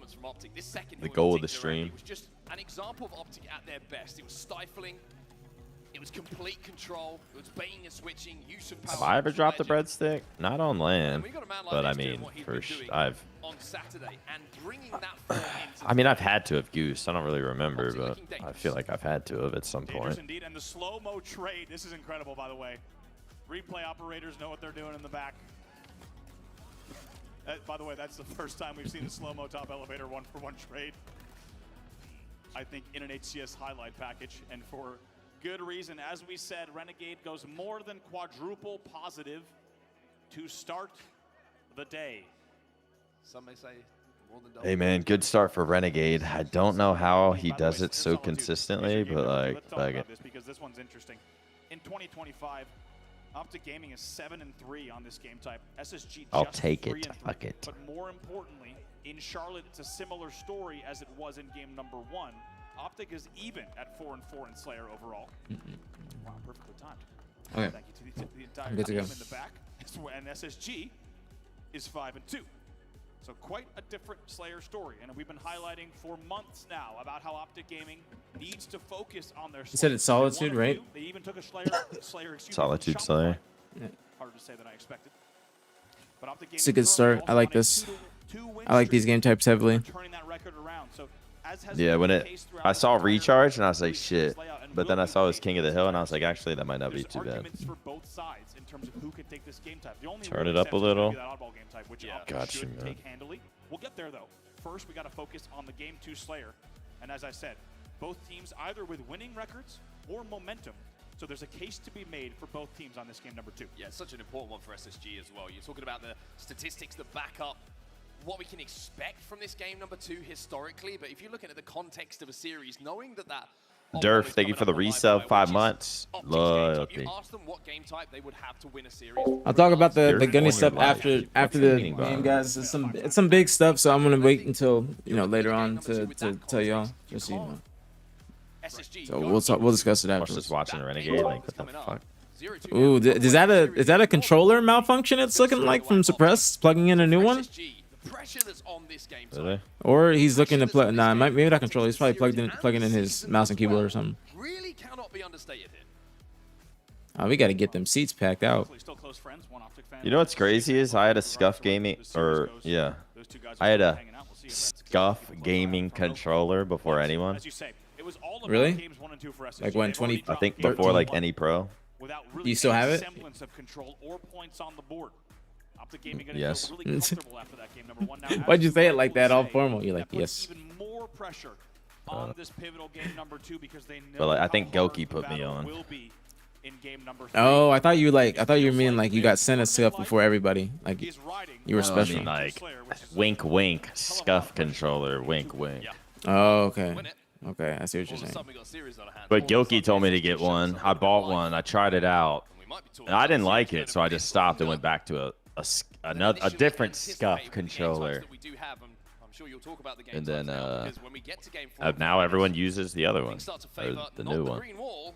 performance from Optic. This second The hill goal in of the particular, stream. It was just an example of Optic at their best. It was stifling. It was complete control. It was baiting and switching. Use of power. Have I ever dropped a Legend. breadstick? Not on land, And we got a man like but I this doing mean, what he's been doing on Saturday and bringing that form into I mean, I've had to have goose. I don't really remember, Optic but looking I dangerous. feel like I've had to have at some Dangerous point. indeed, and the slow-mo trade. This is incredible, by the way. Replay operators know what they're doing in the back. By the way, that's the first time we've seen a slow-mo top elevator one-for-one trade. I think in an HCS highlight package, and for good reason. As we said, Renegade goes more than quadruple positive to start the day. Some may say more than double. Hey man, good start for Renegade. I don't know how he does it so consistently, but like, let's talk about this because this one's interesting. In 2025, Optic Gaming is 7-3 on this game type. SSG I'll just take it. 3-3. Fuck it. But more importantly, in Charlotte, it's a similar story as it was in game number 1. Optic is even at 4-4 in Slayer overall. Wow, perfectly timed. Okay. Thank you to the entire I'm good to team go. in the back. And SSG is 5-2. So quite a different Slayer story, and we've been highlighting for months now about how Optic Gaming needs to focus on their. You said it's Solitude, right? They even took a Slayer excuse me, Solitude from Slayer. Shopify. Harder to say than I expected. But Optic It's a Gaming good start. currently I like on a this. 2-win I like these streak, game types heavily. turning that record around. So, as has Yeah, been when the it, case throughout I the saw entire Recharge and I was like, series shit. layout, and But then will I saw his be King of the Hill and I was like, times. actually, that might not be There's too bad. arguments for both sides in terms of who can take this game type. The only Turn real it up a exception is gonna little. be that oddball game type, which Yeah. Optic Gotcha, should man. take handily. We'll get there though. First, we got to focus on the game 2 Slayer, and as I said, both teams either with winning records or momentum. So there's a case to be made for both teams on this game number 2. Yeah, it's such an important one for SSG as well. You're talking about the statistics that back up what we can expect from this game number 2 historically, but if you're looking at the context of a series, knowing that Durf, thank you for the resub. 5 months. Loyalty. You ask them what game type they would have to win a series. I'll talk about the They're gunny on stuff your life. after the the meaning behind game, it? guys. It's some big stuff, so I'm gonna wait until later on to tell y'all. Just so you know. SSG, So we'll discuss it I was just after. watching Renegade. Like, what the fuck? Ooh, is that a controller malfunction? It's looking like from Suppress plugging in a new one, The pressure that's on this game Really? or he's looking to plug. Nah, maybe not controller. He's probably plugging in his mouse and keyboard or something. really cannot be understated here. We got to get them seats packed out. Still close friends, one Optic fan. You know what's crazy is I had a Scuff Gaming, or yeah, Those two guys I had are a hanging out. We'll see if that's Scuff Gaming controller before anyone. As you say, it was all about Really? games 1 and 2 for SSG. Like when They've already 20 I dropped think games before like 1 any pro. without Do really you still any have it? semblance of control or points on the board. Optic Gaming gonna Yes. feel really comfortable after that game number 1. Now, as Why'd you say it like that, all say, formal? You're like, that puts yes. even more pressure on this pivotal game number 2 because they know But, like, I how think hard Goki the put me battle on. will be in game number 3. Oh, I thought you mean like you got sent a stuff before everybody. Like He's riding you were on No, I special. mean, like, Slayer, which is wink, wink, Scuff controller, wink, wink. Yeah. Oh, okay. Win it. Okay, I see what All you're of a saying. sudden we got a series on our hands. But All of a Gilkey sudden told me to SSG get shows one. us I a bit bought of life. one. I tried it out. And we might be talking And I about didn't a like series it, so I gonna just be stopped and longer went back to than a initially different anticipated Scuff with the game types controller. that we do have, and I'm sure you'll talk about the game And types then now, because when we get to game 4 and now 5, everyone uses the other one, things start to or favor the not new the one. green wall,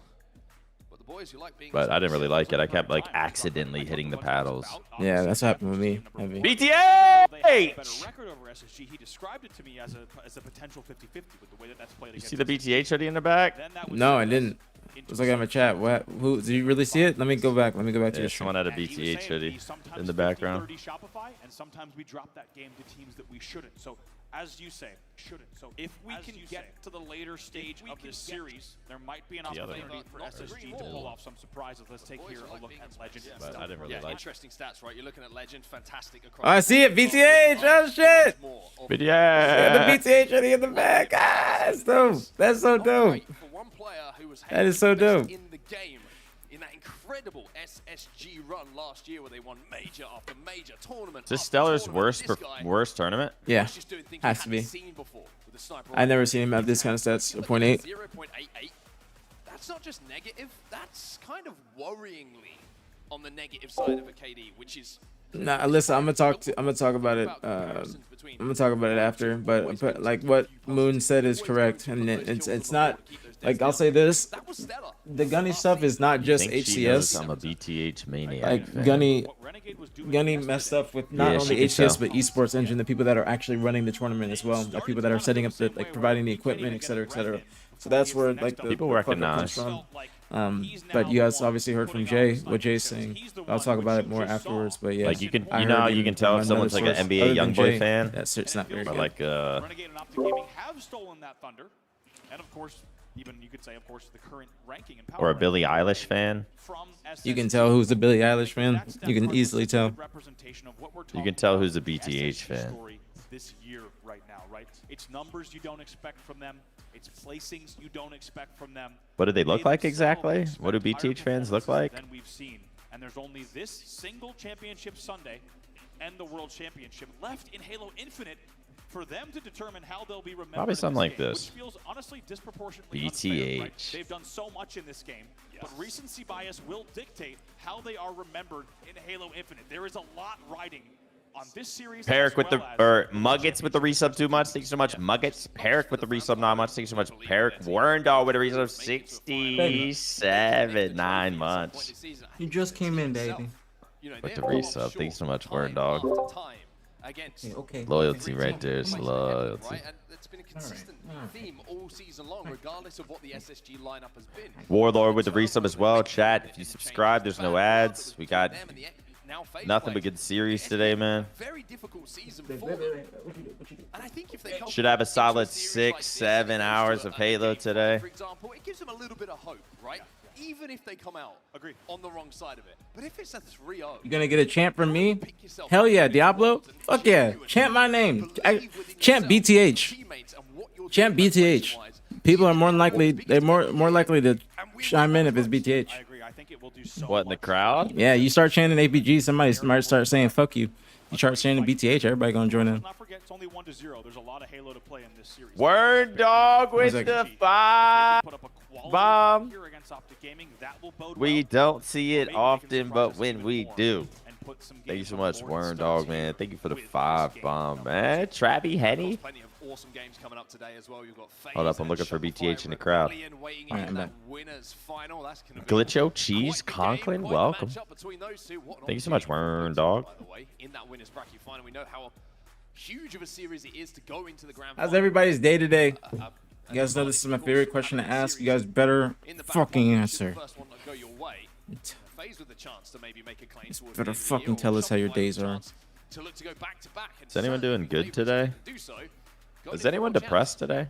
but the boys who like being But I didn't really like it. I kept like Time. accidentally hitting the paddles. Yeah, that's what happened with me. Heavy. They had a better BTH! record over SSG. He described it to me as a potential 50-50 with the way that that's played You against see the us. BTH hoodie in the back? Then that would No, send I us didn't. into Let's look at my chat. What? Who? Did you really see it? Let me go back. Let me go back to Yeah, your stream. someone had a And he was BTH saying hoodie we sometimes in the background. 50-30 Shopify, and sometimes we drop that game to teams that we shouldn't. So, as you say, shouldn't. So, if we can get to the later stage of this series, there might be an The other opportunity for one. SSG to pull off some surprises. Let's take here a look at Legend. But I didn't really yeah, like it. interesting stats, right? You're looking at Legend, fantastic across. Oh, I see it. BTH. Oh shit. But Yeah, yeah. the BTH hoodie in the back. Ah, that's dope. That's so dope. For one player who was That is so best dope. in the game in that incredible SSG run last year where they won major after major tournament. Is this after Stellar's tournament. This guy worst tournament? Yeah, was just doing things has we to be. hadn't seen before with the sniper I never seen him have this kind of stats. If you A look point at eight. 0.88. That's not just negative. That's kind of worryingly on the negative side of a KD, which is Nah, listen. I'm gonna talk about it. I'm gonna talk about it after. But like what Moon said is correct, and it's not. Like I'll say this: that was stellar. the gunny stuff is not just Think she knows HCS. I'm a BTH maniac. Like fan. gunny, What Renegade was Gunny messed up with not Yeah, only she can HCS tell. but esports engine, the people that are actually running the tournament as well, the people that are setting up the like providing the equipment, etc., etc. So that's where like the People the fuck up comes recognize. from. But you guys obviously heard from Jay what Jay's saying. I'll talk about it more afterwards. But yeah, Like you can, I you know, heard how you in- can tell from if someone's like another an source NBA other than YoungBoy Jay, fan, That's it's not very or good. like Renegade and Optic Gaming have stolen that thunder, and of course, even you could say, of course, the current ranking and power. or a ranking Billie Eilish fan. from You can SSG. tell who's the Billie Eilish fan. That's You can 100% easily a tell. good representation of what we're You talking can tell about who's a with BTH SSG fan. story this year right now, right? It's numbers you don't expect from them. It's placings you don't expect from them. What do they look like themselves exactly? expect What do higher BTH fans look performances like? Than we've seen, and there's only this single championship Sunday and the World Championship left in Halo Infinite for them to determine how they'll be remembered. Probably in something like game, this. Which feels honestly disproportionately unfair, right? BTH. They've done so much in this game, but recency bias will dictate how they are remembered in Halo Infinite. There is a lot riding on this series. Peric as with the well as or the Muggets with the resub too much. Thank you so much. Muggets. Peric with the resub not much. Thank you so much. Peric Werndal with a resub of 67 9 months. You just came in, baby. With the resub. Thank you so much, Werndal. Yeah, okay. Loyalty okay. right there. It's loyalty. Right, and it's been a consistent theme all season long, regardless of what the SSG lineup has been. Warlord with the resub as well. Chat, if you subscribe, there's no ads. We got nothing but good series today, man. Very difficult season for them. And I think if they come Should have a into solid series like 6, this 7 and hours to of a Halo game today. For example, it gives them a little bit of hope, right? Even if they come out on the wrong side of it. But if it's a 3-0, You gonna get a chant from me? Hell yeah, Diablo. Fuck yeah, chant my name. Chant BTH. Chant BTH. People are more likely. They're more likely to chime in if it's I BTH. agree. I think it will do so What in the much. crowd? Yeah, you start chanting APG, somebody might start saying "fuck you." You start chanting BTH, everybody gonna join in. Let's not forget, it's only 1-0. There's a lot of Halo to play in this series. Word dog with Like- the If they 5 can put up a quality bomb. fight here against Optic Gaming, that will bode We well. don't see Or it maybe they can often, surprise but us when even we more do. and put some Thank you games so on much, the board Worm and Dog, start man. here Thank you for the with this 5 game. bomb, man. Trappy Henny. Plenty of awesome games coming up today as well. You've got Hold up, FaZe I'm and looking for Shopify BTH in the crowd. Rebellion weighing Alright, in I'm that back. winners final. That's gonna be Glitcho Cheese quite the game, Conklin, quite the welcome. matchup between those two. What an Thank you so much, opportunity for Worm both Dog. teams, by the way, in that winners bracket final. We know how huge of a series it is to go into the grand How's final. everybody's day today? Uh, You guys know this is my favorite question to ask. You guys better in the back fucking pocket, answer. should the first one not go your way, FaZe with the chance to maybe make a claim towards better the end of the fucking year, or tell us how your Shopify with days the are. chance to look to go back to back, and Is anyone certainly doing good favourites today? to do so. Got Is the anyone overall chance. depressed today?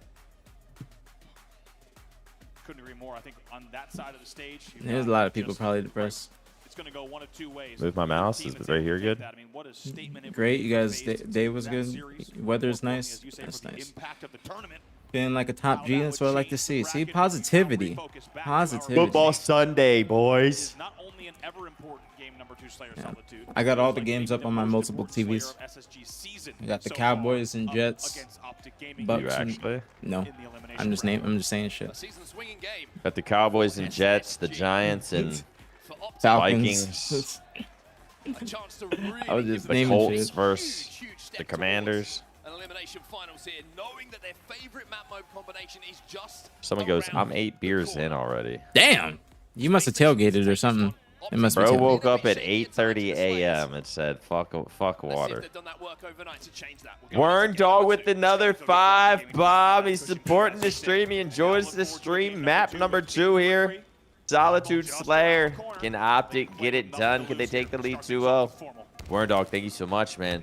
Couldn't agree more. I think on that side of the stage, you've There's a got lot of people just- probably depressed. It's going to go one of two ways. Move my Either mouse. team Is is right able here to good? take that. I mean, what a statement it Great, would you be for guys. FaZe to Day take was that good. series. Weather's More importantly, nice. as you say, That's for the nice. impact of the tournament, Feeling like a how top G. that That's would what I like to change see. the See bracket. positivity. Now we focus back to Positivity. our Football Sunday, boys. is not only an ever important game number 2 Slayer Solitude. I got all the Like games maybe up on my most multiple important TVs. Slayer SSG season I got the so Cowboys far, and up Jets, against Optic Gaming Bucks You and- actually? No, in the elimination I'm just round. I'm just saying A shit. season swinging game Got the Cowboys and Jets, the Giants and for Optic. Falcons. A chance to really I was just give the naming Colts shit. versus huge step the towards Commanders. an elimination finals here, knowing that their favorite map mode combination is just Someone goes, around I'm 8 the beers corner. in already. Damn, you must have tailgated or something. It must be. Bro tailgate. woke up at 8:30 a.m. and said, fuck Let's see water. if they've done that work overnight to change that. We're going Warren into Dog game with number two. another 5 bomb. He's supporting the stream. He enjoys the stream. Map number 2 here. Solitude Slayer. Can Optic get it done? Can they take the lead 2-0? Warren Dog, thank you so much, man.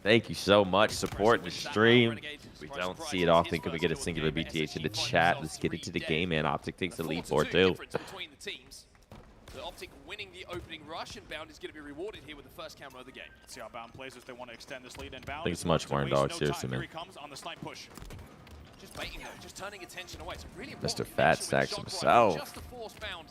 Thank you so much. Supporting the stream. We don't see it often. Can we get a singular BTH in the chat? Let's get into the game, man. Optic takes the lead 4-2. Difference between the teams. The Optic winning the opening rush, and Bound is going to be rewarded here with the first camera of the game. See how Bound plays if they want to extend this lead. And Bound Thanks is so much, willing to Warren waste Dog. no Seriously, time. man. Here he comes on the snipe push. Just baiting though, just turning attention away. It's really Mr. important. Fat to Stacks mention with himself. Shockrider, just to force Bound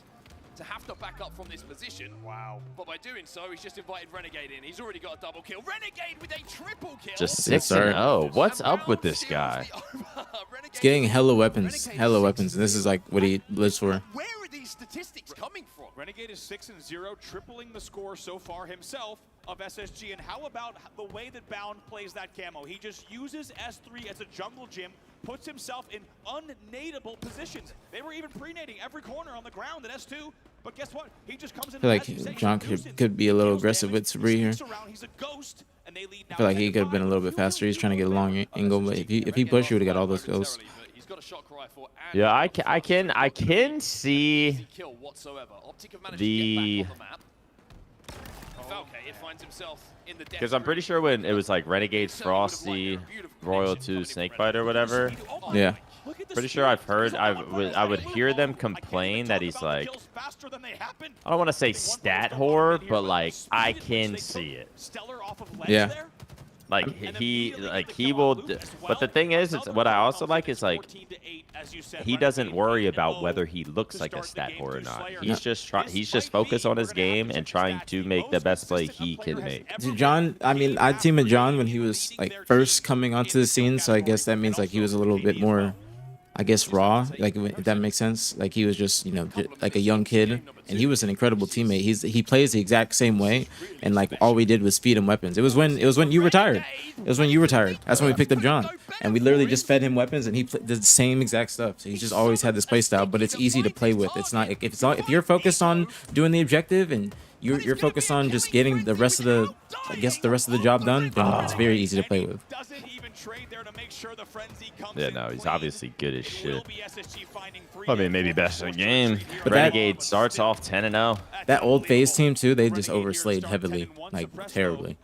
to have to back up from this position. Wow. But by doing so, he's just invited Renegade in. He's already got a double kill. Renegade with a triple kill. Just Yes, sir. 6-0. What's And up with Bound this steals guy? the over. Renegade He's getting is- hella weapons, hella weapons, and this is like what he lives for. Where are these statistics coming from? Renegade is 6-0, tripling the score so far himself of SSG. And how about the way that Bound plays that camo? He just uses S3 as a jungle gym, puts himself in unnadeable positions. They were even pre-nading every corner on the ground at S2. But guess what? He just comes in. I feel like John could be a little aggressive with Sabree here. I feel like he could have been a little bit faster. He's trying to get a long angle, but if he pushed, he would have got all those kills. Yeah, I can see the, because I'm pretty sure when it was like Renegade, Frosty, Royal 2, Snakebite or whatever. Yeah. Pretty sure I've heard, I would hear them complain that he's like, I don't want to say stat whore, but like I can see it. Yeah. Like he will, but the thing is, it's what I also like is like he doesn't worry about whether he looks like a stat whore or not. He's just focused on his game and trying to make the best play he can make. John, I mean, I teamed with John when he was like first coming onto the scene, so I guess that means like he was a little bit more, I guess, raw, like if that makes sense. Like he was just, you know, like a young kid, and he was an incredible teammate. He plays the exact same way, and like all we did was feed him weapons. It was when you retired. It was when you retired. That's when we picked up John, and we literally just fed him weapons, and he did the same exact stuff. So he's just always had this play style, but it's easy to play with. It's not if you're focused on doing the objective and you're focused on just getting the rest of the job done, then it's very easy to play with. Yeah, no, he's obviously good as shit. I mean, maybe best in the game. But Renegade starts off 10-0. That old phase team too, they just overslayed heavily, like terribly.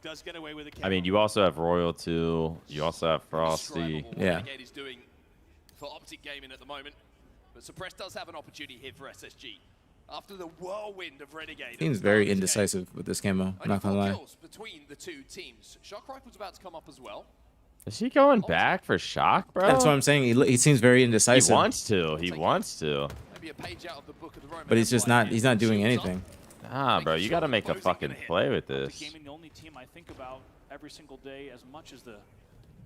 I mean, you also have Royal 2. You also have Frosty. Yeah. For Optic Gaming at the moment, but Suppress does have an opportunity here for SSG. After the whirlwind of Renegade. Seems very indecisive with this camo, not gonna lie. Between the two teams. Shock Rifle's about to come up as well. Is he going back for Shock, bro? That's what I'm saying. He seems very indecisive. He wants to. He wants to. Maybe a page out of the Book of the Roman But he's just not. Empire. He's not doing anything. Nah, bro, you gotta make a fucking play with this. Gaming, the only team I think about every single day as much as the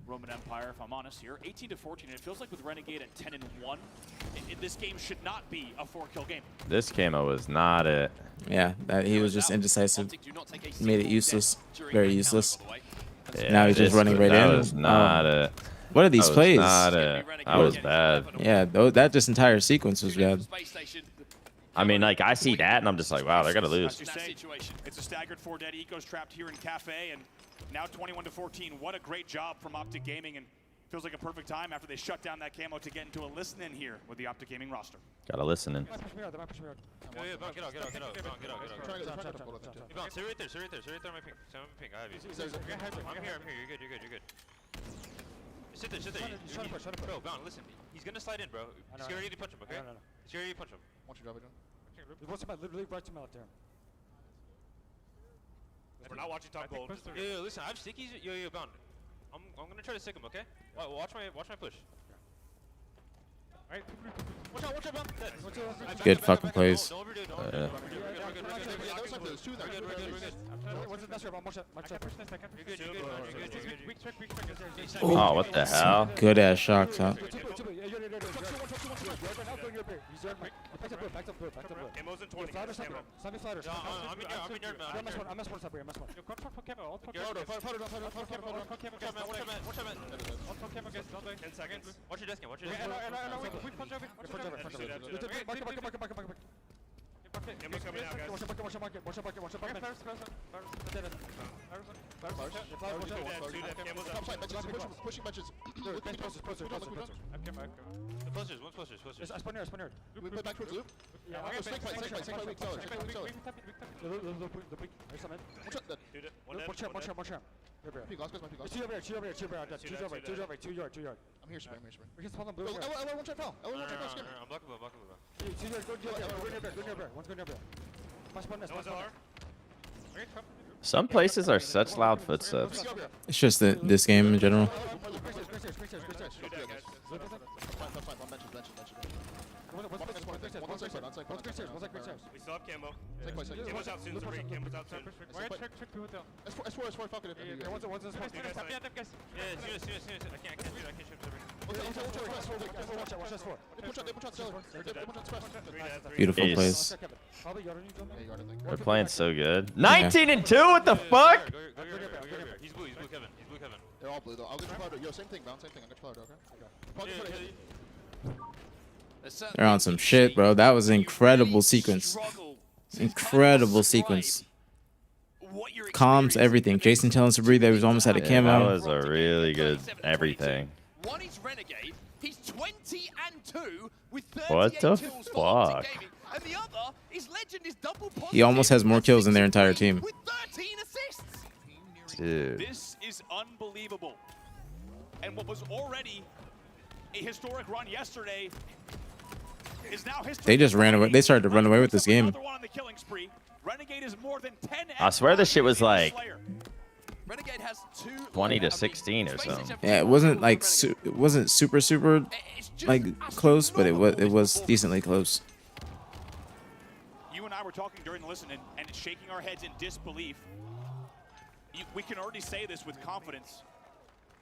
Roman Empire, if I'm honest here. 18-14, and it feels like with Renegade at 10-1, this game should not be a 4-kill game. This camo was not it. Yeah, he was just indecisive. Made it useless. Very useless. Yeah, Now he's just running right in. That was not it. What are these That was plays? not it. That was bad. Yeah, that just entire sequence was bad. I mean, like, I see that, and I'm just like, wow, they're gonna lose. It's a staggered 4 dead Ecos trapped here in Cafe, and now 21-14. What a great job from Optic Gaming, and feels like a perfect time after they shut down that camo to get into a listen-in here with the Optic Gaming roster. Gotta listen in. Get out. Stay right there, stay right there, my ping. Stay my ping, I have you. I'm here, you're good. Sit there. Bro, Bound, listen. He's gonna slide in, bro. He's ready to punch him, okay? He's ready to punch him. Watch your job again. Literally right to my left there. We're not watching top gold. Yo, listen, I have stickies. Yo, Bound. I'm gonna try to stick him, okay? Watch my push. Alright. Watch out, Bound. Good fucking plays. Don't overdo it, Oh, what the hell? Good ass shots, huh? Camo's in 20. Watch your desk, watch your Camo's coming out, guys. Pushing benches. Closers. I spun here. We play back towards loop. Snake fight, weak tower. One shot. Peek lost, my peek lost. 2 yard. I'm here, Spring. We can spawn them blue. L1 one shot foul. I'm blockable. 2 yards, go near bear. One's going near bear. Some places are such loud footsteps. It's just this game in general. On side. We still have camo. Snake Camo's out soon, Sabree. Camo's out soon. S4 falcon if you. One's Yeah, serious. I can't shoot, Sabree. Beautiful Ace. plays. They're playing so good. 19 and 2. What the fuck? He's blue, Kevin. He's blue, Kevin. They're all blue though. I'll get you powder. Yo, same thing, Bound. Same thing. I'll get you powder, okay? They're on some shit, bro. That was an incredible sequence. Incredible sequence. Calms everything. Jason telling us to breathe. They was almost at a That camo. was a really good everything. One is Renegade. He's 20 and 2 with 38 What the kills for Optic fuck? Gaming. And the other is Legend is double positive. He almost has more kills than their entire team. With 13 assists. Dude. This is unbelievable. And what was already a historic run yesterday is now history. They just ran away. They started to run away with this game. Another one on the killing spree. Renegade is more than 10 I swear this shit was like Renegade has 20 to 16 or something. Yeah, it wasn't like it wasn't super like close, but it was decently close. You and I were talking during the listen and shaking our heads in disbelief. We can already say this with confidence.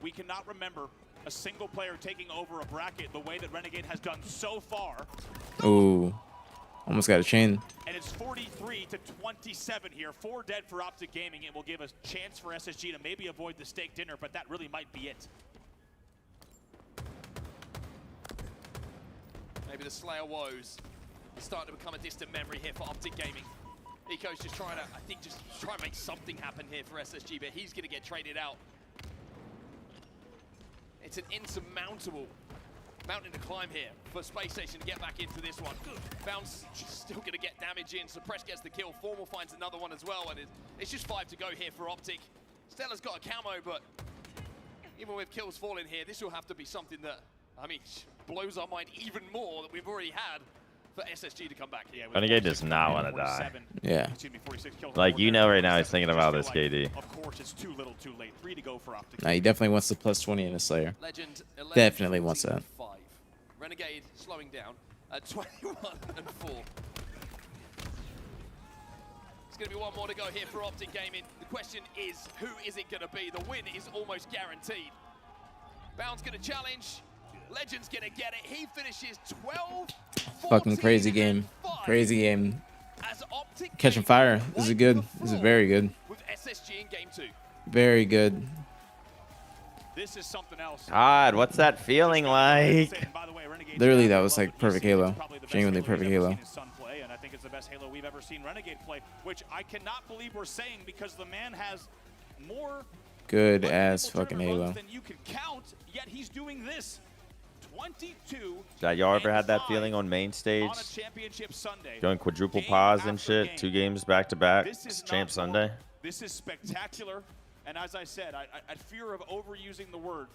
We cannot remember a single player taking over a bracket the way that Renegade has done so far. Ooh, almost got a chain. And it's 43 to 27 here. 4 dead for Optic Gaming. It will give a chance for SSG to maybe avoid the steak dinner, but that really might be it. Maybe the Slayer woes is starting to become a distant memory here for Optic Gaming. Eco's just trying to, I think, just try and make something happen here for SSG, but he's going to get traded out. It's an insurmountable mountain to climb here for Space Station to get back into this one. Bounce still going to get damage in. Suppress gets the kill. Formal finds another one as well, and it's just 5 to go here for Optic. Stella's got a camo, but even with kills falling here, this will have to be something that, I mean, blows our mind even more that we've already had for SSG to come back here. Renegade does not want to die. Yeah. Like, you know right now he's thinking about this, KD. Of course, it's too little, too late. 3 to go for Optic. Nah, he definitely wants the plus 20 in a Slayer. Legend 11, Definitely wants that. 5. Renegade slowing down at 21 and 4. It's going to be one more to go here for Optic Gaming. The question is, who is it going to be? The win is almost guaranteed. Bound's going to challenge. Legend's going to get it. He finishes 12. Fucking crazy game. Crazy game. As Optic Catching fire. This is good. This is very good. with SSG in game 2. Very good. This is something else. God, what's that feeling like? Literally, that was like perfect Halo. Genuinely perfect Halo. And I think it's the best Halo we've ever seen Renegade play, which I cannot believe we're saying because the man has more Good ass fucking Halo. than you could count, yet he's doing this. 22. Y'all ever had that feeling on main stage? On a championship Sunday. Going quadruple Game pause and after shit, game. 2 games back to back. This is Champ not Sunday. normal. This is spectacular. And as I said, at fear of overusing the word,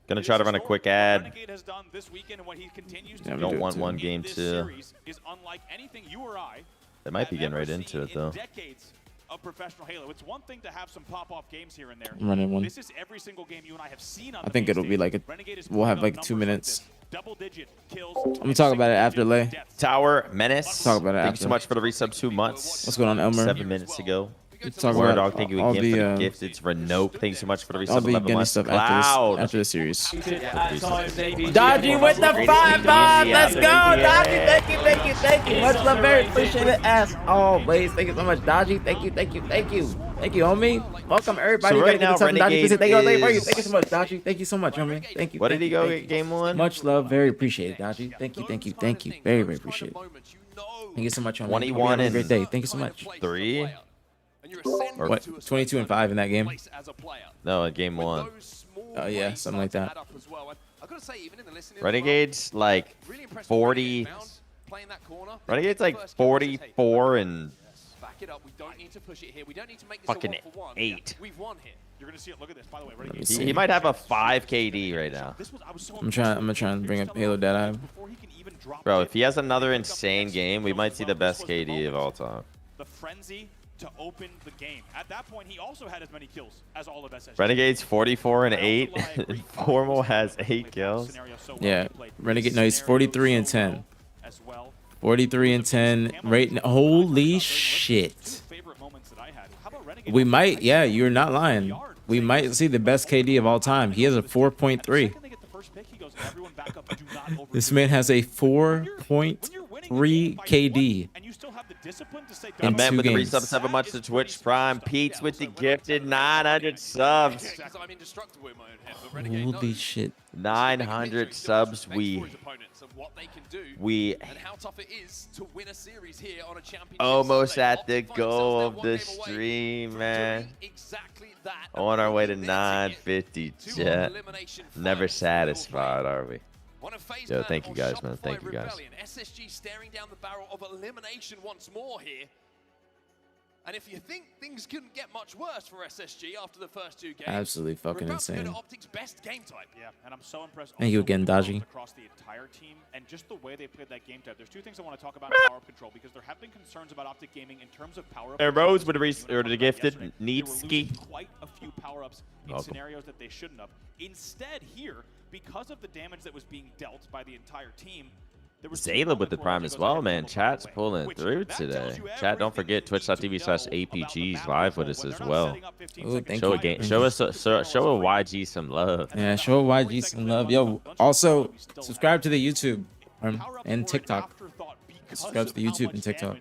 Gonna try to run a quick ad. Renegade has done this weekend and what he continues to Yeah, do we Don't want too. one in game this too. series is unlike anything you or I They might be have getting ever right into seen it in though. decades of professional Halo. It's one thing to have some pop-off games here and there. I'm running one. This is every single game you and I have seen on I think the it'll main be stage. like Renegade is we'll have putting like up 2 numbers minutes. this. Double-digit kills. I'm gonna talk about it after Lay. Tower Menace. Talk about it Thank you after. so much for the resub 2 months. What's going on, Elmer? 7 minutes ago. Talk War about Dog, thank you all again the for the gift. It's Renope. Thanks so much for the resub. all the 11 Guinness months. stuff Cloud. after the series. Dodgy Dodgy with the 5-5. Let's go, Dodgy. Thank you, thank you, thank you. Much love, very appreciated as always. Thank you so much, Dodgy. Thank you, thank you, thank you. Thank you, homie. Welcome, everybody. So right You gotta now, get something, Dodgy. Renegade Thank you, is- thank you so much, Dodgy. Thank you so much, homie. Thank you. What did he go thank get game 1? Much love, very appreciated, Dodgy. Thank you, thank you, thank you. Very, very appreciated. Thank you so much, homie. 21 Have a great and day. Thank you so much. 3? Or What? 22 and 5 in that game. No, game 1. Oh, yeah, something like that. Renegade's like 40. Renegade's like 44 and Back it up. We don't need to push it here. We don't need to make this fucking a 1-for-1. 8. We've won here. You're going to see it. Look at this. By the way, Let me Renegade. see. He might have a 5 KD right now. I'm gonna try and bring up Halo Dead Eye. Before he can even drop Bro, it, if he has another insane game, we might see the best KD of all time. the frenzy to open the game. At that point, he also had as many kills as all of SSG. Renegade's 44 and 8. Formal has 8 kills. Yeah, Renegade. No, he's 43 and 10. As well. 43 and 10. Right now. Holy shit. Favorite moments that I had. How about Renegade? We might. Yeah, you're not lying. We might see the best KD of all time. He has a 4.3. first pick, he goes, everyone back up, do not overdo This it." man has a When you're winning the 4.3 game by KD. one, and you still have the discipline to say, In "Don't Man two with the games. resub 7 months to Twitch Prime. Pete's with the gifted 900 Yeah, subs. 'cause I'm indestructible in my own head, but Renegade Holy knows. shit. 900 subs. We And how tough it is to win a series here on a championship almost Sunday. at the Optic find goal themselves of now the one game away stream, from man. doing exactly that. On our way to Booking their ticket 950 to jet. elimination Never finals. satisfied, are we? One of FaZe Yo, Clan thank you or guys, man. Shopify Thank you guys. Rebellion. SSG staring down the barrel of elimination once more here. And if you think things couldn't get much worse for SSG after the first two games, Absolutely fucking we're about to go insane. to Optic's best game type. Yeah, and I'm so impressed. Thank you also again, with the growth Dodgy. across the entire team and just the way they played that game type. There's two things I want to talk about in power-up control because there have been concerns about Optic Gaming in terms of power-up. Hey, control. Rose with the You res- and I or talked the about gifted yesterday. They were losing Needski. quite a few power-ups in Welcome. scenarios that they shouldn't have. Instead, here, because of the damage that was being dealt by the entire team, there was two Zayla with moments the where prime Optic as goes well, ahead and man. doubles Chat's away, pulling which through that tells today. you Chat, don't everything forget you need to know twitch.tv/APGs about live the with map us when as they're not well. setting up 15 Ooh, seconds thank Show a you. game, prior. show us, show a YG some love. Yeah, show YG some love. Yo, also subscribe to the YouTube and TikTok. Subscribe to the YouTube and TikTok.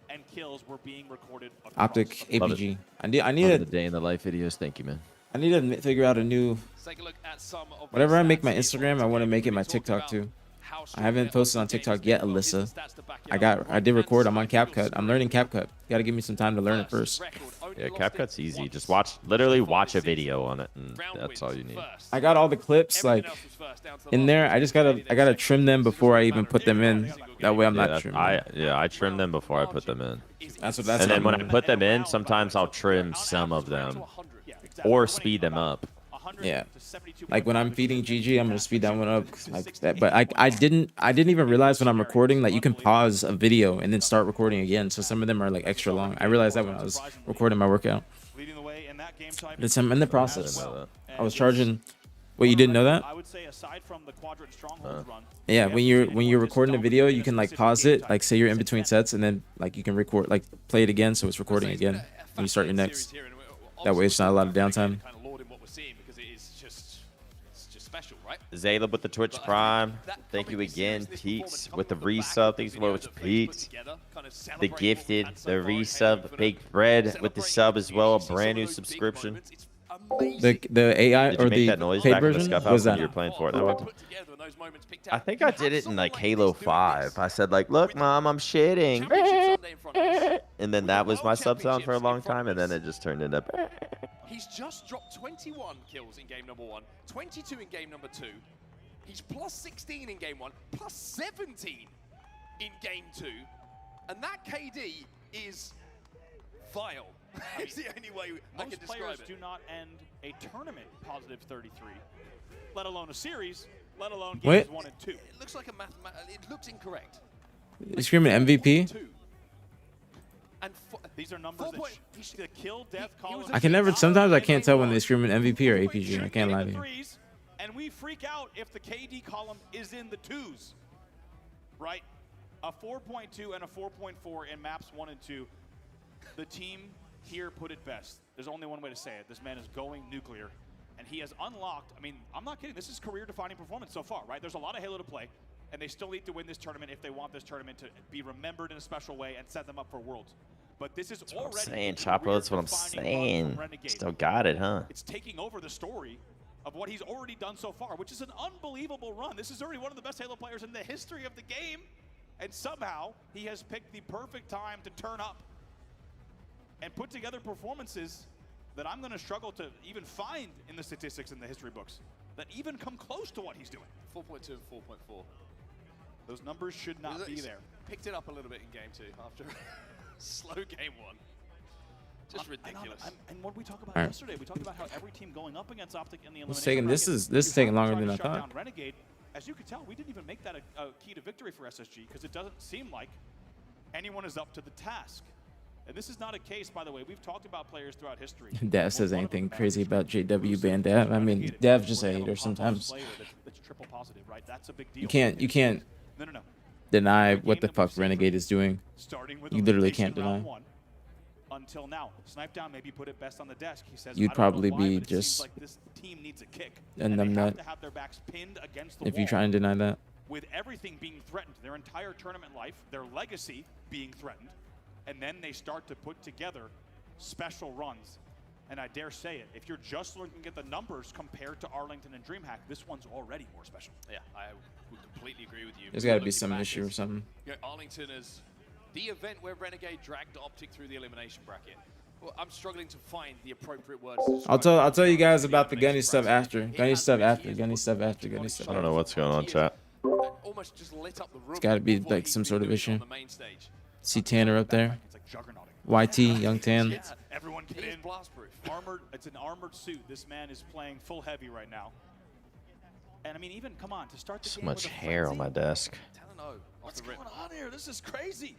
And kills were being recorded across Optic the Love it. APG. I need Love the to day in the life videos. Thank you, man. figure out a new. Let's take a look at some of Whenever the I make my stats here Instagram, for I want to today. make it my We're talking TikTok about too. how I strong haven't their posted on offensive TikTok games yet, they've got. Here's Alyssa. the stats to back it I up. got. I did record. I'm on Right-hand CapCut. side, I'm learning CapCut. Got to give me some time to learn it first. record, only Yeah, lost CapCut's it easy. once. Just literally watch a video on it, and Round that's all wins you need. first. I got all the clips Everything like else was first, down to the in last there. one. I just gotta trim them before I even put them in. That way I'm Yeah, not trimming. I trim them before I put them in. That's And then when I put them in, sometimes I'll trim some of them or speed them up. Yeah. Like when I'm feeding GG, I'm gonna speed that one up like that. But I didn't even realize when I'm recording that you can pause a video and then start recording again. So some of them are like extra long. I realized that when I was recording my workout. Leading the way in that game type. It's I'm in the process. I didn't know I was charging. Wait, you didn't know that? I would say aside from the quadrant strongholds run. Yeah, when you're recording a video, you can like pause it, like say you're in between sets, and then like you can record, like play it again, so it's recording again when you start your next. That way, it's not a lot of downtime. Kind of lauding what we're seeing because it is just, it's just special, right? Zayla with the Twitch Prime. Thank you again, Pete's with the resub. Thanks so much, Pete's. The gifted, the resub, Big Bread with the sub as well, a brand new subscription. The AI Did you or make the that noise paid back in the version? scuff What was house when that? you were playing Fortnite? I think I did it in like Halo 5. I said like, look, mom, I'm shitting. And then that was my sub sound for a long time, and then it just turned into. He's just dropped 21 kills in game number 1, 22 in game number 2. He's plus 16 in game 1, plus 17 in game 2. And that KD is vile. It's the only way I can Most describe players it. do not end a tournament positive 33, let alone a series, let alone Wait. games 1 and 2. It looks like a it looks incorrect. You screaming MVP? 2. And These are numbers that the kill death column. I can never. Sometimes I can't tell when they're screaming MVP or APG. I can't lie to you. And we freak out if the KD column is in the 2s, right? A 4.2 and a 4.4 in maps 1 and 2. The team here put it best. There's only one way to say it. This man is going nuclear, and he has unlocked. I mean, I'm not kidding. This is career-defining performance so far, right? There's a lot of Halo to play, and they still need to win this tournament if they want this tournament to be remembered in a special way and set them up for Worlds. But this is already. I'm saying, Chapo, that's what I'm saying. Still got it, huh? It's taking over the story of what he's already done so far, which is an unbelievable run. This is already one of the best Halo players in the history of the game, and somehow he has picked the perfect time to turn up and put together performances that I'm going to struggle to even find in the statistics in the history books that even come close to what he's doing. 4.2 and 4.4. Those numbers should not be there. Picked it up a little bit in game 2 after slow game 1. Just ridiculous. And what we talked about All right. yesterday, we talked about how every team going up against Optic in the It's elimination taking- this bracket, is- this is you taking have to longer try than to I shut thought. down Renegade. As you could tell, we didn't even make that a key to victory for SSG because it doesn't seem like anyone is up to the task. And this is not a case, by the way. We've talked about players throughout history. Dev says anything crazy about JW ban Dev. I mean, Dev's just a hater sometimes. That's triple positive, right? That's a big deal. You can't No. deny what the fuck Renegade is doing. Starting with You literally elimination can't round deny. 1. until now. Snipe Down maybe put it best on the desk. He says, You'd "I don't know probably why, be but it seems just like this team needs a kick." and they them have nut to have their backs pinned against the if you wall. try and deny that. With everything being threatened, their entire tournament life, their legacy being threatened, and then they start to put together special runs. And I dare say it, if you're just looking at the numbers compared to Arlington and DreamHack, this one's already more special. Yeah, I would completely agree with you. There's got to be Looking some back, issue or it's- something. You know, Arlington is the event where Renegade dragged Optic through the elimination bracket. Well, I'm struggling to find the appropriate words. To I'll describe tell you guys the about the Gunny elimination stuff bracket. after. It Gunny has stuff been after. years Gunny of stuff after. You've Gunny got stuff to I don't know after. what's going on, chat. Almost just lit up the room. It's got to be with what like he's some been sort of doing issue. on the main stage. See Tanner up there. It's like juggernauting. YT, Young Tan. Yeah, everyone get He is in. blast proof. Armored, it's an armored suit. This man is playing full heavy right now. And I mean, even, come on, to start the So game much with a hair on frenzy? my desk. Talano off What's the rip. going on here? This is crazy.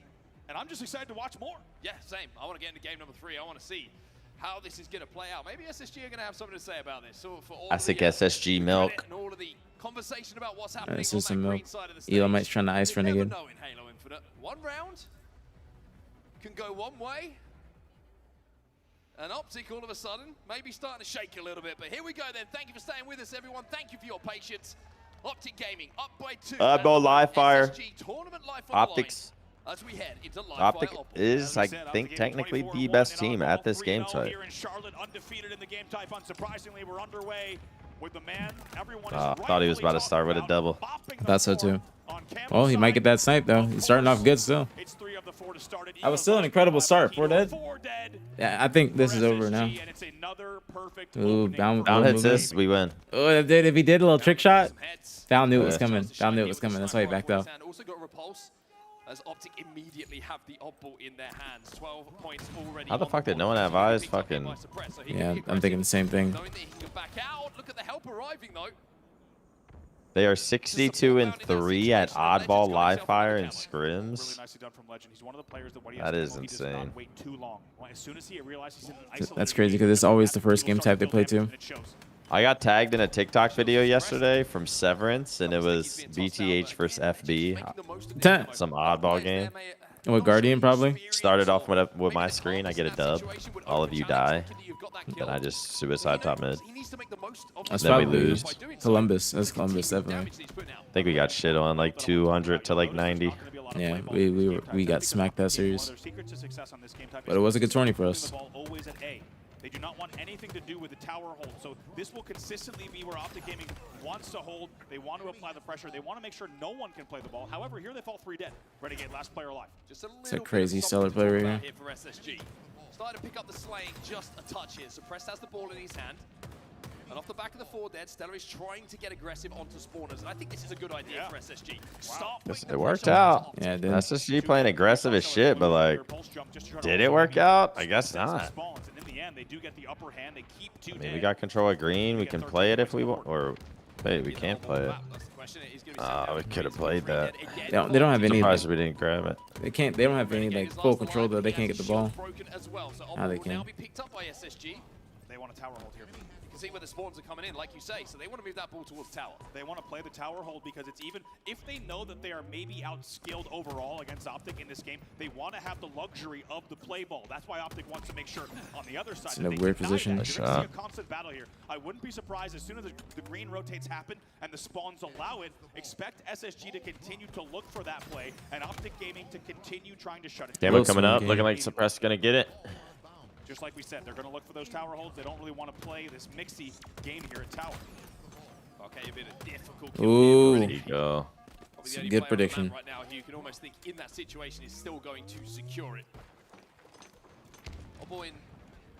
And I'm just excited to watch more. Yeah, same. I want to get into game number 3. I want to see how this is going to play out. Maybe SSG are going to have something to say about this. So for all I of think the, SSG credit milk. and all of the conversation about what's happening It's on just that some green milk. side of the stage. Elamite's trying to ice You never Renegade. know in Halo Infinite. One round can go one way. And Optic all of a sudden maybe starting to shake a little bit. But here we go then. Thank you for staying with us, everyone. Thank you for your patience. Optic Gaming up by 2. Oddball Live Fire. SSG tournament life on the Optics. line as we head into live Optic fire Optic. is, I think, technically the best team at this game type. Here in Charlotte, undefeated in the game type. Unsurprisingly, we're underway with the man everyone I is thought he was about to start with a double. bopping I thought so the floor too. on Campbell's Well, he might get that side. snipe though. He's starting off good still. It's 3 of the 4 to start it. That was still an incredible start. 4 dead. 4 dead Yeah, I think this for is over now. SSG, and it's another perfect Ooh, opening down- for Down hits movement. this, we win. Oh, if he did a little trick shot, Some heads. Down knew it was Yeah. coming. Tries to Down shine knew it here was with the coming. That's why he sniper backed rifle in out. his hand. Also got Repulse as Optic immediately have the oddball in their hands. 12 points already. How the on fuck did board. no one have He's gonna be eyes? picked up here Fucking- by Suppress, so he can Yeah, be I'm thinking the aggressive, same thing. knowing that he can back out. Look at the help arriving though. They are 62-3 at Oddball Live Fire and Really scrims. nicely done from Legend. He's one of the players that when he That has is the ball, he does insane. not wait too long. As soon as he realizes he's in an That's isolated crazy, 'cause game, it's always the people first game start type they to play build in, too. and it shows. I got tagged in a TikTok video yesterday from Severance, and it was BTH versus FB. Some oddball game. With Guardian, probably? Started off with my screen, I get a dub. All of you die. Then I just suicide top mid. That's Then we probably lose. Columbus. That's Columbus, definitely. I think we got shit on like 200 to like 90. Yeah, we got smacked that series. But it was a good tourney for us. Always at A. They do not want anything to do with the tower hold. So this will consistently be where Optic Gaming wants to hold. They want to apply the pressure. They want to make sure no one can play the ball. However, here they fall 3 dead. Renegade, last player alive. Just a It's a crazy stellar player right here. For SSG. Starting to pick up the slaying just a touch here. Suppressed has the ball in his hand. And off the back of the 4 dead, Stellar is trying to get aggressive onto spawners. And I think this is a good idea for SSG. Stop putting the It worked pressure onto out. Optic. Yeah, it did. SSG playing aggressive as shit, but like, did it work out? I guess not. And in the end, they do get the upper hand. They keep 2 I mean, dead. we got control of green. We can play it if we want, or wait, we can't play it. That's the question. It is gonna be Ah, sent we down. could have played that. They don't have any. Surprised we didn't grab it. They don't have any like full control though. They can't get the ball. Broken as well, so Now they will now can. be picked up by SSG. They want a tower hold here. You can see where the spawns are coming in, like you say. So they want to move that ball towards tower. They want to play the tower hold because it's even if they know that they are maybe outskilled overall against Optic in this game, they want to have the luxury of the play ball. That's why Optic wants to make sure on the other side. in that a they weird deny position. that. You're gonna see Shot. a constant battle here. I wouldn't be surprised as soon as the green rotates happen and the spawns allow it. Expect SSG to continue to look for that play and Optic Gaming to continue trying to shut it down. Gamma coming up, game. looking like Suppress gonna get it. Just like we said, they're going to look for those tower holds. They don't really want to play this mixy game here at tower. Okay, a bit of difficult. Ooh. There you go. Probably the Some only good player on the prediction. map right now who you can almost think in that situation is still going to secure it. Oh boy, in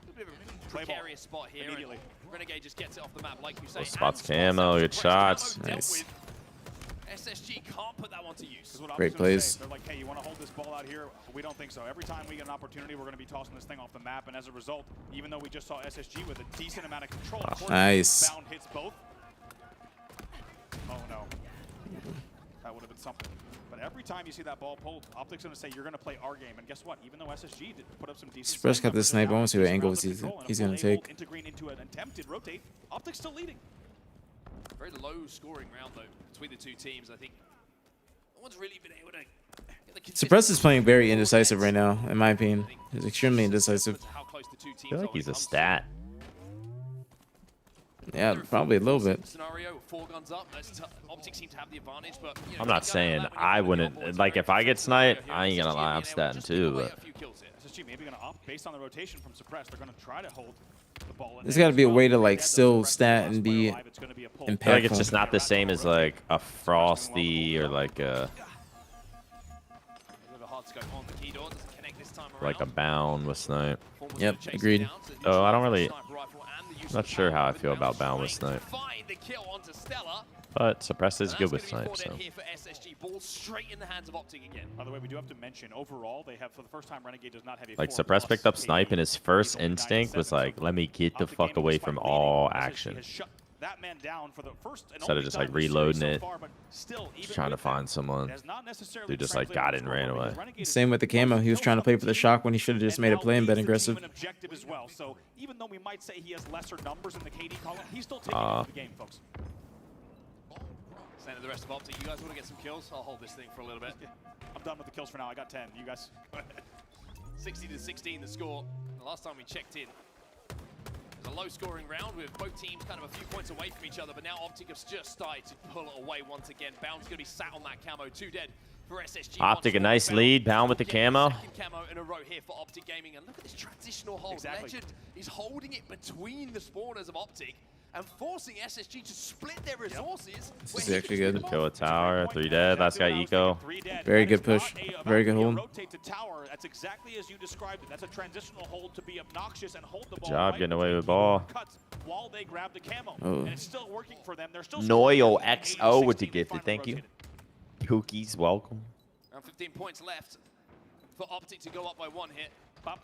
a bit of a Play ball. precarious spot here. and Immediately. Renegade just gets it off the map, like you say. Those spots and camo, spots good out. shots. Camo dealt Nice. with. SSG can't put that one to use. This is what Great Optic's gonna plays. say. They're like, hey, you want to hold this ball out here? We don't think so. Every time we get an opportunity, we're going to be tossing this thing off the map. And as a result, even though we just saw SSG with a decent amount of control, of course, Nice. Bound hits both. Oh, no. That would have been something. But every time you see that ball pulled, Optic's going to say, you're going to play our game. And guess what? Even though SSG did put up some decent Suppress got numbers, the snipe. I now wanna see what decent angle rounds of he's- control and a he's full gonna A-ball take. Integrating into an attempted rotate. Optic's still leading. Very low scoring round though between the two teams. I think no one's really been able to Suppress is playing very indecisive right now, in my opinion. He's extremely indecisive. I feel like he's a stat. Yeah, probably a little bit. I'm not saying I wouldn't. Like, if I get sniped, I ain't gonna lie, I'm statting too. But SSG maybe going to opt based on the rotation from Suppress. They're going to try to hold the ball. There's got to be a way to like still stat and be I feel like it's just impactful. not the same as like a Frosty or like a Bound with snipe. Yep, agreed. Oh, I don't really. Not sure how I feel about Bound with snipe. But Suppress is good with snipe, so. By the way, we do have to mention overall they have for the first time Renegade does not have a Like 4+ Suppress picked up snipe and his first KD, instinct was 97, like, let me get the Optic fuck Gaming away despite from leading, all SSG action. has shut that man down for the first and Instead of only just time like in the series reloading so it, far, but still, even just trying to with that, find someone. it has not necessarily Dude just like translated got in and ran into away. scoring. Renegade is Same with the camo. He was trying to play for the shock when he should have just and made a now play and bet leads the team aggressive. in objective as well. So even though we might say he has lesser numbers in the KD column, he's still taking over the game, folks. Saying to the rest of Optic, you guys want to get some kills? I'll hold this thing for a little bit. I'm done with the kills for now. I got 10. You guys go ahead. 60-16 the score. The last time we checked in, it was a low-scoring round with both teams kind of a few points away from each other, but now Optic have just started to pull it away once again. Bound's going to be sat on that camo, 2 dead for SSG. Optic, a nice lead. Bound with the camo. Second camo in a row here for Optic Gaming, and look at this transitional hold. Exactly. Legend is holding it between the spawners of Optic and forcing SSG to split their resources. This is actually good. Kill a tower, 3 dead. Last guy eco. Very good push. Very good hold. Rotate to tower. That's exactly as you described it. That's a transitional hold to be obnoxious and hold the ball. job right getting away between with ball. cuts while they grab the camo. Oh. And it's still working for them. They're still Noyo scoring. XO with the 80-16, they gifted. finally Thank you. rotated. Cookies, welcome. Around 15 points left for Optic to go up by 1 hit. Up.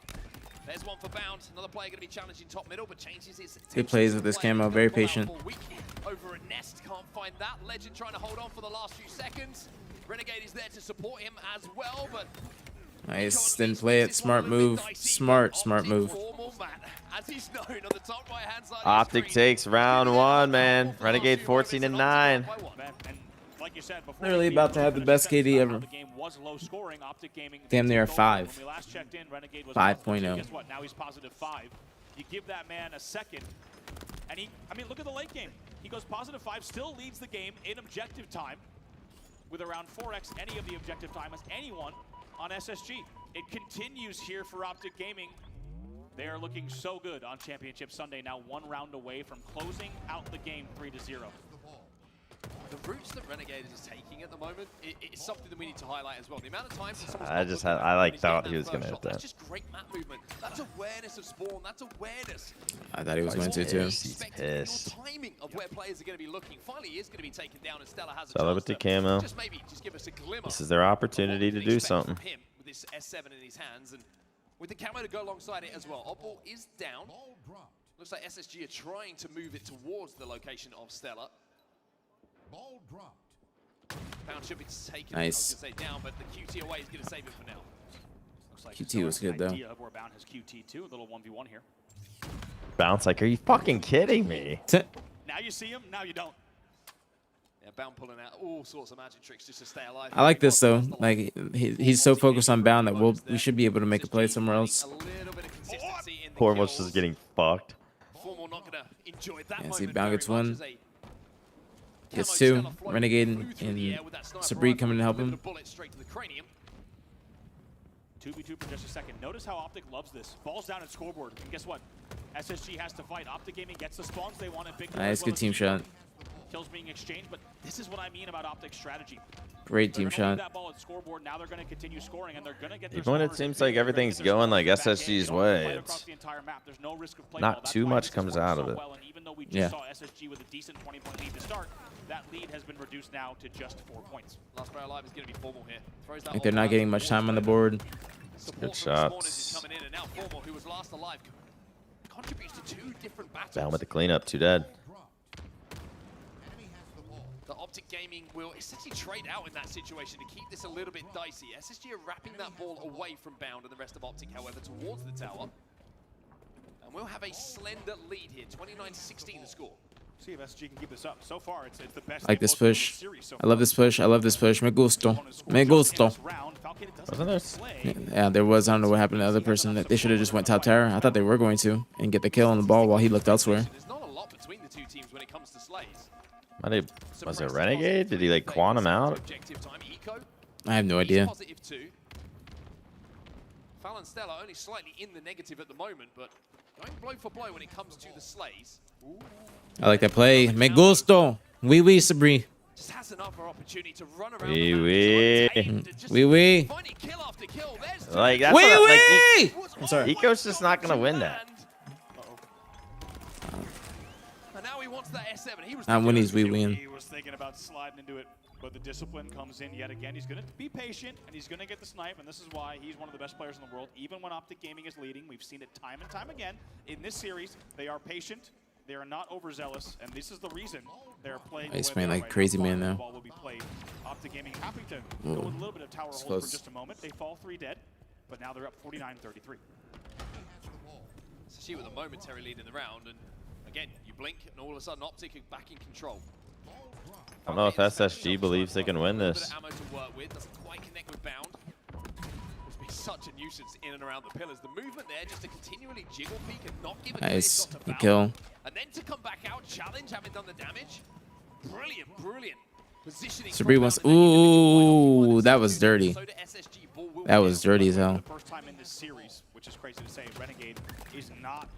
There's one for Bound. Another player going to be challenging top middle, but changes his Good plays with this camo. Very patient. Over at Nest, can't find that. Legend trying to hold on for the last few seconds. Renegade is there to support him as well, but Nice. Didn't play it. Smart move. Smart move. as he's known on the top right-hand side of the Optic screen. takes round 1, man. Renegade 14-9. And like you said before, Literally about to have the best KD ever. The game was low scoring. Optic Gaming Damn near took over. 5. When we last checked in, Renegade was 5.0. Guess what? Now he's positive 5. You give that man a second, and I mean, look at the late game. He goes positive 5, still leads the game in objective time with around 4x any of the objective time as anyone on SSG. It continues here for Optic Gaming. They are looking so good on Championship Sunday, now 1 round away from closing out the game 3-0. The routes that Renegade is taking at the moment is something that we need to highlight as well. The amount of times that someone's I not just looking had- I, like, and he's thought getting he was first gonna hit shot, that. That's just great map movement. That's awareness of spawn. That's awareness. I thought he was going to too. He's pissed. Your timing of where players are going to be looking. Finally, he is going to be taken down, and Stella has a Stella chance with the to camo. just maybe just give us a glimmer. This is their opportunity to of what we do expect something. from him with this S7 in his hands, and with the camo to go alongside it as well. Opal is down. Looks like SSG are trying to move it towards the location of Stella. Ball dropped. Bound should be taken. Nice. I was gonna say down, but the QT away is going to save it for now. Looks like QT was good, though. idea of where Bound has QT too. A little 1v1 here. Bounce like, are you fucking kidding me? Now you see him, now you don't. Yeah, Bound pulling out all sorts of magic tricks just to stay alive. I like this though. Like he's so focused on Bound that we should be able to make a play somewhere else. A little bit of consistency in the Corvus kills. is getting fucked. Formal not gonna enjoy that Yeah, see, moment Bound very gets much 1. as a Gets camo 2. Stella float Renegade flew through the air and with that sniper Sabri rifle, coming to help delivered him. a bullet straight to the cranium. 2v2 for just a second. Notice how Optic loves this. Falls down at scoreboard, and guess what? SSG has to fight. Optic Gaming gets the spawns they want. Big Nice, good team shot. Kills being exchanged, but this is what I mean about Optic's strategy. Great They're team gonna leave shot. that ball at scoreboard. Now they're going to continue scoring, and they're going to get their Even when it spawners seems in. like They're gonna everything's get their going like spawners back in. SSG's They don't way, fight across it's the entire map. There's no risk of play not ball. That's too why much this has comes worked out so of it. well, and even though we just Yeah. saw SSG with a decent 20-point lead to start, that lead has been reduced now to just 4 points. Last player alive is going to be Formal here. Throws that Like they're ult not out getting much time on the board. Support Good from the spawners shots. is coming in, and now Formal, who was last alive, contributes to 2 different battles. Bound with the cleanup, 2 dead. The Optic Gaming will essentially trade out in that situation to keep this a little bit dicey. SSG are wrapping that ball away from Bound and the rest of Optic, however, towards the tower. And we'll have a slender lead here, 29-16 the score. See if SSG can keep this up. So far, it's the best. I like they've this looked in push. the series so I love this push. I love this push. Me gusto. far. Me gusto. In this round, Falcon, it doesn't Wasn't there? slay. Yeah, there was. I don't know what happened to the other person. That they should have just went top tower. I thought they were going to and get the kill on the ball while he looked elsewhere. There's not a lot between the two teams when it comes to slays. Was it Renegade? Did he like quantum out? Objective time. Eco, I have no he's idea. positive too. Fallon Stella only slightly in the negative at the moment, but going blow for blow when it comes to the slays. Ooh. I like that play. Me gusto. Oui, oui, Sabri. Just has another opportunity to run around. Oui, the oui. map, and just Oui, oui. finding kill after kill. There's two. Like that's Oui, what, like, oui. I'm sorry. Eco's just not gonna win that. And now he wants that S7. He was Not when he's He win. was thinking about sliding into it, but the discipline comes in yet again. He's going to be patient, and he's going to get the snipe, and this is why he's one of the best players in the world. Even when Optic Gaming is leading, we've seen it time and time again. In this series, they are patient, they are not overzealous, and this is the reason they're playing. He's the way playing they are like right crazy now. man The now. ball will be played. Optic Gaming happy to go with a little bit of tower hold close. for just a moment. They fall 3 dead, but now they're up 49-33. She with a momentary lead in the round, and again, you blink, and all of a sudden, Optic are back in control. I don't know if SSG believes they can win this. Ammo to work with, doesn't quite connect with Bound. It's been such a nuisance in and around the pillars. The movement there, just to continually jiggle peek and not give a clear Nice. shot to Good Bound. kill. And then to come back out, challenge, having done the damage. Brilliant, brilliant. Positioning. Sabri from wants. Bound, and then you get the Ooh, point. that was dirty. So the SSG ball will That be was in. dirty as hell. The first time in this series, which is crazy to say, Renegade is not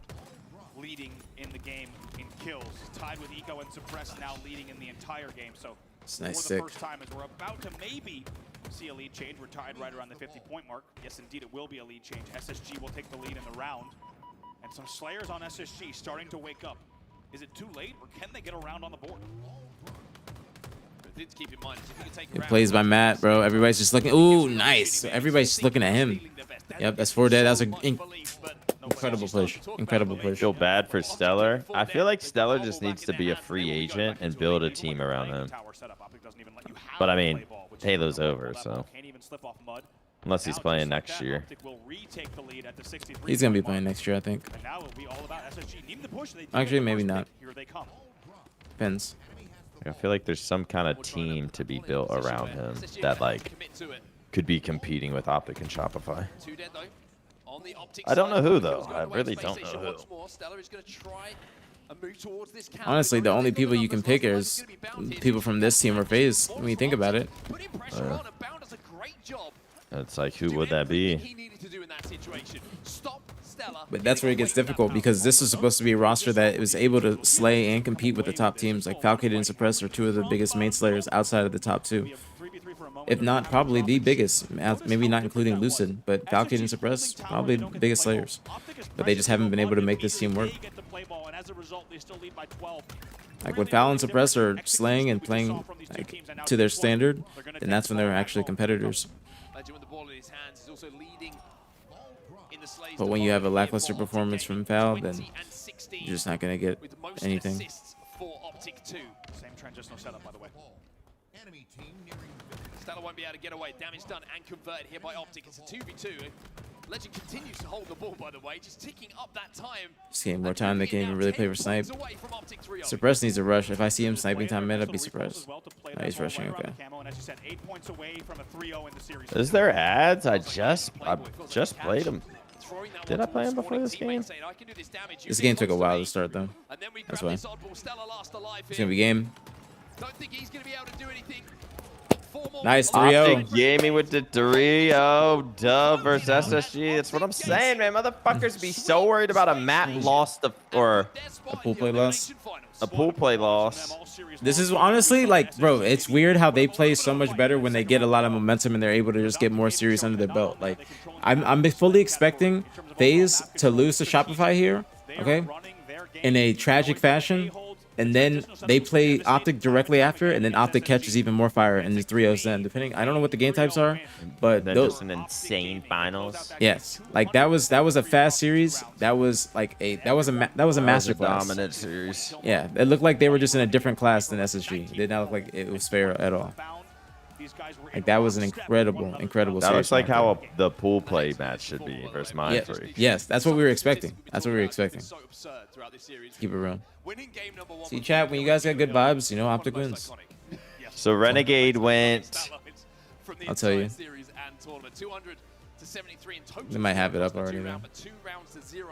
leading in the game in kills. Tied with Eco and Suppress, now leading in the entire game. So It's for nice the stick. first time, as we're about to maybe see a lead change, we're tied right around the 50-point mark. Yes, indeed, it will be a lead change. SSG will take the lead in the round. And some Slayers on SSG starting to wake up. Is it too late, or can they get around on the board? But did keep in mind, if you can take a Good round, plays by Matt, bro. Everybody's just looking. Ooh, nice. Everybody's just looking at him. Yep, that's 4 dead. That was an incredible push. Incredible push. Feel bad for Stellar. I feel like Stellar just needs to be a free agent and build a team around him. But I mean, Halo's over, so unless he's playing next year. He's gonna be playing next year, I think. Actually, maybe not. Depends. I feel like there's some kind of team to be built around him that like could be competing with Optic and Shopify. Two dead, though. On the Optic I don't know side, who, Kills though. going I away really to don't Space know Station who. once more. Stellar is going to try and move towards this counter. Honestly, the Already only they've got people the you can numbers pick lost. is It's gonna be Bound here. people from this team or FaZe when you think about it. Putting pressure on, and Bound does a great job. It's like, who to would do that everything be? he needed to do in that situation. Stop Stellar. But that's where it gets getting away with difficult that because power. this was supposed to be a roster that was able to slay and compete with the top teams. Like Falcade and Suppress are two of the biggest main slayers outside of the top two. If not, probably the biggest. Maybe not including Lucid, but Falcade and Suppress, probably the biggest slayers. But they just haven't been able to make this team work. Like when Fallon and Suppress are slaying and playing like, to their standard, then that's when they're actually competitors. Legend with the ball in his hands is also leading in the Slays But when you have a department. lackluster For Optic performance Gaming, from Val, 20 then and 16 you're just not going to get with most anything. assists for Optic 2. Same transitional setup, by the way. Stellar won't be able to get away. Damage done and converted here by Optic. It's a 2v2. Legend continues to hold the ball, by the way, just ticking up that time. Just getting more time. They can't even really play for snipe. Away from Optic 3-0. Suppress needs a rush. If I see him sniping time mid, I'd be surprised. No, he's rushing, okay. Is there ads? I just played them. Did I play him before this game? This game took a while to start, though. That's why. It's going to be game. Don't think he's going to be able to do anything. Nice 3-0. Optic Gaming with the 3-0 dub versus SSG. That's what I'm saying, man. Motherfuckers be so worried about a map loss or A pool play loss? a pool play loss. This is honestly, like, bro, it's weird how they play so much better when they get a lot of momentum and they're able to just get more series under their belt. Like, I'm fully expecting FaZe to lose to Shopify here, okay, in a tragic fashion. And then they play Optic directly after, and then Optic catches even more fire in the 3-0s then, depending. I don't know what the game types are, but Then those, just an insane finals. yes, like that was a fast series. That was like that was a masterclass. Dominant series. Yeah, it looked like they were just in a different class than SSG. It did not look like it was fair at all. Like that was an incredible That series. looks like how the pool play match should be versus Yeah, Mindfreak. yes, that's what we were expecting. That's what we were expecting. So absurd throughout this series. Keep it real. Winning game number 1. See, chat, when you guys got good vibes, you know, Optic wins. So Renegade went. I'll tell you. tournament. 200-73 in total. They might have it up across the already, two-round, though. but 2 rounds to 0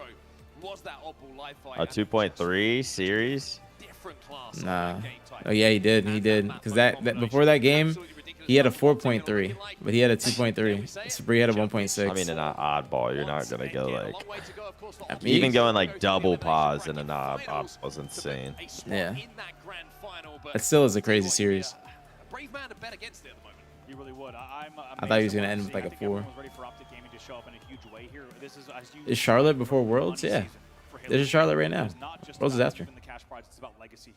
was that oddball live fight. A 2.3 series. Different class. Nah. Oh yeah, he did. He did. Because that before that game, he had a 4.3, but he had a 2.3. Sabree had a 1.6. I mean, in an oddball, you're not gonna go like I mean, even going like double pause in an oddball was insane. Yeah. That still is a crazy series. Brave man to bet against it at the moment. You really would. I thought he was gonna end with like a 4. Ready for Optic Gaming to show up in a huge way here. This is, as you Is Charlotte before Worlds? Yeah. There's a Charlotte right now. Worlds is after.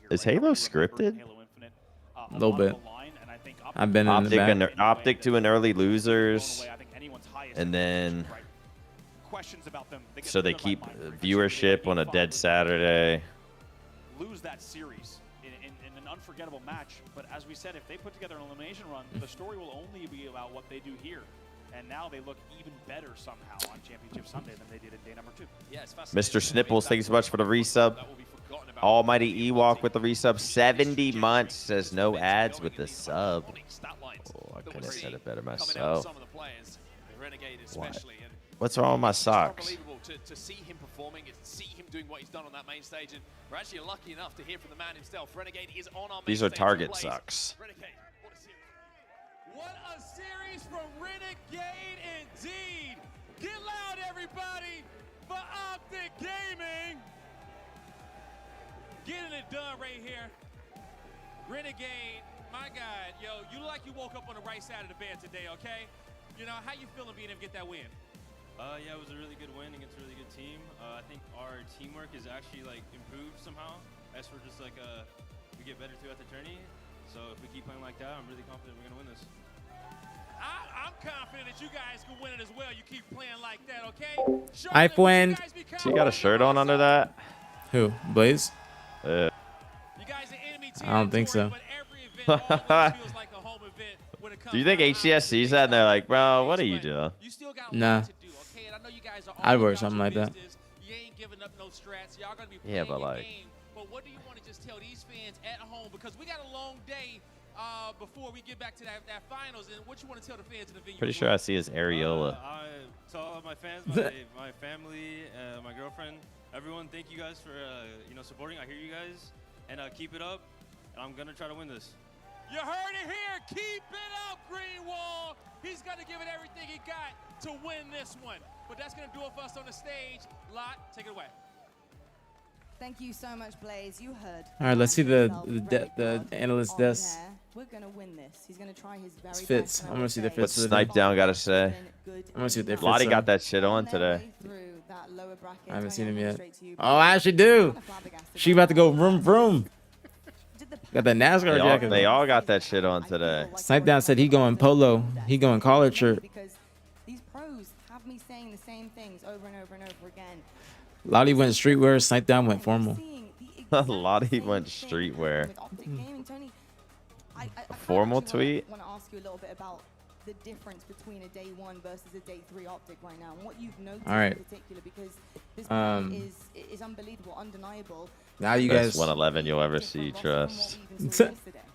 Is Halo scripted? A little bit. I've been in the back. Optic to an early losers, and then so they keep viewership on a dead Saturday. Lose that series in an unforgettable match. But as we said, if they put together an elimination run, the story will only be about what they do here. And now they look even better somehow on Championship Sunday than they did in day number 2. Yeah, it's fascinating. Mr. Snipples, thanks so much for the resub. Almighty Ewok with the resub. 70 months says no ads with the sub. Oh, I couldn't have said it better myself. What's wrong with my socks? Unbelievable to see him performing, to see him doing what he's done on that main stage, and we're actually lucky enough to hear from the man himself. Renegade is on our main These are stage Target plays. socks. Renegade, what a series from Renegade indeed. Get loud, everybody, for Optic Gaming. Getting it done right here. Renegade, my God, yo, you look like you woke up on the right side of the bed today, okay? You know, how you feeling being able to get that win? Yeah, it was a really good win against a really good team. I think our teamwork is actually like improved somehow as we're just like we get better throughout the tourney. So if we keep playing like that, I'm really confident we're gonna win this. I'm confident that you guys can win it as well. You keep playing like that, okay? I win. She got a shirt on under that? Who? Blaze? You guys are enemy I don't think so. but every event always feels like a home event when it comes Do you think to HCS sees that and they're like, bro, what are you doing? You still got Nah. work to do, okay? And I know you guys are I'd all wear about something your like that. business. You ain't giving up no strats. Y'all gonna be Yeah, playing but your like- game. But what do you want to just tell these fans at home? Because we got a long day before we get back to that finals. And what you want to tell the fans in the venue? Pretty sure I see his areola. To all of my fans, my family, my girlfriend, everyone, thank you guys for supporting. I hear you guys, and keep it up. And I'm gonna try to win this. You heard it here. Keep it up, Greenwall. He's going to give it everything he got to win this one. But that's going to do it for us on the stage. Lot, take it away. Thank you so much, Blaze. You heard. All right, let's see the Renegade analyst on desk. there. We're going to win this. He's going to try his very Fits. best. I wanna see the What's fits. Snipe Down gotta say? I wanna see what their fits Lottie are. got that shit on today. I haven't seen him yet. Oh, I actually do. She about to go vroom vroom. Got that NASCAR jacket. They all got that shit on today. Snipe Down said he going polo. He going collared shirt. Because these pros have me saying the same things over and over and over again. Lottie went streetwear. Snipe Down went formal. Lottie went streetwear. A formal tweet? I want to ask you a little bit about the difference between a day 1 versus a day 3 Optic right now, and what you've noticed All right. in particular, because this play is unbelievable, undeniable. Now you Best guys 111 you'll ever see, trust.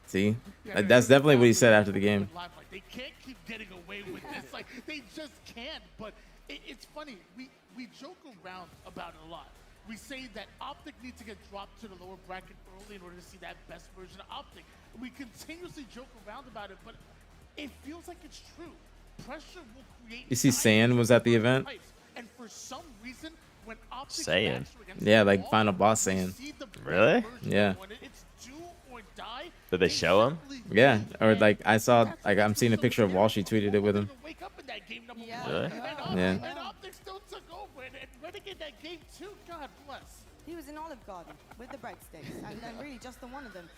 see. That's definitely what he said after the game. Like, they can't keep getting away with this. Like, they just can't. But it's funny. We joke around about it a lot. We say that Optic needs to get dropped to the lower bracket early in order to see that best version of Optic. We continuously joke around about it, but it feels like it's true. Pressure will create. You see Saiyan was at the event? And for some reason, when Optic Saiyan? Yeah, like Final Boss Saiyan. Really? Yeah. Did they show him? Yeah, or like I saw, like I'm seeing a picture of Walsh. She tweeted it with him. Really? Yeah. And Optic still took over and Renegade that game too. God bless. He was in Olive Garden with the breadsticks, and then really just the one of them.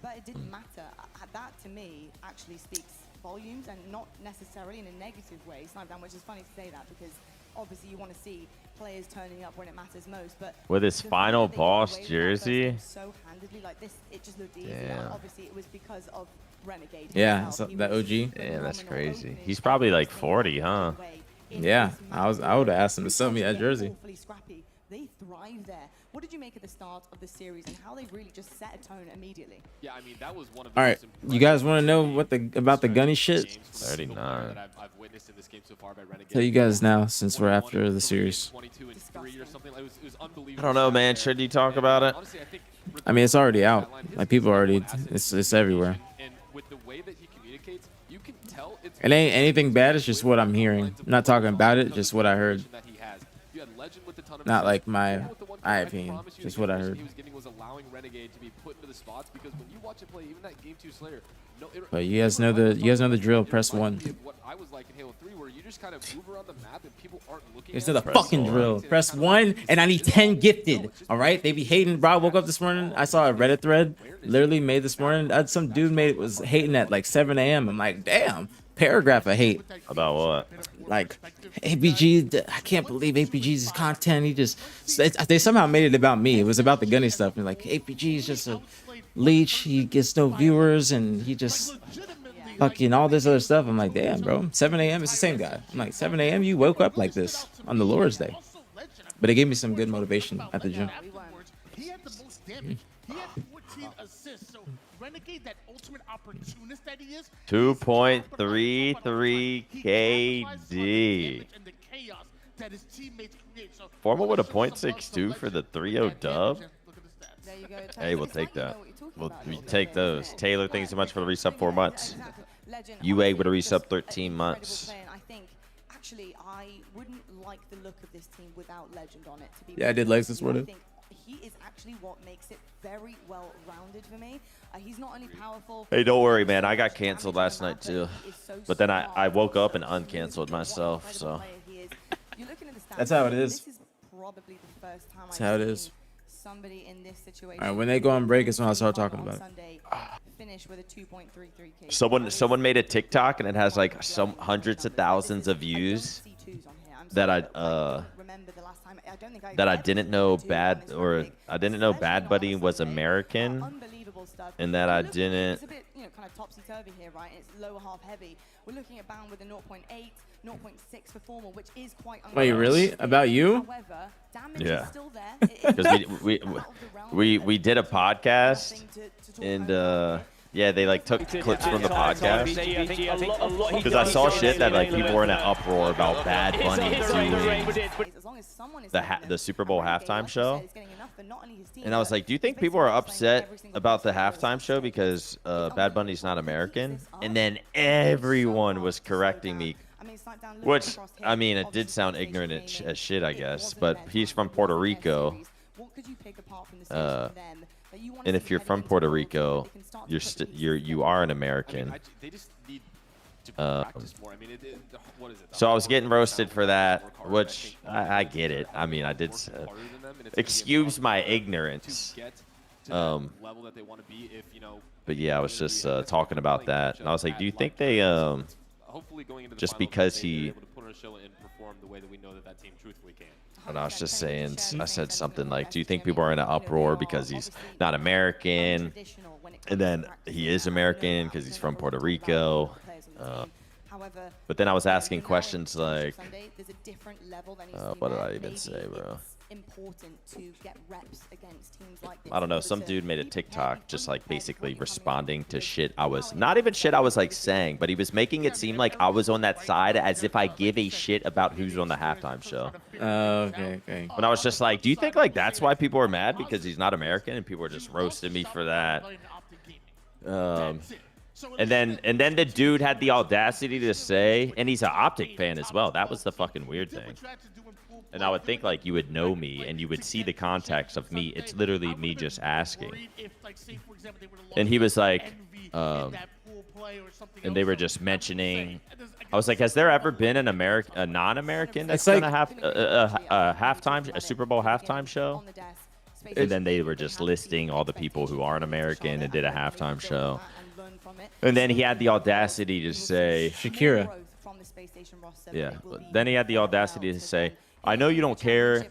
But it didn't matter. That to me actually speaks volumes, and not necessarily in a negative way. Snipedown, which is funny to say that because obviously you want to see players turning up when it matters most. But With his the final fact that they got boss away with that jersey? first game so handedly like this, it just looked easy. And Damn. obviously it was because of Renegade. Yeah, himself. so He that was OG. Damn, that's phenomenal crazy. opening He's probably like every 40, huh? way in Yeah, this I would match. have asked him to sell me that jersey. Awfully scrappy. They thrive there. What did you make at the start of the series and how they really just set a tone immediately? Yeah, I mean, that was one of the All right, most you guys want to know what about the gunny shit? 39. witnessed in this game so far by Renegade. Tell you guys now, since we're after the series. 22 and 3 or something. It was I unbelievable. don't know, man. Should you talk about it? Honestly, I think I mean, it's already out. Like people already, it's everywhere. and with the way that he communicates, you can tell it's It ain't anything bad. It's just what I'm hearing. I'm not talking about it. Just what I heard. that he has. You had Legend with the ton of Not like assists. my Even with the one eye I opinion. promise you, Just the what I information heard. He was getting was allowing Renegade to be put into the spots because when you watch it play, even that game 2 Slayer. No, But you guys know the drill. Press 1. What I was like in Halo 3, where you just kind of move around the map and people aren't looking. It's at not the you. fucking drill. Press 1, and I need 10 gifted. All right, they be hating. Bro, I woke up this morning. I saw a Reddit thread, literally made this morning. Some dude was hating at like 7 a.m. I'm like, damn, paragraph of hate. About what? Like, APG, I can't believe APG's content. He just, they somehow made it about me. It was about the gunny stuff. And like, APG is just a leech. He gets no viewers, and he just fucking all this other stuff. I'm like, damn, bro. 7 a.m. It's the same guy. I'm like, 7 a.m. You woke up like this on the Lord's Day. But it gave me some good motivation at the gym. He had the most damage. He had 14 assists. So Renegade, that ultimate opportunist that he is. 2.33 KD. Formal with a .62 for the 3-0 dub. There you go. Hey, we'll take that. We take those. Taylor, thanks so much for the resub 4 months. UA with a resub 13 months. I think actually I wouldn't like the look of this team without Legend on it. To be Yeah, I did legs this morning. I think he is actually what makes it very well rounded for me. He's not only powerful. Hey, don't worry, man. I got canceled last night too. But then I woke up and uncanceled myself, so. That's how it is. This is probably the first time That's how it is. Somebody in this situation. All right, when they go on break is when I'll start talking about it. Sunday, finish with a 2.33K. Someone made a TikTok and it has like some hundreds of thousands of views that I didn't know I didn't know Bad Buddy was American, and that I didn't. It's a bit, kind of topsy-turvy here, right? It's lower half heavy. We're looking at Bound with a 0.8, 0.6 for Formal, which is quite. Wait, really? About you? However, damage Yeah. is still there. Because we did a podcast and yeah, they like took clips from the podcast because I saw shit that like people were in an uproar about Bad Bunny doing the Super Bowl halftime show, and I was like, do you think people are upset about the halftime show because Bad Bunny's not American? And then everyone was correcting me, which I mean, it did sound ignorant as shit, I guess, but he's from Puerto Rico. And if you're from Puerto Rico, you are an American. They just need to practice more. I mean, what is it? So I was getting roasted for that, which I get it. I mean, I did. Excuse my ignorance. Level that they want to be if, But yeah, I was just talking about that, and I was like, do you think they hopefully going into the just finals, because they're he? able to put on a show and perform the way that we know that team truthfully can. And I was just saying, I said something like, do you think people are in an uproar because he's not American? And then he is American because he's from Puerto Rico. But then I was asking questions like, what did I even say, bro? I don't know. Some dude made a TikTok just like basically responding to shit I was not even shit I was like saying, but he was making it seem like I was on that side as if I give a shit about who's on the halftime show. Okay. But I was just like, do you think like that's why people are mad because he's not American and people are just roasting me for that? And then the dude had the audacity to say, and he's an Optic fan as well. That was the fucking weird thing. And I would think like you would know me and you would see the context of me. It's literally me just asking. And he was like, and they were just mentioning. I was like, has there ever been a non-American that's done a Super Bowl halftime show? And then they were just listing all the people who aren't American and did a halftime show. And then he had the audacity to say, Shakira. Yeah. Then he had the audacity to say, I know you don't care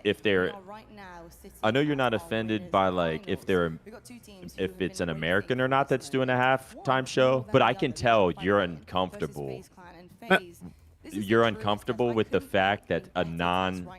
if they're. I know you're not offended by like if it's an American or not that's doing a halftime show, but I can tell you're uncomfortable. You're uncomfortable with the fact that a non-English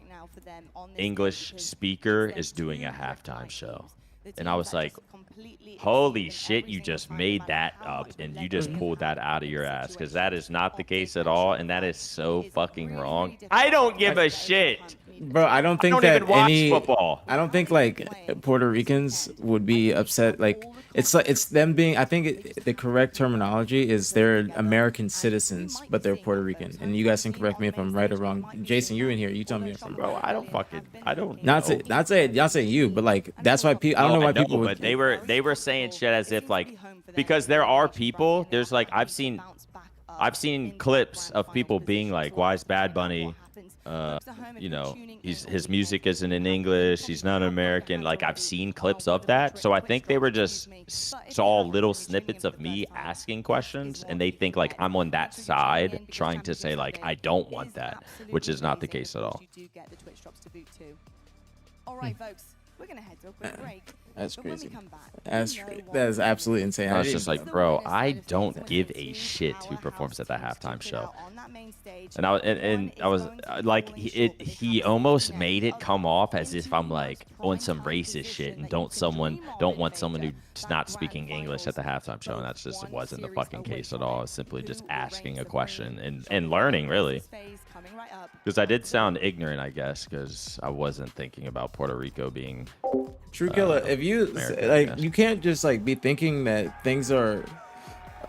speaker is doing a halftime show. the And I teams was that like, just completely holy exceed shit, every you single just time, no made matter that how up much and they're you just going pulled that through out of your in ass, because situations that is not the of case big at all, pressure and that like is so it is fucking really, wrong. really I difficult don't give to a get over shit. the hump. Bro, I don't think don't that even watch any. football. I don't think like Puerto Ricans would be upset. Like it's them being. I think the correct terminology is they're American citizens, but they're Puerto Rican. And you guys can correct me if I'm right or wrong. Jason, you're in here. You tell me if I'm Bro, wrong. I don't Not say not saying you, but like that's why people. I don't know why people would. but they were saying shit as if like, because there are people, there's like I've seen clips of people being like, why is Bad Bunny you know, his music isn't in English, he's not American. Like, I've seen clips of that, so I think they were just saw little snippets of me asking questions, and they think like I'm on that side trying to say like I don't want that, which is not the case at all. All right, folks, we're gonna head to a quick break. That's But when we crazy. come back, That's you know crazy. what That is we're absolutely doing. insane. I I was didn't just even- like, bro, I don't give a shit who performs at the halftime show. And I was like, he almost made it come off as if I'm like on some racist shit and don't want someone who's not speaking English at the halftime show, and that's just wasn't the fucking case at all. I was simply just asking a question and learning, really, because I did sound ignorant, I guess, because I wasn't thinking about Puerto Rico being True Killer, if you American, I like, guess. you can't just like be thinking that things are,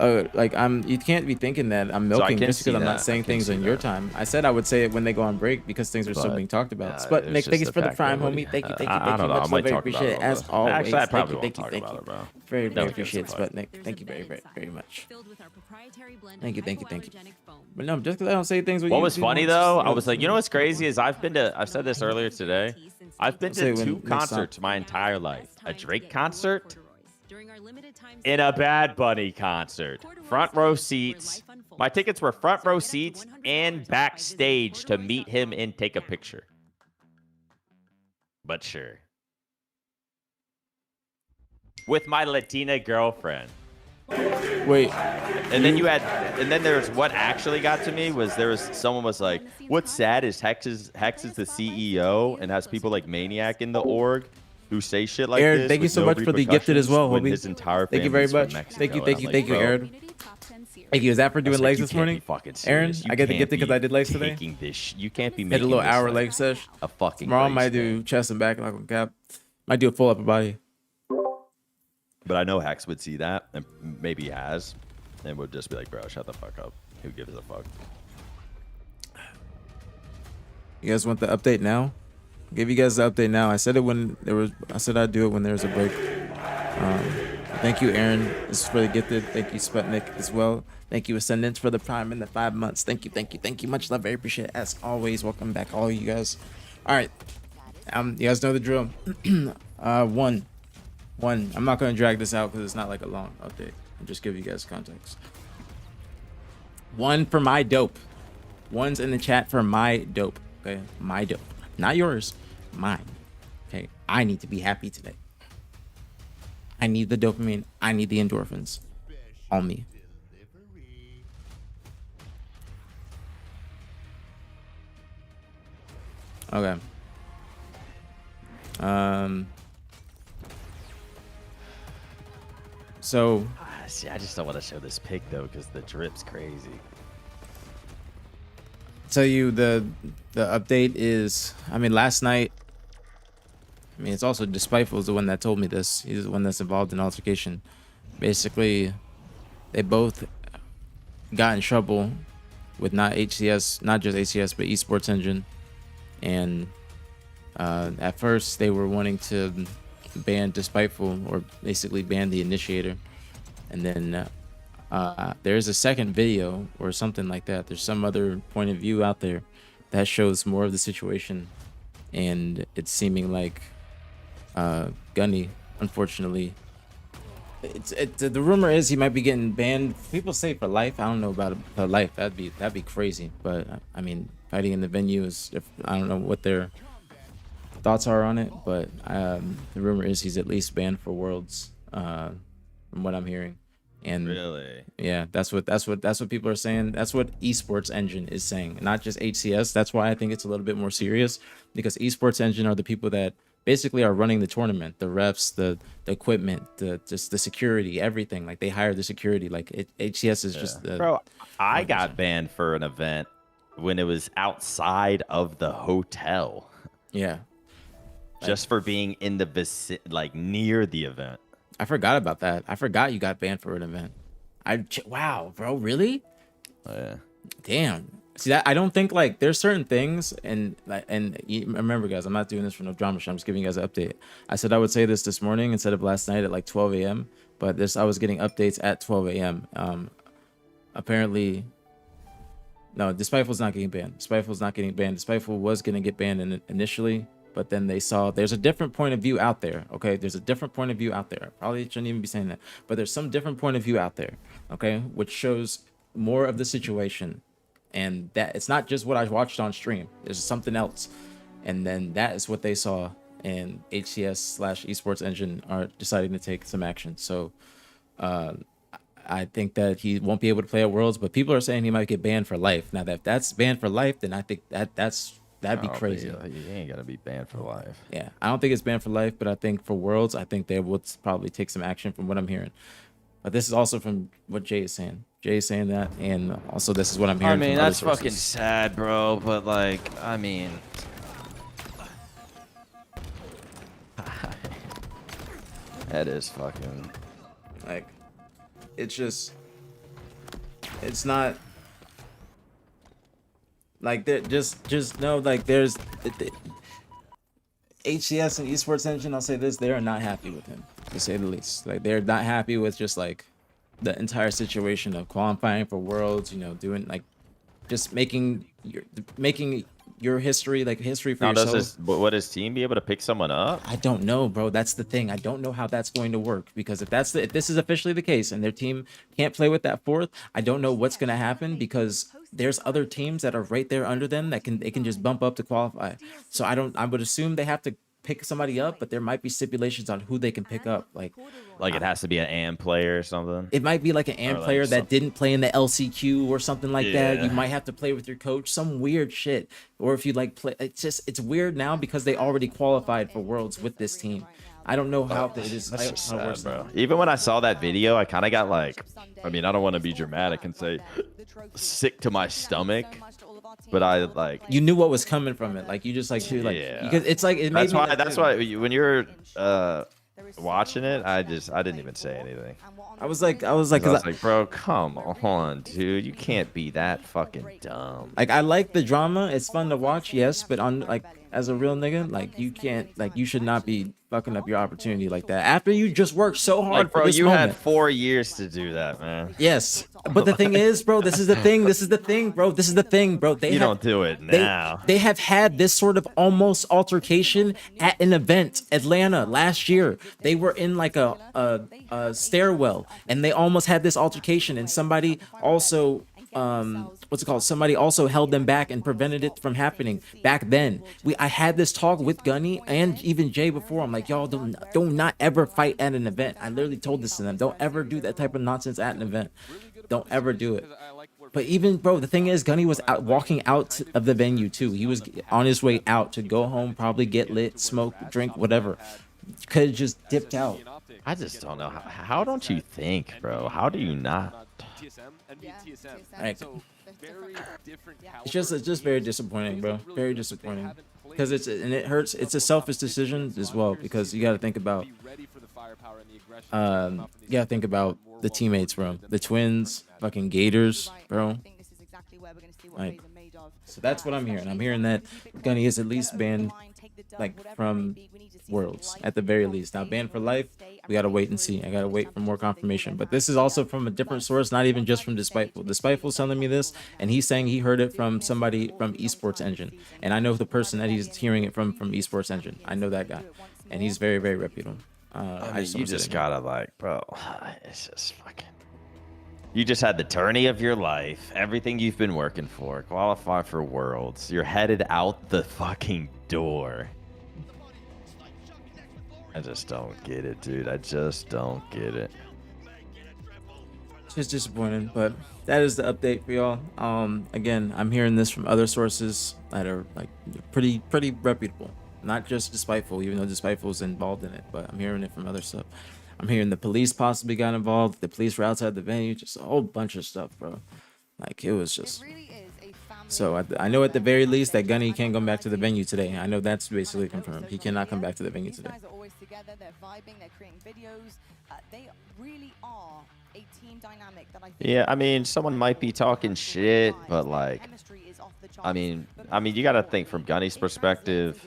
like you can't be thinking that I'm So I milking can just because see I'm not that. I saying can things see on your that. time. I said I would say it when they go on break because things are still But, being talked about. it But was Nick, just thank you for the fact prime, that homie. Thank you, I thank don't you know. much. I might Very talk appreciate it about as it. always. Actually, I Thank probably you, won't thank you, talk thank about you. it, bro. Very, That very was appreciate just a Sputnik. Thank you very much. Thank you, thank you, thank you. Foam. But no, just because I don't say things with What you. was people funny want to though, just- I was like, you know what's crazy is I've said this earlier today. I've been Say to when 2 next concerts time. my entire life. A Drake concert During our limited time and a Bad Bunny concert. Front row seats. My tickets were front row seats and backstage to meet him and take a picture. But sure. With my Latina girlfriend. Wait, And then there's what actually got to me was someone was like, what's sad is Hex is the CEO and has people like Maniac in the org who say shit like Aaron, this. thank you with so no much for the gifted as well, repercussions when homie. his entire Thank you very family's from much. Mexico. Thank you, And thank I'm you, like, thank you, bro, Aaron. Thank you. Is that for I doing was like, legs you this can't morning? be fucking Aaron, serious. You I get the can't gifted because be I did legs today. taking this. You can't be Hit a making little this hour like leg sesh. a fucking Tomorrow I race might do thing. chest and back like on cap. Might do a full upper body. But I know Hex would see that, and maybe he has, and would just be like, bro, shut the fuck up. Who gives a fuck? You guys want the update now? I'll give you guys the update now. I said it when there was. I said I'd do it when there was a break. Thank you, Aaron. This is for the gifted. Thank you, Sputnik, as well. Thank you, Ascendance, for the prime and the 5 months. Thank you, thank you, thank you. Much love, very appreciate it. As always, welcome back, all you guys. All right, you guys know the drill. One. I'm not gonna drag this out because it's not like a long update. I'll just give you guys context. One for my dope. One's in the chat for my dope. Okay, my dope, not yours, mine. Okay, I need to be happy today. I need the dopamine. I need the endorphins on me. Okay. So See, I just don't want to show this pic though, because the drip's crazy. tell you the update is, I mean, last night, I mean, it's also Despiteful is the one that told me this. He's the one that's involved in altercation. Basically, they both got in trouble with not HCS, not just HCS, but Esports Engine. And at first, they were wanting to ban Despiteful, or basically ban the initiator. And then there's a second video or something like that. There's some other point of view out there that shows more of the situation. And it's seeming like Gunny, unfortunately, the rumor is he might be getting banned. People say for life. I don't know about for life. That'd be crazy. But I mean, fighting in the venue is. I don't know what their thoughts are on it. But the rumor is he's at least banned for Worlds, from what I'm hearing. And Really? yeah, that's what people are saying. That's what Esports Engine is saying, not just HCS. That's why I think it's a little bit more serious, because Esports Engine are the people that basically are running the tournament, the refs, the equipment, just the security, everything. Like they hire the security. Like HCS is just bro. I got banned for an event when it was outside of the hotel. Yeah. Just for being in the like near the event. I forgot about that. I forgot you got banned for an event. Wow, bro, really? Yeah. Damn. See that I don't think like there's certain things and you remember guys, I'm not doing this for no drama show. I'm just giving you guys an update. I said I would say this morning instead of last night at like 12 a.m. But I was getting updates at 12 a.m. Apparently, no, Despiteful's not getting banned. Despiteful's not getting banned. Despiteful was gonna get banned initially, but then they saw there's a different point of view out there. Okay, there's a different point of view out there. Probably shouldn't even be saying that, but there's some different point of view out there. Okay, which shows more of the situation. And that it's not just what I watched on stream. There's something else. And then that is what they saw. And HCS/Esports Engine are deciding to take some action. So I think that he won't be able to play at Worlds, but people are saying he might get banned for life. Now, if that's banned for life, then I think that'd be crazy. He ain't gonna be banned for life. Yeah, I don't think it's banned for life, but I think for Worlds, I think they would probably take some action from what I'm hearing. But this is also from what Jay is saying. Jay is saying that, and also this is what I'm hearing. I mean, from that's other fucking sources. sad, bro. But like, I mean, that is fucking like, it's just, it's not like that. Just know, like, there's HCS and Esports Engine. I'll say this: they are not happy with him, to say the least. Like, they're not happy with just like the entire situation of qualifying for Worlds, you know, doing like just making your history, like history for now, yourself. Would his team be able to pick someone up? I don't know, bro. That's the thing. I don't know how that's going to work, because if this is officially the case and their team can't play with that fourth, I don't know what's going to happen, because there's other teams that are right there under them that they can just bump up to qualify. So I would assume they have to pick somebody up, but there might be stipulations on who they can pick up. Like it has to be an AM player or something. It might be like an AM player that didn't play in the LCQ or something like that. You might have to play with your coach, some weird shit. Or if you like play, it's weird now because they already qualified for Worlds with this team. I don't know how it is. That's just sad, bro. Even when I saw that video, I kind of got like, I mean, I don't want to be dramatic and say sick to my stomach, but I like, you knew what was coming from it. Like, you just like, because it's like, it made that's why when you're watching it, I didn't even say anything. I was like, bro, come on, dude, you can't be that fucking dumb. Like, I like the drama. It's fun to watch, yes, but on like, as a real nigga, like, you can't, like, you should not be fucking up your opportunity like that after you just worked so hard. Like, bro, for this you moment. had 4 years to do that, man. Yes, but the thing is, bro, this is the thing, bro. You don't do it now. They have had this sort of almost altercation at an event, Atlanta, last year. They were in like a stairwell, and they almost had this altercation, and somebody also somebody also held them back and prevented it from happening back then. I had this talk with Gunny and even Jay before. I'm like, y'all don't not ever fight at an event. I literally told this to them. Don't ever do that type of nonsense at an event. Don't ever do it. But even, bro, the thing is, Gunny was walking out of the venue too. He was on his way out to go home, probably get lit, smoke, drink, whatever. Could have just dipped out. I just don't know. How don't you think, bro? How do you not? Like, it's just very disappointing, bro. Very disappointing, because it hurts. It's a selfish decision as well, because you got to think about the teammates, bro. The Twins, fucking Gators, bro. Like, so that's what I'm hearing. I'm hearing that Gunny is at least banned, like, from Worlds at the very least. Now, banned for life, we gotta wait and see. I gotta wait for more confirmation. But this is also from a different source, not even just from Despiteful. Despiteful's telling me this, and he's saying he heard it from somebody from Esports Engine, and I know the person that he's hearing it from Esports Engine. I know that guy, and he's very, very reputable. You just gotta, like, bro, it's just fucking. You just had the tourney of your life, everything you've been working for, qualify for Worlds. You're headed out the fucking door. I just don't get it, dude. I just don't get it. It's just disappointing, but that is the update for y'all. Again, I'm hearing this from other sources that are like pretty reputable. Not just Despiteful, even though Despiteful's involved in it, but I'm hearing it from other stuff. I'm hearing the police possibly got involved. The police were outside the venue, just a whole bunch of stuff, bro. Like, it was just. So I know at the very least that Gunny can't come back to the venue today. I know that's basically confirmed. He cannot come back to the venue today. These guys are always together. They're vibing. They're creating videos. They really are a team dynamic that I think. Yeah, I mean, someone might be talking shit, but like, I mean, you got to think from Gunny's perspective.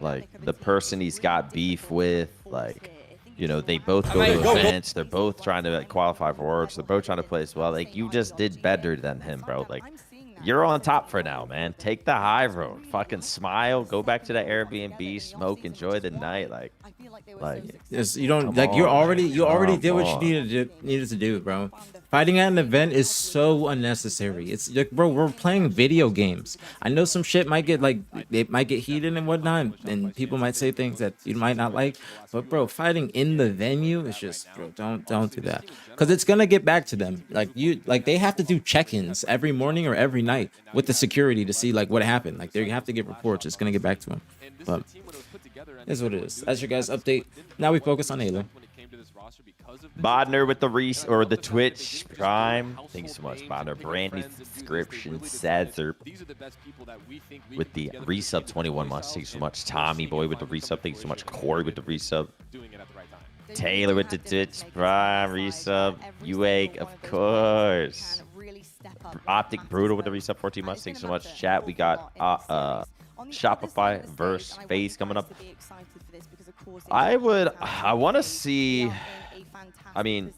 Like the person he's got beef with, like, you know, they both go to events. They're both trying to like, qualify for Worlds. They're both trying to play as well. Like, you just did better than him, bro. Like, you're on top for now, man. Take the high road. Fucking smile. Go back to the Airbnb. Smoke. Enjoy the night. Like you don't like. You already did what you needed to do, bro. Fighting at an event is so unnecessary. It's like, bro, we're playing video games. I know some shit might get like, it might get heated and whatnot, and people might say things that you might not like. But bro, fighting in the venue is just, bro, don't do that, because it's gonna get back to them. Like they have to do check-ins every morning or every night with the security to see like what happened. Like they have to get reports. It's gonna get back to them. But is what it is. That's your guys' update. Now we focus on Halo. Bodner with the Twitch Prime. Thank you so much, Bodner. Brand new subscription. Sadzer with the resub 21 months. Thank you so much. Tommy Boy with the resub. Thank you so much. Corey with the resub. Taylor with the Twitch Prime resub. Uake, of course. Optic Brutal with the resub 14 months. Thank you so much. Chat. We got Shopify versus FaZe coming up. I want to see. I mean,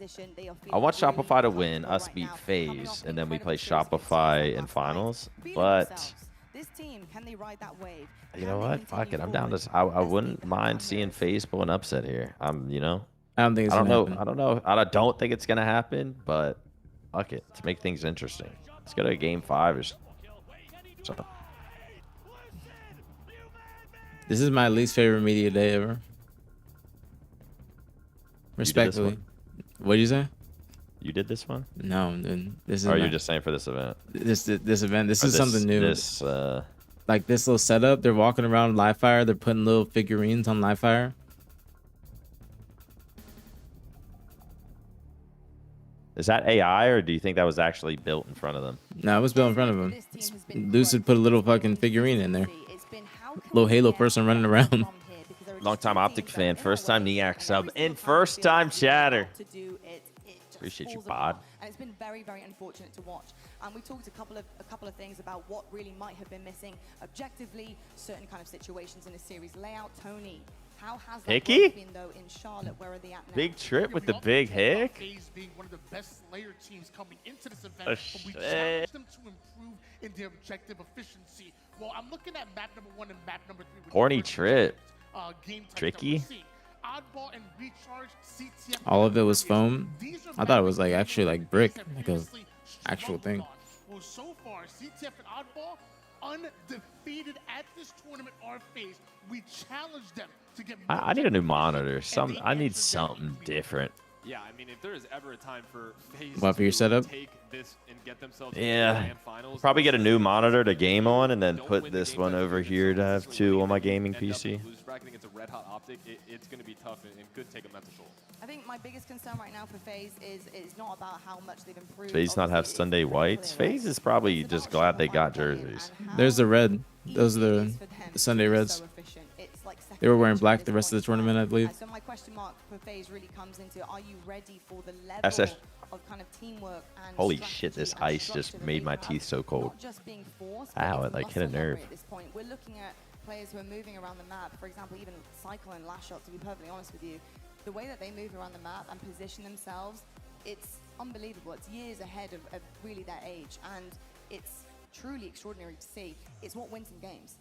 I want Shopify to win, us beat FaZe, and then we play Shopify in finals. But you know what? Fuck it. I'm down to. I wouldn't mind seeing FaZe pull an upset here. You know. I don't think it's gonna happen. I don't know. I don't think it's gonna happen. But fuck it. To make things interesting, let's go to a game 5 or something. This is my least favorite media day ever. Respectfully. What did you say? You did this one? No, dude. This is. Or you're just saying for this event? This event. This is something new. This like this little setup. They're walking around live fire. They're putting little figurines on live fire. Is that AI, or do you think that was actually built in front of them? No, it was built in front of them. Lucid put a little fucking figurine in there. Little Halo person running around. Long-time Optic fan, first-time Niak sub, and first-time chatter. Appreciate you, Bod. And it's been very, very unfortunate to watch. We talked a couple of things about what really might have been missing objectively, certain kind of situations in the series layout. Tony, how has that Hickey? been though in Charlotte? Where are they at now? Big trip with the big hick. FaZe being one of the best Slayer teams coming into this event, but we challenged them to improve in their objective efficiency. Well, I'm looking at map number 1 and map number 3. Horny trip. Game Tricky. Oddball and Recharge, CTF. All of it was foam. I thought it was like actually like brick, like a actual thing. Well, so far, CTF and Oddball undefeated at this tournament are FaZe. We challenge them to get. I need a new monitor. I need something different. Yeah, I mean, if there is ever a time for FaZe for your setup? take this and get themselves Yeah, probably get a new monitor to game on, and then put this one over here to have 2 on my gaming PC. Against a red hot Optic, it's going to be tough and could take a mental toll. I think my biggest concern right now for FaZe is not about how much they've improved. FaZe not have Sunday whites. FaZe is probably just glad they got jerseys. There's the red. Those are the Sunday reds. They were wearing black the rest of the tournament, I believe. So my question mark for FaZe really comes into: are you ready for the level of kind of teamwork and Holy shit! This ice just made my teeth so cold. Ow! It like hit a nerve. At this point, we're looking at players who are moving around the map. For example, even Cycle and Lashot. To be perfectly honest with you, the way that they move around the map and position themselves, it's unbelievable. It's years ahead of really their age, and it's truly extraordinary to see. It's what wins in games.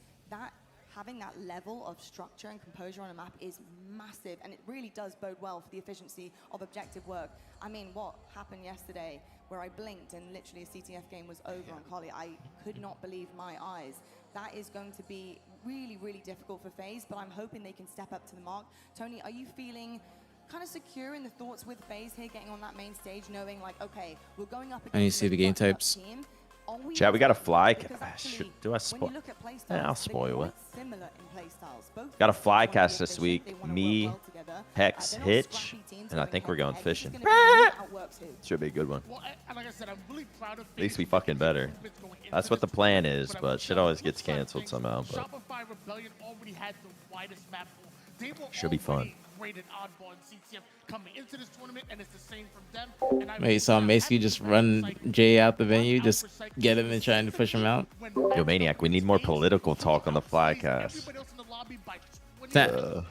Having that level of structure and composure on a map is massive, and it really does bode well for the efficiency of objective work. I mean, what happened yesterday where I blinked and literally a CTF game was over on Kali, I could not believe my eyes. That is going to be really, really difficult for FaZe, but I'm hoping they can step up to the mark. Tony, are you feeling kind of secure in the thoughts with FaZe here, getting on that main stage, knowing like, okay, we're going up against I need to see the game types. Team. Are we Chat, we got a fly. Because actually, Do I when spoil? you look at play Yeah, styles, I'll they're spoil quite it. similar in play styles. Both Got a teams fly wanna be cast this efficient, week. they wanna work Me, well together. Hex, They're not Hitch, scrappy teams and I think we're going head-to-head. This is fishing. gonna be who outworks who. Should be a good one. Well, and like I said, I'm really proud of At least we FaZe fucking better. movements going into That's what the this plan tournament, is, I but will shit say, always flip gets side of canceled things, somehow. But Shopify Rebellion already had the widest map pool. They were Should be fun. already rated oddball in CTF coming into this tournament, and it's the same from them. And I Wait, you saw now Macy having just the run Psyche Jay out the run venue, out just for Psyche get him and trying to push him out. when Yo, matched Maniac, up we with need more FaZe, political he talk on the outplays Flycast. everybody else in the lobby by 20 That-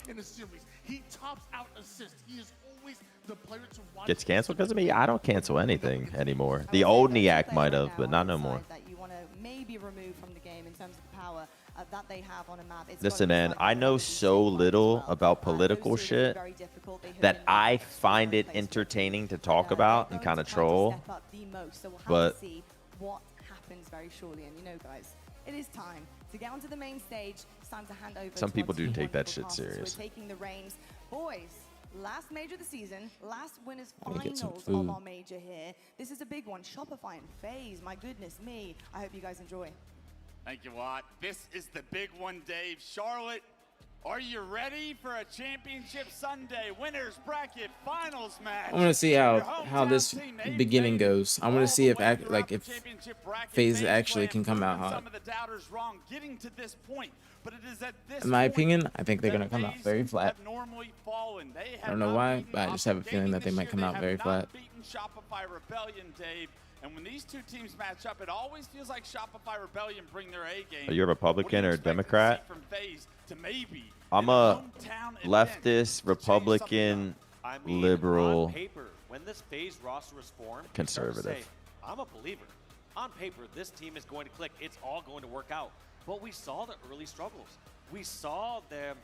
in the series. He tops out assists. He is always the player to watch. gets canceled because of me. I don't cancel anything anymore. I The would say old there's a Niak player might right have, now but on not the no more. side that you want to maybe remove from the game in terms of the power that they have on a map. It's Listen, gotta be man, Psyche. I know It's so insane little as well. about Those political two have been shit very difficult. They have that been I very strong find it place. entertaining to talk They're about going and kind of to have to troll. step up the most, so we'll have but- to see what happens very shortly. And you know, guys, it is time to get onto the main stage. It's time to hand over. Some to people our do two take that wonderful shit casters who are serious. taking the reins, boys. Last major of the season, last winners Let me get some finals of food. our major here. This is a big one. Shopify and FaZe. My goodness me. I hope you guys enjoy. Thank you, Watt. This is the big one, Dave. Charlotte, are you ready for a championship Sunday winners bracket finals match? I want to see how this beginning goes. I want to see if if FaZe actually can come out hot. Some of the doubters wrong getting to this point, but it is at this In my point opinion, I think they're that gonna come out FaZe very flat. have normally fallen. They I don't know have why, not beaten but I just have a Optic feeling Gaming that they this might year. come They out have very not flat. beaten Shopify Rebellion, Dave. And when these two teams match up, it always feels like Shopify Rebellion bring their A game. Are you a Republican or a Democrat? From FaZe to maybe I'm a leftist, Republican, I mean, liberal, on paper, when this FaZe roster was formed, you start to conservative. say, I'm a believer. On paper, this team is going to click. It's all going to work out. But we saw the early struggles. We saw them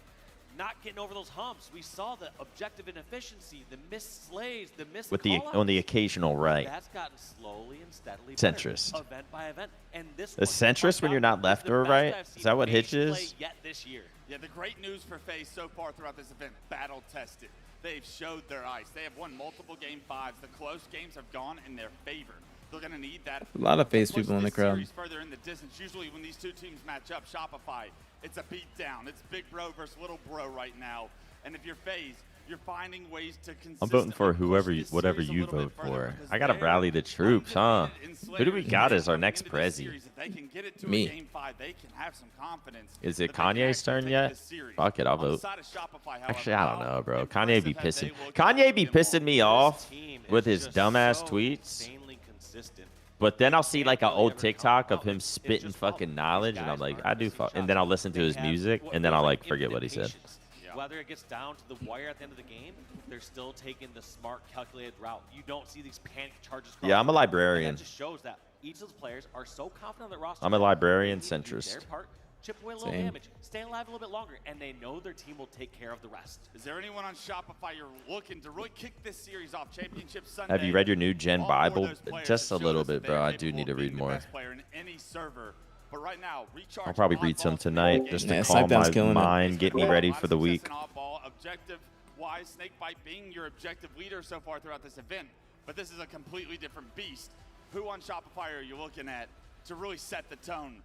not getting over those humps. We saw the objective inefficiency, the missed slays, the missed with the call-outs. on the occasional right. That's gotten slowly and steadily Centrist. better, event by event. And this The centrist when you're not left or right? Is that what Hitch is? Yet this year. Yeah, the great news for FaZe so far throughout this event, battle tested. They've showed their ice. They have won multiple game fives. The close games have gone in their favor. They're going to need that. A lot of FaZe to push people in the this crowd. series further in the distance. Usually when these two teams match up, Shopify, it's a beatdown. It's big bro versus little bro right now. And if you're FaZe, you're finding ways to consistently I'm voting for whoever, push this whatever series a you little vote bit further for. because I gotta they're rally the troops, huh? undefeated in Who do we Slayers. got as our Coming next into this prezi? series, if they can get it to a Me. game five, they can have some confidence Is that it they can Kanye's actually turn take yet? this series. Fuck it, I'll On the vote. side of Shopify, Actually, however, I don't know, how bro. Kanye be impressive have they pissing. looked Kanye be in the pissing me This off team with is his just dumbass so tweets. insanely consistent. But then I'll see like an Barely old ever TikTok come of him out. It's spitting just fucking follow. knowledge, These and I'm guys like, aren't I do missing fuck, and shots. then I'll listen to They his have music, what and then feels I'll like like forget what he infinite said. patience. Whether it gets down to the wire at the end of the game, they're still taking the smart, calculated route. You don't see these panic charges. Yeah, I'm a crossing. librarian. And that just shows that each of those players are so confident on their roster. I'm a librarian They need to do centrist. Their part, chip away a little Same. damage, stay alive a little bit longer, and they know their team will take care of the rest. Is there anyone on Shopify you're looking to really kick this series off? Championship Sunday. Have you read your new Gen All four of Bible? those players Just a have little showed us bit, that bro. they are I do capable need to of read being the more. best player in any server. But right now, Recharge I'll probably read some Oddball's tonight big just game. to calm Smackdown's my killing it. mind, get me ready for the week. Oddball, objective-wise, Snakebite being your objective leader so far throughout this event. But this is a completely different beast. Who on Shopify are you looking at to really set the tone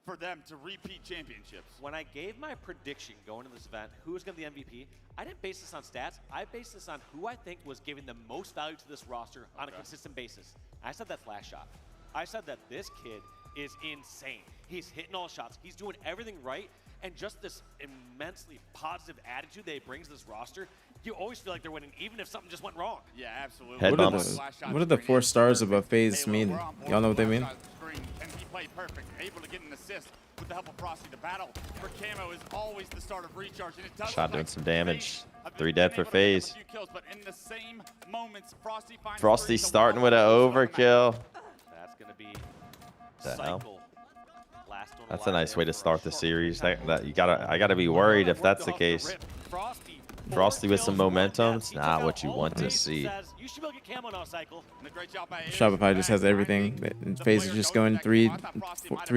for them to repeat championships? When I gave my prediction going into this event, who was going to be the MVP, I didn't base this on stats. I based this on who I think was giving the most value to this roster on a consistent basis. I said that Flash Shot. I said that this kid is insane. He's hitting all shots. He's doing everything right. And just this immensely positive attitude that he brings to this roster, you always feel like they're winning, even if something just went wrong. Yeah, absolutely. Head What are bumps. what are the 4 stars above FaZe mean? Y'all know what they mean? And he played perfect, able to get an assist with the help of Frosty. The battle for Camo is always the start of Recharge, and it does Shot look doing like some damage. FaZe have 3 been dead for able to pick up a FaZe. few kills, but in the same moments, Frosty finds Frosty's three, so starting one with an on the map. overkill. That's going to be The hell? cycle. Last That's a nice way to start the series. I gotta be worried if that's the case. Frosty Frosty with some momentum. It's not what you want to see. Shopify just has everything. And FaZe is just going 3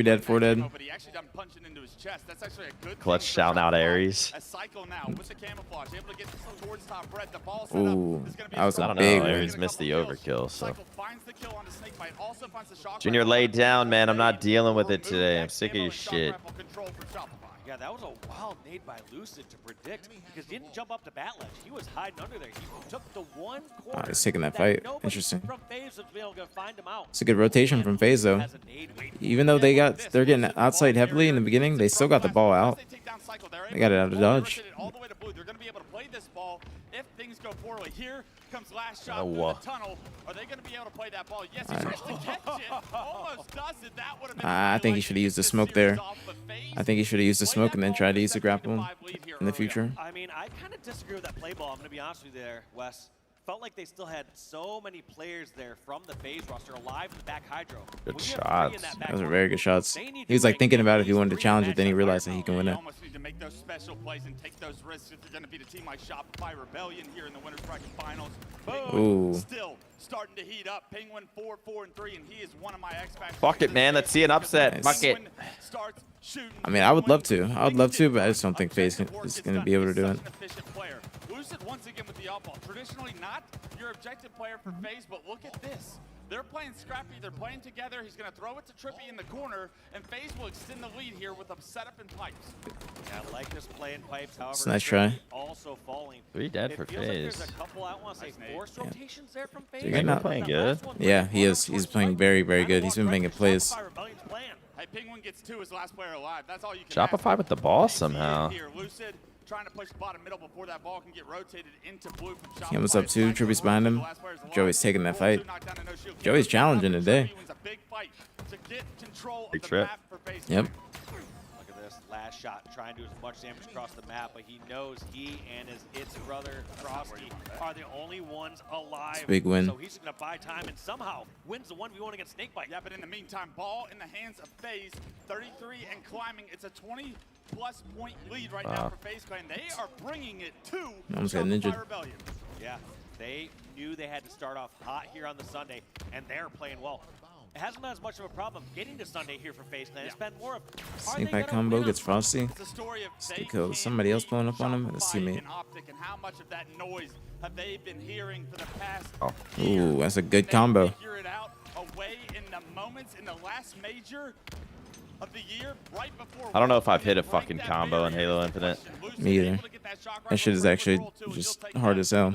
dead, 4 dead. Clutch shout out Aries. Ooh, that was I a don't big know. one. Aries missed the overkill, so. Junior laid down, man. I'm not dealing with it today. I'm sick of your shit. Yeah, that was a wild nade by Lucid to predict because he didn't jump up to bat ledge. He was hiding under there. He took the one corner. He's taking that fight. nobody Interesting. From FaZe was able to find him out. It's a good rotation from FaZe though. Even though they're getting outside heavily in the beginning, they still got the ball out. They got it out of dodge. All the way to blue. They're going to be able to play this ball if things go poorly. Here comes last shot Oh, through the tunnel. Are they going to be able to play that ball? Yes, he tries to catch it. Almost does it. That would have been I think he should have used the smoke there. I think he should have used the smoke and then tried to use the grapple in the future. I mean, I kind of disagree with that play ball. I'm going to be honest with you there, Wes. Felt like they still had so many players there from the FaZe roster alive in the back hydro. Good shots. Those are very good shots. He was like thinking about if he wanted to challenge it, then he realized that he can win it. almost need to make those special plays and take those risks if you're going to beat a team like Shopify Rebellion here in the Winners Bracket Finals. Ooh. Still starting to heat up. Penguin 4-4-3, and he is one of my X Factor. Fuck it, man. Let's see an upset. Fuck it. I mean, I would love to. I would love to, but I just don't think FaZe is going to be able to do it. Lucid once again with the outball. Traditionally not your objective player for FaZe, but look at this. They're playing scrappy. They're playing together. He's going to throw it to Trippy in the corner, and FaZe will extend the lead here with a setup in pipes. Yeah, I like this play in pipes. However, It's a nice try. Also falling. 3 dead It for feels like there's FaZe. a couple, I want to say, forced rotations there from FaZe. They're getting out. Playing good. Yeah, he is. He's playing very, very good. He's been making plays. Hey, Penguin gets 2 as last player alive. That's all you can Shopify ask. with the ball See it somehow. here. Lucid trying to push the bottom middle before that ball can get rotated into blue from Shopify. He was up 2. Trippy's behind him. Joey's taking that fight. Joey's challenging today. Big trip. Yep. Look at this last shot, trying to do as much damage across the map, but he knows he and its brother Frosty are the only ones alive. It's a big win. So he's going to buy time and somehow wins the 1v1 against Snakebite. Yeah, but in the meantime, ball in the hands of FaZe, 33 and climbing. It's a 20-plus point lead right now for FaZe Clan. They are bringing it to Almost got ninja. Rebellion. Yeah, they knew they had to start off hot here on the Sunday, and they're playing well. It hasn't been as much of a problem getting to Sunday here for FaZe Clan. It's been more of Snakebite combo gets Frosty. It's a story of Get killed. Somebody else blowing up on him. His teammate. and Optic, and how much of that noise have they been hearing for the past Ooh, that's a good combo. figure it out away in the moments in the last major of the year, right before I don't know if I've hit a fucking combo in Halo Infinite. Me either. That shit is actually just hard as hell.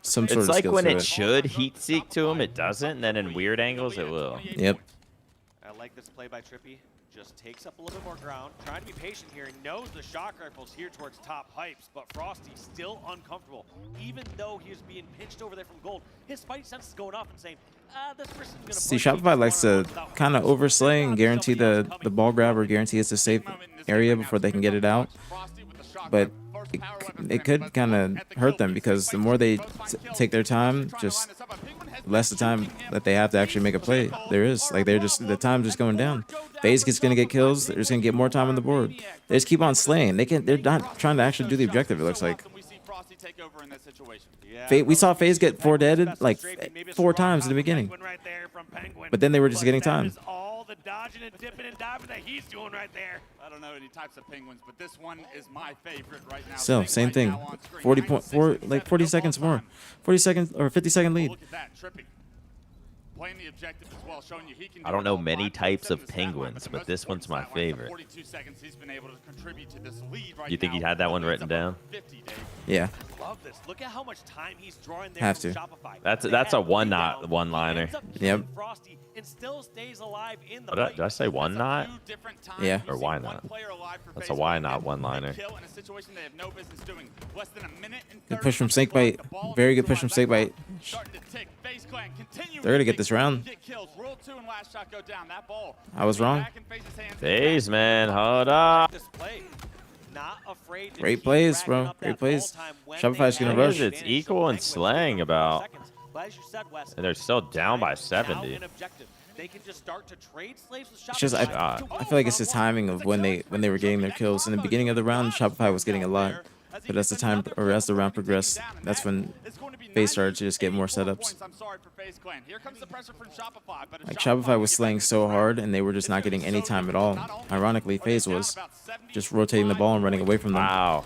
Some sort It's of like skill when to it it. should heat seek to him, it doesn't, and then in weird angles it will. Yep. I like this play by Trippy. Just takes up a little bit more ground. Trying to be patient here. He knows the shock rifle's here towards top pipes, but Frosty's still uncomfortable. Even though he was being pinched over there from gold, his spidey sense is going off and saying, this person's going to See, Shopify likes to kind of overslay and guarantee the ball grab or guarantee it's a safe area before they can get it out. But it could kind of hurt them because the more they take their time, just less the time that they have to actually make a play there is. Like the time's just going down. FaZe is gonna get kills. They're just gonna get more time on the board. They just keep on slaying. They're not trying to actually do the objective. It looks like. We saw FaZe get 4 deaded like 4 times in the beginning, but then they were just getting time. All the dodging and dipping and diving that he's doing right there. I don't know any types of penguins, but this one is my favorite right now. Still, same thing. 40 seconds more. 40 seconds or 50-second lead. Look at that, Trippy. Playing the objective as well, showing you he can I don't know many types of penguins, but this one's my favorite. 42 seconds he's been able to contribute to this lead right You think he now. had that one written down? 50 days. Yeah. Love this. Look at how much time he's drawing there Have from to. Shopify. That's a one-liner. Yep. Frosty and still stays alive in the Oh, fight. did I say one knot? Yeah. Or why not? That's a why not one-liner. Good push from Snakebite. Very good push from Snakebite. They're gonna get this round. I was wrong. FaZe, man, hold up. Great plays, bro. Great plays. Shopify's gonna rush. It's equal in slaying about. And they're still down by 70. It's just I feel like it's the timing of when they were getting their kills. In the beginning of the round, Shopify was getting a lot. But as the time or as the round progressed, that's when FaZe started to just get more setups. Like Shopify was slaying so hard, and they were just not getting any time at all. Ironically, FaZe was just rotating the ball and running away from them. Wow.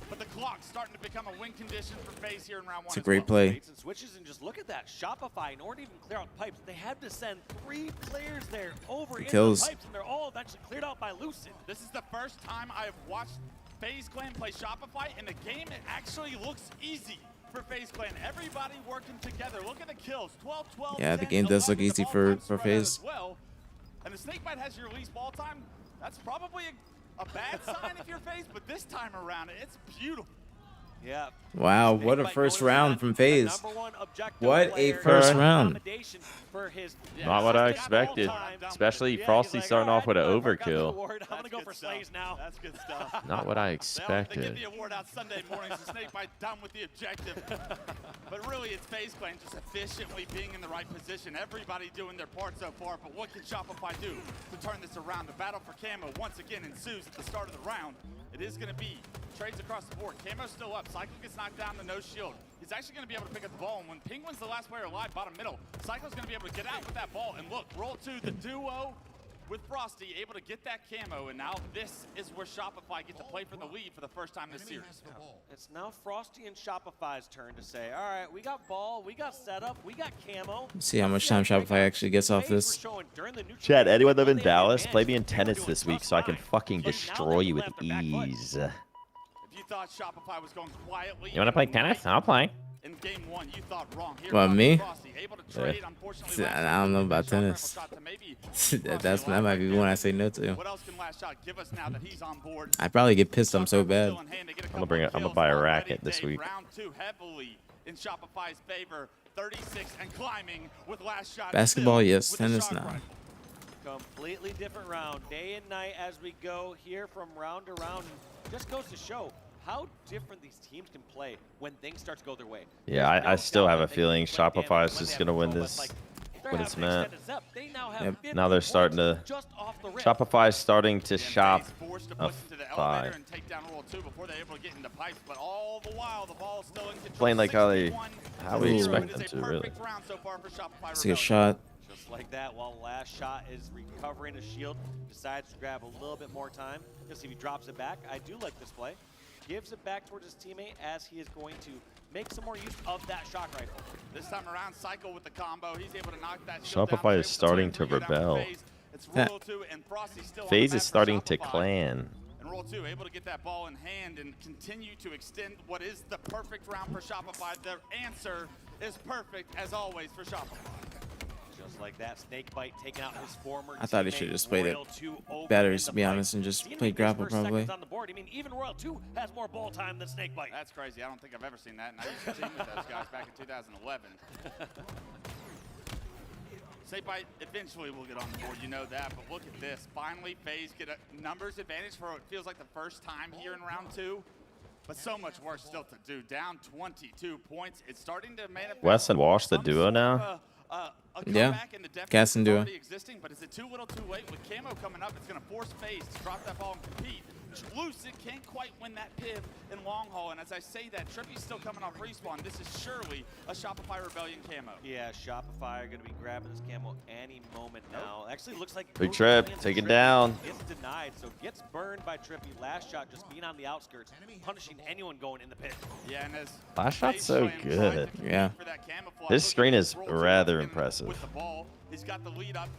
But the clock's starting to become a win condition for FaZe here in round 1. It's a great play. And switches, and just look at that. Shopify, in order to even clear out pipes, they had to send 3 players there over into kills. the pipes, and they're all eventually cleared out by Lucid. This is the first time I have watched FaZe Clan play Shopify in the game. It actually looks easy for FaZe Clan. Everybody working together. Look at the kills. 12, 12, Yeah, the 10, game does look 11, easy the ball for time spread FaZe. as well. And the Snakebite has your least ball time. That's probably a bad sign if you're FaZe, but this time around, it's beautiful. Yeah. Wow, what a first round from FaZe. What a first round. Not what I expected. Especially Frosty starting off with an overkill. I'm gonna go for Slays now. That's good stuff. Not what I They expected. give the award out Sunday mornings. The Snakebite done with the objective. But really, it's FaZe Clan just efficiently being in the right position. Everybody doing their part so far. But what can Shopify do to turn this around? The battle for Camo once again ensues at the start of the round. It is going to be trades across the board. Camo's still up. Cycle gets knocked down to no shield. He's actually going to be able to pick up the ball. And when Penguin's the last player alive, bottom middle, Cycle's going to be able to get out with that ball. And look, roll 2, the duo with Frosty, able to get that camo. And now this is where Shopify get to play for the lead for the first time this series. It's now Frosty and Shopify's turn to say, all right, we got ball, we got setup, we got camo. See how much time Shopify actually gets off this. Chad, anyone live in Dallas? Play me in tennis this week so I can fucking destroy you with ease. If you thought Shopify was going quietly, You want to play tennis? I'll play. in game 1, you thought wrong. Here What, me? Frosty, able to trade, unfortunately, I don't know about tennis. That might be one I say no to. What else can Last Shot give us now that he's on board? I probably get pissed. I'm so bad. I'm gonna buy a racket this week. Round 2 heavily in Shopify's favor. 36 and climbing with Last Shot. Basketball, still yes. with the Tennis, shot nah. right. Completely different round, day and night as we go here from round to round. And just goes to show how different these teams can play when things start to go their way. Yeah, I still have a feeling Shopify is just gonna win this. What it's meant. Yep. Now they're starting to. Shopify is starting to shop Forced to a push into the elevator 5. and take down roll 2 before they're able to get into pipes. But all the while, the ball is still in control. Playing like how we 61-0. expect It them is to, a really. perfect round so far for Shopify See a Rebellion. shot. Just like that, while Last Shot is recovering a shield, decides to grab a little bit more time. Just see if he drops it back. I do like this play. Gives it back towards his teammate as he is going to make some more use of that shock rifle. This time around, Cycle with the combo. He's able to knock that shield Shopify down. is starting to rebel. It's roll 2 and Frosty still on the FaZe map is for starting to Shopify. clan. And roll 2 able to get that ball in hand and continue to extend what is the perfect round for Shopify. The answer is perfect as always for Shopify. Just like that, Snakebite taking out his former I thought he teammate, should just played it Royal 2 over batteries, in to be the honest, fight. and just He's gonna play get his grapple first probably. seconds on the board. I mean, even Royal 2 has more ball time than Snakebite. That's crazy. I don't think I've ever seen that. And I used to team with those guys back in 2011. Snakebite eventually will get on the board, you know that. But look at this. Finally, FaZe get a numbers advantage for what feels like the first time here in round 2. But so much work still to do. Down 22 points. It's starting to manifest. Wes and Wash the some duo sort now. of a Yeah. comeback in the depth Cast and that's duo. already existing, but is it too little too late? With Camo coming up, it's going to force FaZe to drop that ball and compete. Lucid can't quite win that piv in long haul, and as I say that, Trippy's still coming off respawn. This is surely a Shopify Rebellion camo. Yeah, Shopify are going to be grabbing this camo any moment now. Actually, looks like Big Trip, take it down. Gets denied, so gets burned by Trippy. Last Shot just being on the outskirts, punishing anyone going in the pit. Yeah, and as Last Shot's so FaZe good. trying to compete Yeah. for that camouflage, His look screen at is Roll 2 rather looking impressive. With the ball, he's got the lead up.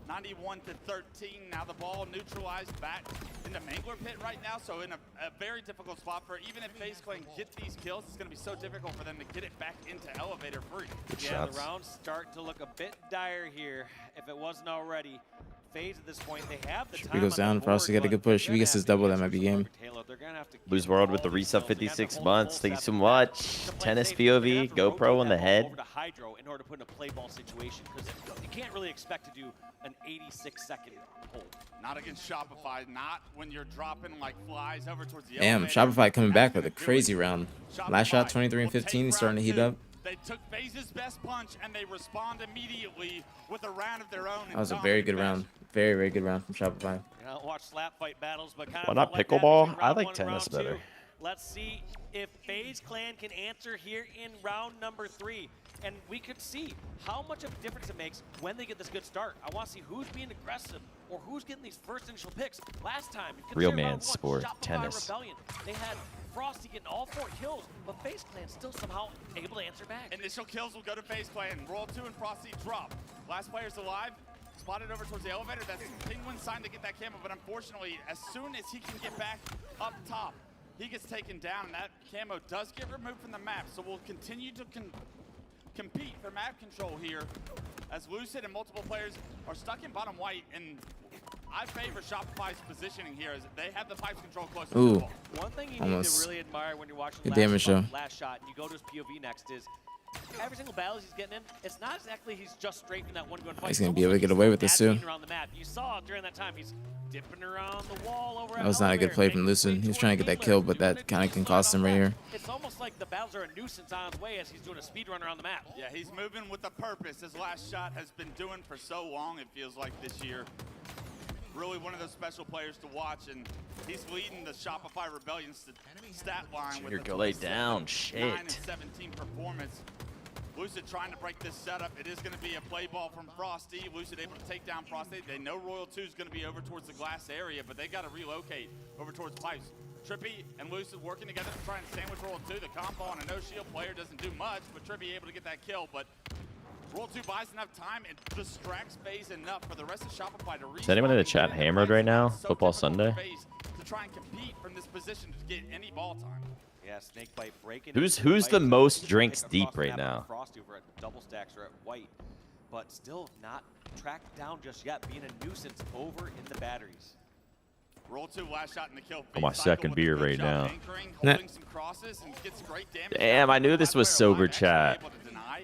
91-13. Now the ball neutralized back into Mangler pit right now. So in a very difficult spot for even if FaZe Clan get these kills, it's going to be so difficult for them to get it back into elevator free. Good Yeah, shots. the rounds start to look a bit dire here. If it wasn't already, FaZe at this point, they have the time. He goes on the down. Frosty got a board, good but push. If they're he gets gonna his have to double, use that might be some game. sort of Halo. They're gonna have to Lose get World with all the these reset kills. They're gonna have to 56 hold months. full Thank you sets so of much. to play Tennis safe. They're gonna POV, have to rotate GoPro in the that ball head. over to Hydro in order to put in a play ball situation, because you can't really expect to do an 86-second hold. Not against Shopify, not when you're dropping like flies over towards the Damn, elevator. Shopify coming back That's with a gonna do crazy it. round. Shopify Last shot 23 and will take 15. He's starting to heat round up. 2. They took FaZe's best punch and they respond immediately with a round of their own. That was a very good round. Very, very good round from Shopify. You know, watch slap fight battles, but kind Why of not felt like that pickleball? between I round like 1 and tennis round 2. better. Let's see if FaZe Clan can answer here in round number 3. And we could see how much of a difference it makes when they get this good start. I want to see who's being aggressive or who's getting these first initial picks. Last time, you Real consider man round one, sport, Shopify tennis. Rebellion. They had Frosty getting all 4 kills, but FaZe Clan still somehow able to answer back. Initial kills will go to FaZe Clan. Roll 2 and Frosty drop. Last player's alive. Spotted over towards the elevator. That's Penguin's sign to get that camo, but unfortunately, as soon as he can get back up top, he gets taken down, and that camo does get removed from the map. So we'll continue to compete for map control here as Lucid and multiple players are stuck in bottom white, and I favor Shopify's positioning here as they have the pipes control close to the Ooh. ball. One thing you Almost. need to really admire when you're watching Good damage, though. last shot and you go to his POV next is every single battle he's getting in, it's not exactly he's just straight from that one gun fight. He's gonna be able to get away with this too. Around the map. You saw during that time he's dipping around the wall over That was not a good play from Lucid. He was trying to get that kill, but that kind of can cost him right here. It's almost like the battles are a nuisance on his way as he's doing a speed run around the map. Yeah, he's moving with a purpose. His last shot has been doing for so long, it feels like this year. Really one of those special players to watch, and he's leading the Shopify Rebellion stat line with Junior, a go lay 27, down. 9 Shit. and 17 performance. Lucid trying to break this setup. It is going to be a play ball from Frosty. Lucid able to take down Frosty. They know Royal 2 is going to be over towards the glass area, but they got to relocate over towards pipes. Trippy and Lucid working together to try and sandwich Royal 2. The combo on a no-shield player doesn't do much, but Trippy able to get that kill. But Royal 2 buys enough time and distracts FaZe enough for the rest of Shopify to Is anyone in the chat hammered right now? Football Sunday? To try and compete from this position to get any ball time. Yeah, Snakebite breaking. Who's into the fight. most He's drinks across deep the right map now? on Frosty over at double stacks or at white, but still not tracked down just yet, being a nuisance over in the batteries. Roll 2 last shot in the kill. On my second beer right now. Nah. Holding some crosses and gets great damage. Damn, I knew this was sober Actually chat. able to deny.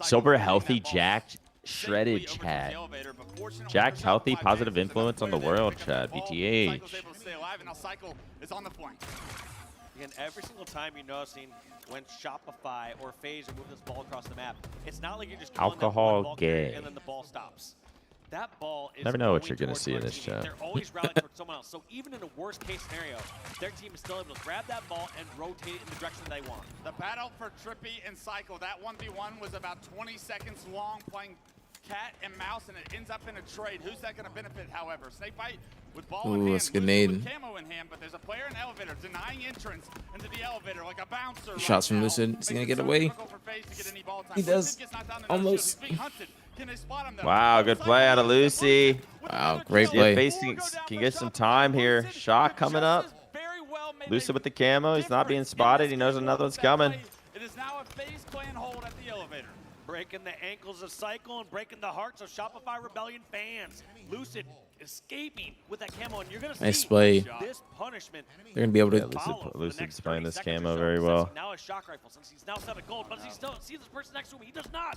Sober, Cycle healthy, getting that ball jacked, shredded safely over to the chat. elevator, but fortunately Jacked, for healthy, Shopify positive fans, there's influence on the enough players world able to pick up chat. the ball. BTH. Cycle's able to stay alive, and now Cycle is on the flank. And every single time you're noticing when Shopify or FaZe are moving this ball across the map, it's not like you're just killing that Alcohol one ball carrier gay. and then the ball stops. That ball is Never know what going you're gonna towards see in our this team. chat. They're always rallying towards someone else. So even in a worst case scenario, their team is still able to grab that ball and rotate it in the direction they want. The battle for Trippy and Cycle, that 1v1 was about 20 seconds long, playing cat and mouse, and it ends up in a trade. Who's that going to benefit, however? Snakebite with ball in Ooh, hand, it's a Lucid grenade. with camo in hand, but there's a player in the elevator denying entrance into the elevator like a bouncer. Shots from now. Lucid. Is he Makes gonna it get so away? difficult for FaZe to get any ball time. He Lucid does. gets knocked down to no Almost. shield. He's being hunted. Can they spot him, though? Wow, good play out of Lucy. Wow, great See if play. FaZe can get some time here. Shot coming up. Lucid with the camo. He's not being spotted. He knows another one's coming. It is now a FaZe Clan hold at the elevator. Breaking the ankles of Cycle and breaking the hearts of Shopify Rebellion fans. Lucid escaping with that camo, and you're going to see Nice play. this punishment. They're gonna be able Yeah, to. Lucid's playing this camo so. very Since well. Now his shock rifle, since he's now 7 gold, but does he still see this person next to him? He does not.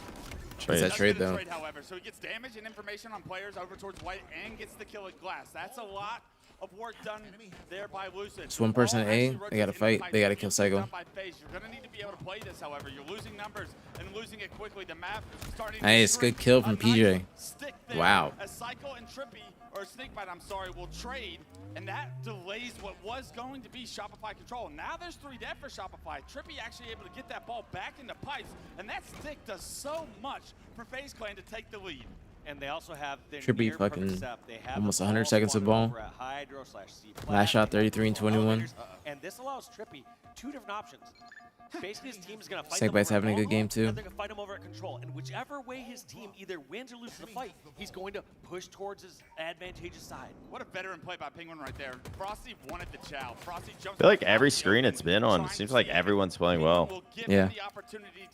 Is that Does trade get a though? trade, however, so he gets damage and information on players over towards white and gets the kill at glass. That's a lot of work done there by Lucid. Just one person All at A, actually they gotta rotates fight, into they gotta fight. kill Cycle. Done by FaZe. You're gonna need to be able to play this, however. You're losing numbers and losing it quickly. The map is starting to Nice, shrink. good kill from A PJ. nice stick there Wow. As Cycle and Trippy, or Snakebite, I'm sorry, will trade, and that delays what was going to be Shopify control. Now there's 3 dead for Shopify. Trippy actually able to get that ball back into pipes, and that stick does so much for FaZe Clan to take the lead. And they also have their Should be near perfect fucking setup. They have almost the 100 ball seconds of spun ball. over at Hydro/C Last shot 33 and 21. And this allows Trippy 2 different options. Basically, his team is going to fight Snakebite's them over having a at good long game, goal, too. and they're going to fight him over at control. And whichever way his team either wins or loses the fight, he's going to push towards his advantageous side. What a veteran play by Penguin right there. Frosty wanted the chow. Frosty jumps. I feel like every screen it's been on, it seems like everyone's playing well. Will give Yeah. him the opportunity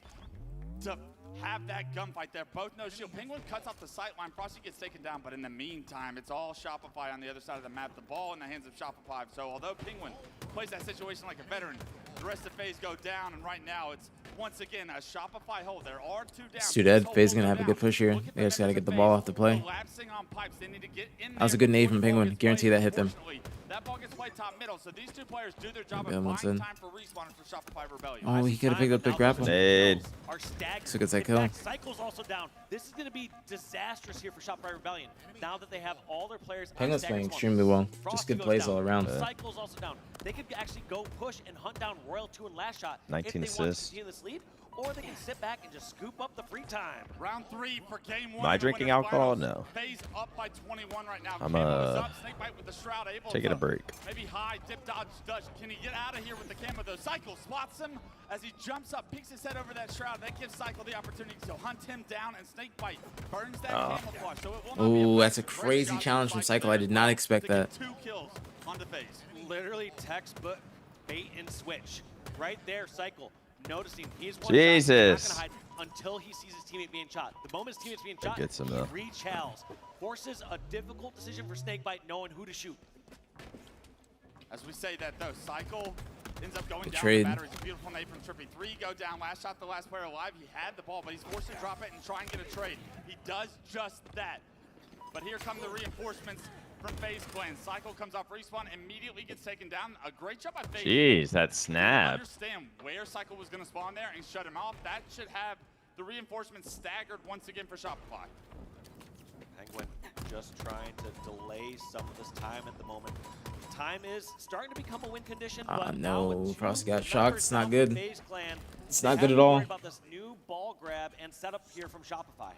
to have that gunfight there. Both no shield. Penguin cuts off the sight line. Frosty gets taken down, but in the meantime, it's all Shopify on the other side of the map. The ball in the hands of Shopify. So although Penguin plays that situation like a veteran, the rest of FaZe go down, and right now it's once again a Shopify hold. There are 2 down. It's too dead. Hold FaZe gonna them have a good down. push here. Look at They the just gotta members get the of ball FaZe off the play. collapsing on pipes. They need to get in That was a there good nade before from the ball Penguin. gets Guarantee played. that hit them. Unfortunately, That ball gets played top middle, so these two players do their job Yeah, of one buying side. time for respawn and for Shopify Rebellion. Oh, he could have picked up the grapple. Mid. So good that kill. Cycle's also down. This is going to be disastrous here for Shopify Rebellion. Now that they have all their players. Penguin's on playing staggered extremely swamp. well. Frosty Just good goes plays down. all around. Cycle's also down. They could actually go push and hunt down Royal 2 and Last Shot 19 if they want to assists. continue this lead, or they can sit back and just scoop up the free time. Round 3 for game 1. Am I drinking alcohol? No. FaZe up by 21 right now. I'm, Camo is up. Snakebite with the shroud able taking to a break. Maybe high dip dodge dodge. Can he get out of here with the camo though? Cycle spots him as he jumps up, peeks his head over that shroud. That gives Cycle the opportunity to hunt him down, and Snakebite burns that camouflage. So it will not be Oh, that's a great crazy shot challenge from by Cycle. I did not expect to get that. 2 kills on the FaZe. Literally textbook bait and switch. Right there, Cycle. Noticing he's one Jesus. shot, he's not gonna hide until he sees his teammate being shot. The moment his teammate's being That shot, gets him, he though. rechalls. Forces a difficult decision for Snakebite knowing who to shoot. As we say that though, Cycle ends up going Good down trade. the battery. It's a beautiful nade from Trippy. 3 go down. Last shot, the last player alive. He had the ball, but he's forced to drop it and try and get a trade. He does just that. But here come the reinforcements from FaZe Clan. Cycle comes off respawn, immediately gets taken down. A great job by FaZe. Jeez, that snap. Understand where Cycle was going to spawn there and shut him off. That should have the reinforcements staggered once again for Shopify. Penguin just trying to delay some of this time at the moment. Time is starting to become a win condition. But now with No, 2 Frosty got members shocked. It's down not from good. FaZe Clan, It's they not have good to at be all. worried about this new ball grab and setup here from Shopify.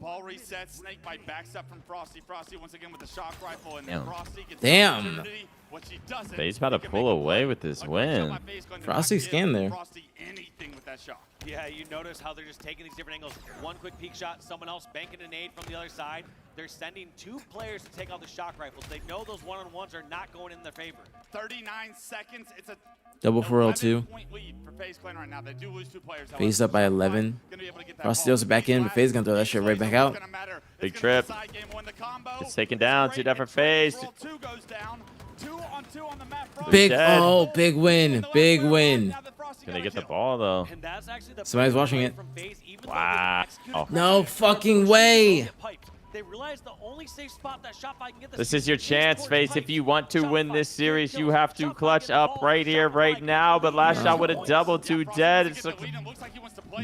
Ball resets. Snakebite backs up from Frosty. Frosty once again with the shock rifle, and then Damn. Frosty gets Damn. the opportunity. What she doesn't, FaZe about to he can pull make a away play. with this A great win. job by FaZe Clan to Frosty not give scanned there. Frosty anything with that shot. Yeah, you notice how they're just taking these different angles. One quick peek shot, someone else banking a nade from the other side. They're sending 2 players to take out the shock rifles. They know those one-on-ones are not going in their favor. 39 seconds. It's a Double for L2. 11-point lead for FaZe Clan right now. They do lose 2 players. FaZe however. up by 11. Gonna be able to get that Frosty ball. goes back in, but FaZe gonna throw that shit right back out. It's gonna matter. Big It's gonna trip. decide game 1. The combo It's taken is down. great, 2 different and Trey FaZe. Roll 2 goes down. 2 on 2 on the map. Frosty Big, dead. oh, big win. Big win. Now that Frosty Gonna got get a the kill. ball, though. And that's actually the Somebody's big watching play it. from FaZe, even though Wow. they executed No perfectly. fucking way. Get piped. They realize the only safe spot that Shopify can get This is your chance, FaZe. If you want to win this series, you have to clutch up right here, right now. But last shot with a double, 2 dead. It's looking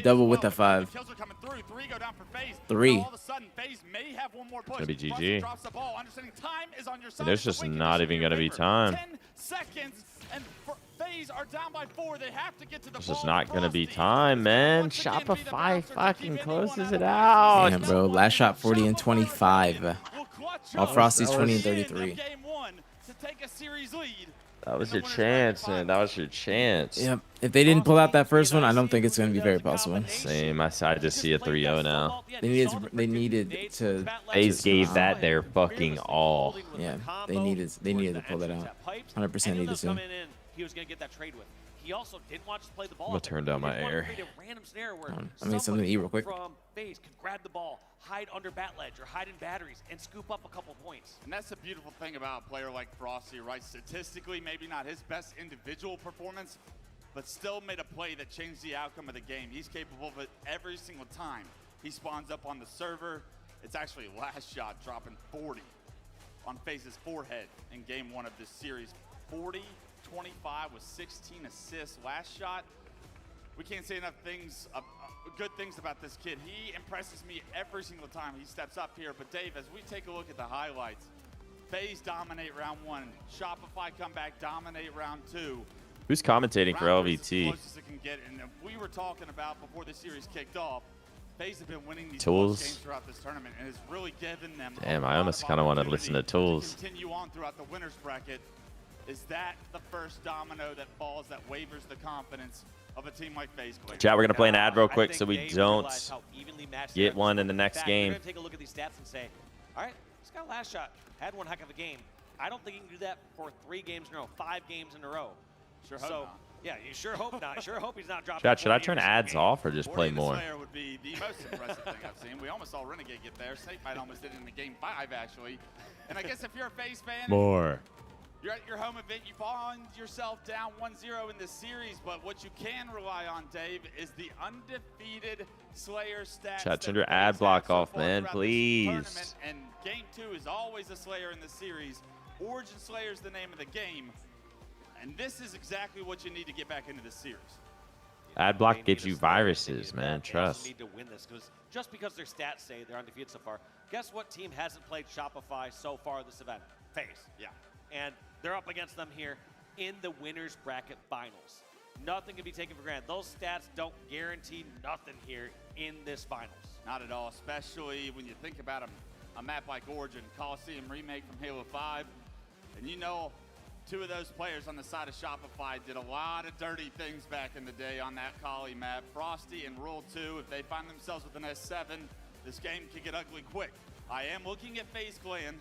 Double with the 5. 3. Gonna be GG. And there's just not even gonna be time. 10 seconds, and FaZe are down by 4. They have to get to the It's ball. just not gonna be Frosty time, man. once again be the Shopify bouncer to fucking keep closes anyone it out of out. Damn, bro. Last shot 40 and 25. Will clutch While up Frosty's at 20 and the end of 33. game 1 to take a series lead. That was your chance, man. That was your chance. Yep. If they didn't pull out that first one, I don't think it's going to be very possible. Same. I just see a 3-0 now. They needed to. FaZe gave that their fucking all. Yeah, they needed to pull that out. 100% needed to. He was going to get that trade with. He also didn't want to play the ball. I'm gonna turn down my air. I mean, something to eat real quick. From FaZe can grab the ball, hide under bat ledge or hide in batteries, and scoop up a couple points. And that's the beautiful thing about a player like Frosty, right? Statistically, maybe not his best individual performance, but still made a play that changed the outcome of the game. He's capable of it every single time. He spawns up on the server. It's actually last shot dropping 40 on FaZe's forehead in game 1 of this series. 40-25 with 16 assists. Last shot, we can't say enough things, good things about this kid. He impresses me every single time he steps up here. But Dave, as we take a look at the highlights, FaZe dominate round 1. Shopify come back, dominate round 2. Who's commentating for Round 3 is the LVT? closest it can get. And we were talking about before the series kicked off, FaZe have been winning these Tools. close games throughout this tournament, and has really given them Damn, a I lot almost of kind of want to opportunity listen to Tools. continue on throughout the winners bracket. Is that the first domino that falls that wavers the confidence of a team like FaZe Clan? Chat, we're gonna play an ad real I quick think so we they don't realize how evenly matched get they are. one in the next fact, game. You're gonna take a look at these stats and say, all right, this guy last shot had one heck of a game. I don't think he can do that for 3 games in a row, 5 games in a row. Sure hope not. Yeah, you sure hope not. Sure hope he's not dropping. Chat, should I 40 turn every ads single game. off or just play 40 more? Slayer would be the most impressive thing I've seen. We almost saw Renegade get there. Snakebite almost did it in the game 5, actually. And I guess if you're a FaZe fan, More. you're at your home event, you find yourself down 1-0 in this series, but what you can rely on, Dave, is the undefeated Slayer stats. Chat, turn that your ad FaZe block have so off, far man, throughout this please. tournament. And game 2 is always a Slayer in the series. Origin Slayer is the name of the game, and this is exactly what you need to get back into this series. Ad block gets you viruses, man. They also Trust. need to win this because just because their stats say they're undefeated so far, guess what team hasn't played Shopify so far this event? FaZe. Yeah. And they're up against them here in the winners bracket finals. Nothing can be taken for granted. Those stats don't guarantee nothing here in this finals. Not at all, especially when you think about a map like Origin, Coliseum remake from Halo 5. And you know, two of those players on the side of Shopify did a lot of dirty things back in the day on that Collie map. Frosty and Rule 2, if they find themselves with an S7, this game could get ugly quick. I am looking at FaZe Clan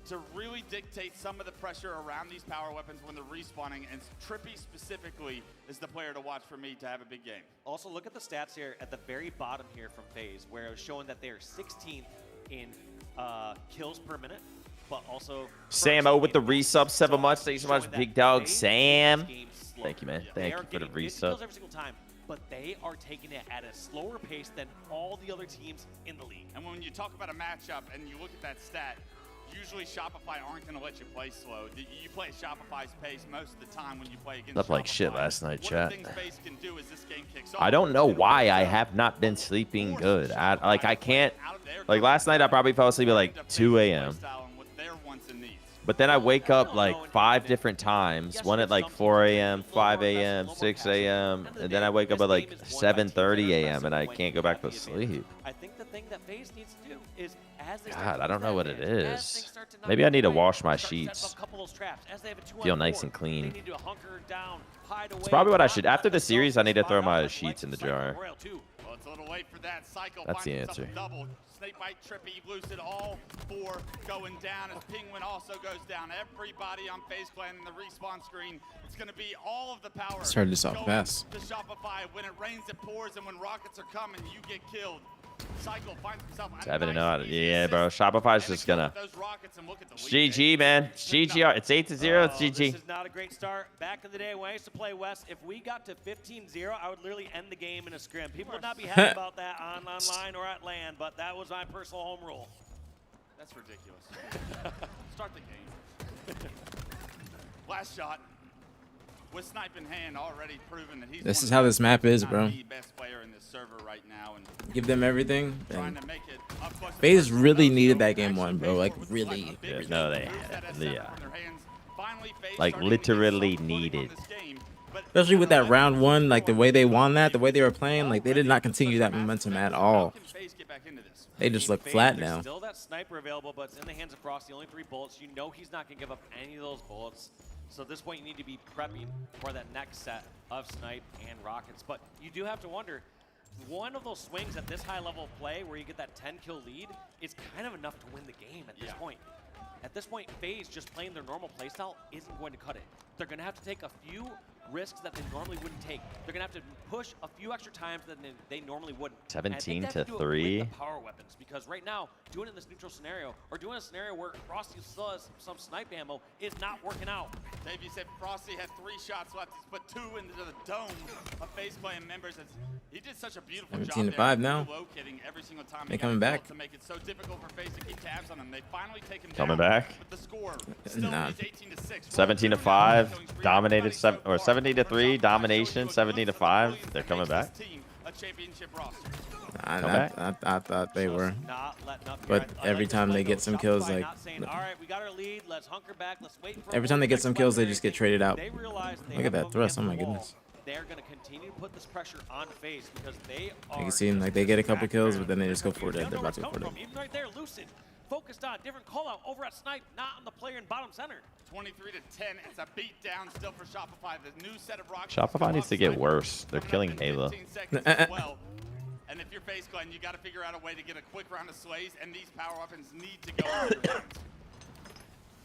to really dictate some of the pressure around these power weapons when they're respawning, and Trippy specifically is the player to watch for me to have a big game. Also, look at the stats here at the very bottom here from FaZe, where it was showing that they are 16th in kills per minute, but also Samo with the resub, 7 months. Thank you so much, big dog Sam. Thank you, man. Thank you for the resub. Every single time, but they are taking it at a slower pace than all the other teams in the league. And when you talk about a matchup and you look at that stat, usually Shopify aren't going to let you play slow. You play at Shopify's pace most of the time when you play against Slept like Shopify. shit last night, One of chat. the things FaZe can do is this game kicks off. I don't know why I have not been sleeping good. I can't. Like last night, I probably fell asleep at like 2 a.m. But then I wake up like 5 different times. One at like 4 a.m., 5 a.m., 6 a.m., and then I wake up at like 7:30 a.m. and I can't go back to sleep. I think the thing that FaZe needs to do is as they God, I don't know what it is. Maybe I need to wash my sheets. Feel nice and clean. It's probably what I should. After the series, I need to throw my sheets in the jar. Well, it's a little late for that. Cycle That's the finds himself answer. a double. Snakebite, Trippy, Lucid, all 4 going down as Penguin also goes down. Everybody on FaZe Clan in the respawn screen. It's going to be all of the power. Started this off going fast. to Shopify. When it rains, it pours, and when rockets are coming, you get killed. Cycle finds himself a Seven and nice, out. easy Yeah, bro. assist. Shopify's And just again, gonna. with those rockets, and look at the It's lead. GG, man. It's GG. It's 8-0. It's This GG. is not a great start. Back in the day when I used to play West, if we got to 15-0, I would literally end the game in a scrim. People would not be happy about that online or at LAN, but that was my personal home rule. That's ridiculous. Start the game. Last shot. With snipe in hand, already proven that he's This one is of how the this map is, not bro. the best player in this server right now, and Give them everything. trying And to make it up close and FaZe personal. really Those needed who that game actually one, bro. FaZe Like forward really. with a big Yeah, lead, no, they moves that had- S7 yeah. from their hands. Finally, FaZe Like, starting to get some literally footing on needed. this game, but Especially with that at round 1, like the way they won that, the way they were Already playing, like they did not continue that momentum at all. How can FaZe get back into this? They just look FaZe, flat there's now. Still that sniper available, but it's in the hands of Frosty. Only 3 bullets. You know he's not going to give up any of those bullets. So at this point, you need to be prepping for that next set of snipe and rockets. But you do have to wonder, one of those swings at this high level of play where you get that 10-kill lead is kind of enough to win the game at this point. At this point, FaZe just playing their normal playstyle isn't going to cut it. They're going to have to take a few risks that they normally wouldn't take. They're going to have to push a few extra times than they normally wouldn't. And I think they have to do it with 17-3. the power weapons, because right now, doing it in this neutral scenario, or doing a scenario where Frosty still has some snipe ammo, is not working out. Dave, you said Frosty had 3 shots left. He's put 2 into the dome of FaZe Clan members. He did such a beautiful job 17-5 there, now. relocating every single time They he got coming a kill back. to make it so difficult for FaZe to keep tabs on them. They finally take him Coming down, back. but the score still Nah. is 18-6. 17-5. Dominated 7 or 17-3. Domination. 17-5. They're coming back. A championship roster. I thought they were. Not letting up But here. I every like time this they play, get though. some kills, Shopify like, not saying, all right, we got our lead, let's hunker back, let's wait for Every time they get some kills, they just get traded out. They realize they Look have at that them thrust. against Oh the my wall. goodness. They're going to continue to put this pressure on FaZe because they are. You can see like they get a couple kills, but then they just go for it. They don't They're know where about it's to go for coming it. from. Even right there, Lucid focused on different call out over at Snipe, not on the player in bottom center. 23-10. It's a beat down still for Shopify. The new set of rockets. Shopify needs to get worse. They're killing Halo. 15 seconds as well. And if you're FaZe Clan, you got to figure out a way to get a quick round of slays, and these power weapons need to go into your hands.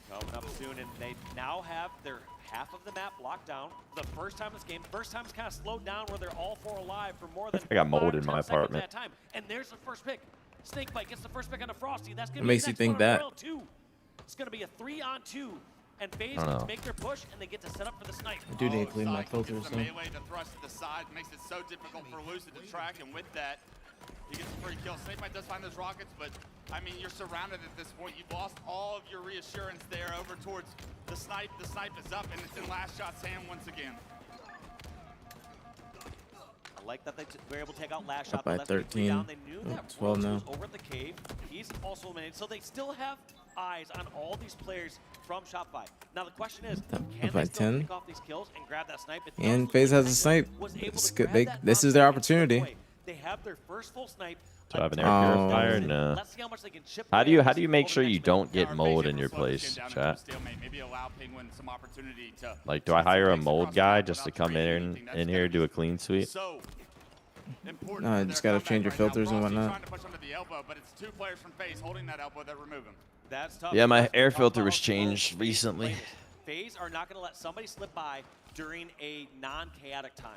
Coming up soon, and they now have their half of the map locked down. The first time this game, first time it's kind of slowed down where they're all 4 alive for more than I got mold 5 in or 10 my seconds apartment. At a time. And there's the first pick. Snakebite gets the first pick on the Frosty. That's gonna What be makes the you next think one on that? Royal 2. It's gonna be a 3-on-2. And FaZe I don't gets know. to make their push, and they get to set up for the snipe. I do need to clean my Cycle filters gets the though. melee to thrust to the side, makes it so difficult for Lucid to track, and with that, He gets a free kill. Snakebite does find those rockets, but I mean, you're surrounded at this point. You've lost all of your reassurance there over towards the snipe. The snipe is up, and it's in Last Shot's hand once again. I like that they were able to take out Last Shot. Up by Left with 3 down. 13. They knew Oh, that 12 now. was over at the cave. He's also eliminated, so they still have eyes on all these players from Shopify. Now the question is, can by they still 10. pick off these kills and grab that snipe? It does And look FaZe like has a snipe. was able It's to good. grab that This is their knockdown and slip opportunity. away. They have their first full snipe. Do I have an air Oh. purifier? No. Let's see how much they can chip How do away you at this make over sure the you next don't minute. get mold in your place, chat? Maybe allow Penguin some opportunity to Like, do I hire a mold guy just to come in here do a clean sweep? so important No, for you just their gotta change your comeback right filters now. and Frosty whatnot. trying to push under the elbow, but it's 2 players from FaZe holding that elbow that remove him. That's tough. Yeah, my because air we filter talked was about changed FaZe recently. players. FaZe are not going to let somebody slip by during a non-chaotic time.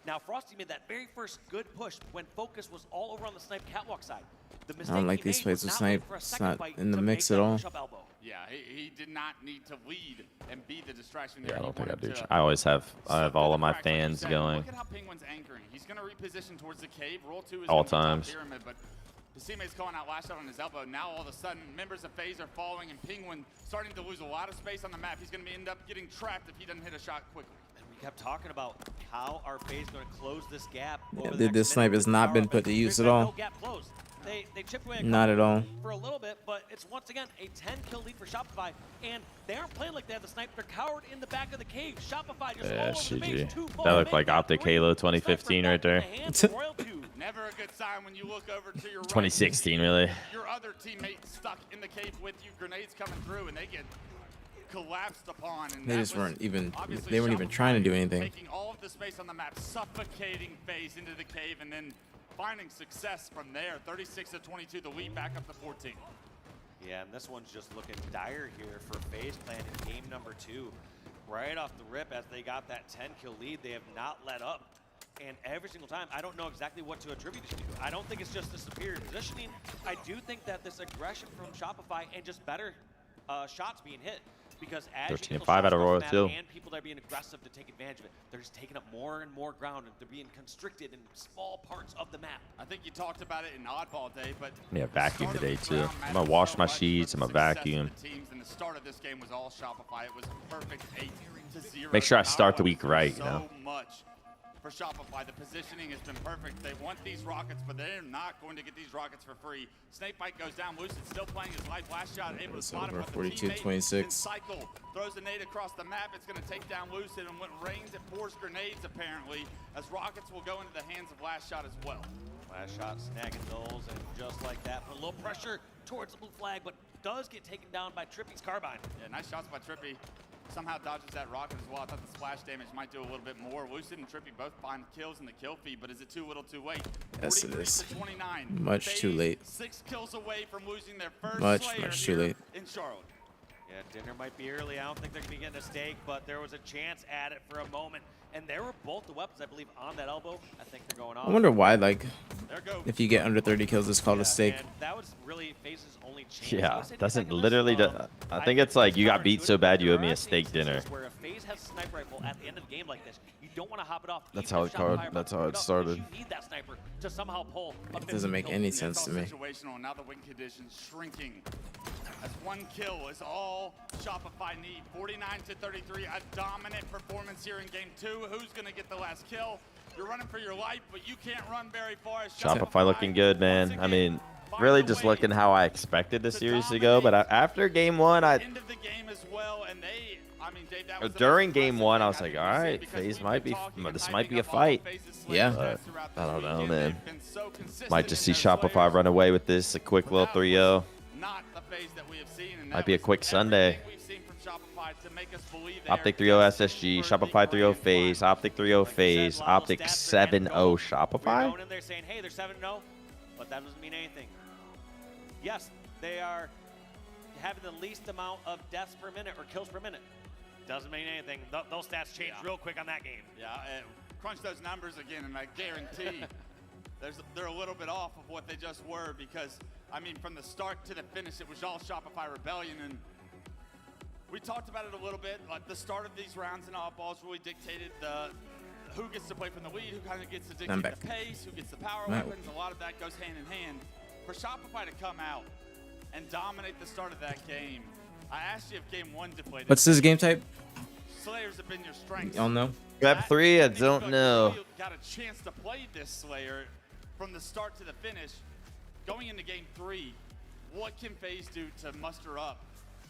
Now, Frosty made that very first good push when focus was all over on the snipe catwalk side. The I don't like mistake he these made was plays with not snipe. waiting for a It's second not fight in the to mix make at that all. push-up elbow. Yeah, he did not need to lead and be the distraction Yeah, there. I He don't think I wanted do. to I always have slip all through of my the cracks, like you fans said. going. Look at how Penguin's anchoring. He's going to reposition towards the cave. Roll 2 is All gonna be top times. pyramid, but his teammate's calling out Last Shot on his elbow. Now all of a sudden, members of FaZe are following, and Penguin starting to lose a lot of space on the map. He's going to end up getting trapped if he doesn't hit a shot quickly. And we kept talking about how our FaZe going to close this gap. Yeah, over the next this snipe minute has with not power been up, put and to use there's at been all. No gap closed. They chipped away Not at all. for a little bit, but it's once again a 10-kill lead for Shopify, and they aren't playing like they have the snipe. They're cowered in the back of the cave. Shopify just Yeah, all over the base. CG. 2 That looked full like make Optic three. Halo The sniper 2015 back right in there. the hands of Royal 2. Never a good sign when you look over to your right. 2016, really. Your other teammate stuck in the cave with you. Grenades coming through, and they get collapsed upon. And They that just was weren't even. obviously They weren't even trying to do anything. Taking all of the space on the map, suffocating FaZe into the cave, and then finding success from there. 36-22, the lead back up to 14. Yeah, and this one's just looking dire here for FaZe playing in game number 2. Right off the rip, as they got that 10-kill lead, they have not let up. And every single time, I don't know exactly what to attribute it to. I don't think it's just the superior positioning. I do think that this aggression from Shopify and just better shots being hit. Because as 13 you and get 5 those out of shots Royal across the too. map and people that are being aggressive to take advantage of it, they're just taking up more and more ground, and they're being constricted in small parts of the map. I think you talked about it in Oddball Day, but Yeah, the vacuum start of today this too. round I'm mattered gonna wash so my much for sheets. the I'm gonna success of vacuum. the teams, and the start of this game was all Shopify. It was a perfect 8-0. Make sure I start the Power week right, you so know. much for Shopify. The positioning has been perfect. They want these rockets, but they're not going to get these rockets for free. Snakebite goes down. Lucid still playing his life. Last shot able to It's spot him. over, But the teammate 42-26. in cycle throws a nade across the map. It's going to take down Lucid, and when it rains, it pours grenades apparently, as rockets will go into the hands of Last Shot as well. Last shot snagging those, and just like that, put a little pressure towards the blue flag, but does get taken down by Trippy's carbine. Yeah, nice shots by Trippy. Somehow dodges that rocket as well. I thought the splash damage might do a little bit more. Lucid and Trippy both find kills in the kill feed, but is it too little too late? Yes, it is. 43-29. Much too FaZe late. 6 kills away from losing their first Much Slayer too here late. in Charlotte. Yeah, dinner might be early. I don't think they're going to be getting a steak, but there was a chance at it for a moment. And there were both the weapons, I believe, on that elbow. I think they're going off. I wonder why, like, There go. if you get under 30 kills, it's called a steak. And that was really FaZe's only chance. I Yeah, would say doesn't second literally. list. I think it's like you got beat so bad you owe me a steak dinner. Where if FaZe has a sniper rifle at the end of the game like this, you don't want to hop it off. That's even how if it card- Shopify that's are how it up, because started. You need that sniper to somehow pull. A It doesn't make 15 any kill. sense to me. Situational. Now the win conditions shrinking. As one kill is all Shopify need. 49-33, a dominant performance here in game 2. Who's going to get the last kill? You're running for your life, but you can't run very far. As Shopify looking good, man. I mean, really just looking how I expected the series to go. But after game 1, End of the game as well, and they, I mean, Dave, that was the during most game impressive 1, I thing was like, think all we've seen right, because FaZe we've might been be, talking and this hyping might be a up all of fight. FaZe's Yeah. Slayer But stats throughout I this don't know, weekend. man. They've been so consistent Might just see in their Shopify Slayers. run away with this, a quick little 3-0. Not the FaZe that we have seen, and Might that be a was quick Sunday. everything we've seen from Shopify to make us believe they Optic are 3-0 destined SSG, for the Shopify 3-0 grand FaZe, final. Optic 3-0 FaZe, Optic 7-0 We're Shopify. going in there saying, hey, they're 7-0, but that doesn't mean anything. Yes, they are having the least amount of deaths per minute or kills per minute. Doesn't mean anything. Those stats change real quick on that game. Yeah, crunch those numbers again, and I guarantee they're a little bit off of what they just were because, I mean, from the start to the finish, it was all Shopify Rebellion, and we talked about it a little bit. Like the start of these rounds in oddballs really dictated the who gets to play from the lead, who kind of gets to I'm dictate back. the pace, who gets the power Wow. weapons. A lot of that goes hand in hand. For Shopify to come out and dominate the start of that game, I asked you if game 1 deflated. What's this game type? Slayers have been your strengths. Y'all know? Map 3, I think don't you know. really got a chance to play this Slayer from the start to the finish. Going into game 3, what can FaZe do to muster up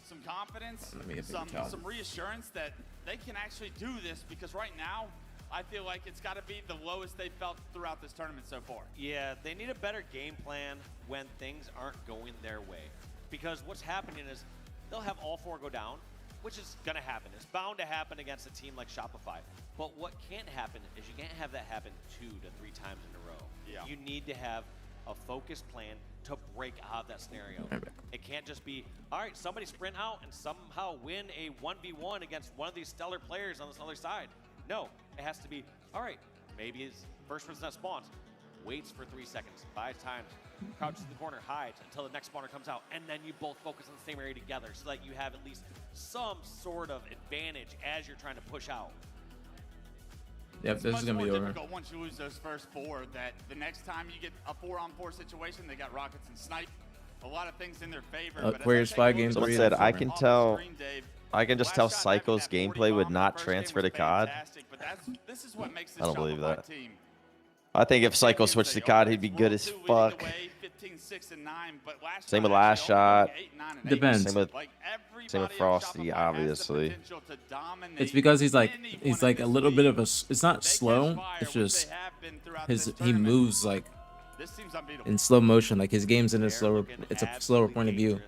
some confidence, Let me get some the card. reassurance that they can actually do this? Because right now, I feel like it's got to be the lowest they've felt throughout this tournament so far. Yeah, they need a better game plan when things aren't going their way. Because what's happening is they'll have all 4 go down, which is going to happen. It's bound to happen against a team like Shopify. But what can't happen is you can't have that happen 2 to 3 times in a row. Yeah. You need to have a focused plan to break out of that scenario. It can't just be, all right, somebody sprint out and somehow win a 1v1 against one of these stellar players on this other side. No, it has to be, all right, maybe his first person that spawns waits for 3 seconds, buys time, crouches in the corner, hides until the next spawner comes out, and then you both focus on the same area together so that you have at least some sort of advantage as you're trying to push out. Yep, this is gonna be more over. difficult once you lose those first 4, that the next time you get a 4-on-4 situation, they got rockets and snipe. A lot of things in their favor. But as I Aquarius take a Fly look game at Someone 3. said, that's I over. can off tell, the screen, Dave, I can just last tell shot back in Cycle's that 40 gameplay would bomb, not the first game transfer was to COD. fantastic, but this is what makes this I don't believe Shopify that. team. I think if Cycle switched to COD, he'd be good as fuck. Same with last shot. Depends. Same with Frosty, obviously. It's because he's like a little bit of a. It's not slow. It's just he moves like in slow motion. Like his game's in a slower. It's a slower point of view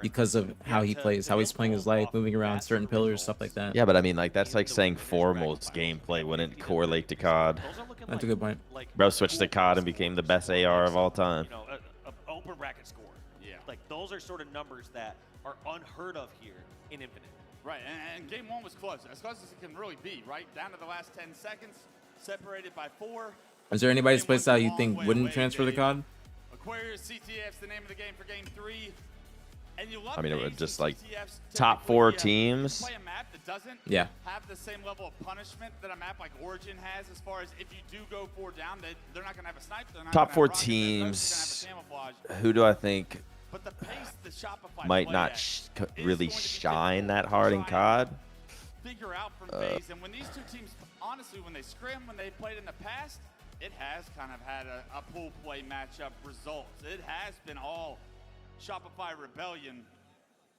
because of how he plays, how he's playing his life, moving around certain pillars, stuff like that. Yeah, but I mean, like, that's like saying Formal's gameplay wouldn't correlate to COD. That's a good point. Bro switched to COD and became the best AR of all time. You know, a open bracket score. Yeah. Like those are sort of numbers that are unheard of here in Infinite. Right, and game 1 was close as it can really be, right? Down to the last 10 seconds, separated by 4. Is there anybody's playstyle you think wouldn't transfer to COD? Aquarius CTF's the name of the game for game 3. And you love I mean, it would FaZe just and like CTF's top typically, 4 teams. Play a map that doesn't Yeah. have the same level of punishment that a map like Origin has, as far as if you do go 4 down, they're not going to have a snipe. They're not Top gonna 4 have rockets, they're teams. gonna have a camouflage. Who do I think But the pace that Shopify might play not at is really going to be shine difficult that to hard in try and COD? Figure out from FaZe, and when these two teams, honestly, when they scrim, when they played in the past, it has kind of had a pool play matchup results. It has been all Shopify Rebellion.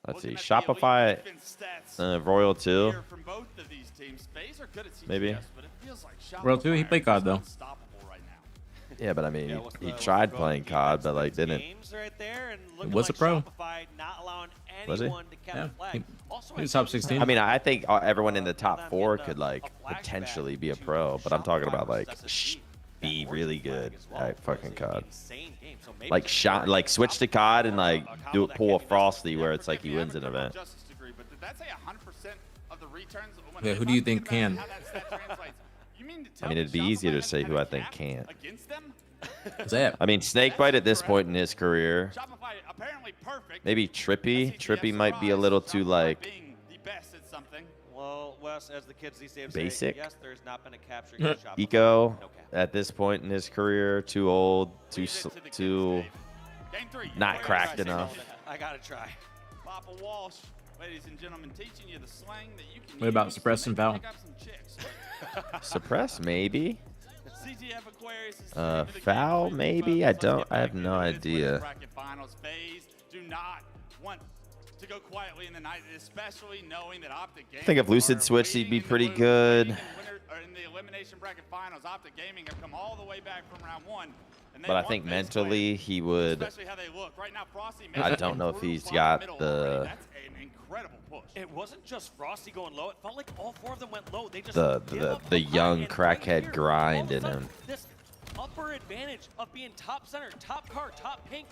Let's see, Looking at the elite Shopify, defense stats Royal 2. here from both of these teams. FaZe are good at CTS, Maybe. but it feels like Shopify Royal 2, he played COD though. is unstoppable right now. Yeah, but I mean, what's he the- tried what's the playing goal? COD, but like Defense didn't. games right there and looking was a like pro. Shopify not allowing Was he? anyone to catch Yeah, a flag. he- Also, he was I top think 16. I mean, I think everyone in the top them 4 get could a like flashback potentially be a to pro, but I'm talking Shopify about like versus SSG. be That really Origin flag good as well at fucking was an COD. insane game. So maybe Like just shot, like switch to COD and like do pull a Frosty where it's like he wins an event. Justice degree, but did that say 100% of the returns? When Yeah, if who do I'm you think thinking can? about how that stat translates, you mean to I tell mean, me it'd be Shopify easier to hasn't say had who a I think cap can't. against them? Zap. I mean, Snakebite at this point in his career, Shopify apparently perfect. maybe Trippy. SCTF Trippy might be a surprise, little too Shopify like being the best at something. Well, Wes, as the kids these days Basic. say, yes, there's not been a capture against Shopify. Eco No cap. at this point in his career. Too old, too Leave it to the kids, too Dave. Game 3, not Aquarius cracked takes enough. over. I gotta try. Papa Walsh, ladies and gentlemen, teaching you the slang that you can What about use to Suppress and make- Foul? pick up some chicks. Suppress maybe. CTF Aquarius is the name of the game. Foul Please maybe. focus. I Let's don't. get I have back no into this winner's idea. bracket finals. FaZe do not want to go quietly in the night, especially knowing that Optic Gaming. I think if Lucid are switched, he'd be leading in the pretty blue, good. leading in the elimination bracket finals. Optic Gaming have come all the way back from round 1. And they But I want think FaZe mentally he would. especially how they look. Right now, Frosty I made don't know it if he's through got middle the- already. That's an incredible push. It wasn't just Frosty going low. It felt like all 4 of them went low. They just The- gave the- up the up high, young and right crackhead here, grind all of a in sudden, him. This upper advantage of being top center, top car, top pink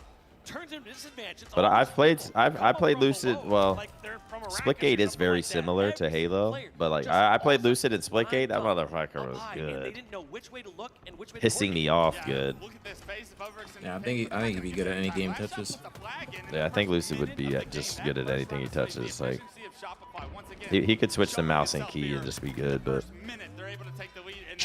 turns into disadvantage. It's But almost I've played. come I up played from Lucid. below, Well, like they're from a racket or Splitgate is something very like that. similar to Every Halo, player but like just I all played of a Lucid and sudden Splitgate. That lined up motherfucker up was high, and They good. didn't know which way to look and which way to Pissing me off Yeah, good. look at this face of Overextend. Yeah, I think he'd be good at any game touches. Yeah, I think Lucid would be just good at anything he touches. Like he could switch the mouse and key and just be good, but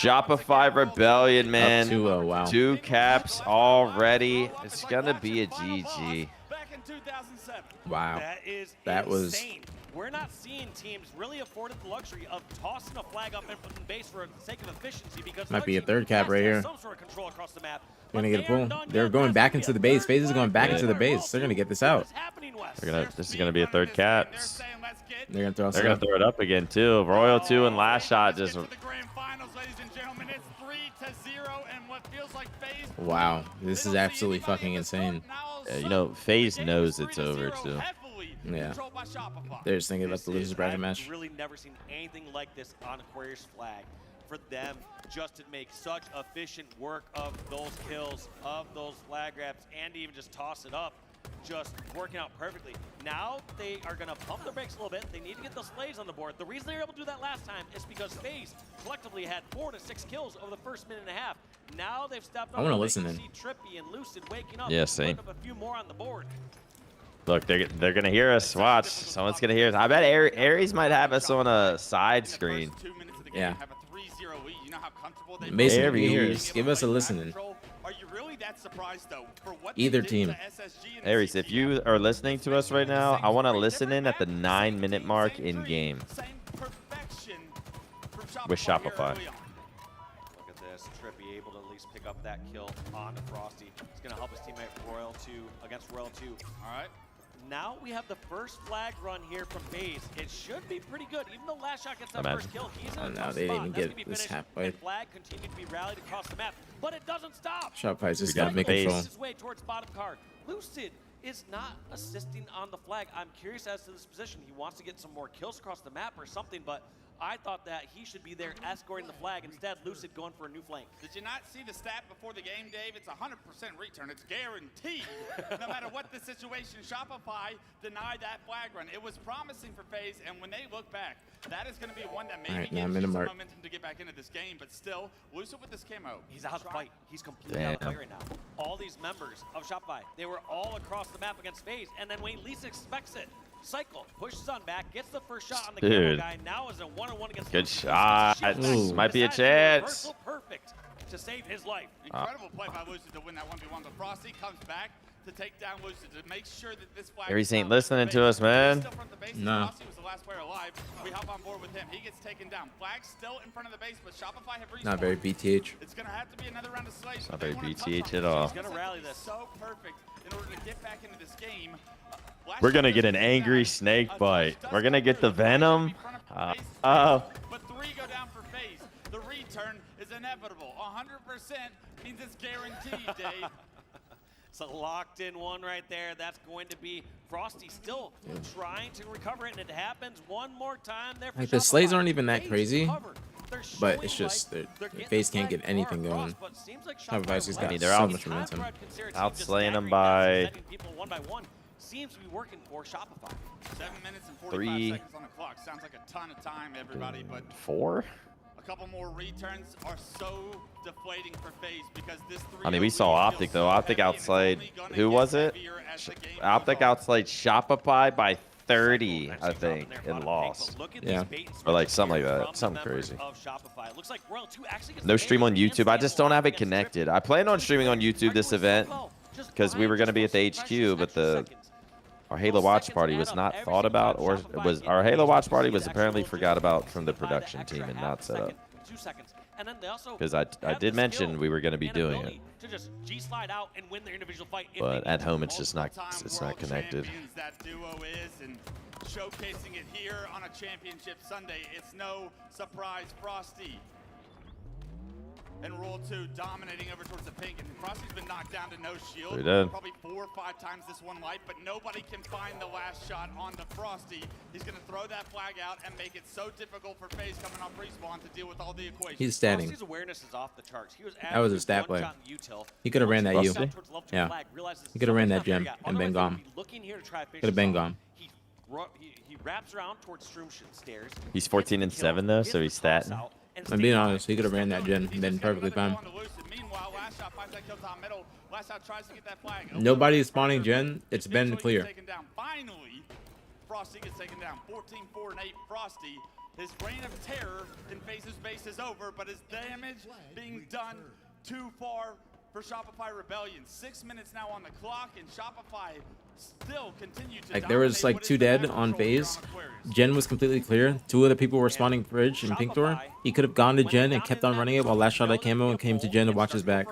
Shopify Rebellion, man. Up 2-0, wow. 2 caps already. It's going to be a GG. Back in 2007. Wow. That is was insane. We're not seeing teams really afforded the luxury of tossing a flag up in from the base for the sake of efficiency because Might be a Legacy third cap has right to have here. some sort of control across the map. They're gonna But get a they pull. aren't done They're yet. going That's back gonna into be the a base. third FaZe is going back flag. into the base. They're gonna get this out. What's happening, Wes? This is gonna be a third caps. They're gonna throw us They're gonna out. throw it up again too. Royal 2 and last shot just. To the grand finals, ladies and gentlemen. It's 3-0 and what feels like FaZe. Wow, this is absolutely fucking insane. Yeah, you know, FaZe knows it's over too. Yeah. They're just thinking about the losers bracket match. I've really never seen anything like this on Aquarius flag. For them just to make such efficient work of those kills, of those flag grabs, and even just toss it up, just working out perfectly. Now they are going to pump their brakes a little bit. They need to get those slays on the board. The reason they were able to do that last time is because FaZe collectively had 4 to 6 kills over the first minute and a half. Now they've stepped up. I wanna and listen you in. see Trippy and Lucid waking up. Yeah, same. Putting up a few more on the board. Look, they're gonna hear us. Watch, someone's gonna hear us. I bet Aries might have us on a side screen. Yeah. You know how comfortable they Mason, There he Aries, is. give us a listening. Are you really that surprised though for what Either they did team. to SSG and Aries, if you are listening to us right now, I want to listen in at the 9-minute mark in game Same perfection from with Shopify. Shopify. here early on. Look at this. Trippy able to at least pick up that kill on Frosty. It's going to help his teammate Royal 2 against Royal 2. All right. Now we have the first flag run here from FaZe. It should be pretty good. Even though last shot gets that Imagine. first kill, he's in Oh, a no, tough they didn't spot. even That's get gonna be this finished, halfway. and flag continued to be rallied across the map, but it doesn't stop. Shopify's just We got not making FaZe. control. His way towards bottom card. Lucid is not assisting on the flag. I'm curious as to this position. He wants to get some more kills across the map or something, but I thought that he should be there escorting the flag. Instead, Lucid going for a new flank. Did you not see the stat before the game, Dave? It's 100% return. It's guaranteed. No matter what the situation, Shopify denied that flag run. It was promising for FaZe, and when they look back, that is going to be one that maybe All right, gives 9 you minute some mark. momentum to get back into this game. But still, Lucid with this camo. He's out of the fight. He's completely out of the Damn. fight right now. All these members of Shopify, they were all across the map against FaZe, and then when he least expects it, Cycle pushes on back, gets the first shot on the camo Dude. guy. Now is a 1-on-1 against Good Lucid. shot. Gets the shield Ooh. back. Might be a Decides to do chance. reversal perfect to save his life. Incredible play by Lucid to win that 1v1. But Frosty comes back to take down Lucid to make sure that this flag. Aries is ain't not listening to FaZe. us, man. Still front of the base. No. Frosty was the last player alive. We hop on board with him. He gets taken down. Flag still in front of the base, but Shopify have respawned. Not very BTH. It's going to have to be another round of slays. Not They very wanna touch BTH on at it. all. It's He's gonna rally this. So perfect in order to get back into this game. Last We're shot gonna get doesn't an go angry down. snake A bite. touch We're does gonna go get the through. Flag should venom. be front of FaZe. Oh. But 3 go down for FaZe. The return is inevitable. 100% means it's guaranteed, Dave. It's a locked-in one right there. That's going to be Frosty still trying to recover it, and it happens one more time there for Like, the slays Shopify. aren't even that FaZe crazy, cover. They're but showing it's just life. that They're getting FaZe the can't flag get anything far going. across, but seems like Shopify's just Shopify got they're so out- much momentum. Outslaying them by- Setting people one by one seems to be working for Shopify. 7 minutes and 45 3. seconds on the clock. Sounds like a ton of time, everybody, but 4. a couple more returns are so deflating for FaZe because this 3 I mean, we saw Optic though. Optic outslayed. Who was it? Optic outslayed Shopify by 30, I think, and lost. Yeah. Or like something like that. Something crazy. No stream on YouTube. I just don't have it connected. I plan on streaming on YouTube this event because we were going to be at the HQ, but our Halo watch party was not thought about, or was our Halo watch party was apparently forgot about from the production team and not set up. Because I did mention we were going to be doing it, but at home it's just not connected. That duo is, and showcasing it here on a championship Sunday. It's no surprise, Frosty and Roll 2 dominating over towards the pink, and Frosty's been knocked down to no shield. He did. Probably 4 or 5 times this one life, but nobody can find the last shot onto Frosty. He's going to throw that flag out and make it so difficult for FaZe coming off respawn to deal with all the equations. He's statting. Frosty's awareness is off the charts. He was That was a stat play. He could have ran that U. Yeah. He could have ran that gem and been gone. Could have been gone. He wraps around towards Stroomshin stairs. He's 14 and 7 though, so he's statting. I'm being honest, he could have ran that gen and been perfectly fine. Meanwhile, last shot finds that kill top middle. Last shot tries to get that flag. Nobody is spawning gen. It's been Eventually clear. gets taken down. Finally, Frosty gets taken down. 14, 4, and 8. Frosty His reign of terror in FaZe's base is over, but his damage being done too far for Shopify Rebellion. 6 minutes now on the clock, and Shopify still continue to Like there was like 2 dead on phase. Jen was completely clear. 2 other people were spawning bridge and pink door. He could have gone to Jen and kept on running it while last shot at camo and came to Jen to watch his back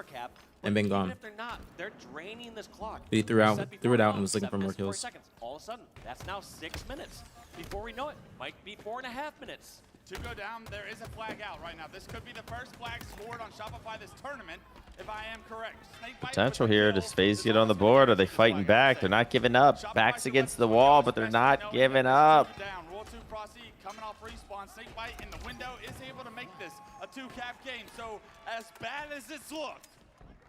and been gone. Even if they're not, they're draining this clock. But he threw it out and was looking for more kills. Seconds. All of a sudden, that's now 6 minutes. Before we know it, might be 4.5 minutes. To go down, there is a flag out right now. This could be the first flag scored on Shopify this tournament, if I am correct. Potential here. Does FaZe get on the board? Are they fighting back? They're not giving up. Backs against the wall, but they're not giving up. Down. Roll 2 Frosty coming off respawn. Snakebite in the window is able to make this a 2-cap game. So as bad as it's looked,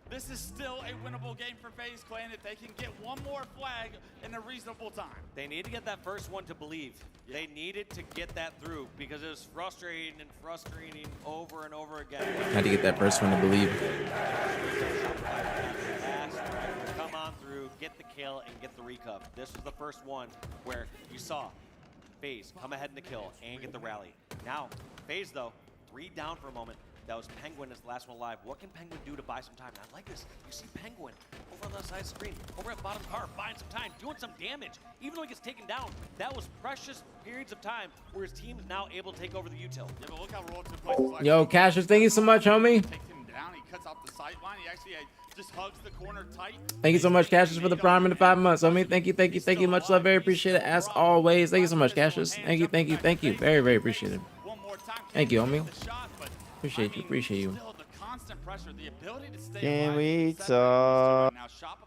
this is still a winnable game for FaZe Clan if they can get one more flag in a reasonable time. They need to get that first one to believe. They needed to get that through because it was frustrating over and over again. Had to get that first one to believe. Come on through, get the kill, and get the recup. This was the first one where you saw FaZe come ahead in the kill and get the rally. Now, FaZe though, 3 down for a moment. That was Penguin as the last one alive. What can Penguin do to buy some time? I like this. You see Penguin over on the side of the screen, over at bottom car, buying some time, doing some damage. Even though he gets taken down, that was precious periods of time where his team is now able to take over the util. Yeah, but look how Roll 2 places like Yo, Cassius, thank you so much, homie. Takes him down. He cuts off the sight line. He actually just hugs the corner tight. Thank you so much, Cassius, for the prime in the 5 months, homie. Thank you. Much love, very appreciate it. As always, thank you so much, Cassius. Thank you. Very, very appreciate it. Thank you, homie. Appreciate you. Can we talk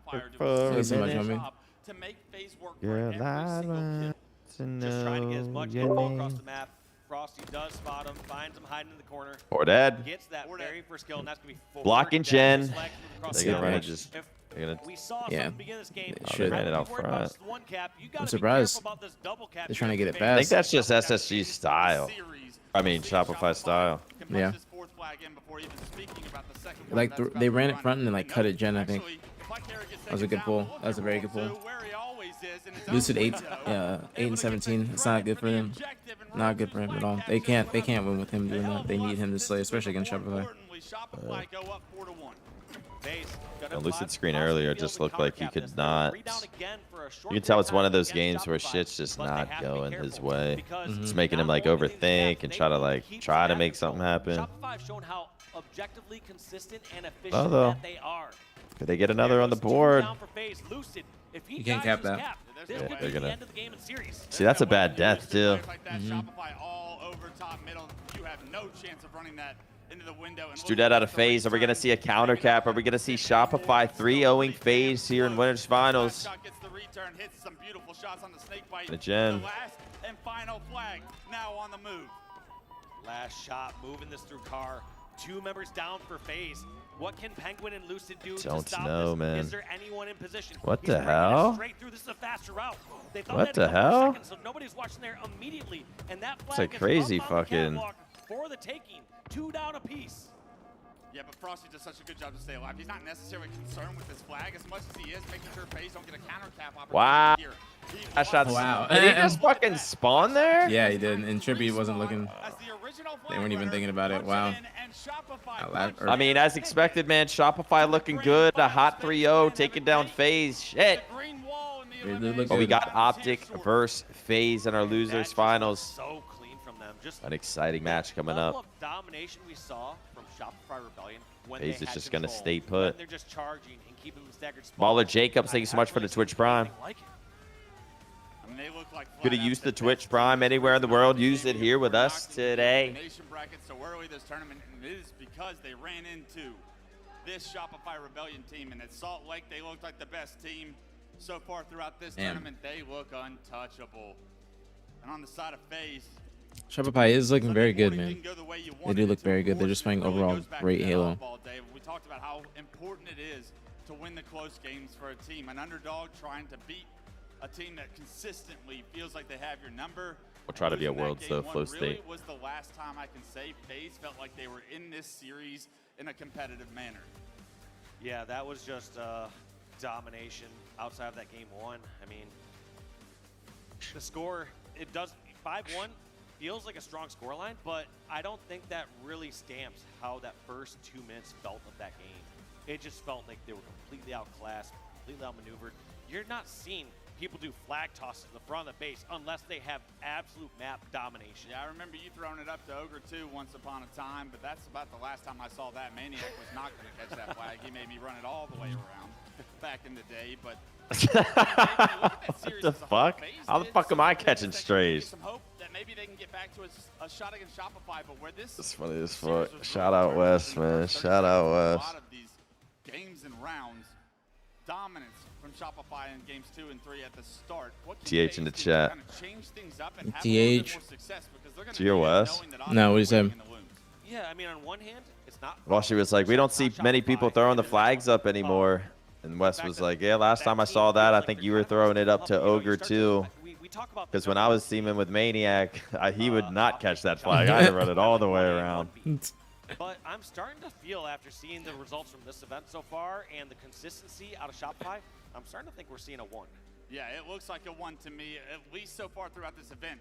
for Thank you so much, a minute? homie. To make FaZe work Girl, for I every single kill. want to Just trying to get as know much your info across name. the map. Frosty does spot him, finds him hiding in the corner. Or dead. Gets that very first kill, and that's going to be 4 Blocking dead. Jen. Select across They're the gonna run it board. just. If They're gonna. we saw Yeah. from the beginning of this game, They should. Ran it out you worry about front. this one cap, you gotta I'm be surprised. careful about this double cap They're trying to get it I fast. think that's just SSG's style. I mean, Shopify style. Yeah. Like they ran it front and then like cut it Jen, I think. That was a good pull. That was a very good pull. Lucid 8 and 17. It's not good for them. Not good for him at all. They can't win with him doing that. They need him to slay, especially against Shopify. The Lucid screen earlier just looked like he could not. You can tell it's one of those games where shit's just not going his way. It's making him like overthink and try to make something happen. Shopify shown how objectively consistent and efficient Oh, though. that they are. Could they get another on the board? You can't cap that. This Yeah, could they're be gonna- the end of the game in series. See, that's a bad death too. Shopify all over top middle. You have no chance of running that into the window. Let's do that out of FaZe. Are we going to see a counter cap? Are we going to see Shopify 3-0ing FaZe here in Winners Finals? Shot gets the return, hits some beautiful shots on the snake bite. The Jen. The last and final flag now on the move. Last shot, moving this through car. 2 members down for FaZe. What can Penguin and Lucid do Don't to stop know, this? man. Is there anyone in position? What He's the bringing it hell? Straight through. This is a faster route. They thought What they had the a couple hell? seconds, so nobody's watching there immediately. And that It's flag a is crazy up on the fucking- catwalk for the taking. 2 down apiece. Yeah, but Frosty does such a good job to stay alive. He's not necessarily concerned with this flag as much as he is making sure FaZe don't get a counter cap opportunity Wow. here. That shot's. Wow. Did he just fucking spawn there? Yeah, he did. And Trippy wasn't looking. As the original They weren't even flag thinking about it. runner, Wow. punches in, and Shopify I laughed- punches I mean, as expected, man. Shopify looking good. A hot 3-0, taking down FaZe. Shit. the green wall in the They did look But we good. got Optic versus FaZe in our losers finals. So clean from them. Just An exciting match coming level up. of domination we saw from Shopify Rebellion when FaZe they is had just gonna control, stay when put. They're just charging and keeping them staggered spots. Baller Jacobs, thank you so much for the Twitch Prime. Like it. I mean, they look like Could have flat-out used the best Twitch team Prime anywhere in the world. Use it here with We're us knocking the today. Nation bracket so early this tournament, and it is because they ran into this Shopify Rebellion team, and at Salt Lake they looked like the best team so far throughout this Damn. tournament. They look untouchable. And on the side of FaZe, Shopify is looking very good, Sunday morning man. didn't go the way you They wanted do it look to. very good. They're just playing Unfortunately, it overall goes back great to that Halo. off-ball day. We talked about how important it is to win the close games for a team. An underdog trying to beat a team that consistently feels like they have your number. We'll try to be a Losing that Worlds, game though, one flow really state. was the last time I can say FaZe felt like they were in this series in a competitive manner. Yeah, that was just domination outside of that game 1. I mean, the score, it does 5-1. feels like a strong scoreline, but I don't think that really stamps how that first 2 minutes felt of that game. It just felt like they were completely outclassed, completely outmaneuvered. You're not seeing people do flag tosses in the front of the base unless they have absolute map domination. Yeah, I remember you throwing it up to Ogre too once upon a time, but that's about the last time I saw that. Maniac was not going to catch that flag. He made me run it all the way around back in the day, but what the fuck? How the fuck am I catching strays? some hope that maybe they can get back to a shot against Shopify, but where this It's funny as fuck. Shout out West, man. Shout out a West. lot of these games and rounds, dominance from Shopify in games 2 and 3 at the start. What can TH in the FaZe do to chat. kind of change things up and have a little bit TH. more success, because they're gonna To your be West? knowing that No, Optic what he is said. winning in the looms. Yeah, I mean, on one hand, it's not. Well, she was like, we don't see many people throwing the flags up anymore. And Wes was like, yeah, last time I saw that, I think you were throwing it up to Ogre too. Because when I was teaming with Maniac, he would not catch that flag. I had to run it all the way around. But I'm starting to feel, after seeing the results from this event so far and the consistency out of Shopify, I'm starting to think we're seeing a 1. Yeah, it looks like a 1 to me, at least so far throughout this event.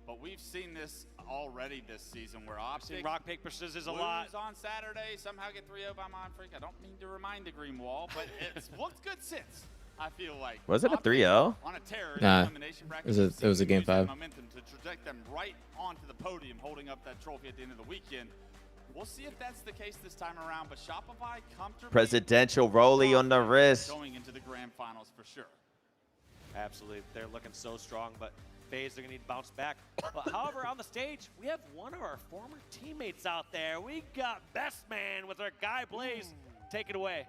But we've seen this already this season, where Optic rock, paper, scissors a lot. lose on Saturday, somehow get 3-0 by Mindfreak. I don't mean to remind the Green Wall, but it's looked good since, I feel like. Was it a Optic 3-0? on a tear in Nah, the elimination bracket. it was a game Using that 5. momentum to traject them right onto the podium, holding up that trophy at the end of the weekend. We'll see if that's the case this time around, but Shopify comfortably Presidential rollie on the wrist. going into the grand finals for sure. Absolutely, they're looking so strong, but FaZe are gonna need to bounce back. But however, on the stage, we have one of our former teammates out there. We got Best Man with our guy Blaze. Take it away.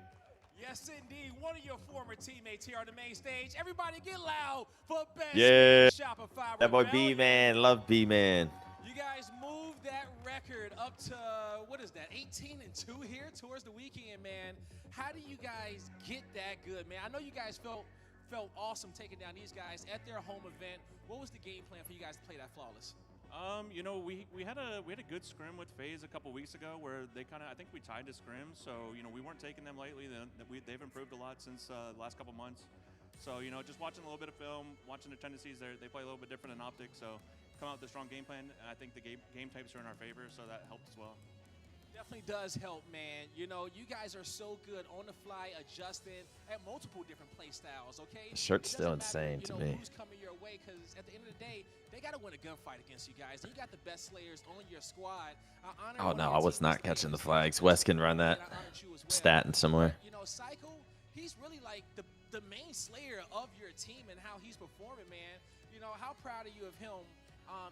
Yes, indeed. One of your former teammates here on the main stage. Everybody get loud for Best Yeah. Man Shopify. That boy Rebellion. B-Man. Love B-Man. You guys moved that record up to, what is that, 18-2 here towards the weekend, man. How do you guys get that good, man? I know you guys felt awesome taking down these guys at their home event. What was the game plan for you guys to play that flawless? You know, we had a good scrim with FaZe a couple weeks ago where they kind of, I think we tied the scrim, so you know we weren't taking them lightly. They've improved a lot since the last couple months. So you know, just watching a little bit of film, watching their tendencies, they play a little bit different than Optic. So come out with a strong game plan, and I think the game types are in our favor, so that helped as well. Definitely does help, man. You know, you guys are so good on the fly, adjusting at multiple different play styles, okay? The shirt's It doesn't still insane matter, to you know, me. who's coming your way, because at the end of the day, they got to win a gunfight against you guys. And you got the best slayers on your squad. Oh, no, I was not catching the flags. Wes can run that stat in somewhere. You know, Psycho, he's really like the main slayer of your team and how he's performing, man. You know, how proud are you of him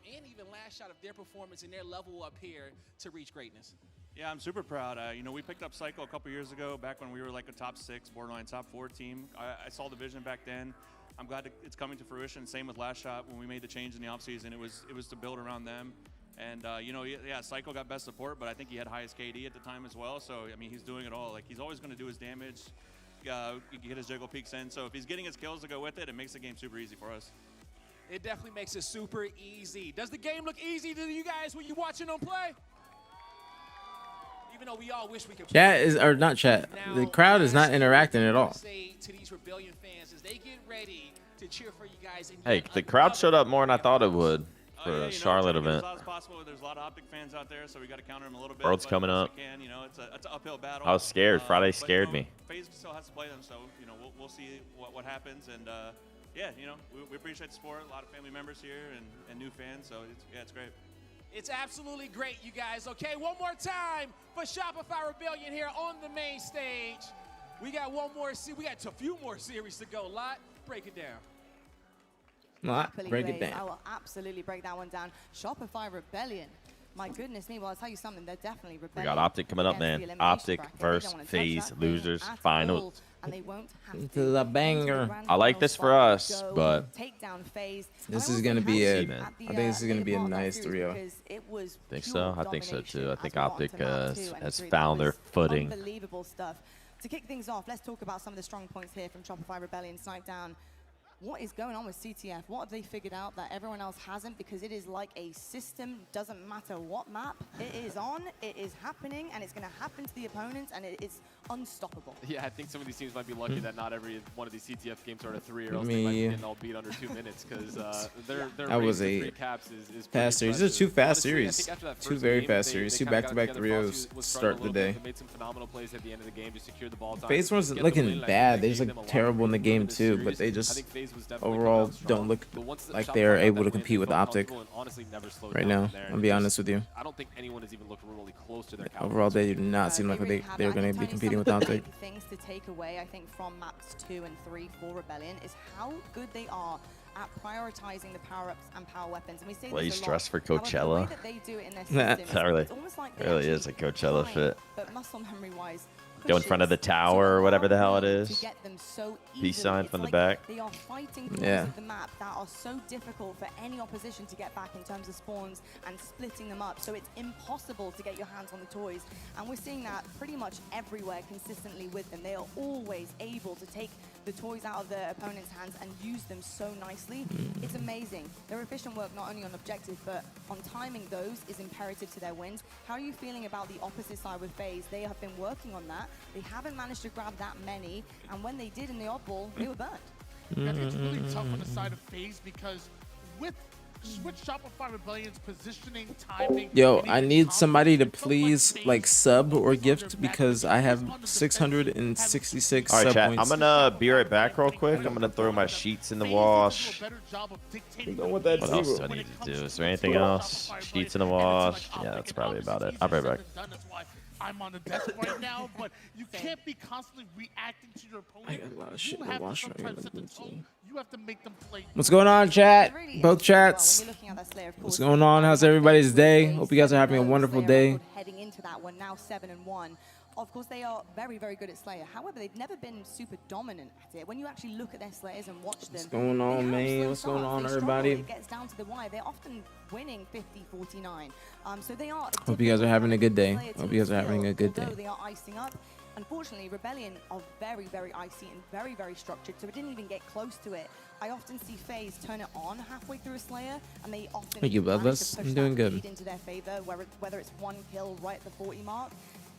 and even last shot of their performance and their level up here to reach greatness? Yeah, I'm super proud. You know, we picked up Psycho a couple years ago, back when we were like a top 6, borderline top 4 team. I saw the vision back then. I'm glad it's coming to fruition. Same with Last Shot. When we made the change in the offseason, it was to build around them. And, you know, yeah, Psycho got best support, but I think he had highest KD at the time as well. So, I mean, he's doing it all. Like, he's always going to do his damage, get his juggle peeks in. So if he's getting his kills to go with it, it makes the game super easy for us. It definitely makes it super easy. Does the game look easy to you guys when you're watching them play? Even though we all wish we could. Chat is, or not chat. The crowd is not interacting at all. Say to these Rebellion fans as they get ready to cheer for you guys. Hey, the crowd showed up more than I thought it would for Yeah, a you know, Charlotte trying to get event. as loud as possible. There's a lot of Optic fans out there, so we got to counter them a little bit. World's but coming as up. we can, you know, it's an uphill battle. I was scared. Friday but, scared you know, me. FaZe still has to play them, so you know we'll see what happens. And yeah, you know we appreciate the support. A lot of family members here and new fans, so it's great. It's absolutely great, you guys. Okay, one more time for Shopify Rebellion here on the main stage. We got we got a few more series to go. Lot, break it down. Break it I down. will absolutely break that one down. Shopify Rebellion. My goodness me, well, I'll tell you something, they're definitely We rebellion. got Optic coming up, against the man. elimination Optic bracket. They don't versus wanna touch FaZe that thing losers at finals. all, and they won't have Into to. the Into the banger. grand I like final this for spot, us, go but take down FaZe. This And is I gonna also be had a- to man. at the, I think this is gonna later be a part of that nice series 3-0. because it was Think pure so? I think so domination too. I as think we got Optic onto map 2 and has 3. That found their was footing. Unbelievable stuff. To kick things off, let's talk about some of the strong points here from Shopify Rebellion Smackdown. What is going on with CTF? What have they figured out that everyone else hasn't? Because it is like a system, doesn't matter what map it is on, it is happening, and it's going to happen to the opponents, and it is unstoppable. Yeah, I think some of these teams might be lucky that not every one of these CTF games are a 3, or Give else they might be me- getting all beat under 2 minutes because their That was race to a 3 caps is fast series. pretty These are 2 impressive. fast Honestly, I series. think after that 2 first very game, fast they series. 2 kinda got back-to-back together. 3-0s Frosty was start struggling the a little day. bit. They made some phenomenal plays at the end of the game to secure the ball time. FaZe wasn't get the looking win, and I think bad. that They just gave look them a lot terrible in the of game this too, series. but they I just think FaZe was definitely overall coming out don't strong. look But once the like Shopify they're got able that to win, compete they with felt Optic comfortable and honestly never slowed right down now. from there. I'll be honest with you. I don't think anyone has even looked remotely close to their caliber. Overall, they do not seem like they're going to be competing with Optic. Things to take away, I think, from maps 2 and 3 for Rebellion is how good they are at prioritizing the power-ups and power weapons. And we say Blaze this a lot. dress for However, the way Coachella. that they do it in their That systems, really, it's almost like they really actually is a Coachella time, fit. but muscle memory-wise, Go in front of the tower or whatever the hell it to is. get them so Peace easily. sign It's from the like back. They are fighting corners Yeah. of the map that are so difficult for any opposition to get back in terms of spawns and splitting them up. So it's impossible to get your hands on the toys. And we're seeing that pretty much everywhere consistently with them. They are always able to take the toys out of their opponent's hands and use them so nicely. It's amazing. Their efficient work not only on objective, but on timing those is imperative to their wins. How are you feeling about the opposite side with FaZe? They have been working on that. They haven't managed to grab that many, and when they did in the oddball, they were burnt. I think it's really tough on the side of FaZe because with Shopify Rebellion's positioning, timing. Yo, and I even need confidence, somebody to it's so much please FaZe like sub or gift because I have 666 All right, sub chat. points. I'm gonna be right back real quick. I'm gonna throw my sheets in the wash. What that What else do I need to do? Is there anything else? Sheets in the wash. Yeah, that's probably about it. I'll be right back. That's why I'm on the desk right now, but you can't be constantly reacting to your opponent. I got a lot of shit You in the have to wash right sometimes now. set the tone. You have to make them play. What's going on, chat? Both chats. What's going on? How's everybody's day? Hope you guys are having a wonderful day. Heading into that one, now 7-1. Of course, they are very, very good at Slayer. However, they've never been super dominant at it. When you actually look at their Slayers and watch them, What's going on, they have man? slow What's going starts. on, They struggle. everybody? It gets down to the wire. They're often winning 50-49. So they are. Hope you guys are having a good day. Hope you guys are having a good day. Although they are icing up. Unfortunately, Rebellion are very, very icy and very, very structured, so it didn't even get close to it. I often see FaZe turn it on halfway through a Slayer, and they often Thank you, manage to Bloodless. push I'm doing that good. lead into their favor, whether it's one kill right at the 40 mark.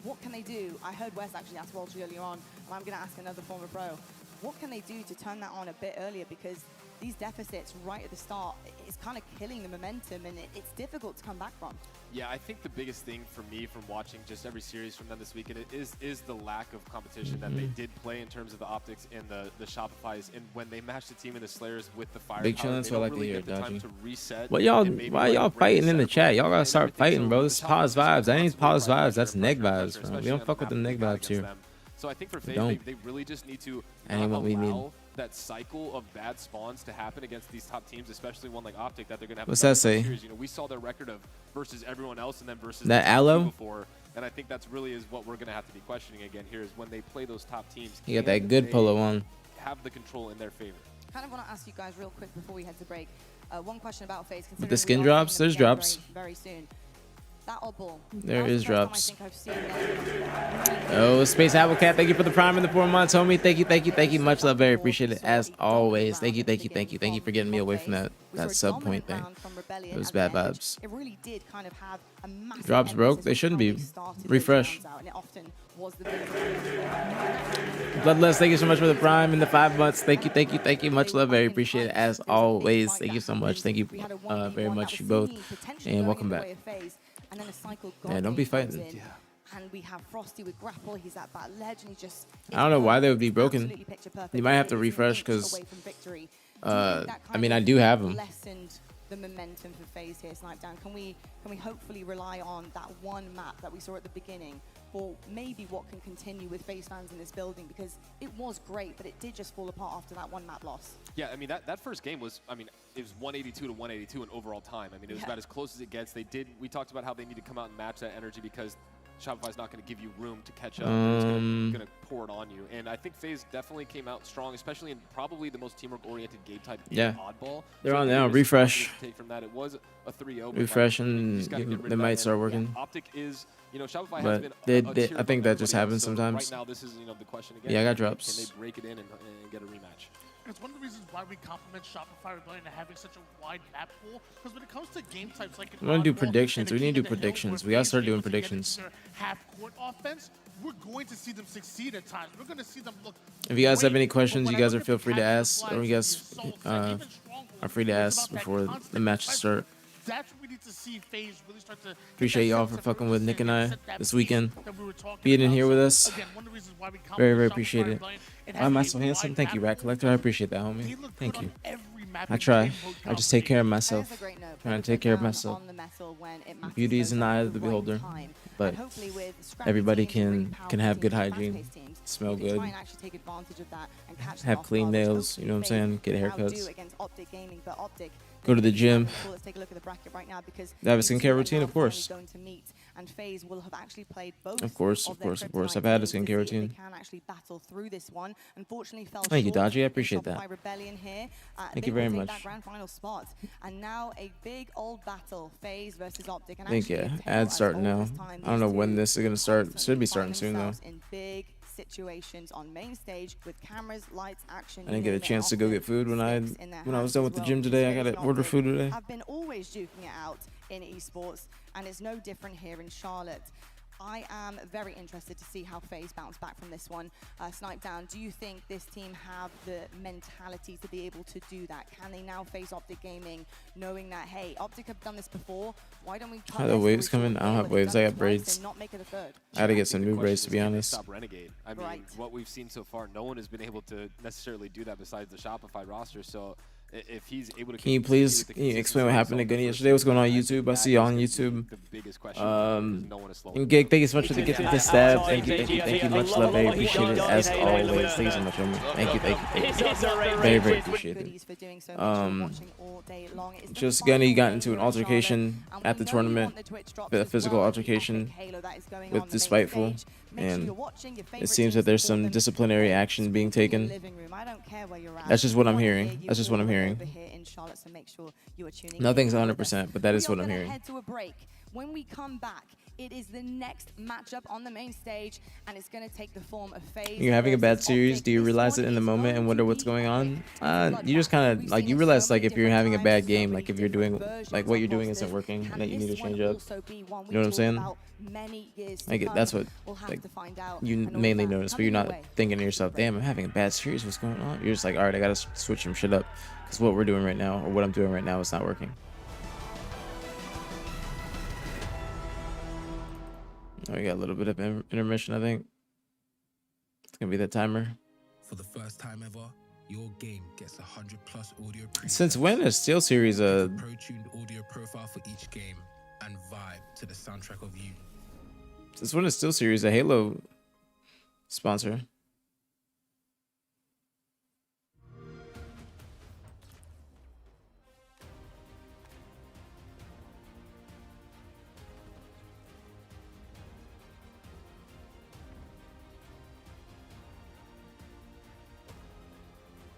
What can they do? I heard Wes actually ask Walter earlier on, and I'm going to ask another former pro. What can they do to turn that on a bit earlier? Because these deficits right at the start is kind of killing the momentum, and it's difficult to come back from. Yeah, I think the biggest thing for me from watching just every series from them this weekend is the lack of competition that they did play in terms of the optics and the Shopifys, and when they match the team and the Slayers with the firepower, Big challenge, they so I don't like to really hear get the time Dodgy. to reset. What y'all? and maybe, Why like, y'all break fighting in the set chat? Y'all gotta and start everything. fighting, So bro. the It's pause Shopifys vibes. That ain't constantly pause apply vibes. pressure, That's neg pressure, vibes, pressure, bro. We especially don't on fuck the with the map neg we got vibes against here. them. So I think for We FaZe, don't. they really just need to That ain't not what we need. allow that cycle of bad spawns to happen against these top teams, especially one like Optic that they're gonna have. What's another that say? series. You know, we saw their record of versus everyone else and then versus That the top Aloe? two before, and I think that's really is what we're gonna have to be questioning again here is when they play those top teams. You got can that good they polo on. Have the control in their favor. Kind of want to ask you guys real quick before we head to break. One question about FaZe. With the considering skin we are drops, seeing them there's again drops. very soon. That oddball. There that was is the first time drops. I think I've seen them. Oh, Space Apple Cat, thank you for the prime in the 4 months, homie. Thank you, thank you, thank you. Much love, very appreciate it as always. Thank you, thank you, thank you, thank you for getting me away from that sub point thing. It was bad vibes. It really did kind of have a massive Drops broke. emphasis They on shouldn't how be. they started those Refresh. rounds out, and it often was the big Bloodless, thank you so much for the prime in the 5 months. Thank you, thank you, thank you. Much love, very appreciate it as always. Thank you so much. Thank you very much, you both, and welcome back. And then a cycle Yeah, don't be fighting. And we have Frosty with grapple. He's at that ledge, and he just. I don't know why they would be broken. Absolutely picture perfect. You might have to He's an refresh inch because, away from victory. Do you think that I kind mean, of I do have them. lessened the momentum for FaZe here, Snipedown? Can we hopefully rely on that one map that we saw at the beginning for maybe what can continue with FaZe fans in this building? Because it was great, but it did just fall apart after that one map loss. Yeah, I mean, that first game was, I mean, it was 182 to 182 in overall time. I mean, it was about as close as it gets. We talked about how they need to come out and match that energy because Shopify's not going to give you room to catch up. They're just going to pour it on you. And I think FaZe definitely came out strong, especially in probably the most teamwork-oriented game type in Oddball. They're So on I think now. there is Refresh. something to take from that. It was a 3-0. but Refresh you and just gotta get rid they of might that. start And, working. yeah, Optic is, you know, Shopify But has been they- a they- tier I think above that just everybody happens else. So sometimes. Right now, this is, you know, the question again. Yeah, I got drops. Can they break it in and get a rematch? It's one of the reasons why we compliment Shopify Rebellion and having such a wide map pool. Because when it comes to game types like We want to do Oddball predictions. and We need to do King of the Hill, predictions. where We gotta FaZe start is doing able to get predictions. into their half-court offense, we're going to see them succeed at times. We're going to see them look. If you guys have any great, questions, but you when I guys look are at feel the free to casual ask, or flies, you guys the assaults, and even Stronghold, are free to it's ask about that before the constant match pressure. start. That's what we need to see FaZe really start to. Appreciate y'all for fucking with Nick and I this weekend. Being in about. here with us. Again, one of the reasons why we come Very, to very Shopify appreciate it. Reliant, it Why has am I a so handsome? wide Thank you, map Rat Collector. I appreciate that, They homie. look Thank good you. on every map I in try. game mode I just take care of And myself. it's a great note. Trying to Put take the care of foot down myself. on the metal when it matters Beauty is most in the at eye the of the right beholder, time. but And hopefully with scrappy everybody teams and really can have powerful good teams, hygiene, fast-paced teams, smell you can good, try and actually take advantage of that and catch them have off clean guard, which nails, you know what I'm FaZe saying, get now do haircuts, against Optic Gaming, but Optic, go to the gym. let's take a look at the bracket right now because Have a these two skincare are routine, now of course. finally going to meet, and FaZe will have actually played both Of course, of of their course, of course. kryptonite I've had a teams to skincare see if routine. they can actually battle through this one. Unfortunately, fell Thank you, short Dodgy. I in appreciate Shopify that. Rebellion here. Thank They you very will take much. that grand final spot, and now a big old battle, FaZe versus Optic. And I think, actually yeah, a tale ad's as starting old now. as time. I don't know These when two this is gonna start. Should be starting constantly soon, though. find themselves in big situations on main stage with cameras, lights, action. I didn't you get a name it, chance to go often get food when I sticks in their was hands done as with the well. gym today. I FaZe gotta and order Optic food today. have been always duking it out in esports, and it's no different here in Charlotte. I am very interested to see how FaZe bounce back from this one. Snipe Down, do you think this team have the mentality to be able to do that? Can they now face Optic Gaming, knowing that, hey, Optic have done this before, why don't we cut Are the their waves story coming? short I don't here have where they've waves. done I it got twice braids. and not make it a third? I gotta I get think some the new question braids, is, to be can they honest. Stop Renegade. I mean, Right. what we've seen so far, no one has been able to necessarily do that besides the Shopify roster. So if he's able to, Can you please explain what happened to Gunny yesterday? What's going on YouTube? I see you on YouTube. The biggest question. No one is slowing. And Gig, thank you so much for the gift of the stab. Thank you, thank you, thank you. Much love, I appreciate it as always. Thank you so much, homie. Thank you, thank you, thank you. Very, very appreciated. Just Gunny got into an altercation at the tournament, a physical altercation with Despiteful, and it seems that there's some disciplinary action being taken. That's just what I'm hearing. That's just what I'm hearing. Nothing's 100%, but that is what I'm hearing. Head to a break. When we come back, it is the next matchup on the main stage, and it's going to take the form of FaZe. You're having a bad versus series. Optic. Do you This realize one it in the is moment going and to wonder what's be going on? epic. You just kind We've of like seen you it realize so like many if you're having a different bad times, game, so like many if you're doing different versions like what of you're doing rosters. isn't working, Can and that you need to this one change up. also be one we You know what I'm talk saying? about many years to I get come? that's what We'll have like to find out. you And all mainly that notice, but coming you're your not way. thinking to yourself, "Damn, I'm having a bad series. What's going on?" You're just like, "All right, I gotta switch some shit up because what we're doing right now, or what I'm doing right now, is not working." Oh, we got a little bit of intermission, I think. It's gonna be the timer. For the first time ever, your game gets 100+ audio presets. Since when is Steel Series pro-tuned audio profile for each game and vibe to the soundtrack of you. Since when is Steel Series a Halo sponsor?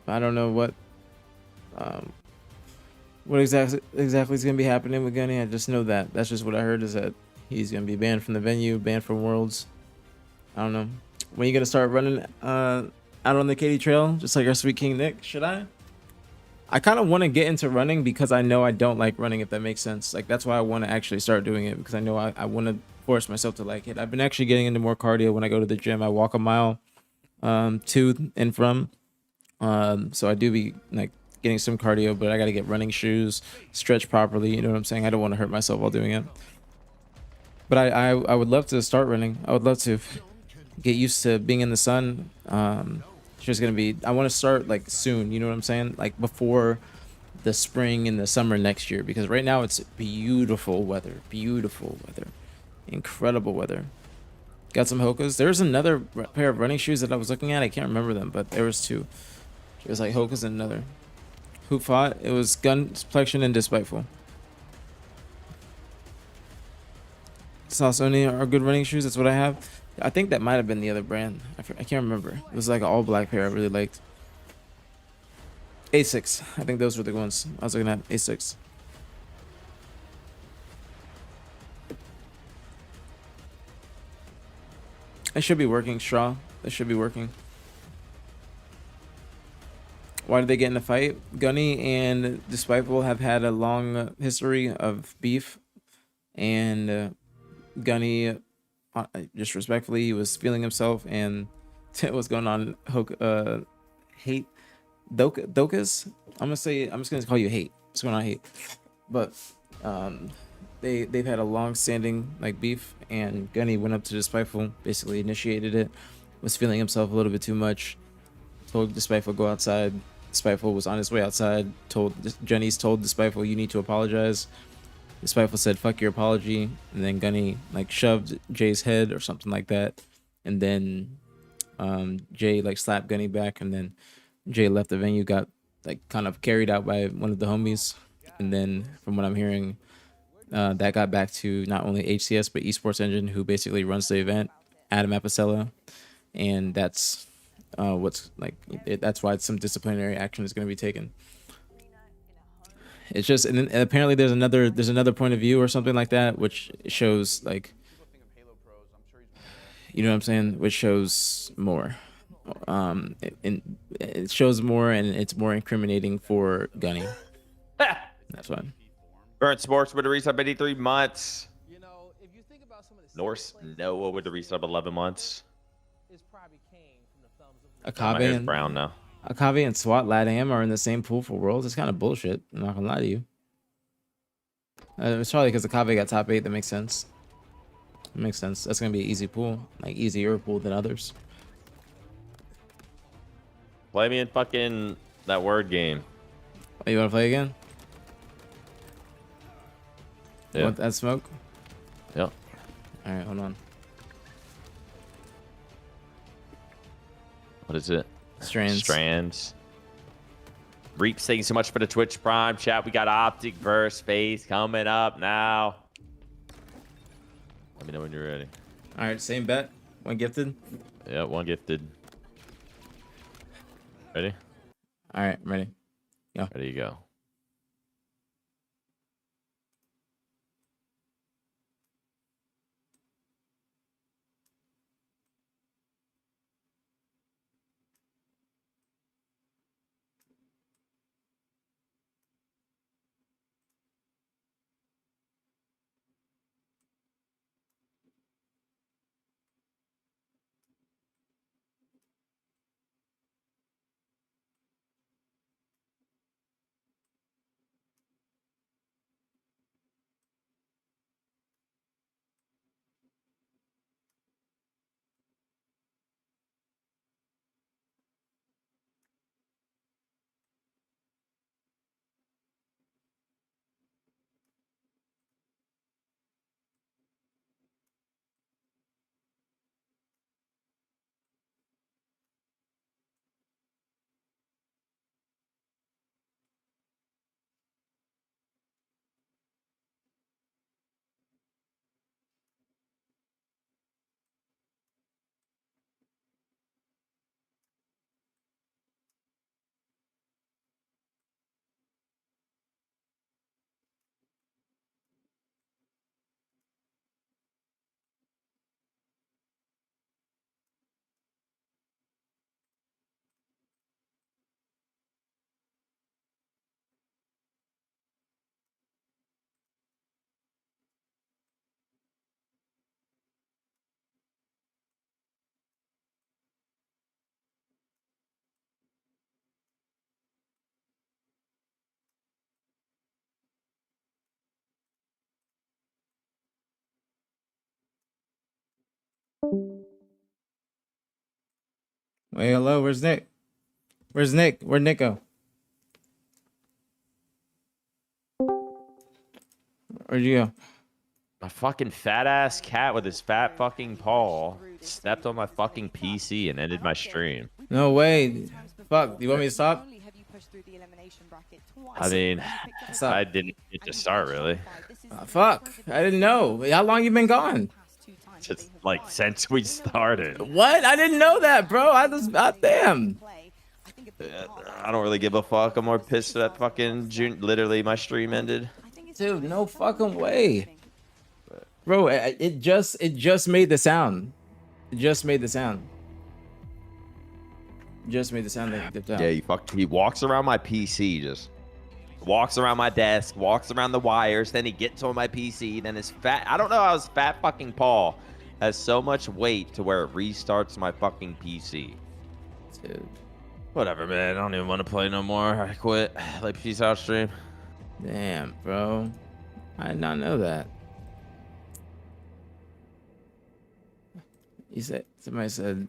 I don't know what exactly is gonna be happening with Gunny. I just know that that's just what I heard, is that he's gonna be banned from the venue, banned from Worlds. I don't know. When are you gonna start running out on the Katy Trail, just like our sweet King Nick? Should I? I kind of want to get into running because I know I don't like running, if that makes sense. Like that's why I want to actually start doing it, because I know I want to force myself to like it. I've been actually getting into more cardio when I go to the gym. I walk a mile to and from. So I do be like getting some cardio, but I got to get running shoes, stretch properly. You know what I'm saying? I don't want to hurt myself while doing it. But I would love to start running. I would love to get used to being in the sun. It's just gonna be. I want to start like soon. You know what I'm saying? Like before the spring and the summer next year, because right now it's beautiful weather, incredible weather. Got some Hokas. There's another pair of running shoes that I was looking at. I can't remember them, but there was two. It was like Hokas and another. Who fought? It was Gunplexion and Despiteful. Sony are good running shoes. That's what I have. I think that might have been the other brand. I can't remember. It was like an all black pair I really liked. A6. I think those were the ones I was looking at. A6. It should be working, Straw. It should be working. Why did they get in a fight? Gunny and Despiteful have had a long history of beef, and Gunny just respectfully, he was feeling himself, and what's going on? Hate, Dokas. I'm just gonna call you Hate. What's going on, Hate? But they've had a long-standing like beef, and Gunny went up to Despiteful, basically initiated it. Was feeling himself a little bit too much. Told Despiteful go outside. Despiteful was on his way outside. Jenny's told Despiteful, you need to apologize. Despiteful said, fuck your apology. And then Gunny like shoved Jay's head or something like that. And then Jay like slapped Gunny back. And then Jay left the venue, got like kind of carried out by one of the homies. And then from what I'm hearing, that got back to not only HCS, but Esports Engine, who basically runs the event, Adam Apicella. And that's what's like, that's why some disciplinary action is going to be taken. It's just, and then apparently there's another point of view or something like that, which shows like, you know what I'm saying, which shows more. It shows more, and it's more incriminating for Gunny. That's fine. Burnt Sports with a resub 83 months. Norse Noah with the resub 11 months. Akabe and brown now. Akabe and SWAT LATAM are in the same pool for Worlds. It's kind of bullshit. I'm not gonna lie to you. It's probably because Akabe got top 8. That makes sense. It makes sense. That's gonna be an easy pool, like easier pool than others. Play me in fucking that word game. Oh, you wanna play again? Yeah. You want that smoke? Yep. All right, hold on. What is it? Strands. Reaps, thank you so much for the Twitch Prime chat. We got Optic versus Face coming up now. Let me know when you're ready. All right, same bet. One gifted. Yeah, one gifted. Ready? All right, I'm ready. Yeah. Ready you go. Wait, hello, where's Nick? Where's Nick? Where'd Nick go? Where'd you go? My fucking fat ass cat with his fat fucking paw stepped on my fucking PC and ended my stream. No way. Fuck, do you want me to stop? I mean, I didn't get to start really. Fuck, I didn't know. How long you been gone? Just like since we started. What? I didn't know that, bro. Damn. I don't really give a fuck. I'm more pissed that fucking June. Literally, my stream ended. Dude, no fucking way. Bro, it just made the sound. It just made the sound. Just made the sound that it dipped out. Yeah, he walks around my PC, just walks around my desk, walks around the wires, then he gets on my PC, then his fat, I don't know how his fat fucking paw has so much weight to where it restarts my fucking PC. Dude. Whatever, man. I don't even want to play no more. I quit. Like, peace out, stream. Damn, bro. I did not know that. Somebody said,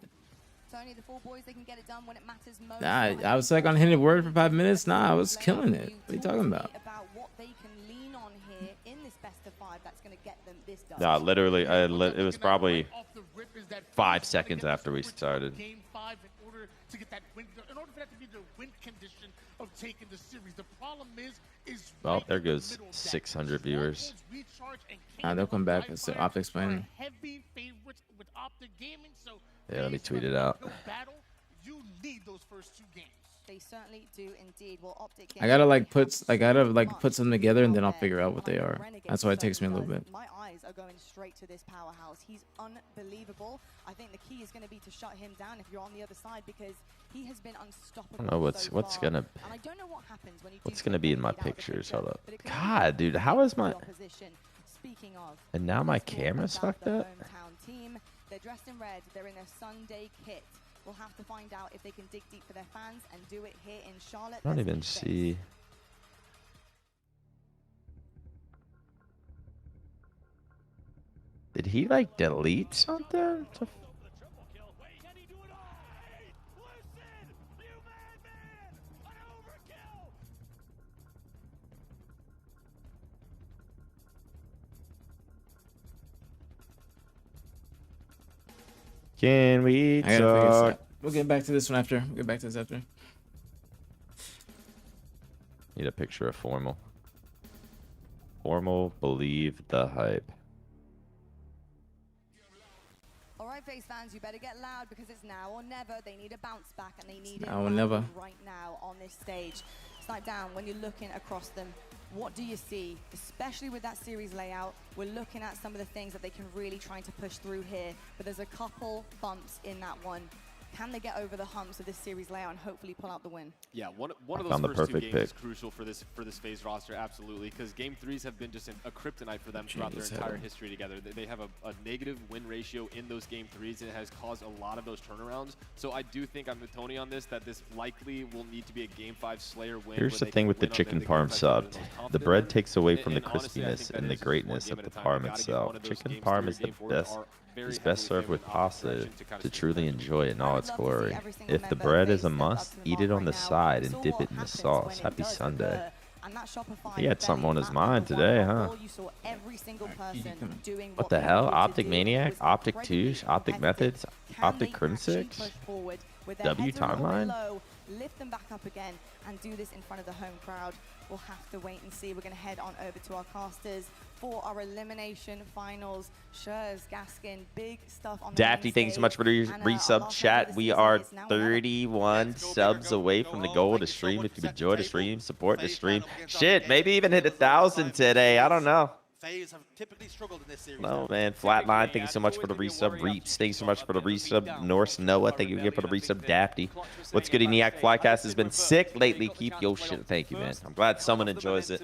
Tony, the four boys, they can get it done when it matters most. nah, I was like on Hidden Word for 5 minutes. Nah, I was killing it. What are you talking about? About what they can lean on here in this best of 5 that's going to get them this done. Nah, literally, it was probably 5 seconds after we started. Game 5 in order to get that win, in order for that to be the win condition of taking the series. The problem is Well, there goes 600 viewers. They'll come back. It's the Optics playing. Heavy favorites with Optic Gaming, so Yeah, let me tweet it out. battle, you need those first 2 games. They certainly do indeed. Well, Optic I gotta like put some together and then I'll figure out what they are. That's why it takes me a little bit. My eyes are going straight to this powerhouse. He's unbelievable. I think the key is going to be to shut him down if you're on the other side, because he has been unstoppable. I don't know what's gonna. And I don't know what happens when you What's gonna be in my pictures? Hold up. God, dude, how is my? Speaking of, And now my camera's fucked up. hometown team. They're dressed in red. They're in their Sunday kit. We'll have to find out if they can dig deep for their fans and do it here in Charlotte. I don't even see. Did he like delete something? Can we I gotta figure this talk? out. We'll get back to this one after. We'll get back to this after. Need a picture of Formal. Formal, believe the hype. All right, FaZe fans, you better get loud because it's now or never. They need a bounce back, and they need it Now or never. right now on this stage. Snipe Down, when you're looking across them, what do you see? Especially with that series layout, we're looking at some of the things that they can really try to push through here, but there's a couple bumps in that one. Can they get over the humps of this series layout and hopefully pull out the win? Yeah, one of found the those first 2 perfect games is pick. crucial for this FaZe roster, absolutely, because game 3s have been just a kryptonite for them throughout their Jeez, entire Adam. history together. They have a negative win ratio in those game 3s, and it has caused a lot of those turnarounds. So I do think I'm with Tony on this, that this likely will need to be a game 5 Slayer win. Here's the thing with the chicken parm sub. The bread takes away from the crispiness and the greatness of the parm itself. Chicken parm is the best. Is best served with pasta to truly enjoy it in all its glory. If the bread is a must, eat it on the side and dip it in the sauce. Happy Sunday. He had something on his mind today, huh? What the hell? Optic Maniac? Optic Touche? Optic Methods? Optic Crimsix? W Timeline? Lift them back up again and do this in front of the home crowd. We'll have to wait and see. We're going to head on over to our casters for our elimination finals. Schurz, Gaskin, big stuff on the Dafty, thank you so much for the resub chat. We are 31 subs away from the goal to stream. If you enjoy the stream, support the stream. Shit, maybe even hit 1,000 today. I don't know. FaZe have typically struggled in this series. No, man. Flatline, thank you so much for the resub. Reach, thank you so much for the resub. Norse Noah, thank you again for the resub. Dafty. What's good, ENIAC? Flycast has been sick lately. Keep your shit. Thank you, man. I'm glad someone enjoys it.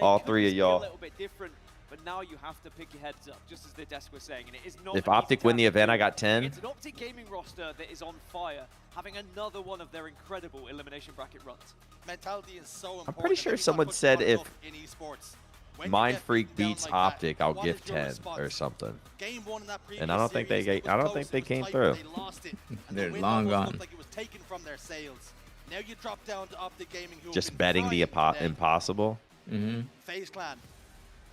All 3 of y'all. But now you have to pick your heads up, just as the desk was saying. And it is not If Optic win the event, I got 10. It's an Optic Gaming roster that is on fire, having another one of their incredible elimination bracket runs. Mentality is so important. I'm pretty sure someone said if in esports, Mind Freak beats Optic, I'll give 10 or something. Game 1 in that And I don't think they came through. They're long gone. Like it was taken from their sails. Now you drop down to Optic Gaming, who Just betting the impossible. FaZe Clan,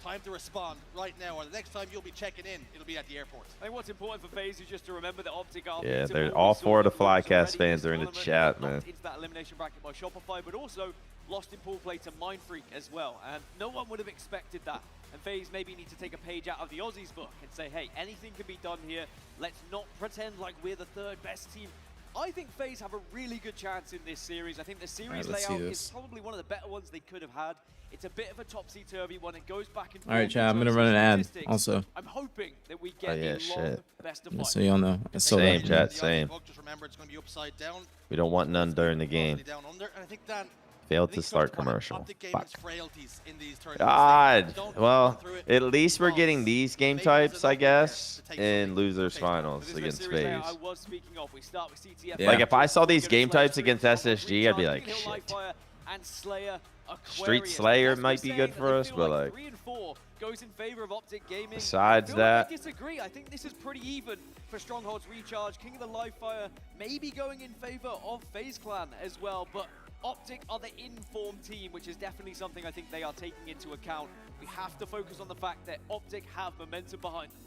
time to respond right now, or the next time you'll be checking in, it'll be at the airport. I think what's important for FaZe is just to remember that Optic are Yeah, they're all 4 of the Flycast fans are in the chat, man. into that elimination bracket by Shopify, but also lost in pool play to Mind Freak as well, and no one would have expected that. And FaZe maybe need to take a page out of the Aussies book and say, hey, anything can be done here. Let's not pretend like we're the 3rd best team. I think FaZe have a really good chance in this series. I think the series layout is probably one of the better ones they could have had. It's a bit of a topsy-turvy one. It goes back and forth. All right, chat. I'm gonna run an ad also. I'm hoping that we get a long best of Just so y'all know. I saw Same, that. chat, same. Just remember, it's going to be upside down. We don't want none during the game. Down under, and I think that Failed to start commercial. Optic Fuck. Gaming's frailties in these tournaments. God. Don't Well, run through it. at least we're getting these game types, I guess, take in losers finals This is the against series that FaZe. I was speaking of. We start with CTF. Yeah. Like, if I saw these game types Recharge, against SSG, I'd be like, Kill shit. Livefire and Slayer, Street Aquarius. Slayer That's might be saying good that for they us, feel but, like, 3 and 4 goes in favor of Optic Gaming. Besides I feel that- like I disagree. I think this is pretty even for Stronghold's Recharge. King of the Livefire maybe going in favor of FaZe Clan as well, but Optic are the informed team, which is definitely something I think they are taking into account. We have to focus on the fact that Optic have momentum behind them.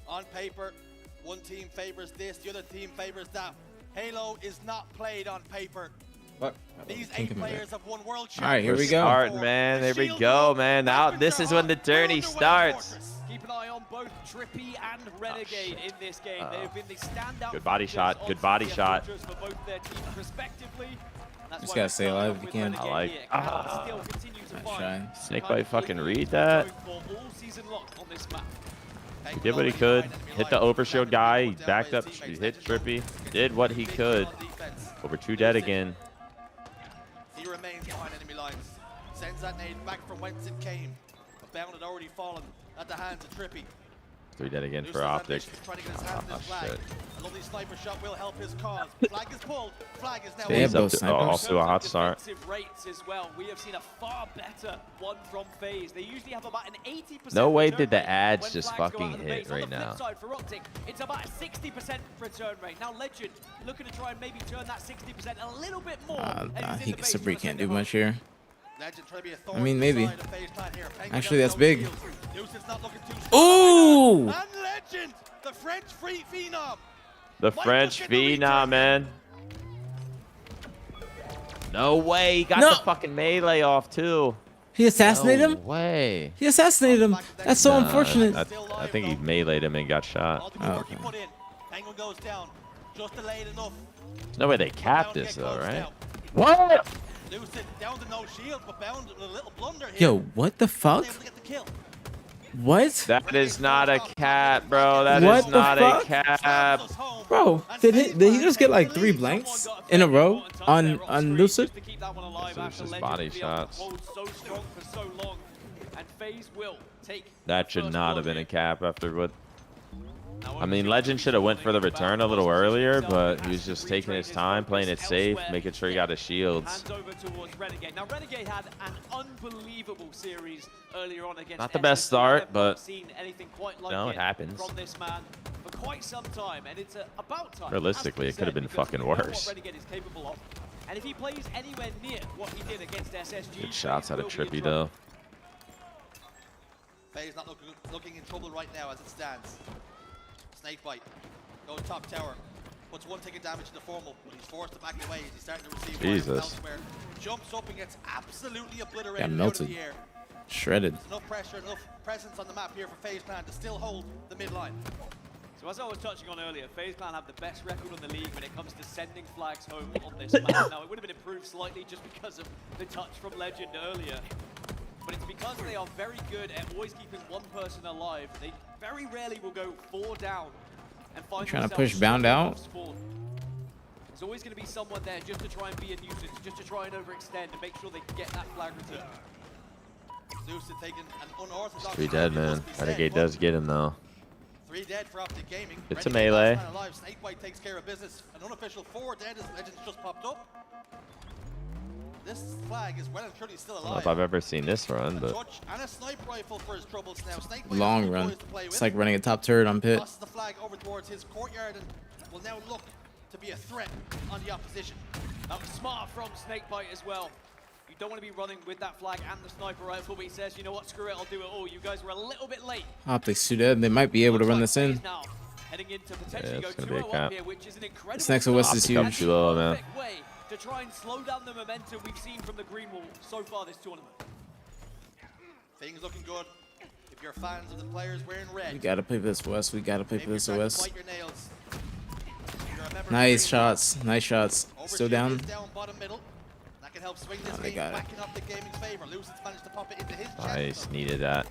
On paper, one team favors this, the other team favors that. Halo is not played on paper. What? These Think 8 about it. players have won world All right, here We're we go. starting, man. There we go, man. Now, this is when the tourney starts. Keep an eye on both Trippy and Renegade in this game. They have been the standout. Good body factors shot, on good body CTF shot. Ultras for both their teams respectively. And that's Just why gotta we're stay starting alive off if you with can. Renegade I like- here. Can still continue to Nice find try. the Snakebite kind of fucking play read he's that. going for all season long on this map. He did what he could. Hit the overshield guy. He backed up. He hit Trippy. Did what he could. Over 2 dead again. He remains behind enemy lines. Sends that nade back from whence it came. But Bound had already fallen at the hands of Trippy. 3 dead again for Lucid's Optic. ambitions trying to get his hands on Oh, this flag. shit. A lovely sniper shot will help his cause. Flag is pulled. Flag is now They have He's up both to, snipers. off to a hot start. Defensive rates as well. We have seen a far better one from FaZe. They usually have about an 80% No way return did the rate ads when just flags go out fucking of the hit base. On right the flip now. side for Optic, it's about a 60% return rate. Now Legend looking to try and maybe turn that 60% a little bit more. as he's in the base Sabri for the can't do second much here. Legend trying to be a I thorn mean, in the maybe. side of FaZe Clan here. Penguin Actually, down that's no big. shields. Lucid's not looking too strong. Ooh! And Legend, the French free phenom. The Might French just get the phenom, return. man. No way. He got No. the fucking melee off, too. He assassinated No him? way. He assassinated him. That's so Nah, unfortunate. I think he meleeed him and got shot. All the good work he put in. Penguin goes down. Just delayed enough. There's no way they capped this, though, right? Now. What? Lucid down to no shield, but Bound with a little blunder here. Yo, what the fuck? Able to get the kill. What? That is not a cap, bro. That is What the not fuck? a cap. Bro, did he just get like 3 blanks in a row on Lucid? to keep that one alive This is after just Legend body be able to shots. hold so strong for so long. And FaZe will take That the should first not have blood been a here. cap after what. I mean, Legend should have went for the return a little earlier, but he was just taking his time, playing it safe, making sure he got his shields. Hands over towards Renegade. Now Renegade had an unbelievable series earlier on against Not the best SSG. start, I've but, not seen anything quite like no, it happens. from this man for quite some time, and it's about time. Realistically, it could have been fucking worse. What Renegade is capable of. And if he plays anywhere near what he did against SSG, Good shots out of FaZe will be Trippy, in trouble. though. FaZe not looking in trouble right now as it stands. Snakebite goes top tower. Puts 1 ticket damage to the formal, but he's forced to back away as he's starting to receive fire from Jesus. elsewhere. Jumps up and gets absolutely Got obliterated out of melted. the air. Shredded. There's enough pressure, enough presence on the map here for FaZe Clan to still hold the midline. So as I was touching on earlier, FaZe Clan have the best record on the league when it comes to sending flags home on this map. Now, it would have been improved slightly just because of the touch from Legend earlier. But it's because they are very good at always keeping one person alive. They very rarely will go 4 down and find Trying to themselves push Bound struggling out? off spawn. There's always going to be someone there just to try and be a nuisance, just to try and overextend and make sure they get that flag return. Lucid taking an unorthodox 3 dead, route, it man. must be said, Renegade but does get him, though. 3 dead for Optic Gaming. It's a Renegade last melee. man alive. Snakebite takes care of business. An unofficial 4 dead as Legends just popped up. This flag is well and truly still I don't know alive. if I've ever seen this run, A but touch and a sniper rifle for his troubles now. Snakebite Long has two run. boys to play It's with. like running a top turret on pit. Tosses the flag over towards his courtyard and will now look to be a threat on the opposition. That was smart from Snakebite as well. You don't want to be running with that flag and the sniper rifle, but he says, you know what, screw it, I'll do it all. You guys were a little bit late. Optics too dead. They might be able to run this in. Now, heading into potentially Yeah, go it's gonna be a 2-0 cap. here, which is an incredible This next West is start Optic huge. up too low, man. perfect way to try and slow down the momentum we've seen from the Green Wall so far this tournament. Things looking good. If you're fans of the players wearing red, We gotta play for this West. We gotta play maybe for you're this trying to West. bite your nails. If you're a member of the Nice Green shots. Nice shots. Wall, Still Overshield down. is down bottom middle. That can help swing this Oh, they game got it. back in Optic Gaming's favor. Lucid's managed to pop it into his chest. nice. Needed that.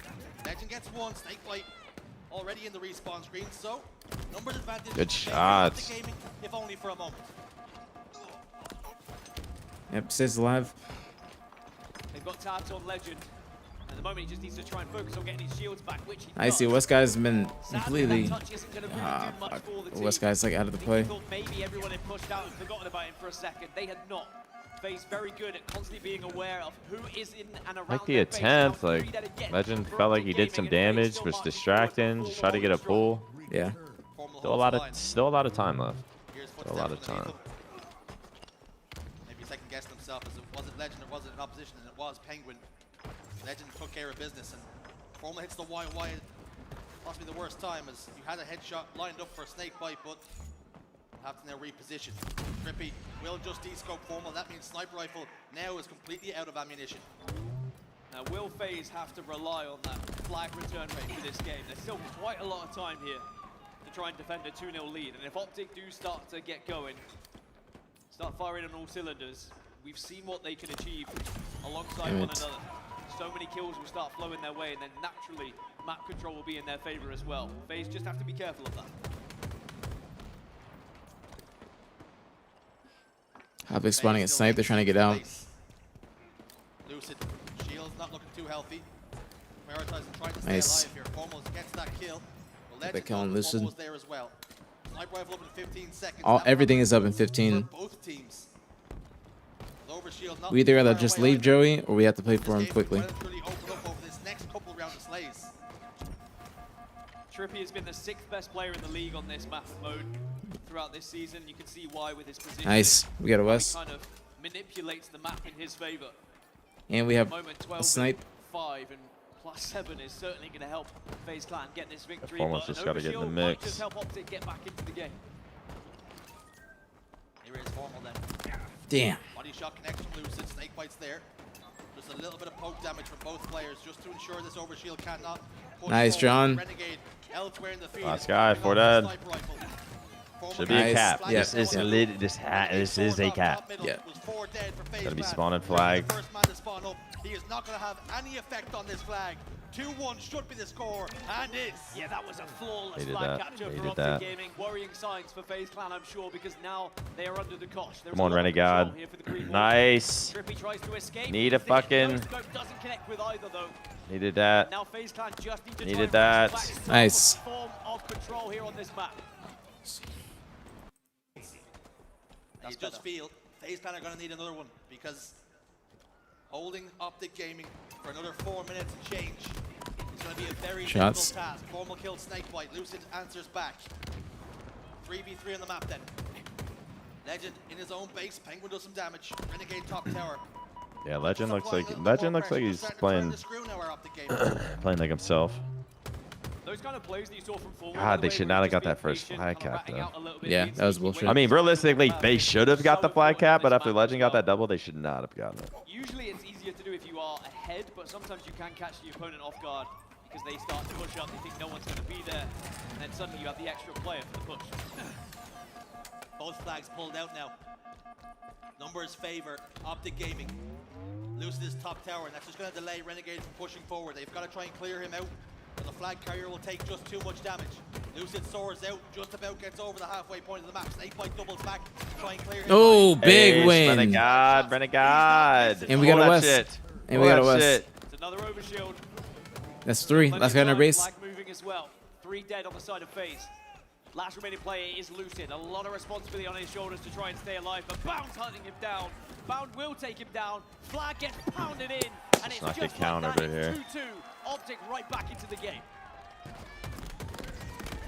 Legend gets 1. Snakebite already in the respawn screen, so numbers advantage. Good in favor of shots. Optic Gaming, if only for a moment. Yep, stays alive. They've got tabs on Legend. At the moment, he just needs to try and focus on getting his shields back, which he I does. see. West Guy's been completely. That touch isn't gonna really do much for the team. West Guy's like out of the I think play. he thought maybe everyone had pushed out and forgotten about him for a second. They had not. FaZe very good at constantly being aware of who is in and around Like the their base, attempt, how like free that it gets Legend for felt like Optic he did Gaming some and FaZe damage, still was marching distracting, forward just tried to get a pull. Yeah. Still a lot of time left. Still a lot of time. Maybe second guessed himself as it wasn't Legend, it wasn't an opposition, and it was Penguin. Legend took care of business, and Formal hits the YY. Possibly the worst time, as you had a headshot lined up for a snake bite, but have to now reposition. Trippy will just descope Formal. That means Sniper Rifle now is completely out of ammunition. Now, will FaZe have to rely on that flag return rate for this game? There's still quite a lot of time here to try and defend a 2-0 lead. And if Optic do start to get going, start firing on all cylinders, we've seen what they can achieve alongside one another. So many kills will start flowing their way, and then naturally, map control will be in their favor as well. FaZe just have to be careful of that. Havoc spawning at snipe. They're trying to get out. Lucid, Shield's not looking too healthy. Maritizing trying to stay Nice. alive here. Formals gets that kill. Well, They're Legend killing knows Lucid. Formal was there as well. Sniper Rifle up in 15 seconds. Everything is up in 15. For both teams. With Overshield not We either gotta far just away leave either. Joey, or we have to play for him This game quickly. could well and truly open up over this next couple rounds of slays. Trippy has been the 6th best player in the league on this map mode throughout this season. You can see why with his position. Nice. We got a He West. kind of manipulates the map in his favor. And we have Moment a 12 snipe. and 5 and +7 is certainly going to help FaZe Clan get this victory. Formal's but just an gotta get in the overshield might mix. just help Optic get back into the game. Here is Formal then. Damn. Body shot connection, Lucid, snake bites there. Just a little bit of poke damage from both players just to ensure this overshield cannot push Nice, forward. John. Renegade elsewhere in the field. Last guy, 4 dead. Sniper rifle. Formal Should be a Nice. cap. Yeah. This is lit. This is a cap. Yeah. Was 4 dead for FaZe Gotta be Clan. spawning The flag. first man to spawn up. He is not going to have any effect on this flag. 2-1 should be the score, and is. Yeah, that was a flawless They did flag that. capture They for did Optic that. Gaming. Worrying signs for FaZe Clan, I'm sure, because now they are under the cosh. There's Come on, a lot of control Renegade. here for the Green Wolves. Nice. Trippy tries to escape. Need a The fucking- no-scope doesn't connect with either, though. Needed that. Now FaZe Clan just need to Needed try and that. bring back some Nice. form of control here on this map. You just feel FaZe Clan are going to need another one, because holding Optic Gaming for another 4 minutes and change is going to be a very Shots. difficult task. Formal killed Snakebite. Lucid answers back. 3v3 on the map then. Legend in his own base. Penguin does some damage. Renegade top tower. Yeah, Legend looks Applying like a little bit more pressure. he's Starting to turn playing the screw now, our Optic Gaming. playing like himself. Those kind of plays that you saw from Forward. God, they should not have got that first flag cap though. Yeah, that was bullshit. I mean, realistically, they should have got the flag cap, but after Legend got that double, they should not have gotten it. Usually it's easier to do if you are ahead, but sometimes you can catch the opponent off guard because they start to push up, they think no one's going to be there, and then suddenly you have the extra player for the push. Both flags pulled out now. Numbers favor Optic Gaming. Loses his top tower, and that's just going to delay Renegade from pushing forward. They've got to try and clear him out, but the flag carrier will take just too much damage. Lucid soars out, just about gets over the halfway point of the map. Snakebite doubles back, try and clear him. Oh, big Ace, win. Renegade, Renegade. And we got All a that West. shit. And we All got a that West. shit. It's another overshield. That's 3. Last guy on our base. Flag moving as well. 3 dead on the side of FaZe. Last remaining player is Lucid. A lot of responsibility on his shoulders to try and stay alive, but Bound's hunting him down. Bound will take him down. Flag gets pounded in, and it's not just get like countered that. right here. It's 2-2. Optic right back into the game.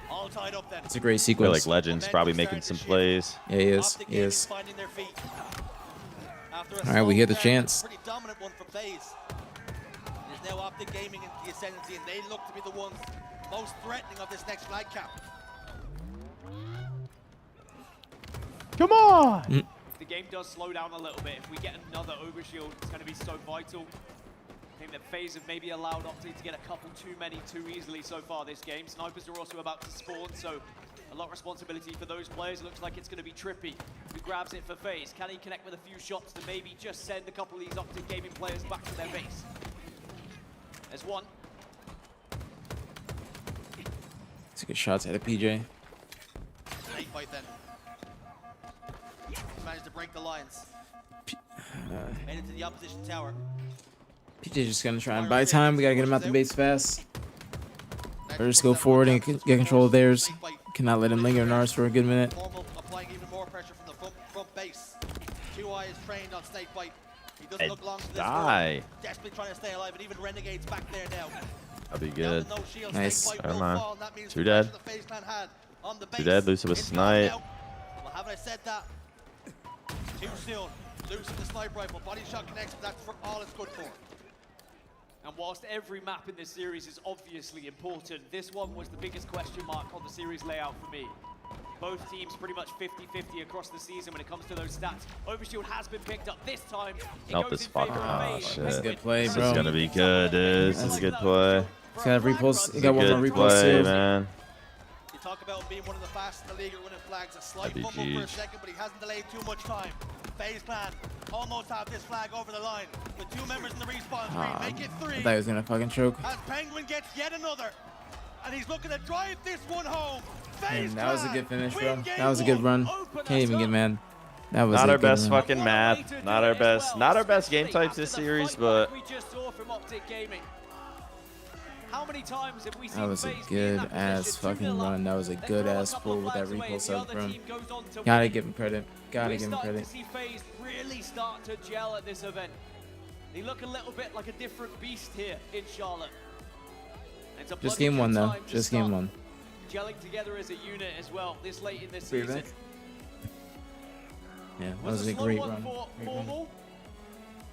All tied up then. It's a great I feel like sequence. Legend's probably making some plays. Yeah, he is. Optic He Gaming is. finding their feet. After a All right, we slow get the start, chance. Pretty dominant one for FaZe. It is now Optic Gaming in the ascendancy, and they look to be the ones most threatening of this next flag cap. Come on! The game does slow down a little bit. If we get another overshield, it's going to be so vital. I think that FaZe have maybe allowed Optic to get a couple too many too easily so far this game. Snipers are also about to spawn, so a lot of responsibility for those players. It looks like it's going to be Trippy who grabs it for FaZe. Can he connect with a few shots to maybe just send a couple of these Optic Gaming players back to their base? There's one. Let's get shots at a PJ. Snakebite then. Managed to break the lines. Made it to the opposition tower. PJ's just gonna try and buy time. We gotta get him out the base fast. Or just go forward and get control of theirs. Cannot let him linger in ours for a good minute. Formal applying even more pressure from the front base. 2i is trained on Snakebite. He doesn't look long to this die. world. Desperately trying to stay alive, and even Renegade's back there now. That'd be good. No shield, Nice. Snakebite Never will mind. fall, and that means 2 the dead. pressure the FaZe Clan had on the 2 base dead. Lucifer is gone snipe. now. Well, haven't I said that? Too soon. Losing the sniper rifle. Body shot connects, but that's for all it's good for. And whilst every map in this series is obviously important, this one was the biggest question mark on the series layout for me. Both teams pretty much 50-50 across the season when it comes to those stats. Overshield has been picked up this time. Help this fucker. Oh, shit. That's a good play, This bro. is gonna be good, dude. This is a good play. He's got a repulse. He It's a got one more good repulse play, too. man. You talk about being one of the fastest in the league at winning flags. A slight That'd be fumble for a huge. second, but he hasn't delayed too much time. FaZe Clan almost have this flag over the line. With 2 members in the respawn screen, make it 3. I thought he was gonna fucking choke. As Penguin gets yet another. And he's looking to drive this one home. FaZe Damn, that was a Clan good finish, bro. win game That was a good run. Can't even get mad. That was Not a our good best run. fucking map. Not our best game types this series, but We just saw from Optic Gaming. How many times have we seen That was a FaZe be in good that ass position, fucking 2-0 up, run. That was a they good throw a ass couple pull of with that flags away, repulse the up, other bro. team goes on to Gotta win. give him credit. Gotta We're give him starting credit. to see FaZe really start to gel at this event. They look a little bit like a different beast here in Charlotte. It's a Just bloody game good 1 though. time to Just game start 1. gelling together as a unit as well this late in this Be season. back. Yeah, that Was was a a slow great one run. for Great run. Formal.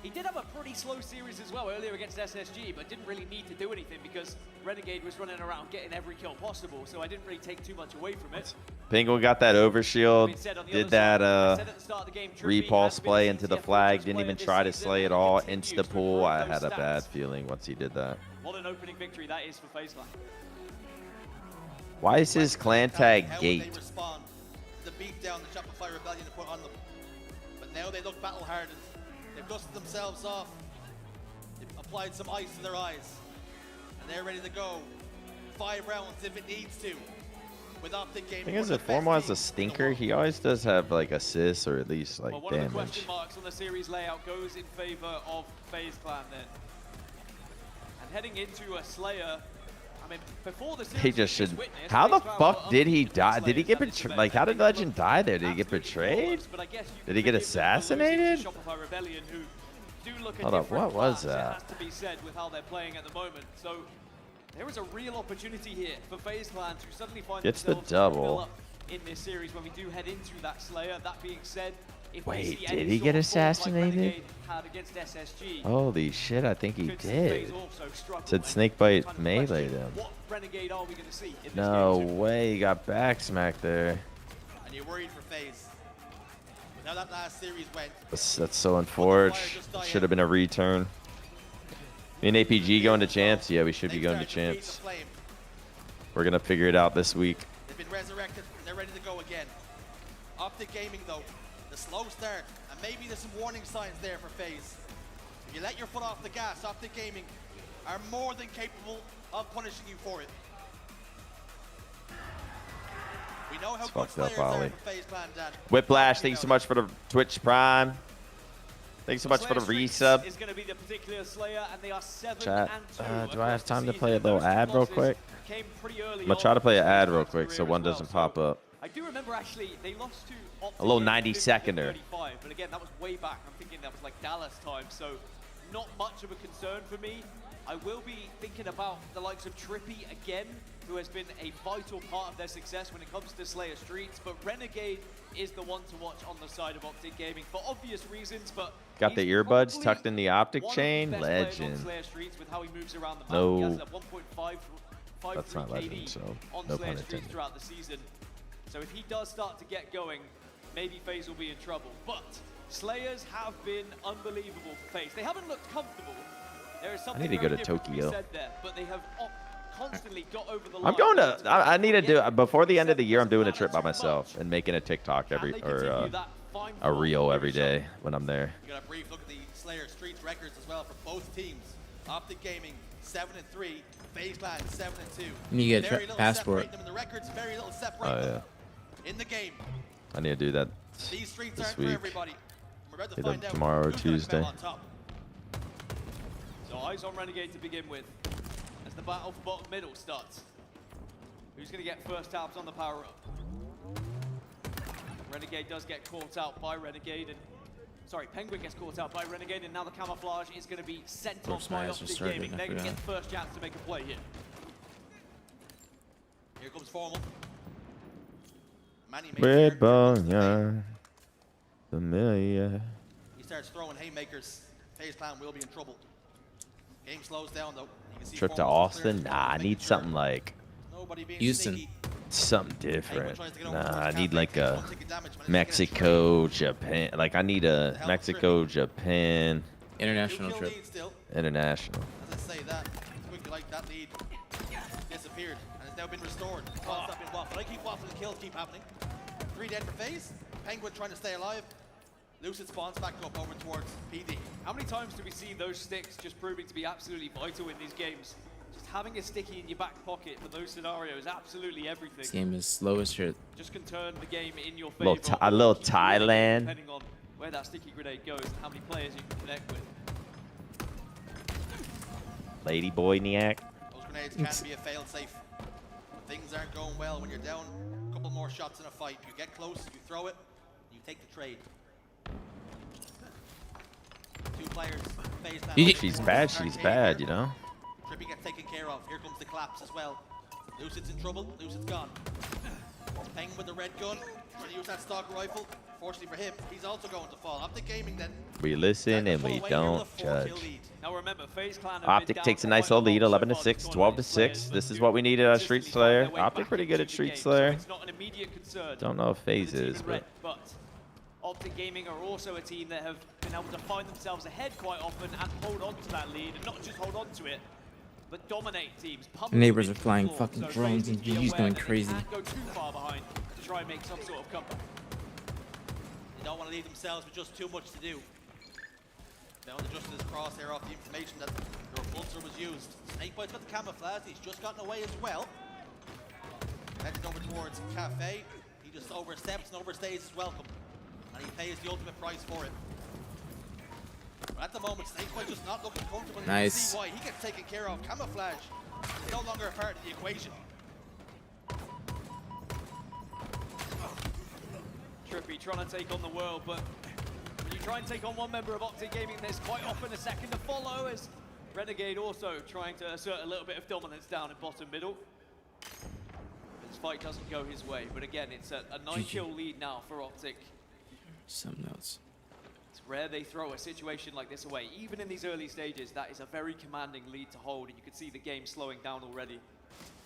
He did have a pretty slow series as well earlier against SSG, but didn't really need to do anything because Renegade was running around getting every kill possible, so I didn't really take too much away from it. Penguin got that overshield. Being said, on the Did other that side, I said at the start of the game, Trippy repulse has been play a into the CTF flag. Fortress Didn't even player try to this season slay it and all. continues Insta to pull. improve I those had a bad stats. feeling once he did that. What an opening victory that is for FaZe Clan. Why is his clan tag How would they gate? respond to the beatdown the Shopify Rebellion put on them? But now they look battle hardened. They've dusted themselves off. They've applied some ice to their eyes. And they're ready to go. 5 rounds if it needs to. With Optic Gaming. Thing is, one if of the best Formal has a teams. stinker, he always does have like assists or at least like Well, one of the damage. question marks on the series layout goes in favor of FaZe Clan then. And heading into a Slayer, I mean, before the series He just we should. witnessed, How the FaZe Clan fuck were did he unbeatable die? Did he Slayers get at this betrayed? event. Like, how I did think Legend looked die there? Did he get absolutely betrayed? flawless, but I guess you Did he can get forgive them for losing to assassinated? Shopify Rebellion, who do look a Hold up, different what was class, it that? has to be said with how they're playing at the moment. So there is a real opportunity here for FaZe Clan to suddenly find Gets the themselves double. up in this series when we do head into that Slayer. That being said, if we Wait, see did any he get sort of form like assassinated? Renegade had against SSG, Holy shit, I think he could see did. FaZe also struggle Said and Snakebite kind of melee question, them. What Renegade are we going to see in this No game two? way, he got back smacked there. And you're worried for FaZe. But now that last series went. That's so unfortunate. Should have been a return. Me and APG going to champs? Yeah, we should be going to champs. We're gonna figure it out this week. They've been resurrected and they're ready to go again. Optic Gaming though, the slow start, and maybe there's some warning signs there for FaZe. If you let your foot off the gas, Optic Gaming are more than capable of punishing you for it. We know how It's good fucked up, Slayers are Ollie. for FaZe Clan, Dan. Whiplash, thanks so much for the Twitch Prime. Thanks so much for the resub. Is going to be the particular Slayer, and they are 7 Chat, and 2 do I have across the time to season. play a little Those two ad real losses quick? came pretty early I'm gonna try on to play an in ad FaZe real Clan's quick so career one as well. doesn't pop up. I do remember actually they lost to Optic A little in 90 50 to seconder. 35, but again that was way back. I'm thinking that was like Dallas time, so not much of a concern for me. I will be thinking about the likes of Trippy again, who has been a vital part of their success when it comes to Slayer Streets, but Renegade is the one to watch on the side of Optic Gaming for obvious reasons, but Got the he's earbuds probably tucked in the optic one of chain. the best players on Legend. Slayer Streets with how he moves around the map. No. He has a 1.5 That's not legend, so on no Slayer pun Streets intended. throughout the season. So if he does start to get going, maybe FaZe will be in trouble. But Slayers have been unbelievable for FaZe. They haven't looked comfortable. There is something need to go very to different be Tokyo. said there, but they have constantly got over the line. I'm going to. I need to do before the end of the year. I'm doing a trip by myself and making a TikTok every or a reel every day when I'm there. You got a brief look at the Slayer Streets records as well for both teams. Optic Gaming 7-3, FaZe Clan 7-2. And you get a Very little passport. separating them in the records, very little separating Oh them yeah. in the game. I need to do that These streets this aren't for week. everybody. we're about to Hit him find out tomorrow or who's gonna come Tuesday. out on top. So eyes on Renegade to begin with, as the battle for bottom middle starts. Who's going to get first tabs on the power up? Renegade does get caught out by Renegade, and sorry, Penguin gets caught out by Renegade, and now the camouflage is going to be sent Oh, off by Smiles just Optic started, Gaming. I They're going to forgot. get the first chance to make a play here. Here comes Formal. Manny makes Red here. ball, yeah. Familiar. He starts throwing haymakers. FaZe Clan will be in trouble. Game slows down though. You can see Trip to Formal's clear Austin? his Nah, ball, I making need sure something like nobody being Houston. sneaky. something different. tries to get over Nah, towards I need Cafe, like takes a one ticket damage, man. Mexico, Japan. Like I need a Mexico, Japan, International Two-kill trip. lead still. international. As I say that, quickly like that lead disappeared and has now been restored. Oh, stop being waffled. I keep waffling, kills keep happening. 3 dead for FaZe. Penguin trying to stay alive. Lucid spawns back up over towards PD. How many times do we see those sticks just proving to be absolutely vital in these games? Just having a sticky in your back pocket for those scenarios, absolutely everything. This game is slow as shit. Just can turn the game in your favor. A little Thailand. Depending on where that sticky grenade goes and how many players you can connect with. Lady Boyniak. Those grenades can be a fail-safe. When things aren't going well, when you're down a couple more shots in a fight, you get close, you throw it, you take the trade. 2 players, FaZe Clan. She's bad. She's bad. You know. Trippy gets taken care of. Here comes the collapse as well. Lucid's in trouble. Lucid's gone. Penguin with the red gun. Trying to use that stock rifle. Fortunately for him, he's also going to fall. Optic Gaming then. We listen and we don't judge. Now remember, FaZe Clan have been Optic down takes a for nice quite little lead, long 11 to so far 6, this 12 to tournament. 6. This is what we needed out of Street Slayer. Optic pretty good at Street Slayer. It's not an immediate concern Don't know if for the FaZe team is, in red, but but Optic Gaming are also a team that have been able to find themselves ahead quite often and hold on to that lead, and not just hold on to it, but dominate teams. The neighbors are pummel flying them into the fucking floor. So drones FaZe and need to be GG's aware going that they crazy. can't go too far behind to try and make some sort of comeback. They don't want to leave themselves with just too much to do. Down to just this crosshair off the information that the repulsor was used. Snakebite's got the camouflage. He's just gotten away as well. Heading over towards Cafe. He just oversteps and overstays his welcome. And he pays the ultimate price for it. But at the moment, Snakebite just not looking comfortable. And you can Nice. see why. He gets taken care of. Camouflage is no longer a part of the equation. Trippy trying to take on the world, but when you try and take on one member of Optic Gaming, there's quite often a second to follow, as Renegade also trying to assert a little bit of dominance down in bottom middle. This fight doesn't go his way, but again, it's a 9-kill lead now for Optic. Something else. It's rare they throw a situation like this away. Even in these early stages, that is a very commanding lead to hold, and you can see the game slowing down already.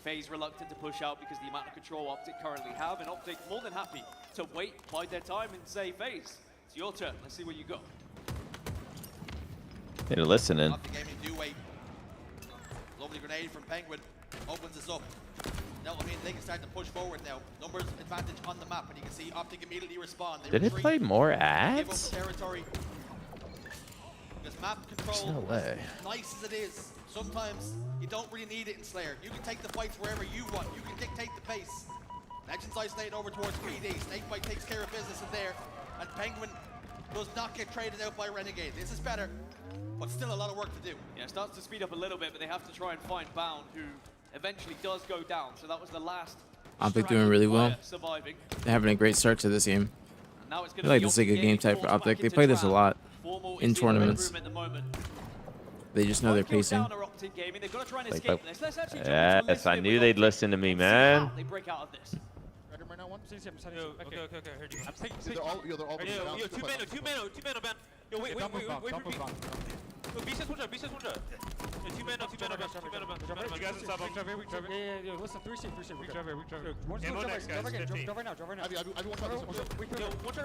FaZe reluctant to push out because the amount of control Optic currently have, and Optic more than happy to wait, bide their time, and say, FaZe, it's your turn. Let's see where you go. they're listening. Optic Gaming do wait. Lovely grenade from Penguin. Opens this up. Now, I mean, they can start to push forward now. Numbers advantage on the map, and you can see Optic immediately respond. They Did it retreat, play more give up ads? territory. Because map control, No way. as nice as it is, sometimes you don't really need it in Slayer. You can take the fights wherever you want. You can dictate the pace. Legends isolate over towards PD. Snakebite takes care of business in there. And Penguin does not get traded out by Renegade. This is better, but still a lot of work to do. Yeah, it starts to speed up a little bit, but they have to try and find Bound, who eventually does go down. So that was the last. Optic doing really well. Surviving. They're having a great start to this game. And now it's I gonna feel like be this is a good Optic game Gaming type for forced Optic. back They into play this a trap. lot Formal in is in the red tournaments. room at the moment. They just know their 5 kills pacing. down are Optic Gaming. They've got to try and Like, escape this. Let's actually jump into a yes, listen I in knew with they'd Optic. listen to me, See man. how they break out of this. Right now, one. Okay, heard you. I'm taking They're all Yo, two man, Ben. Yo, wait. Yo, B says one shot. Yo, two man, Ben. You guys stop him. Yeah. Listen, 3C. We drive here. Ammo next, guys. 15. Drive right now. I one shot. Yo, one shot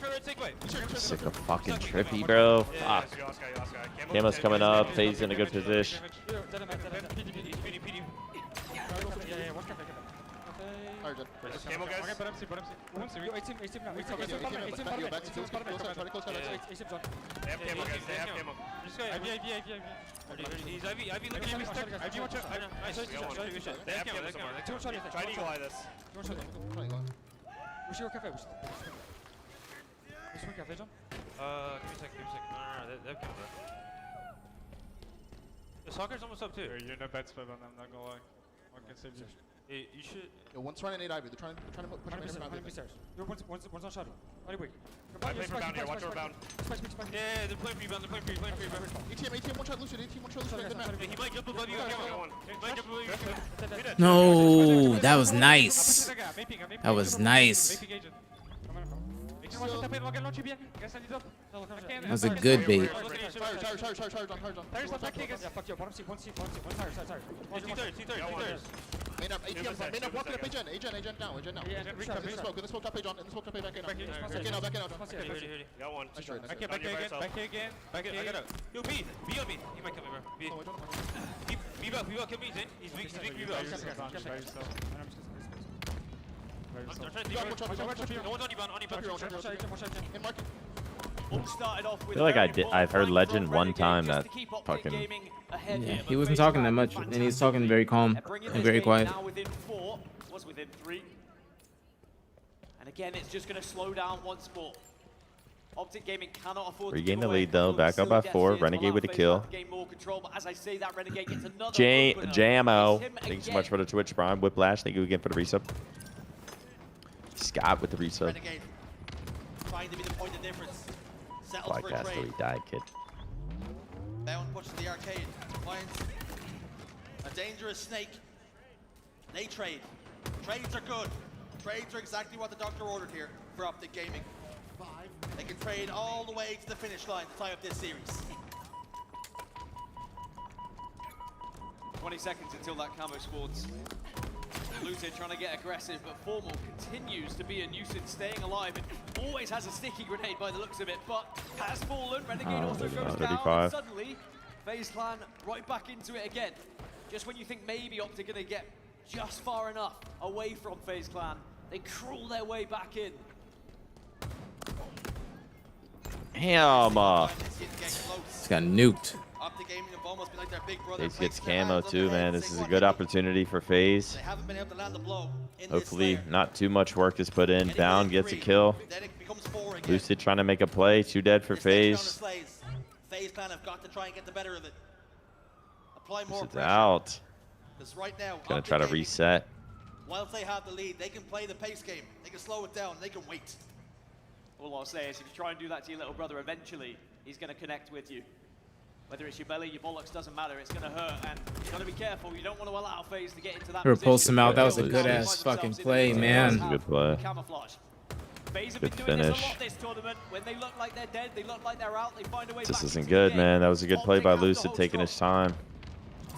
red. Take way. Sick of fucking Trippy, bro. Fuck. Camo's coming up. FaZe in a good position. PD. Yeah, watch Cafe. Camo, guys. Yo, 18 now. They have camo, guys. They have camo. He's IV looking at me stuck. IV watch out. Nice. They have camo somewhere. Try to eagle eye this. We should go Cafe. Give me a sec. No, they've killed that. The soccer's almost up too. You're in a bad spot, man. I'm not gonna lie. I can save you. Hey, you should. Yo, one's trying to nade Ivy. They're trying to push me in Ivy. One's on shadow. Right away. Watch rebound. Yeah, they're playing rebound. ATM, one shot Lucid. ATM, one shot Lucid. Good map. He might jump above you. No, that was nice. That was nice. That was a good bait. Main up, walking up Agen now. In the smoke top page on, back in. Back in. Got one. Back here again. I got it. Yo, B on me. He might kill me, bro. B back, kill me, Zane. He's weak, B back. I'm trying to do it. No one's on you, man. All started off with I feel like I've heard Legend one time that fucking. Yeah, he wasn't talking that much, and he's talking very calm and very quiet. Now within 4, was within 3. And again, it's just going to slow down once more. Optic Gaming cannot afford to Regain the lead though, back up by 4. Renegade with a kill. JMO, thank you so much for the Twitch Prime. Whiplash, thank you again for the resub. Scott with the resub. Renegade trying to be the point of difference. Settles for a Podcast till trade. he died, kid. Bound pushes the arcade. Finds a dangerous snake. They trade. Trades are good. Trades are exactly what the doctor ordered here for Optic Gaming. They can trade all the way to the finish line to tie up this series. 20 seconds until that camo spawns. Lucid trying to get aggressive, but Formal continues to be a nuisance, staying alive, and always has a sticky grenade by the looks of it, but has fallen. Renegade also goes down, and suddenly FaZe Clan right back into it again. Just when you think maybe Optic are going to get just far enough away from FaZe Clan, they crawl their way back in. Damn. He's got nuked. Optic Gaming have almost been like their big brother. FaZe gets camo too, man. This is a good opportunity for FaZe. They haven't been able to land the blow in Hopefully not too much work is put in. Bound gets a kill. Lucid trying to make a play. 2 dead for FaZe. FaZe Clan have got to try and get the better of it. Apply more Lucid's pressure. out. Because right now, Gonna Optic try to Gaming, reset. whilst they have the lead, they can play the pace game. They can slow it down. They can wait. All I'll say is if you try and do that to your little brother, eventually he's going to connect with you. Whether it's your belly, your bollocks, doesn't matter. It's going to hurt, and you've got to be careful. You don't want to allow FaZe to get into that position. Repulse him out. That was a good ass fucking play, man. Good play. Camouflage. FaZe have Good been doing this a finish. lot this tournament. When they look like they're dead, they look like they're out, they find a way This back isn't into the good, game. man. That was a good play by Lucid, taking his time.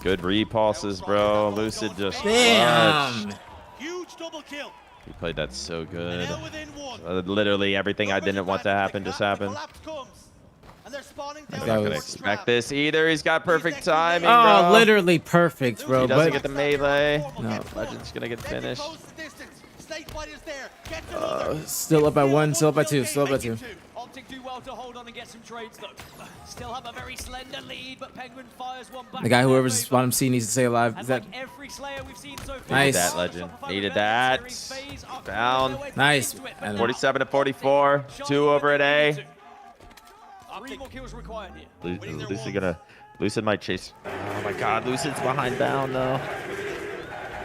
Good repulses, bro. Lucid just clutched. Huge double kill. He played that so good. Now within 1. Literally everything I didn't want to happen just happened. And they're spawning I'm down. not gonna expect this either. He's got perfect timing, Oh, bro. literally perfect, bro. He doesn't But get the melee. no, Legend's gonna get finished. still up by 1, still up by 2, still up by 2. Optic do well to hold on and get some trades though. Still have a very slender lead, but Penguin fires one back. The guy whoever's bottom C needs to stay alive. Is that Every Slayer we've seen so far. Needed Nice. that, Legend. Needed that. Down. nice? 47 to 44. 2 over at A. 3 more kills required here. Lucid might chase. Oh my God, Lucid's behind Bound though.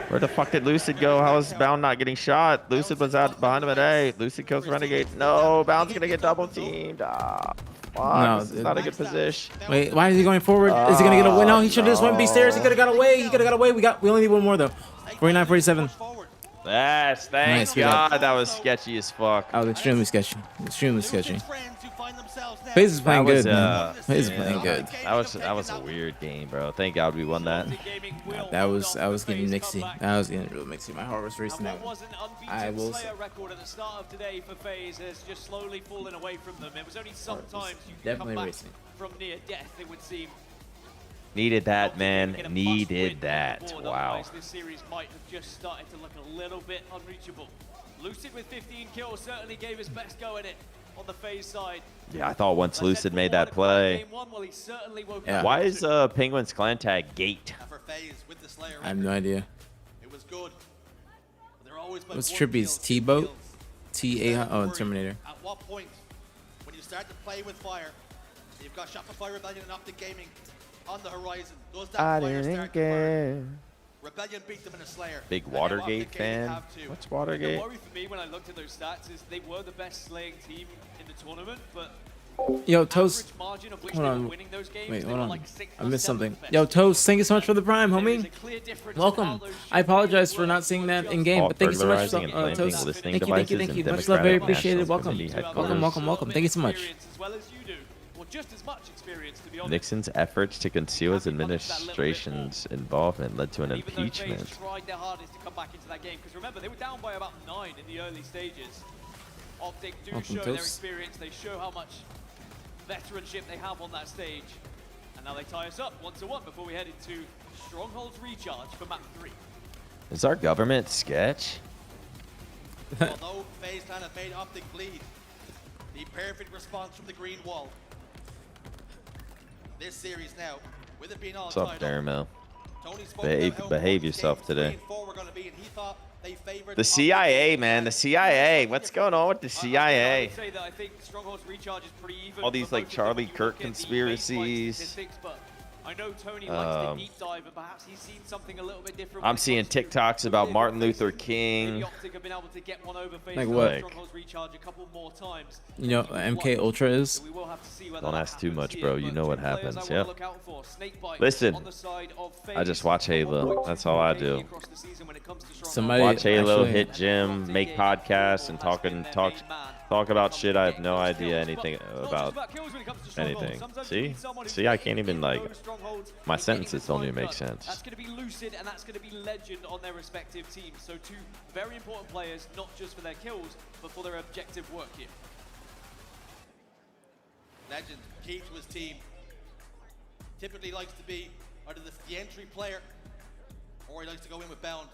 Where the fuck did Lucid go? How is Bound not getting shot? Lucid was out behind him at A. Lucid kills Renegade. No, Bound's gonna get double teamed. Ah, fuck. No, This is not a good position. Wait, why is he going forward? Is he gonna get away? No, he should have just went B stairs. He could have got away. He could have got away. We only need 1 more though. 49, 47. Yes, thank Nice, good God. job. That was sketchy as fuck. That was extremely sketchy. Extremely sketchy. FaZe is playing good, man. FaZe is playing good. That was a weird game, bro. Thank God we won that. That was getting mixy. That was getting real mixy. My heart was racing out. I will say. Slayer record at the start of today for FaZe has just slowly fallen away from them. It was only sometimes you could definitely come back racing. from near death, it would seem. Needed that, man. Needed that. Forward, Wow. otherwise this series might have just started to look a little bit unreachable. Lucid with 15 kills certainly gave his best go at it on the FaZe side. Yeah, I thought once Lucid made that play. Yeah. Why is Penguin's clan tag Gate? For FaZe with the Slayer I have no idea. It was good. But they're always by What's one Trippy's kill, T-Boat? T-A, oh, Terminator. At what point starting to play with fire. You've got Shopify Rebellion and Optic Gaming on the horizon. Those I damn players didn't start to fire. care. Rebellion beat them in a Slayer. Big And now Watergate Optic Gaming fan. have too. What's The Watergate? worry for me when I looked at those stats is they were the best slaying team in the tournament, but Yo, Toast. average margin of which Hold they were on. winning those games, Wait, they hold were on. like 6 I or missed 7 something. best. Yo, Toast, thank you so much for the prime, There is homie. a clear difference in Welcome. how those I apologize for not seeing that in game, but thank you so much, Burglarizing and planting Toast. listening Thank you, devices thank you. in Much love, very Democratic appreciated. National Welcome, Committee welcome, headquarters. welcome. Thank you so much. as well as you do, or just as much experience to be honest. Nixon's efforts to conceal his administration's involvement led to an Even though impeachment. FaZe tried their hardest to come back into that game, because remember, they were down by about 9 in the early stages. Optic do Welcome, show their Toast. experience, they show how much veteranship they have on that stage. And now they tie us up 1-1 before we head into Stronghold's Recharge for map 3. Is our government sketch? Although FaZe Clan have made Optic bleed, the perfect response from the green wall. This series now, with it being all What's up, tied Daramel? Tony spoke about how Behave important yourself games 3 today. and 4 were going to be, and he thought they favored The CIA, man. The CIA. What's going on with the I CIA? would say that I think Stronghold's Recharge is pretty even. All these for like both of them Charlie when you Kirk look at the baseline conspiracies. statistics, but I know Tony likes to deep dive, and perhaps he's seen something a little bit different. when I'm it seeing comes to TikToks about Martin Luther Maybe King. Optic have been able to get one over FaZe Like Clan what? Stronghold's Recharge a couple more times. You know, MK Ultra is. So we will have to see whether Don't that ask too happens much, here, bro. You but know what two players happens. I wanna Yep. look out for. Snakebite Listen, on the side of I just watch Halo. That's all I do. Somebody Watch Halo, actually- hit gym, make podcasts, and talk about shit I have no idea anything about anything. See, I can't even like. My sentences don't even make sense. That's going to be Lucid and that's going to be Legend on their respective teams. So two very important players, not just for their kills, but for their objective work here. Legend, key to his team. Typically likes to be either the entry player, or he likes to go in with Bound.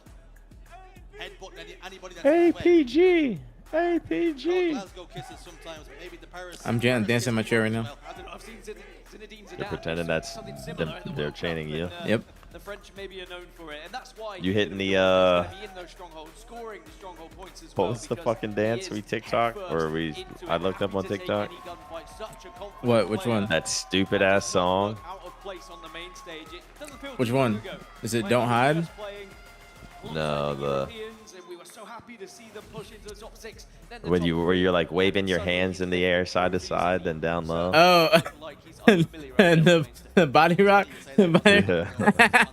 Headbutting anybody that's in his way. APG. APG. Glasgow kisses sometimes, but maybe the Paris. I'm dancing in my chair right now. I don't know, I've seen Zinedine Zidane You're pretending that's something similar at the they're World Cup, chaining you. and, Yep. The French maybe are known for it, and that's why You hitting the gonna be in those strongholds, scoring the stronghold points as What well, was the because fucking dance he we is TikTok headfirst or we? into I it, looked up happy on to take TikTok. any gunfight, such a confident What? Which player. one? That stupid ass song. Out of place on the main stage. It doesn't feel Which too one? long ago Is it when Don't he was Hide? first playing No, the Europeans, and we were so happy to see them push into the top 6. Then the when top you where you're like waving your hands in the air side to side, then down low. Oh, and the body rock. The body- Yeah.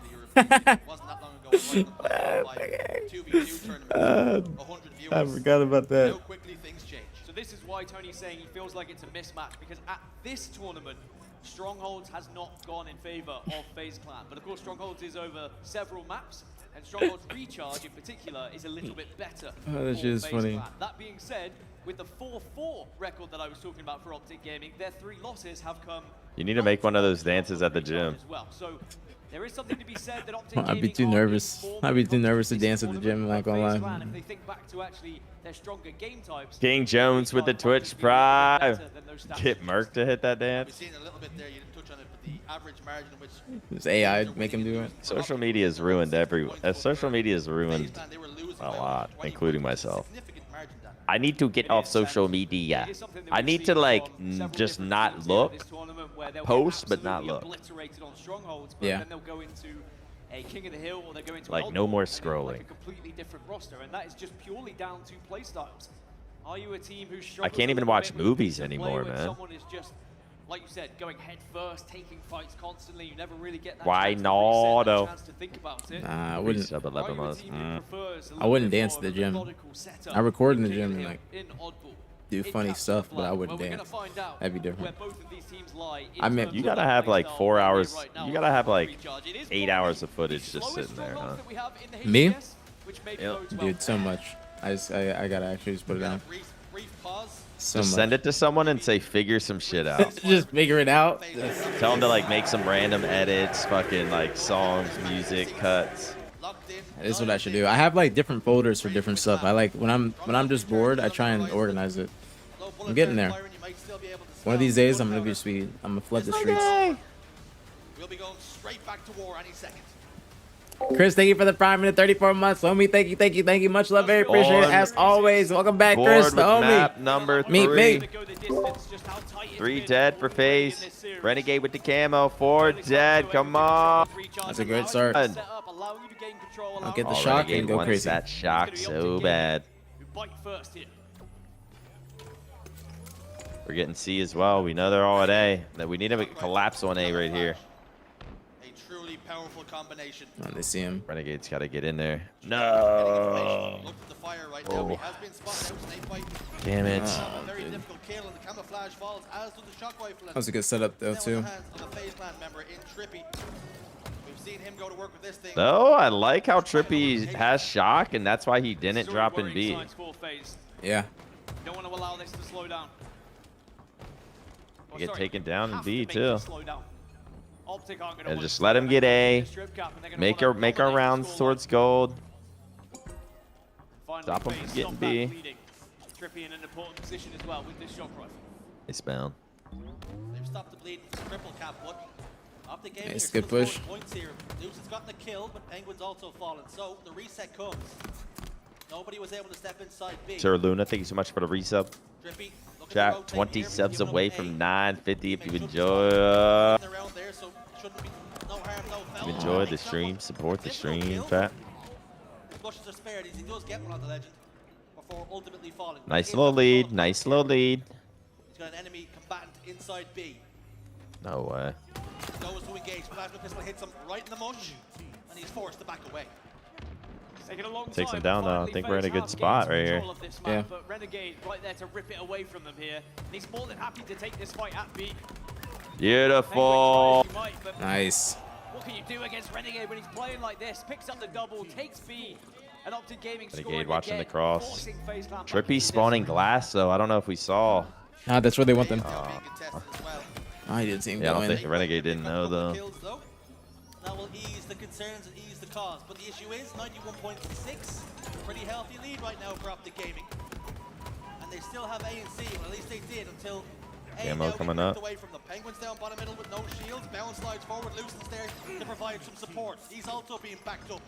I forgot about that. Quickly things change. So this is why Tony's saying he feels like it's a mismatch, because at this tournament, Strongholds has not gone in favor of FaZe Clan. But of course, Strongholds is over several maps, and Strongholds Recharge in particular is a little bit better Oh, that's for just FaZe funny. Clan. That being said, with the 4-4 record that I was talking about for Optic Gaming, their 3 losses have come You need to make one of those dances at the gym. as well. So there is something to be said that Optic I'd be Gaming too are nervous. informed I'd be too when it comes nervous to this dance at the gym. I'm not gonna FaZe Clan, lie. if they think back to actually their stronger game types, King Jones with the Twitch Prime. Get Merc to hit that We've dance. seen a little bit there, you didn't touch on it, but the average margin in which Does AI make him do it? Social media has ruined social media has ruined a lot, including myself. I need to get off social media. I need to like just not look, post but not look. obliterated on Strongholds, but Yeah. then they'll go into a King of the Hill or they'll go into Like, an no Oddball, more and they'll have, like, scrolling. a completely different roster, and that is just purely down to playstyles. Are you a team who I struggles can't a even little watch bit with movies pace of play anymore, when man. Someone is just, like you said, going head first, taking fights constantly. You never really get that Why chance to reset, not, that though? chance to think about it. Nah, I wouldn't. Resub 11 months. I wouldn't dance at the gym. I record in the gym and like in Oddball. do funny stuff, but I wouldn't Well, we're dance. gonna find out That'd be different. where both of these teams lie in I mean, terms You of gotta that have like playstyle 4 right hours. right now You on gotta have like Recharge. It is 8 probably hours of footage the just slowest sitting there, stronghold huh? that we have in the Me? HCS, which maybe Yep. bodes well. Dude, so much. I gotta actually just put it down. So Just much. send it to someone and say figure some shit out. Just figure it out. Tell them to like make some random edits, fucking like songs, music, cuts. That is what I should do. I have like different folders for different stuff. I like when I'm just bored, I try and organize it. I'm getting there. One of these days, I'm gonna be sweet. I'm gonna flood the streets. We'll be going straight back to war any second. Chris, thank you for the prime minute 34 months. Homie, thank you. Much love, very appreciated. On As always, welcome back, Board Chris, with the homie. map number Meet 3. me. evidence just how tight it's 3 been dead all for the way in FaZe. this series. Renegade with the camo. 4 dead. Come on. That's a great start. Set up, allowing you to gain control, I'll get the Oh, shock Renegade and go wants crazy. that shock so bad. who bite first here. We're getting C as well. We know they're all at A. That we need to collapse on A right here. A truly powerful combination. Oh, they see him. Renegade's got to get in there. No. Look at the fire right now. He Oh. has been spotted out snake bite. Damn it. A very difficult kill, and the camouflage falls, as do the shock rifle. That was a good setup though Now in too. the hands of a FaZe Clan member in Trippy. We've seen him go to work with this thing. No, I like how Trippy has shock, and that's why he didn't Still drop in worrying B. signs for FaZe. Yeah. Don't want to allow this to slow down. Get taken down in B too. Optic aren't gonna And want just to let him get A. strip cap, and they're gonna Make wanna our dominate rounds the scoreline. towards gold. Finally, Stop him FaZe from getting stop B. that bleeding. Trippy in an important position as well with this shock rifle. It's bound. They've stopped the bleed with triple cap, but Optic Gaming Nice, are still good push. scoring points here. Deuce has gotten a kill, but Penguin's also fallen. So the reset comes. Nobody was able to step inside B. Sir Luna, thank you so much for the resub. Drippy, look at the Chat, rotate 20 here, subs giving away them from A. 950 if you enjoy. Around there, so shouldn't be no harm, no foul. If you enjoyed the stream, support the stream, chat. Flushes are spared. He does get one on the legend before ultimately falling. Nice little lead. Nice little lead. He's got an enemy combatant inside B. No way. Goes to engage. Plasma pistol hits him right in the mush, and he's forced to back away. Taking a long Takes time, him down but though. I finally think we're in a FaZe good have spot gained right here. control of this map, Yeah. But Renegade right there to rip it away from them here. And he's more than happy to take this fight at B. Beautiful. Nice. What can you do against Renegade when he's playing like this? Picks up the double, takes B, and Optic Gaming Renegade scoring watching again, the cross. forcing FaZe Clan back Trippy into spawning glass though. I don't know if we saw. Ah, that's where they want them. I didn't see him Yeah, I go don't in. think Renegade didn't know though. Kills though. That will ease the concerns and ease the cause. But the issue is 91.6. Pretty healthy lead right now for Optic Gaming. And they still have A and C, or at least they did until A Camo now coming get ripped up. away from the Penguins down bottom middle with no shields. Bounce slides forward, loosens there to provide some support. He's also being backed up.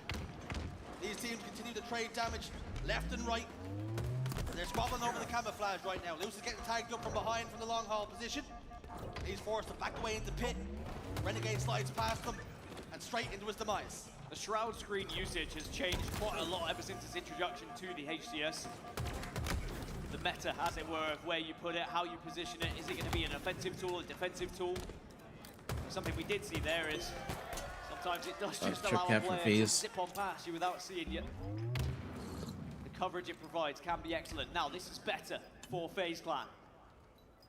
These teams continue to trade damage left and right. They're squabbling over the camouflage right now. Luce is getting tagged up from behind from the long haul position. He's forced to back away into pit. Renegade slides past them and straight into his demise. The Shroud screen usage has changed quite a lot ever since its introduction to the HCS. The meta, as it were, of where you put it, how you position it. Is it going to be an offensive tool, a defensive tool? Something we did see there is sometimes it does just trip allow a cap from player to FaZe. zip on past you without seeing you. The coverage it provides can be excellent. Now, this is better for FaZe Clan.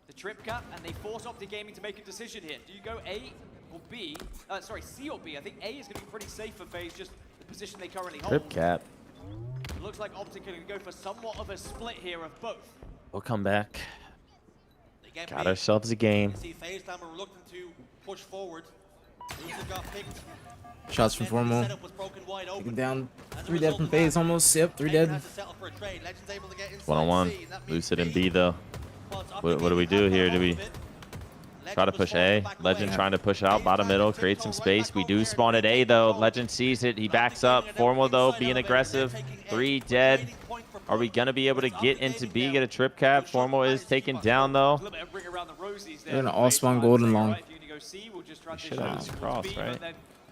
The trip cap, and they force Optic Gaming to make a decision here. Do you go A or B? Sorry, C or B. I think A is going to be pretty safe for FaZe, just the position they currently hold. Trip cap. It looks like Optic are going to go for somewhat of a split here of both. We'll come back. They get Got B. ourselves a game. You see FaZe Clan were reluctant to push forward. Luce got picked. Shots from Formal. Setup was broken wide open. Taking down As a 3 dead result from of that, FaZe almost. Yep, 3 Penguin dead. has to settle for a trade. Legend's able to get inside One-on-one. C, and that means Lucid and B. B though. Well, it's What do we do here? Do we try to push A? Legend trying to push out bottom middle, create some space. We do spawn at A though. Legend sees it. He backs up. Formal though, being aggressive. 3 dead. Are we gonna be able to get into B? Get a trip cap. Formal is taken down though. They're gonna all spawn gold and long. We should have just crossed, right?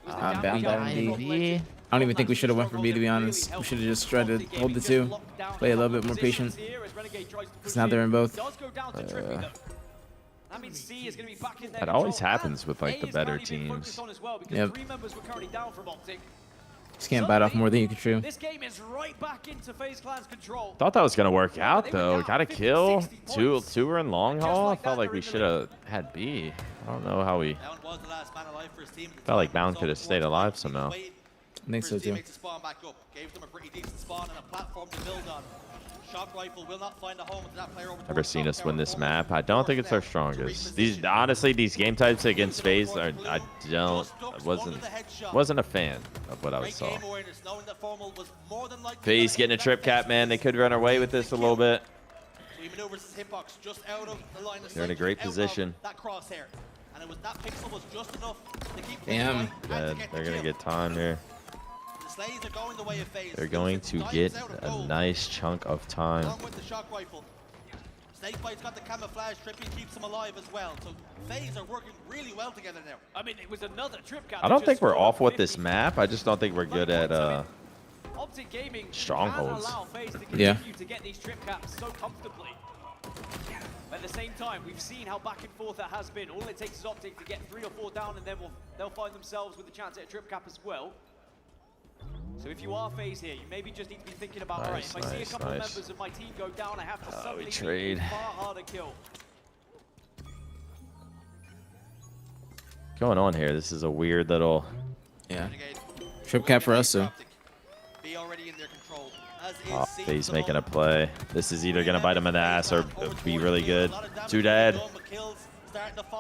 Bound down B. I don't even think we should have went for B, to be honest. We should have just tried to hold the 2. Play a little bit more patient. Because now they're in both. That means C is going to be back in their That always control. happens with like the A is better currently being teams. focused on as well, because Yep. 3 members were currently down from Optic. Just can't bite off more than you can chew. This game is right back into FaZe Clan's control. Thought that was gonna work out though. Got a kill. Two were in long haul. I felt like we should have had B. I don't know how we. Bound was the last man alive for his team. Felt like Bound could have stayed alive somehow. I think so too. To spawn back up. Gave them a pretty decent spawn and a platform to build on. Shock rifle will not find a home with that player over. Never seen us win this map. I don't think it's our strongest. These honestly, these game types against FaZe are. I wasn't a fan of what I saw. FaZe getting a trip cap, man. They could run away with this a little bit. He maneuvers his hitbox just out of the line of They're in a sight, great out of position. That crosshair, and it was that pixel was just enough to keep. Damn. Dead. They're gonna get time here. The Slays are going the way of FaZe. They're going to get a nice chunk of time. Along with the shock rifle. Snakebite's got the camouflage. Trippy keeps him alive as well. So FaZe are working really well together now. I mean, it was another trip cap. I don't think we're off with this map. I just don't think we're good at Optic Gaming strongholds. can allow FaZe to Yeah. continue to get these trip caps so comfortably. But at the same time, we've seen how back and forth that has been. All it takes is Optic to get 3 or 4 down, and then they'll find themselves with a chance at a trip cap as well. So if you are FaZe here, you maybe just need to be thinking about, all right, if I see a couple of members of my team go down, I have to suddenly make trade. a far harder kill. Going on here? This is a weird little. Yeah. Trip cap for us, too. Be already in their control. As Oh, is FaZe making a play. This is either gonna bite him in the ass or be really good. 2 dead.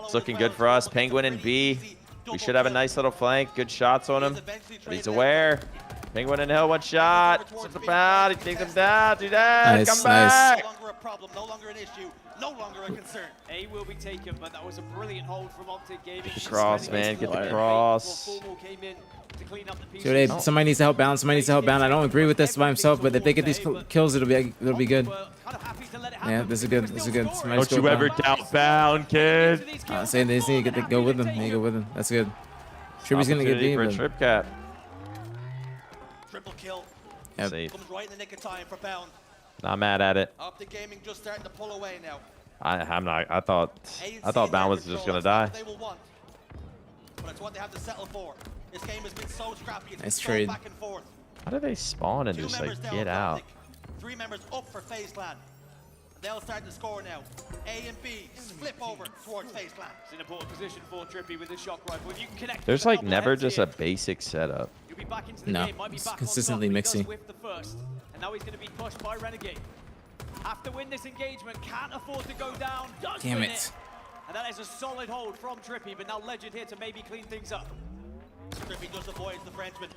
It's looking good for us. Penguin and B. We should have a nice little flank. Good shots on him. But he's aware. Penguin and Hill, 1 shot. Slips about. He takes him down. 2 dead. Nice, Come back. No longer a problem, no longer an issue, no longer a concern. A will be taken, but that was a brilliant hold from Optic Gaming. Cross, man. Get the cross. Formal came in to clean up the pieces. Dude, hey, somebody needs to help bound. Somebody needs to help bound. I don't agree with this by himself, but if they get these kills, it'll be good. Yeah, this is good. This is good. Somebody Don't just you go ever down. doubt bound, kid. I'm saying they just need to go with them. They need to go with them. That's good. Trippy's gonna get Opportunity beat, for a but trip cap. Triple kill. Yep. Safe. Comes right in the nick of time for Bound. Not mad at it. Optic Gaming just starting to pull away now. I'm not. I thought Bound was just gonna die. They will want, but it's what they have to settle for. This game has been so scrappy. It's Nice been trade. so back and forth. How do they spawn and 2 just members like down get for out? Optic. 3 members up for FaZe Clan. They'll start to score now. A and B flip over towards FaZe Clan. It's an important position for Trippy with his shock rifle. If you can connect There's with a like couple never heads just here, a basic setup. you'll be back into the No, game. Might be it's back on consistently top, but he mixy. does whiff the first. And now he's going to be pushed by Renegade. Have to win this engagement. Can't afford to go down. Does Damn win it. And that is a solid hold from Trippy, but now Legend here to maybe clean things up. Trippy just avoids the Frenchman.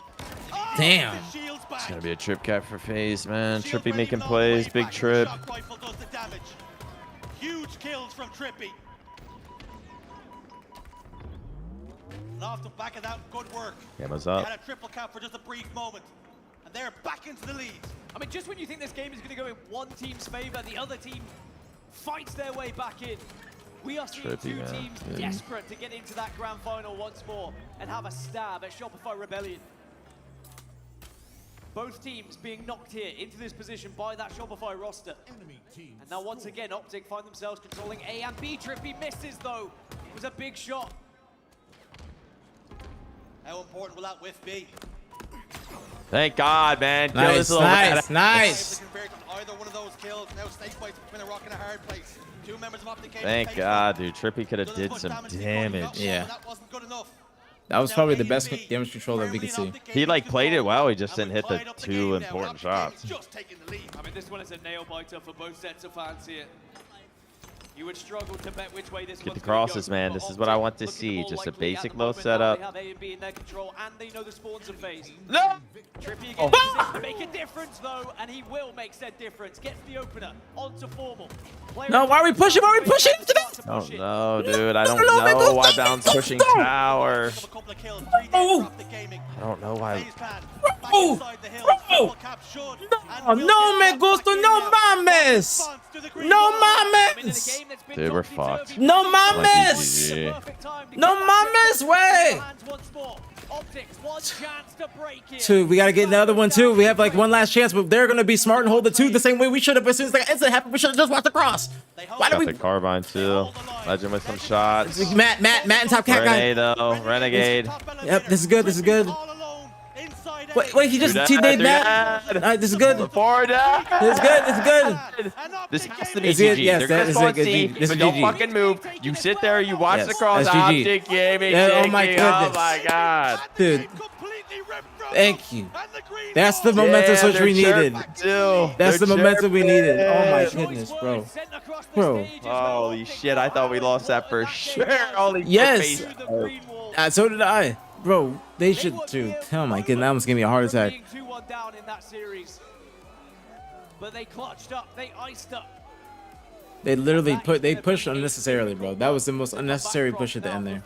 Damn. Shields back. It's gonna be a trip cap for FaZe, man. Shield Trippy ready making all the plays. way Big back. trip. Shock rifle does the damage. Huge kills from Trippy. And off the back of that, good work. Camo's They up. had a triple cap for just a brief moment. And they're back into the lead. I mean, just when you think this game is going to go in one team's favor, the other team fights their way back in. We are seeing Trippy, 2 man. teams Yeah. desperate to get into that grand final once more and have a stab at Shopify Rebellion. Both teams being knocked here into this position by that Shopify roster. And now once again, Optic find themselves controlling A and B. Trippy misses though. It was a big shot. How important will that whiff be? Thank God, man. Kill Nice, this little nice, rat. nice. Able to convert on either one of those kills. Now Snakebite's between a rock and a hard place. 2 members of Optic Gaming Thank face God, down. dude. Trippy could have Does as did much some damage as he could. He got damage. Yeah. one, That wasn't good enough. That was Now probably A the and best B, damage control that we could see. firmly in Optic He Gaming's like played it control. well. He just And didn't we've hit the tied up the 2 game now. important Optic Gaming shots. just taking the lead. I mean, this one is a nail biter for both sets of fans here. You would struggle to bet which way this Get the one's gonna crosses, go, man. but This is what I want to looking see. more Just a likely at basic the little moment now. setup. They have A and B in their control, and they know the spawns of FaZe. No! Trippy again Oh. positioned to make a difference though, and he will make said difference. Gets the opener onto Formal. No, why are we pushing? Why are we pushing today? Oh no, dude. I don't No, man, know don't why stop, Bound's don't pushing stop. tower. A couple of kills, 3 days for Oh. Optic Gaming. I don't know why. FaZe Clan back Oh. inside the hills. Oh. Triple cap should and Oh, will no get me back gusto, in no now. mames. Response to the green No wall. mames. Dude, we're fucked. No Lucky mames. GG. No mames, way. Dude, we gotta get another one too. We have like one last chance, but they're gonna be smart and hold the 2 the same way we should have. As soon as the incident happened, we should have just watched the cross. Why Got do the we? carbine too. Legend with some shots. Matt and Top Cat guy. Renee though. Renegade. Yep, this is good. This is good. Wait, he just Dad, T-Dayed do Matt. that. Alright, this is good. Forward down. This is good. This is good. This has to be Is it? GG. Yes, They're that gonna is score a good C, G. This but is don't GG. fucking move. You sit there. You watch Yes, the cross. that's GG. Optic Gaming. Yeah, oh my taking- Oh goodness. my God. Dude, thank you. That's the momentum switch we needed. That's the momentum we needed. Oh my goodness, bro. Bro. Holy shit! I thought we lost that for sure. Holy Yes. shit. So did I. Bro, they should too. Oh my goodness, that almost gave me a heart attack. Being 2-1 down in that series. But they clutched up, they iced up. They literally pushed unnecessarily, bro. That was the most unnecessary push at the end there.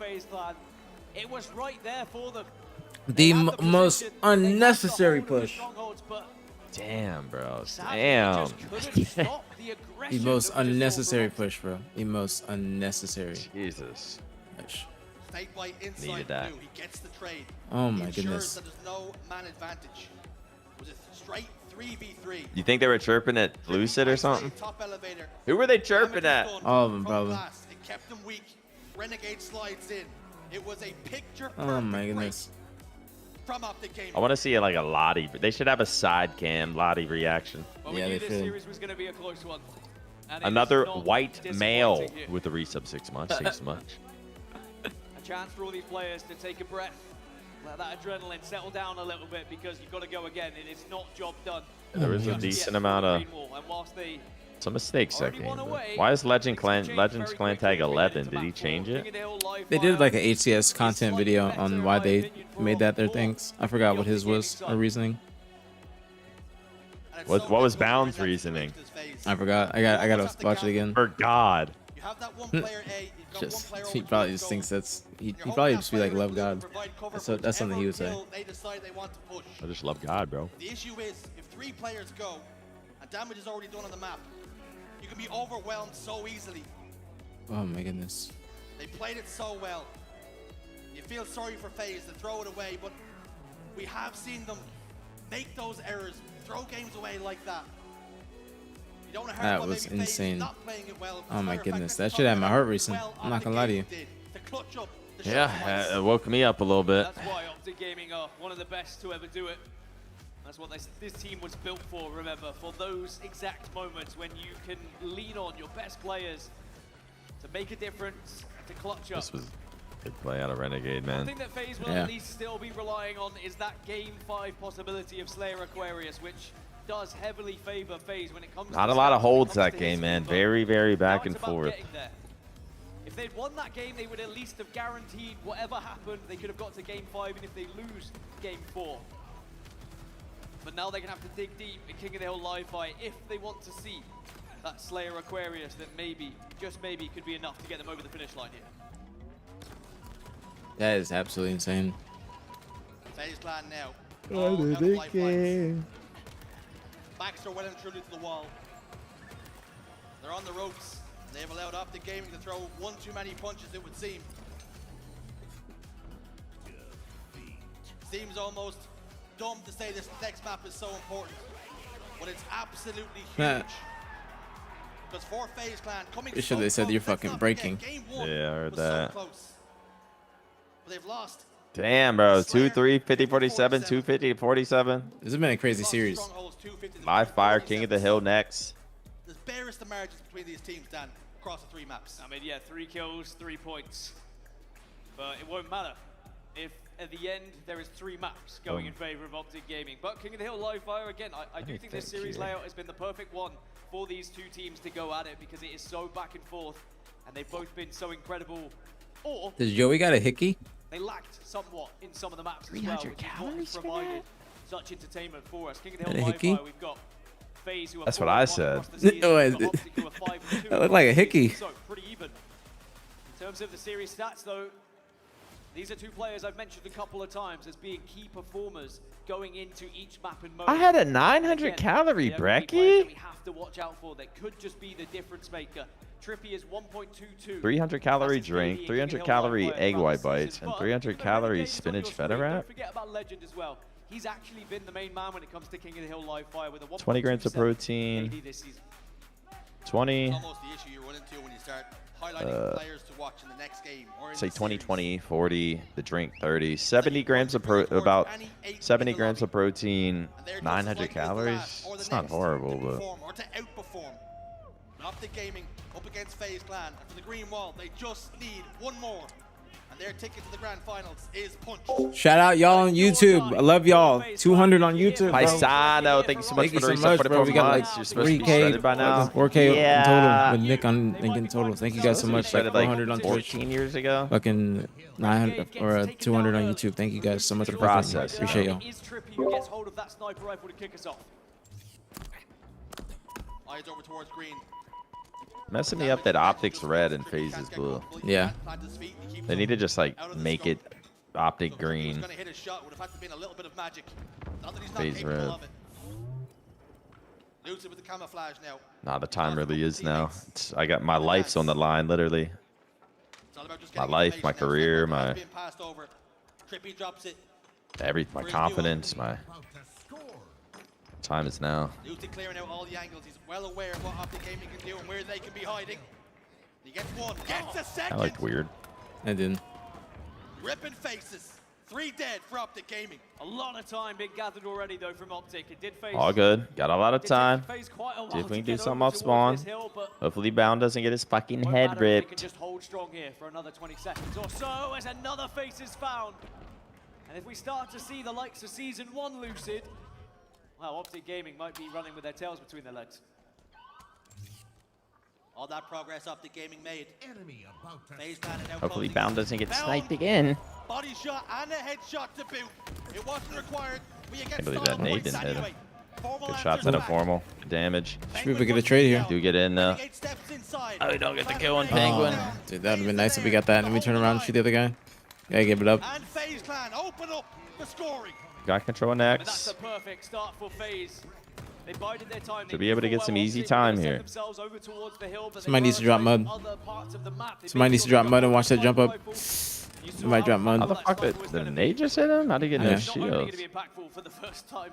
It was right there for them. The most unnecessary push. Damn, bro. Sadly, Damn. just couldn't stop the the aggression. The most that we just saw from unnecessary push, bro. The most unnecessary. Jesus. Push. Snake bite inside Needed that. blue. He gets the trade. Oh He my ensures goodness. that there's no man advantage. It was a straight 3v3. You think they were chirping at Lucid or something? Top elevator. Who were they chirping at? All of them, From probably. blast. It kept him weak. Renegade slides in. It was a picture Oh my goodness. from Optic Gaming. I want to see like a Lottie. They should have a side cam Lottie reaction. Well, we Yeah, knew they this should. series was going to be a close one. And it Another is not white disappointing male here. with the resub 6 months. 6 months. A chance for all these players to take a breath, let that adrenaline settle down a little bit because you've got to go again. It is not job done. There was a Just decent yet amount for of Green Wall. And whilst they some mistakes that already game. won but away, why is Legends things Clan can change very Tag quickly as we get 11? into Did he map change four. it? King of the Hill live They did fire like an HCS content slightly video better, on in why my they opinion, for made that their Optic things. I forgot what his was or reasoning. What was Bound's reasoning? I forgot. I gotta watch it again. For God. You have that one player A. You've got one Just player he over probably to just go. thinks that's he You're probably hoping just that be like player love will God. provide cover for That's something he would whichever say. kill They decide they want to push. I just love God, bro. The issue is, if 3 players go, and damage is already done on the map, you can be overwhelmed so easily. Oh my goodness. They played it so well. You feel sorry for FaZe to throw it away, but we have seen them make those errors, throw games away like that. You don't hurt That what was maybe FaZe is insane. not playing it well. Oh my Matter of fact, goodness. they're That shit had my heart racing. well I'm not gonna lie to you. did to clutch up the shot Yeah, twice. it woke me up a little bit. That's why Optic Gaming are one of the best to ever do it. That's what this team was built for, remember, for those exact moments when you can lean on your best players to make a difference, to clutch up. This was a good play out of Renegade, One man. thing that FaZe will Yeah. at least still be relying on is that Game 5 possibility of Slayer Aquarius, which does heavily favor FaZe when it comes Not to a lot of stats, when it holds comes that to game, history, man. but Very, very now back it's and about forth. getting there. If they'd won that game, they would at least have guaranteed whatever happened, they could have got to Game 5, and if they lose Game 4. But now they're going to have to dig deep in King of the Hill live fight if they want to see that Slayer Aquarius that maybe, just maybe, could be enough to get them over the finish line here. That is absolutely insane. FaZe Clan now. Oh, All the out of lifelines. game. Backs are well and truly to the wall. They're on the ropes. They've allowed Optic Gaming to throw one too many punches, it would seem. Seems almost dumb to say this next map is so important, but it's absolutely huge. Because for FaZe Clan coming Pretty sure so they said close, you're let's fucking not breaking. forget, game 1 Yeah, I heard was that. so close. But they've lost. Damn, bro. 2-3, 50-47, 250-47. This has been a crazy series. Live Fire, King of the Hill next. There's barest of margins between these teams, Dan, across the 3 maps. I mean, yeah, 3 kills, 3 points. But it won't matter if at the end there is 3 maps going in favor of Optic Gaming. But King of the Hill live fire, again, I do think this series layout has been the perfect one for these 2 teams to go at it because it is so back and forth and they've both been so incredible. Or Does Joey got a hickey? they lacked somewhat in some of the maps as well, 300 which is what has calories for provided such entertainment for us. King of the That Hill a live hickey? fire, we've got FaZe who are That's what 4-1 I across said. the season, Oh, we've got Optic who are 5-2 That looked like a across the hickey. season, so pretty even. In terms of the series stats though, these are 2 players I've mentioned a couple of times as being key performers going into each map and mode. I had a And 900 again, calorie they are key players that brekkie. we have to watch out for. That could just be the difference maker. Trippy is 1.22. 300 calorie Fastest drink, KD 300 King of the Hill calorie live fire egg throughout white the bites, season. and But 300 even though calorie Renegade's on spinach your feta screen, wrap. Don't forget about Legend as well. He's actually been the main man when it comes to King of the Hill live fire with a 20 grams of 1.27 protein. KD this season. 20. Almost the issue you run into when you start highlighting players to watch in the next game. Or in Say the 20, series. 20, 40, the drink 30, 70 grams of about 70 grams of protein, 900 calories. It's not horrible, but Perform or to outperform. Optic Gaming up against FaZe Clan. And for the green wall, they just need one more. And their ticket to the grand finals is Punch. Shout out y'all on YouTube. I love y'all. 200 on YouTube. Bro. Paisano, thank you so much Thank you for the so much, reset bro. 44 We got like months. You're supposed to be 3K, shredded by now. 4K Yeah. in total. With Nick on thinking total. Thank you guys so much. Like Shredded like 400 on Twitch. 14 years ago. Fucking 900 or 200 on YouTube. Thank you guys so much for the process. Appreciate y'all. Is Trippy who gets hold of that sniper rifle to kick us off. Eyes over towards green. Messing me up that optics red and FaZe is blue. Yeah. They need to just like make it optic green. Gonna hit a shot would have had to been a little bit of magic. Not that he's not FaZe capable red. of it. Lucid with the camouflage now. Nah, the time really is now. I got my life's on the line, literally. My life, my career, my Being passed over. Trippy drops it. my confidence, my time is now. Lucid clearing out all the angles. He's well aware of what Optic Gaming can do and where they can be hiding. He gets one, gets a I second. looked weird. I didn't. Ripping faces. 3 dead for Optic Gaming. A lot of time being gathered already though from Optic. It did face All good. Got a lot of time. face quite a while See if we to can do get something over off spawn. towards this hill, but Hopefully Bound doesn't get his fucking won't head matter if they can ripped. just hold strong here for another 20 seconds or so as another face is found. And if we start to see the likes of Season 1 Lucid, well, Optic Gaming might be running with their tails between their legs. All that progress Optic Gaming made. FaZe Clan are now Hopefully closing Bound in. doesn't get Bound, sniped again. Body shot and a headshot to boot. It wasn't required. We I get believe style that nade points didn't hit him. anyway. Formal Good shots answers at a back. formal. Good damage. Should we get a trade here? Do get in though. Renegade steps inside. Oh, we don't get the kill on Penguin. Oh, dude, that would have been nice if we got that and we turn around and shoot the other guy. Gotta give it up. And FaZe Clan open up the scoring. Got control But that's next. a perfect start for FaZe. They bided their time. Should be able to get some easy time here. Somebody needs to drop mud. Somebody needs to drop mud and watch that jump up. Somebody drop mud. How the fuck did the nade just hit him? How did he get no Yeah. shields? For the first time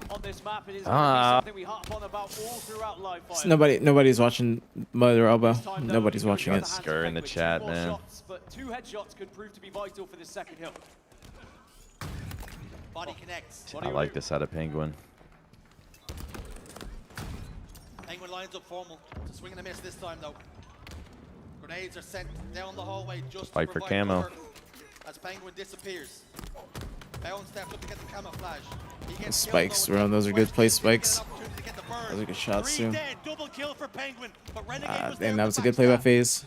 on this map, it is Ah. something we harp on about all throughout live fire. Nobody's watching mud or elbow. Nobody's watching it. Skur in the chat, man. Shots, but 2 headshots could prove to be vital for this second hill. Body connects. I like this out of Penguin. Penguin lines up formal. It's a swing and a miss this time though. Grenades are sent down the hallway just Fight to for provide camo. cover as Penguin disappears. Bound steps up to get the camouflage. He gets Spikes, killed, bro. Those are good play spikes. opportunity to get the burn. Those are good shots 3 too. dead, double kill for Penguin, but Renegade was there Damn, that to was a good play by backstab. FaZe.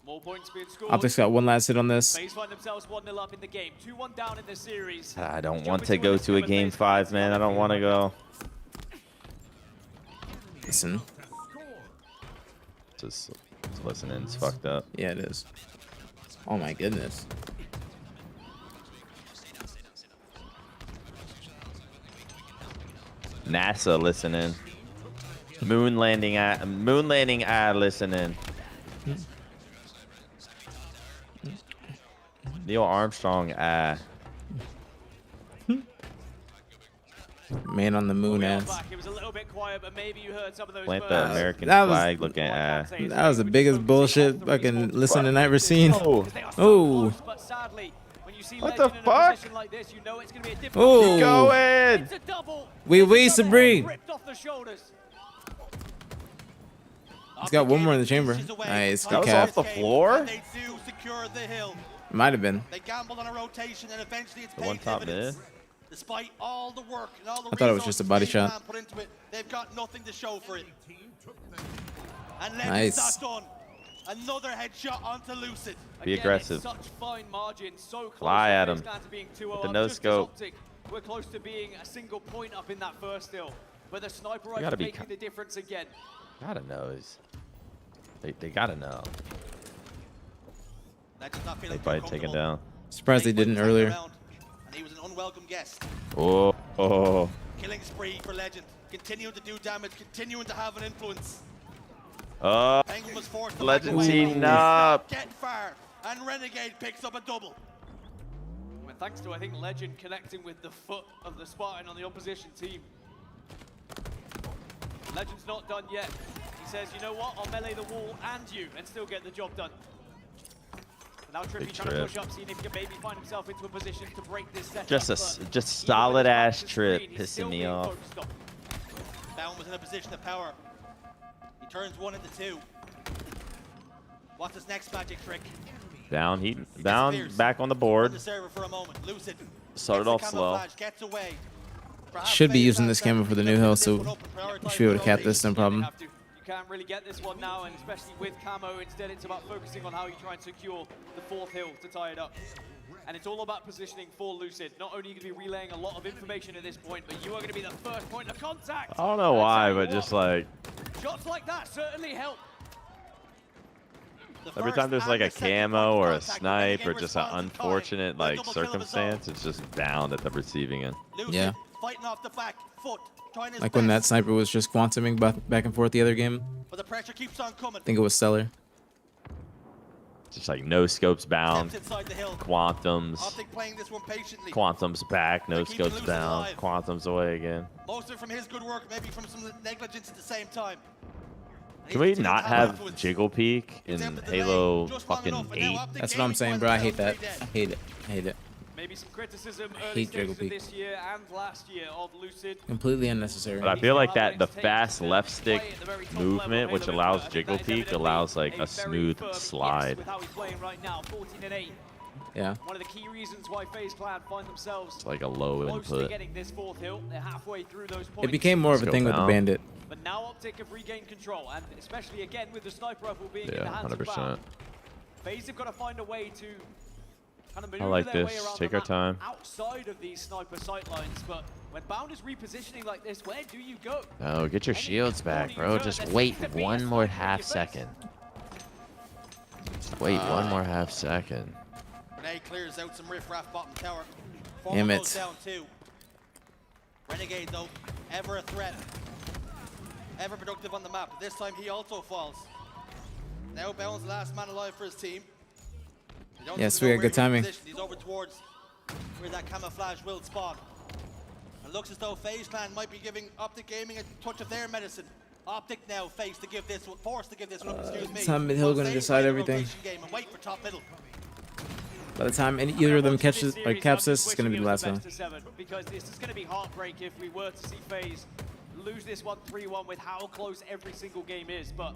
More points being scored. Optics got one last hit on this. FaZe find themselves 1-0 up in the game. 2-1 down in this series. I don't want to go to a game 5, man. I don't want to go. Listen. Just listening. It's fucked up. Yeah, it is. Oh my goodness. NASA listening. Moon landing eye listening. Neil Armstrong eye. Man on the moon ass. It was a little bit quiet, but maybe you heard some of those Plant the American That was- flag looking eye. That was the biggest bullshit fucking listening I've ever seen. Oh. But sadly, when you see What the Legend in a fuck? position like this, you know it's going to be a Oh. difficult Keep going. It's a double. Oui, Sabri. Ripped off the shoulders. He's got one more in the chamber. Nice. That Good was cap. off the floor? They do secure the hill. Might have been. They gambled on a rotation and eventually it's The paid one top dividends. mid. Despite all the work and all the I thought it was just a body resources FaZe shot. Clan put into it, they've got nothing to show for it. And Legend's Nice. not done. Another headshot onto Lucid. Be Again, aggressive. it's such fine margins, so close Fly to at FaZe him. Clan to being 2-0 With the up, no just as scope. Optic. We're close to being a single point up in that first hill. But the sniper gotta rifle be making the difference again. Gotta know. They gotta know. Legend's not They feeling too fight taken comfortable. down. Surprised they didn't earlier. And he was an unwelcome guest. Oh. Killing spree for Legend. Continuing to do damage, continuing to have an influence. Penguin was forced to Legend's back away. heating up. Get far. And Renegade picks up a double. Well, thanks to, I think, Legend connecting with the foot of the Spartan on the opposition team. Legend's not done yet. He says, you know what, I'll melee the wall and you and still get the job done. But now Trippy Big trying to trip. push up, seeing if he can maybe find himself into a position to break this setup. Just but solid ass his trip screen, he's still pissing me being off. focused on. Bound was in a position of power. He turns 1 into 2. What's his next magic trick? Down disappears. back on the On board. the server for a moment. Lucid. Started gets the off slow. camouflage, Gets away. Perhaps Should be FaZe using Clan this stand camera for the new hill, so this one up and you prioritize should be able to cap rotation. this, no problem. Have to. You can't really get this one now, and especially with camo, instead it's about focusing on how you try and secure the 4th hill to tie it up. And it's all about positioning for Lucid. Not only are you going to be relaying a lot of information at this point, but you are going to be the first point of contact. I don't know And I why, tell you but what, just like shots like that certainly help. every time there's like a camo or a snipe or just an unfortunate like circumstance, it's just bound at the receiving end. Lucid Yeah. fighting off the back foot, trying his Like when that best, sniper was just quantuming back and forth the other game. but the pressure keeps on coming. I think it was Stellar. Just like no scopes bound, Steps inside the hill. quantums, Optic playing this one patiently. quantums back, no Keeping scopes Lucid down, alive. quantums away again. Most of it from his good work, maybe from some negligence at the same time. Can we not have Jiggle Peak in Halo fucking 8? That's what I'm saying, bro. I hate that. I hate it. I hate it. Maybe some criticism I early hate Jiggle stages of Peak. this year and last year of Lucid. Completely unnecessary. But I feel like that the fast left stick movement, which allows Jiggle Peak, allows like a smooth slide. With how he's playing right now, 14-8. Yeah. One of the key reasons why FaZe Clan find themselves It's like a low close to input. getting this fourth hill. They're halfway through those points. It became more of a Let's thing go with the down. Bandit. But now Optic have regained control, and especially again with the sniper rifle being in the Yeah, hands of 100%. Bound. FaZe have got to find a way to kind of I maneuver like their this. way around Take the our map time. outside of these sniper sightlines. But when Bound is repositioning like this, where do you go? Oh, get your shields back, bro. Just wait one more half second. Wait one more half second. Renee clears out some riffraff bottom tower. Damn Formal it. goes down too. Renegade though, ever a threat. Ever productive on the map. This time he also falls. Now Bound's the last man alive for his team. They don't Yes, seem to we know got where good timing. he's positioned. He's over towards where that camouflage will spawn. It looks as though FaZe Clan might be giving Optic Gaming a touch of their medicine. Optic now forced to give this one up, excuse me. Time mid hill gonna FaZe decide play the everything. rotation game and wait for top middle. By the time either of them catches or caps this, it's gonna be the last one. Best of 7, because this is going to be heartbreak if we were to see FaZe lose this one 3-1 with how close every single game is. But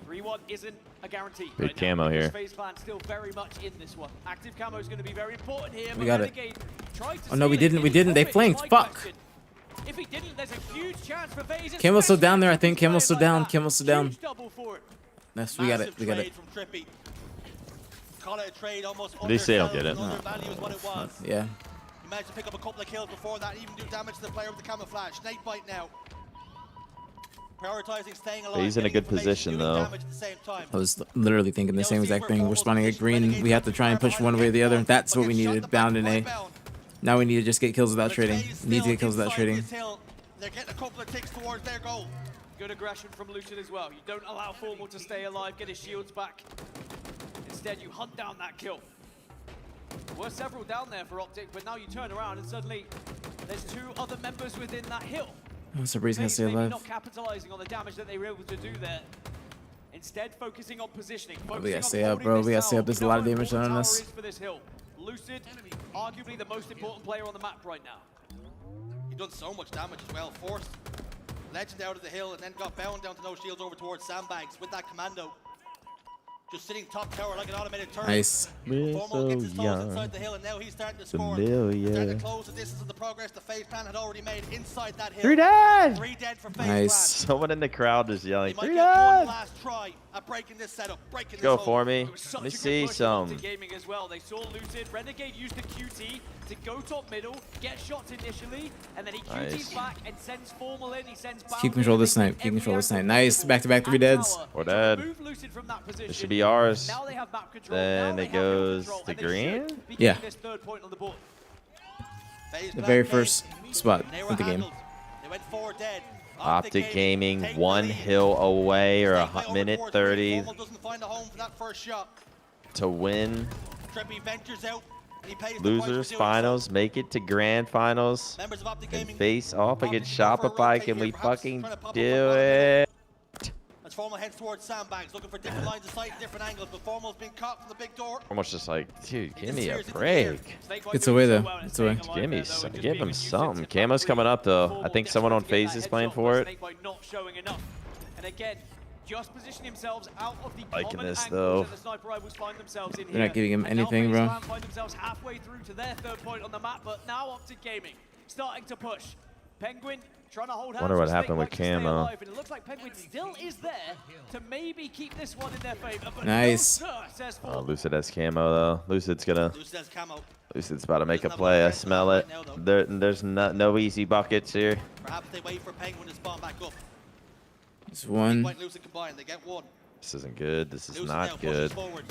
3-1 isn't a guarantee. Big right now, camo because here. FaZe Clan still very much in this one. Active camo is going to be very important here. We but got it. Renegade tried to Oh no, we steal it. didn't. We Did he didn't. They pop it? flanked. My Fuck. question. If he didn't, there's a huge chance for FaZe. Camo's still down there, I especially think. Camo's still playing down. like that. Camo's still down. Huge double for it. Yes, we got it. Massive We got trade it. from Trippy. Call it a trade almost At least they don't undersell, get it. undervalue is what it was. Yeah. He managed to pick up a couple of kills before that, even do damage to the player with the camouflage. Snake bite now. Prioritizing staying alive. He's in a getting good information, position, doing though. damage at the same time. I was literally thinking the same exact thing. We're spawning at green. We have to try and push one way or the other. That's what we needed. Bound in A. Now we need to just get kills without trading. We need to get kills without trading. They're getting a couple of ticks towards their goal. Good aggression from Lucid as well. You don't allow Formal to stay alive, get his shields back. Instead, you hunt down that kill. Were several down there for Optic, but now you turn around and suddenly there's 2 other members within that hill. Oh, Sabri's gonna FaZe stay maybe alive. not capitalizing on the damage that they were able to do there. Instead, focusing on positioning. We gotta focusing on stay up, holding bro. this We gotta stay tower. up. There's We a know lot of how damage important on tower us. is for this hill. Lucid, arguably the most important player on the map right now. He's done so much damage as well. Forced Legend out of the hill and then got Bound down to no shields over towards Sandbags with that commando. Just sitting top tower like an automated turret. Nice. We're Formal so gets his toes young. inside the hill and now he's starting to score. Familiar. Starting to close the distance of the progress the FaZe Clan had already made inside that hill. 3 dead! 3 dead for FaZe Nice. Someone in the crowd is yelling, Clan. They 3 might get one dead! last try at breaking this setup, breaking Go this for hold. me. It was such Let me a good see push from some. Optic Gaming as well. They saw Lucid. Renegade used the QT to go top middle, get shots initially, and then he QTs Nice. back and sends Formal in. He sends Keep Bound control in, this and they snipe. take Keep control every this snipe. angle Nice. possible. Back-to-back 3 And deads. Tower We're to dead. remove Lucid from that position. This should be ours. Now they have map control. Then Now it they have hill goes control, to and they should green? be Yeah. getting this 3rd point on the board. FaZe The Clan very came, first spot they were of the game. handled. They went 4 dead. Optic Gaming, take the 1 lead. hill away or Snake play over minute towards 30 Formal doesn't find a home for that first shot. to win. Trippy ventures out. And he pays the price for Losers doing finals, make it to grand finals, so. Members of Optic and Gaming face off Optic against can go for a Shopify. rotate Can here, we perhaps fucking trying to pop up do one it? as Formal heads towards Sandbags, looking for different lines of sight, different angles, but Formal's been caught from the big door. Almost just like, dude, give me a Serious into the air. break. Snake Bite It's doing away so though. well and It's staying away. alive Give me there, though, some, and just give being him a nuisance something. at Camo's back coming three. up though. I Formal think someone on desperate to get FaZe that is headshot, playing but for it. Snake Bite not showing enough. And again, just positioning themselves out of the Liking common this, angles though. that the sniper rivals find themselves in They're not here. giving him And now anything, FaZe bro. Clan find themselves halfway through to their 3rd point on the map, but now Optic Gaming starting to push. Penguin trying to hold hands Wonder what with happened Snake with Bite to stay Camo. alive, and it looks like Penguin still is there to maybe keep this one in their favor. But Nice. no, sir, says Oh, Formal. Lucid has camo though. Lucid's gonna. Lucid has camo. Lucid's about to make a play. I smell it. There's no easy buckets here. Perhaps they wait for Penguin to spawn back up. It's one. Point Lucid combined, they get 1. This isn't good. This is Lucid now not pushes good. forward.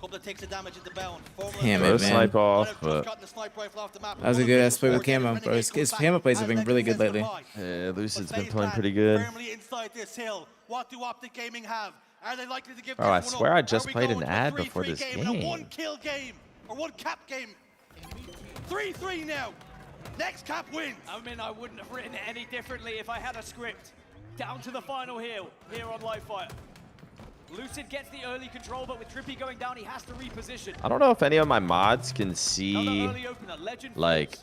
Couple of ticks of damage at the bound. Damn it, man. Snipe off, but That was a good ass play with Camo, bro. His Camo plays have been really good lately. yeah, Lucid's been playing pretty good. Firmly inside this hill. What do Optic Gaming have? Are they likely to give Oh, I this one swear up? I just Are we played going an to a ad 3-3 before this game. And a game. 1-kill game or 1-cap game. 3-3 now. Next cap wins. I mean, I wouldn't have written it any differently if I had a script. Down to the final hill here on Livefire. Lucid gets the early control, but with Trippy going down, he has to reposition. I don't know if any of my mods can see, like,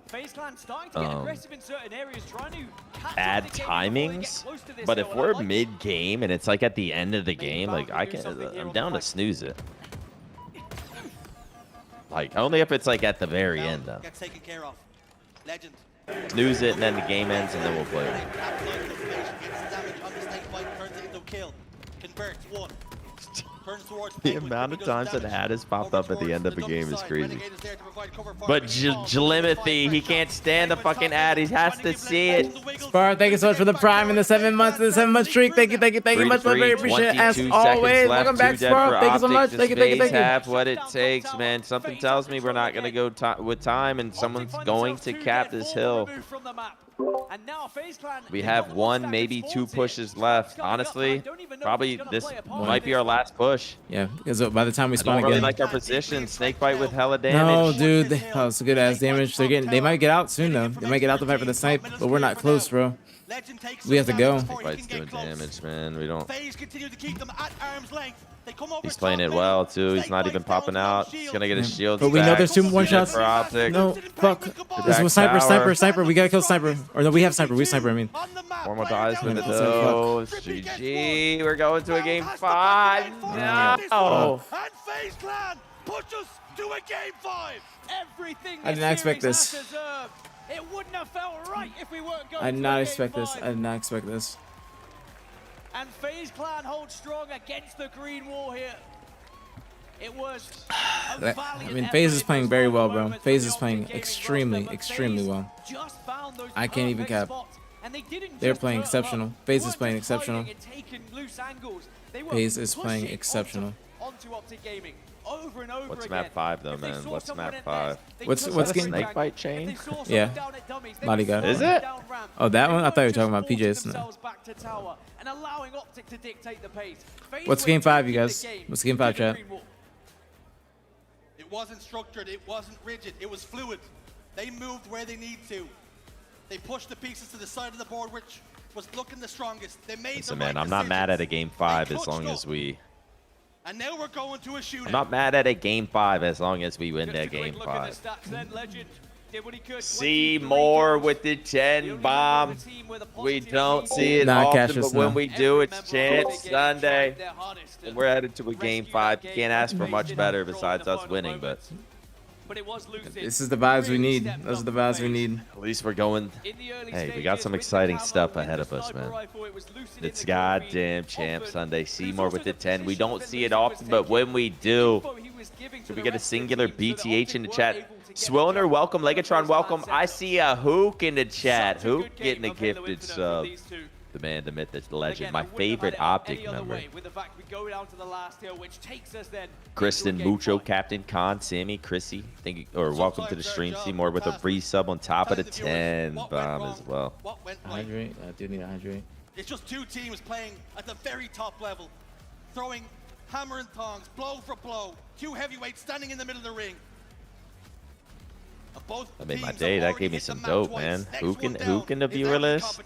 FaZe Clan starting to get aggressive in certain areas, trying to catch add up the game before they get timings. close to this But hill, if and I we're like mid-game and it's like at the end of the game, like I'm down to snooze it. Like only if it's like at the very end though. Gets taken care of. Legend. Snooze it and then the game ends and then we'll play it. Capitalizes the situation, gets the damage on the snake bite, turns it into a kill. Converts one. Turns towards The amount of times that ad has popped up at the end of a game is crazy. But Jlimothy, he can't stand the fucking ad. He has to see it. Spar, thank you so much for the prime and the 7 months, the 7 month streak. Thank you much. I very appreciate it. As 22 always, seconds welcome left, back, 2 dead Spar. for Thank you so Optic. much. Does Thank you. FaZe have what it takes, man? Something tells me we're not gonna go with time, and someone's going to cap this hill. And now FaZe Clan, We have 1, maybe 2 pushes left. Honestly, probably this might be our last push. Yeah, because by the time we I spawn don't really again. like our position. Snakebite with hella No, damage. dude, that was good ass damage. They might get out soon though. They might get out the fight for the snipe, but we're not close, bro. We have to go. Snakebite's doing damage, man. We don't. FaZe continue to keep them at arm's length. They come over He's playing it well too. He's not even popping out. He's gonna get his shield. But we know there's 2 one shots. For Optic. No, fuck. This was sniper. We gotta kill sniper. Or no, we have sniper. We sniper. I mean. One more dies with though. GG. We're going to a game 5. No. And FaZe Clan push us to a game 5. Everything I did not expect this. It wouldn't have felt right if we weren't going I did to not a expect game this. 5. I did not expect this. And FaZe Clan holds strong against the green wall here. It was I mean, FaZe is playing very well, bro. FaZe is playing extremely well. I can't even cap. They're playing exceptional. FaZe is playing exceptional. FaZe is playing exceptional. What's map 5 though, man? What's map 5? What's game? Snakebite chain? Yeah. Bodyguard. Is it? Oh, that one? I thought you were talking about PJ's. No. What's game 5, you guys? What's game 5, chat? It wasn't structured. It wasn't rigid. It was fluid. They moved where they need to. They pushed the pieces to the side of the board, which was looking the strongest. They made Listen, the right man, I'm not mad at a game 5 as touched long up. as we. And now we're going to a shootout. I'm not mad at a game 5 as long as we win that game 5. See more with the 10 bomb. We don't see it Nah, often, Cassius, but when no. we do, it's Chance Sunday. And we're headed to a game 5. You can't ask for much better besides us winning, but This is the vibes we need. Those are the vibes we need. at least we're going. Hey, we got some exciting stuff ahead of us, man. It's goddamn Champ Sunday. Seymour with the 10. We don't see it often, but when we do, should we get a singular BTH in the chat? Swillner, welcome. Legatron, welcome. I see a Hook in the chat. Hook getting a gifted sub. The man, the myth, the legend. My favorite Optic member. Kristen, Mucho, Captain Khan, Sammy, Chrissy. Thank you, or welcome to the stream. Seymour with a free sub on top of the 10 bomb as well. Hydrate. I do need to hydrate. It's just 2 teams playing at the very top level, throwing hammer and tongs, blow for blow. 2 heavyweights standing in the middle of the ring. That made my day. That gave me some dope, man. Who can the viewer list?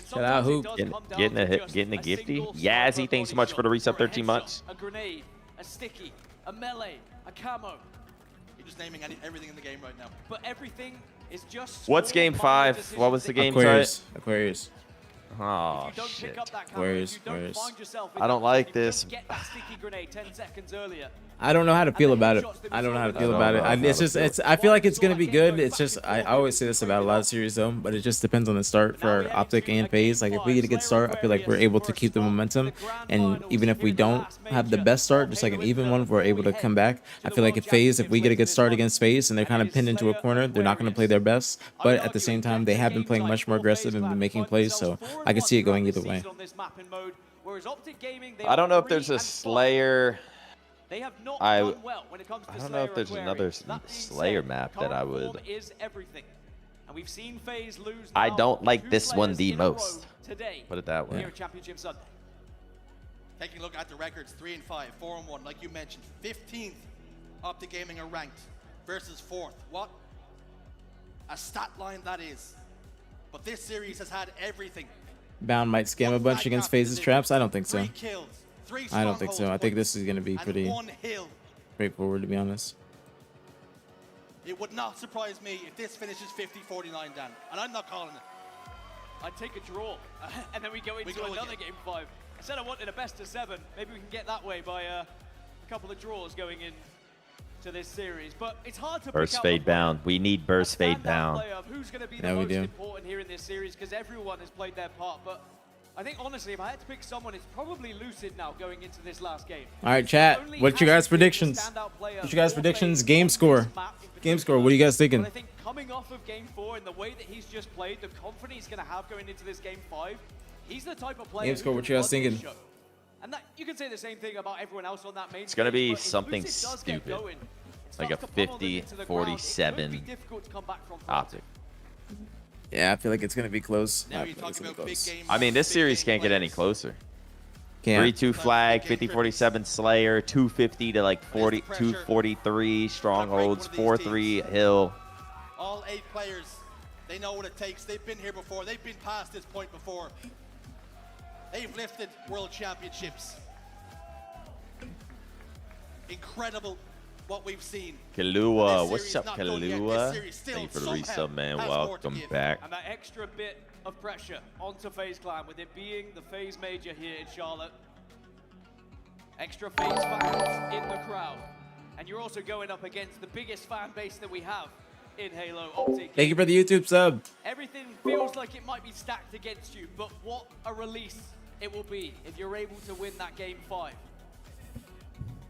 Shout out Hoop. Getting a gifty. Yazzie, thanks so much for the resub 13 months. A grenade, a sticky, a melee, a camo. You're just naming everything in the game right now. But everything is just. What's game 5? What was the game? Aquarius. Oh shit. Aquarius. I don't like this. I don't know how to feel about it. I don't know how to feel about it. It's just, I feel like it's gonna be good. It's just, I always say this about a lot of series though, but it just depends on the start for Optic and FaZe. Like if we get a good start, I feel like we're able to keep the momentum, and even if we don't have the best start, just like an even one, we're able to come back. I feel like if we get a good start against FaZe and they're kind of pinned into a corner, they're not gonna play their best. But at the same time, they have been playing much more aggressive and been making plays, so I can see it going either way. I don't know if there's a Slayer They have not I done well when it comes to don't know if Slayer there's Aquarium. another That being Slayer said, map that current I would. form is everything. And we've seen FaZe lose I now don't like 2 this one players the in a row most. Today, Put it that way. here at Championship Sunday. Taking a look at the records, 3-5, 4-1, like you mentioned. 15th Optic Gaming are ranked versus 4th. What a stat line that is. But this series has had everything. Bound might scam a bunch against FaZe's traps. I don't think so. 3 kills, 3 I don't think so. I think this is going to be and pretty 1 hill. straightforward, to be honest. It would not surprise me if this finishes 50-49, Dan. And I'm not calling it. I'd take a draw, and then we go into another game 5. I said I wanted a best of 7. Maybe we can get that way by a couple of draws going in to this series. But it's hard to Burst pick out fade bound. We need burst fade bound. player of who's going to be the Yeah, we most do. important here in this series because everyone has played their part. But I think honestly, if I had to pick someone, it's probably Lucid now going into this last game. All right, chat. What's your guys' predictions? What's your guys' predictions? Game score. Game score. What are you guys thinking? But I think coming off of game 4 and the way that he's just played, the confidence he's going to have going into this game 5, he's the type of player. Game score. who What can you guys run this thinking? show. And that you can say the same thing about everyone else on that main. It's gonna stage, be but if something Lucid does get stupid. going, Like a starts to pummel them into the ground, it could be 50-47 difficult to come back from front. Optic. Yeah, I feel like it's going to be close. Now I you're feel like it's talking gonna be about big close. game. I mean, this series can't get any closer. Can't. 3-2 flag, 50-47 Slayer, 250 to like 40, 243 Strongholds, 4-3 Hill. All 8 players, they know what it takes. They've been here before. They've been past this point before. They've lifted world championships. Incredible what we've seen. Kalua, This what's series up, not done yet. This Kalua? series still Thank you for the somehow resub, man. has more to Welcome give. back. And that extra bit of pressure onto FaZe Clan, with it being the FaZe Major here in Charlotte. Extra FaZe fans in the crowd. And you're also going up against the biggest fan base that we have in Halo, Optic. Thank you for the YouTube sub. Everything feels like it might be stacked against you, but what a release it will be if you're able to win that game 5.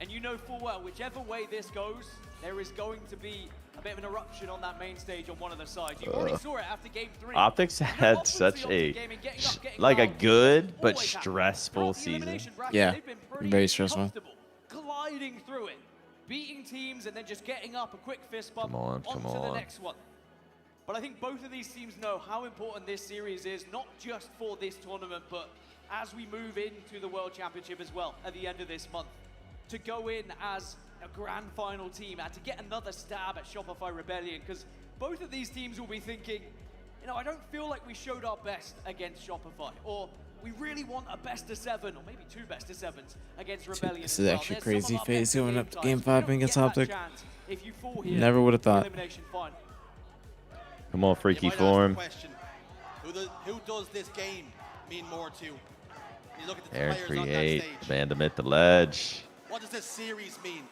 And you know full well, whichever way this goes, there is going to be a bit of an eruption on that main stage on one of the sides. You already saw it after game 3. Optics had such a like a good but stressful season. Yeah, very stressful. Gliding through it, beating teams and then just getting up a quick fist bump Come on, come onto the on. next one. But I think both of these teams know how important this series is, not just for this tournament, but as we move into the World Championship as well at the end of this month. To go in as a grand final team and to get another stab at Shopify Rebellion, because both of these teams will be thinking, you know, I don't feel like we showed our best against Shopify, or we really want a best of 7, or maybe 2 best of 7s against Rebellion. This as is well. actually There's crazy. some of our FaZe best going game up to types. game You 5 don't against get that Optic. chance if you fall here Never would have in the thought. elimination final. Come on, freaky You might ask the form. question, who does this game mean more to? You look at the Air players on that create. stage. Abandon at the ledge. What does this series mean?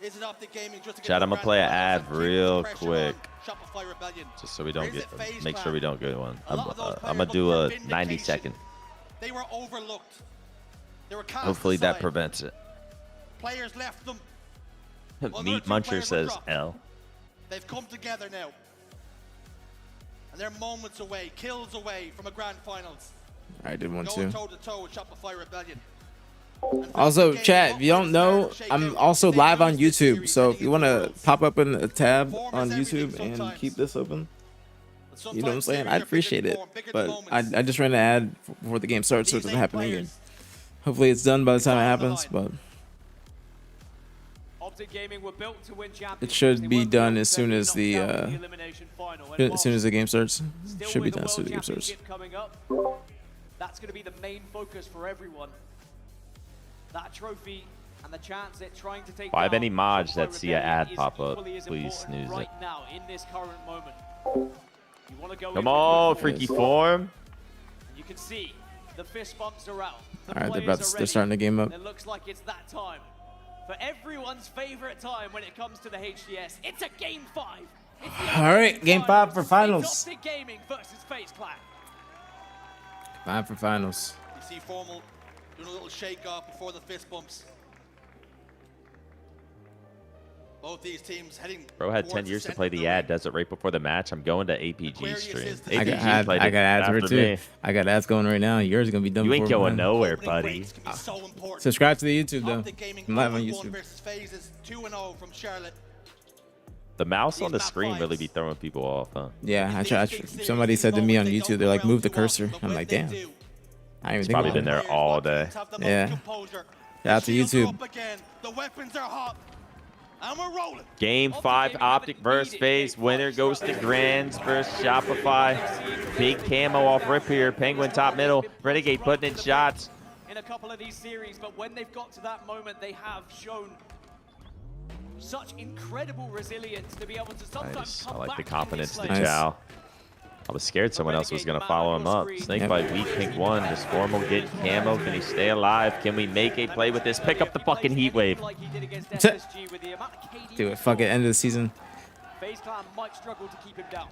Is it Optic Gaming just to get Chat, to I'm the gonna play an grand ad finals and keep real the pressure quick. on Shopify Rebellion? Just so we Or don't is get, it FaZe make sure Clan? we don't get one. A lot of those I'm players gonna do a look for 90 vindication. second. They were overlooked. They were cast Hopefully that aside. prevents it. Players left them. Well, Meat another 2 Muncher players were says dropped. L. They've come together now. And they're moments away, kills away from a grand finals. I did one Going too. toe to toe with Shopify Rebellion. Also, chat, if you don't know, I'm also live on YouTube. So if you want to pop up in a tab on YouTube and keep this open, you know what I'm saying? I'd appreciate it. But I just ran an ad before the game starts, so it doesn't happen again. Hopefully it's done by the time it happens, but Optic Gaming were built to win it championships. should They be weren't done built as to soon get as knocked the out in elimination final. And as soon as the game starts. still Should be with the done as soon as the World game starts. Championship coming up, that's going to be the main focus for everyone. That trophy and the chance at trying to take If I have down any mods that Shopify see an ad Rebellion pop is up, equally as please important snooze right it. now in this current moment. You want to go Come in on, with freaky full form. and you can see the fist bumps are out. The All right, they're players are they're starting the game up. It looks like it's that time. For everyone's favorite time when it comes to the HDS, it's a game 5. It's the All right, game 5 for finals. It's Optic Gaming versus FaZe Clan. 5 for finals. You see Formal doing a little shake off before the fist bumps. Both these teams heading. Bro had 10 towards years to center play of the ad. Does it right before the match. I'm going to APG stream. I APG played got it ads for it after too. me. I got ads going right now. Yours is gonna be done. You ain't before going mine. nowhere, buddy. Subscribe to the YouTube though. Optic Gaming I'm live on 0-1 YouTube. versus FaZe is 2-0 from Charlotte. The mouse on the screen really be throwing people off, huh? Yeah, I tried. Somebody said to me on YouTube, they're like, move the cursor. I'm like, damn. I didn't even It's think probably about been it. there all day. Yeah. Shout out to YouTube. The weapons are hot. And we're rolling. Game 5, Optic versus FaZe. Winner goes to Grands versus Shopify. Big camo off rip here. Penguin top middle. Renegade putting in shots. In a couple of these series, but when they've got to that moment, they have shown such incredible resilience to be able to sometimes I come like back the in confidence this to lane. Chow. I was scared someone else was going to follow him up. Snakebite, weak pink 1. Does Formal get camo? Can he stay alive? Can we make a play with this? Pick up the fucking heat wave. Do it. Fuck it. End of the season. FaZe Clan might struggle to keep him down.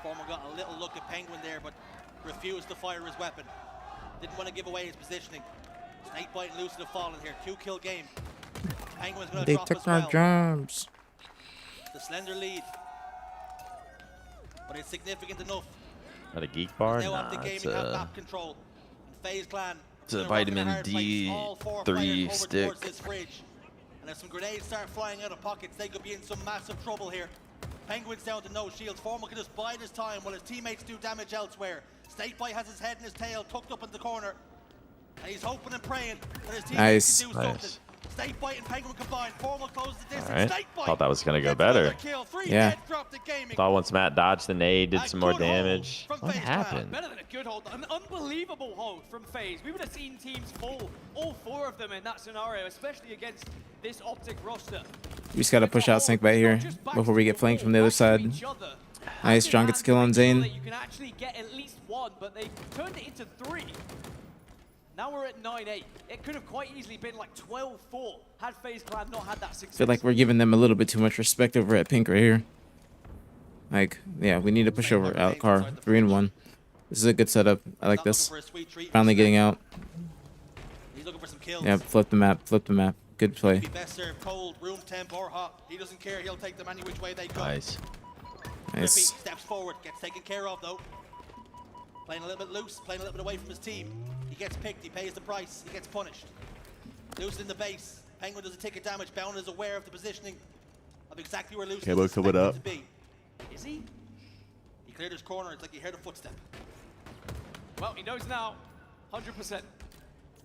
Formal got a little look at Penguin there, but refused to fire his weapon. Didn't want to give away his positioning. Snakebite and Lucid have fallen here. 2-kill game. Penguin's going to They drop took as our well. jobs. The slender lead. But it's significant enough. Not a geek bar? Now Nah, Optic it's Gaming have a, map control. And FaZe Clan. it's a gonna rock in vitamin hard place. All 4 players D3 over stick. towards this fridge. And if some grenades start flying out of pockets, they could be in some massive trouble here. Penguin's down to no shields. Formal can just bide his time while his teammates do damage elsewhere. Snakebite has his head and his tail tucked up in the corner. And he's hoping and praying that his teammates can do something. Snakebite and Penguin combined. Formal closes the distance. Alright. Snakebite Thought that was going to go better. Yeah. Thought once Matt dodged the nade, did some more damage. What happened? Better than a good hold, an unbelievable hold from FaZe. We would have seen teams fall, all 4 of them in that scenario, especially against this Optic roster. We just gotta push out Snakebite here before we get flanked from the other side. Nice. John gets kill on Zane. You can actually get at least 1, but they turned it into 3. Now we're at 9-8. It could have quite easily been like 12-4 had FaZe Clan not had that I success. feel like we're giving them a little bit too much respect over at Pink right here. Like, yeah, we need to push over out car 3-1. This is a good setup. I like this. Finally getting out. He's looking for some kills. Yeah, flip the map. Flip the map. Good play. Be best served cold, room temp, or hot. He doesn't care. He'll take them any which way they go. Nice. Nice. Trippy steps forward, gets taken care of though. Playing a little bit loose, playing a little bit away from his team. He gets picked, he pays the price, he gets punished. Lucid in the base. Penguin does a tick of damage. Bound is aware of the positioning of exactly where Lucid Camo is coming expected up. to be. Is he? He cleared his corner. It's like he heard a footstep. Well, he knows now, 100%.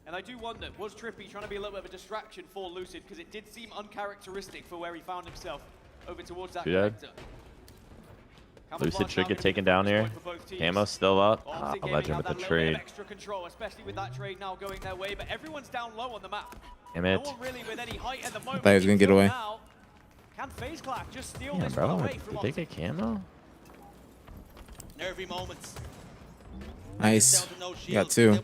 And I do wonder, was Trippy trying to be a little bit of a distraction for Lucid? Because it did seem uncharacteristic for where he found himself over towards that Yeah. connector. Lucid should get taken down here. Camo still up. Ah, Optic I'll Gaming let him have with the that little bit of trade. extra control, especially with that trade now going their way. But everyone's down low on the map. Damn No it. one really with any height at the moment. thought he was gonna get Until away. now, can FaZe Clan just steal Yeah, this bro. one away from Did they Optic? get camo? Nervy moments. Nice. Got 2.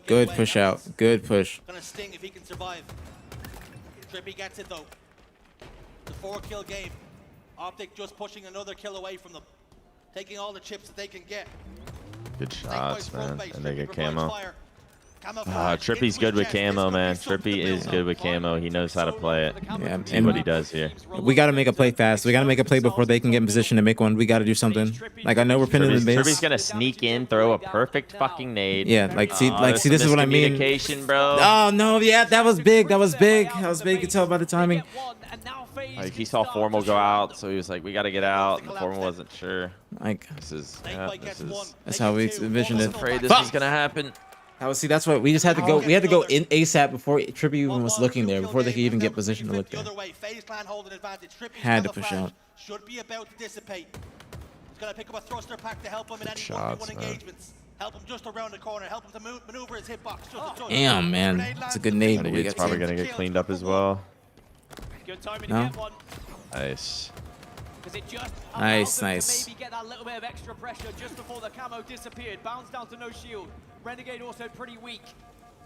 Good push out. Good push. Gonna sting if he can survive. Trippy gets it though. The 4-kill game. Optic just pushing another kill away from them. Taking all the chips that they can get. Good shots, man. And they get provides camo. fire. Camo Ah, flash Trippy's into good his with chest. This camo, could be man. something Trippy to is build good on. with camo. He knows how to play it. Yeah, See what he does here. We gotta make a play fast. We gotta make a play before they can get in position to make one. We gotta do something. Like, I know we're pinning the Trippi's base. gonna sneak in, throw a perfect fucking nade. Yeah, like, see, there's this is some what I mean. miscommunication, bro. Oh, no, yeah, that was big. That was big. That was big. You can tell by the timing. Like, he saw Formal go out, so he was like, we gotta get out. And Formal wasn't sure. Like, this is that's how we envisioned it. afraid this is gonna happen. See, that's what we just had to go. We had to go in ASAP before Trippy even was looking there, before they could even get position to look there. FaZe Clan holding advantage. Trippy's Had to camo push flash out. Should be about to dissipate. He's gonna pick up a thruster pack to help him in any shots, 1v1 man. engagements. Help him just around the corner. Help him to maneuver his hitbox. Just a touch. Damn, man, that's a good nade. but we Renegade's got probably 2. gonna get cleaned up as well. Good timing No. to get one. Nice. Because it just Nice, allowed them nice. to maybe get that little bit of extra pressure just before the camo disappeared. Bounce down to no shield. Renegade also pretty weak.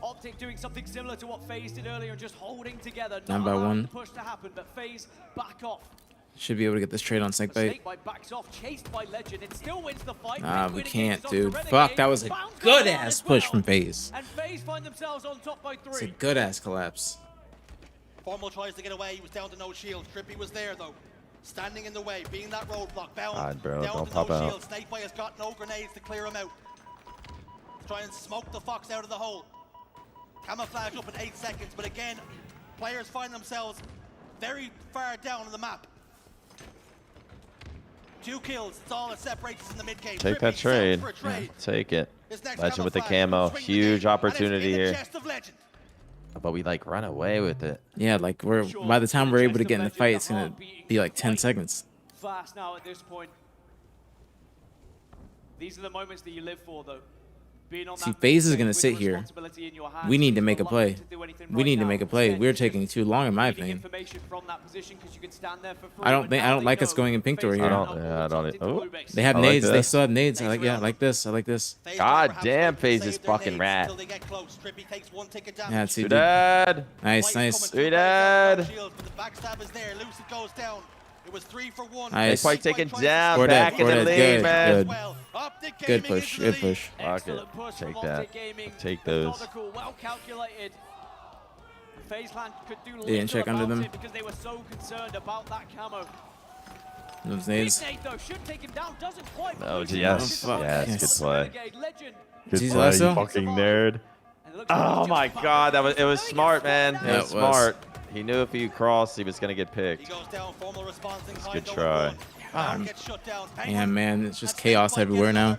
Optic doing something similar to what FaZe did earlier and just holding together. Down Not by allowing 1. the push to happen, but FaZe back off. Should be able to get this trade on Snakebite. Snakebite backs off, chased by Legend. It still wins the fight. Nah, we Penguin can't, against Dr. dude. Renegade. Fuck, that was a Bounce good down ass as push well. from FaZe. And FaZe find themselves on top by 3. It's a good ass collapse. Formal tries to get away. He was down to no shield. Trippy was there though, standing in the way, being that roadblock. Bound God, bro, down don't to pop no out. shield. Snakebite has got no grenades to clear him out. Try and smoke the Fox out of the hole. Camouflage up in 8 seconds, but again, players find themselves very far down on the map. 2 kills, it's all that separates us in the mid game. Take that trade. Yeah, take it. Legend with the camo. Huge opportunity here. But we like run away with it. Yeah, like by the time we're able to get in the fight, it's gonna be like 10 seconds. Fast now at this point. These are the moments that you live for, though. See, FaZe is gonna sit here. We need to make a play. We need to make a play. We're taking too long, in my opinion. I don't like us going in pink door here. I don't. Oh, they have nades. They still have nades. I like this. I like this. God damn, FaZe is fucking rat. Yeah, see, Too dead. Nice, nice. Too dead. It was 3 for 1. Nice. Quite taken down. Four Back dead, in the four lead, dead. man. Good push. Good push. Fuck it. Take that. Take those. Well calculated. FaZeland could do They didn't check under them. because they were so concerned about that camo. Those nades. Big nade, though, should take him down, doesn't quite. Oh, yes. Yes, good play. Good Jesus, play, you Lasso? fucking nerd. Oh my God, it was smart, man. Yeah, It was smart. He knew if he crossed, he was gonna get picked. Good try. Yeah, man, it's just chaos everywhere now.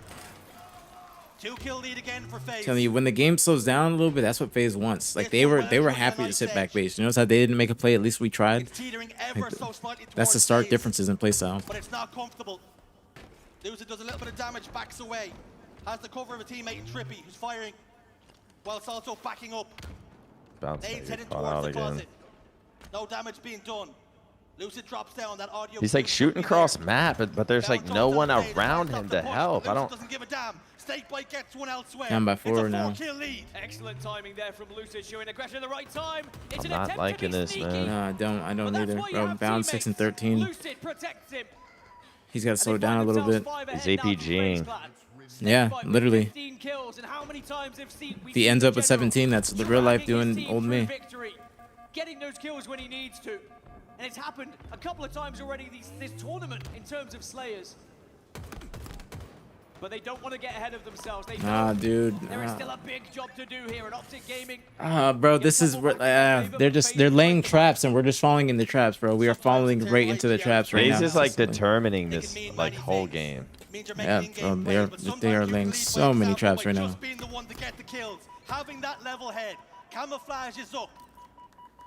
2-kill lead again for FaZe. Telling you, when the game slows down a little bit, that's what FaZe wants. Like they were happy to sit back base. You notice how they didn't make a play? At least we tried. Like, that's the stark differences in playstyle. But it's not comfortable. Loser does a little bit of damage, backs away. Has the cover of a teammate in Trippy, who's firing, whilst also backing up. Bounce Nades heading caught towards out the again. closet. No damage being done. Lucid drops down. That audio. He's like shooting cross map, but there's like no one around him to help. I don't. Doesn't give a damn. Snakebite gets one elsewhere. Down by It's a 4 now. 4-kill lead. Excellent timing there from Lucid, showing aggression at the right time. It's I'm an not attempt liking to be this, sneaky. man. No, I don't either. Bro, bound 6 and 13. Lucid protects him. He's got to slow down a little bit. He's APGing. Yeah, literally. 15 kills, and how many times have If he ends up with 17, that's the real life doing old me. victory, getting those kills when he needs to. And it's happened a couple of times already this tournament in terms of Slayers. But they don't want to get ahead of themselves. They Nah, dude. There is still a big job to do here at Optic Gaming. Bro, this is they're laying traps and we're just falling in the traps, bro. We are falling right into the traps right now. FaZe is like determining this like whole game. Yeah, bro, they are laying so many traps right now. Being the one to get the kills, having that level head, camouflage is up.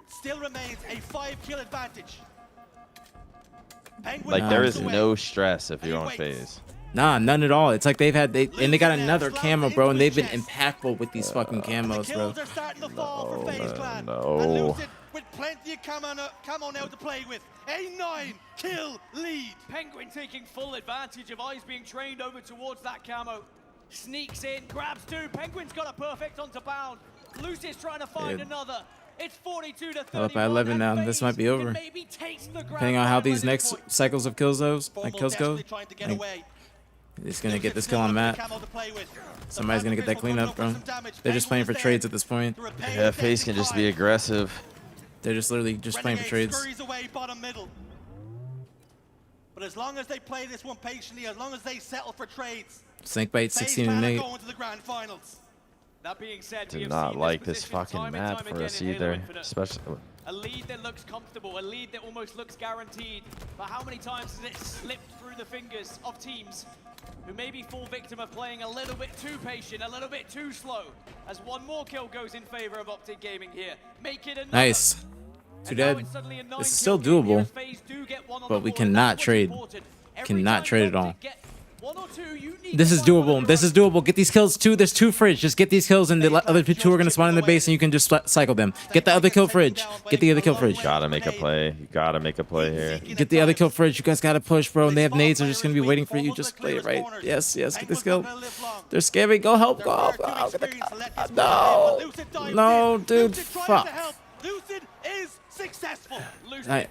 Still remains a 5-kill advantage. Penguin Like there moves is away. no stress if you're on FaZe. Nah, none at all. It's like they got another camo, bro, and they've been impactful with these fucking camos, bro. Kills are starting to fall for FaZe Clan. no. And Lucid with plenty of camo now to play with. A 9-kill lead. Penguin taking full advantage of eyes being trained over towards that camo. Sneaks in, grabs 2. Penguin's got a perfect onto bound. Lucid's trying to find Dude. another. It's 42 to 31. Well, up by 11 now. This might be over. Depending on how these next cycles of kills goes, go, like, it's gonna get this kill on Matt. Somebody's gonna get that cleanup, bro. They're just playing for trades at this point. Yeah, FaZe can just be aggressive. They're just literally just playing for trades. Scurries away bottom middle. But as long as they play this one patiently, as long as they settle for trades, Snakebite FaZe 16 Clan and are 8. going to the grand finals. That being said, Do not like this fucking map for us either, especially. A lead that looks comfortable, a lead that almost looks guaranteed. But how many times has it slipped through the fingers of teams who maybe fall victim of playing a little bit too patient, a little bit too slow, as one more kill goes in favor of Optic Gaming here. Make it another. Nice. Too dead. This is still doable, but we cannot trade. Cannot trade at all. This is doable. This is doable. Get these kills too. There's 2 fridge. Just get these kills, and the other 2 are gonna spawn in the base, and you can just cycle them. Get the other kill fridge. Get the other kill fridge. Gotta make a play. You gotta make a play here. Get the other kill fridge. You guys gotta push, bro. And they have nades. They're just gonna be waiting for you. Just play it right. Yes, yes. Get this kill. They're scamming. Go help. Go help. Go help. Get the... No. No, dude. Fuck. Lucid is successful. Right.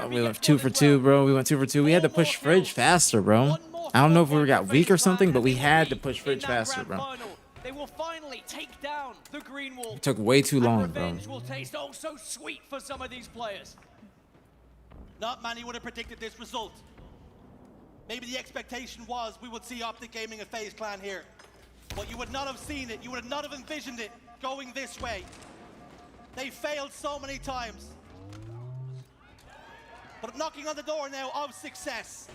We went 2 for 2, bro. We went 2 for 2. We had to push fridge faster, bro. I don't know if we got weak or something, but we had to push fridge faster, bro. They will finally take down the Green Wall. It took way too long, bro. Revenge will taste oh so sweet for some of these players. Not many would have predicted this result. Maybe the expectation was we would see Optic Gaming and FaZe Clan here. But you would not have seen it, you would not have envisioned it going this way. They failed so many times. But knocking on the door now of success.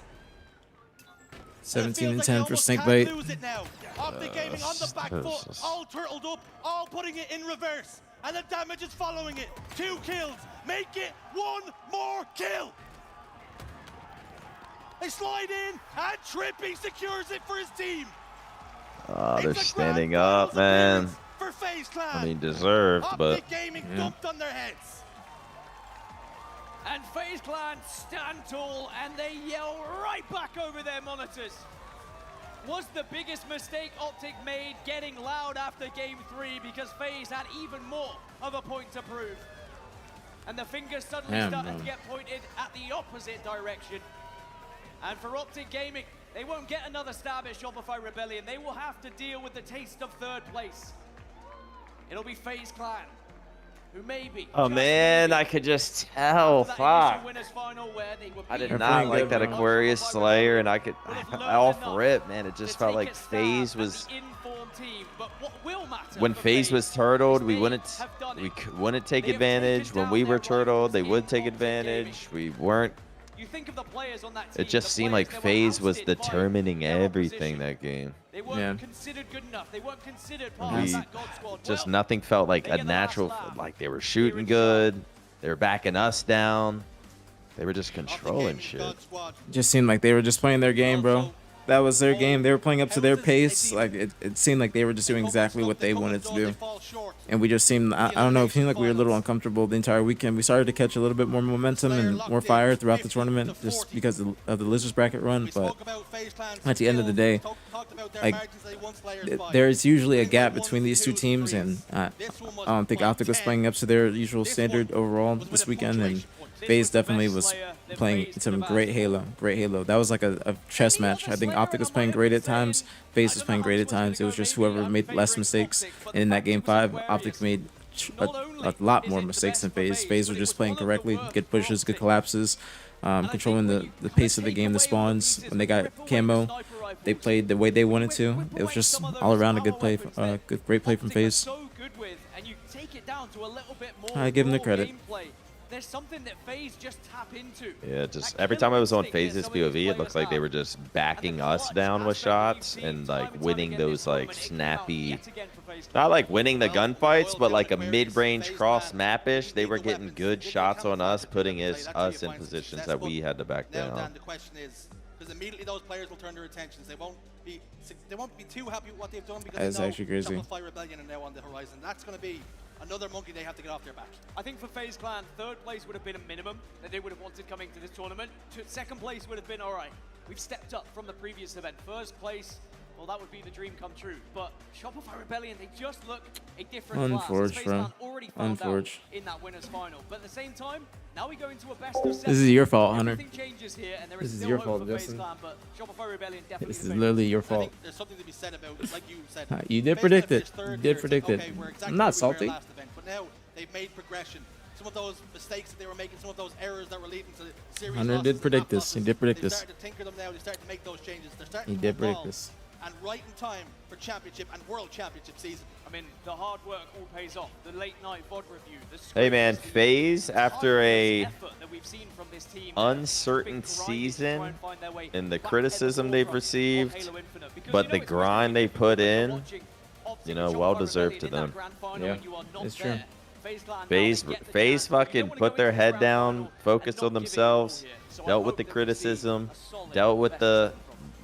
17 and 10 for Snakebite. Lose it now. Optic Gaming on the back foot, all turtled up, all putting it in reverse. And the damage is following it. 2 kills, make it 1 more kill. They slide in, and Trippy secures it for his team. Oh, they're standing up, man. For FaZe Clan. I mean, deserved, but Optic Gaming dumped on their heads. And FaZe Clan stand tall and they yell right back over their monitors. Was the biggest mistake Optic made getting loud after game 3 because FaZe had even more of a point to prove. And the fingers suddenly started to get pointed at the opposite direction. And for Optic Gaming, they won't get another stab at Shopify Rebellion. They will have to deal with the taste of 3rd place. It'll be FaZe Clan, who maybe. Oh man, I could just tell. Fuck. I did not like that Aquarius Slayer, and I could off rip, man. It just felt like FaZe was. When FaZe was turtled, we wouldn't take advantage. When we were turtled, they would take advantage. We weren't. It just seemed like FaZe was determining everything that game. They weren't considered good enough. They weren't considered part of that God Squad. Just nothing felt like a natural. Like they were shooting good. They were backing us down. They were just controlling shit. Just seemed like they were just playing their game, bro. That was their game. They were playing up to their pace. Like it seemed like they were just doing exactly what they wanted to do. And we just seemed, I don't know, it seemed like we were a little uncomfortable the entire weekend. We started to catch a little bit more momentum and more fire throughout the tournament just because of the Lizards bracket run. But at the end of the day, like there's usually a gap between these two teams, and I don't think Optic was playing up to their usual standard overall this weekend, and FaZe definitely was playing some great Halo. That was like a chess match. I think Optic was playing great at times. FaZe was playing great at times. It was just whoever made less mistakes. And in that game 5, Optic made a lot more mistakes than FaZe. FaZe were just playing correctly, good pushes, good collapses, controlling the pace of the game, the spawns. When they got camo, they played the way they wanted to. It was just all around a good play, great play from FaZe. I give them the credit. There's something that FaZe just tap into. Yeah, just every time I was on FaZe's POV, it looks like they were just backing us down with shots and like winning those like snappy, not like winning the gunfights, but like a mid-range cross map-ish. They were getting good shots on us, putting us in positions that we had to back down. Now, Dan, the question is, because immediately those players will turn their attentions. They won't be too happy with what they've done because That's they know actually crazy. Shopify Rebellion are now on the horizon. That's going to be another monkey they have to get off their back. I think for FaZe Clan, 3rd place would have been a minimum that they would have wanted coming to this tournament. 2nd place would have been, all right, we've stepped up from the previous event. 1st place, well, that would be the dream come true. But Shopify Rebellion, they just look a different class. FaZe Clan already found out in that winners final. But at the same time, now we go into a best of 7. This is your fault, Hunter. Everything changes here, and there is This is still your hope fault, for FaZe Justin. Clan, but Shopify Rebellion definitely This is favored. literally your I fault. think there's something to be said about, like you said. You did FaZe predict Clan it. finished 3rd You did here. It's predict like, it. okay, we're exactly I'm not where we were salty. last event, but now they've made progression. Some of those mistakes that they were making, some of those errors that were leading to series Hunter losses did and predict not this. He losses, did predict they've this. started to tinker them now. They started to make those changes. They're starting He to did predict evolve. this. And right in time for championship and world championship season. I mean, the hard work all pays off. The late night VOD review. Hey man, FaZe after a effort that we've seen from this team. uncertain season and the criticism they've received, but the grind they put in, you know, well deserved to them. Yeah, it's true. FaZe fucking put their head down, focused on themselves, dealt with the criticism, dealt with the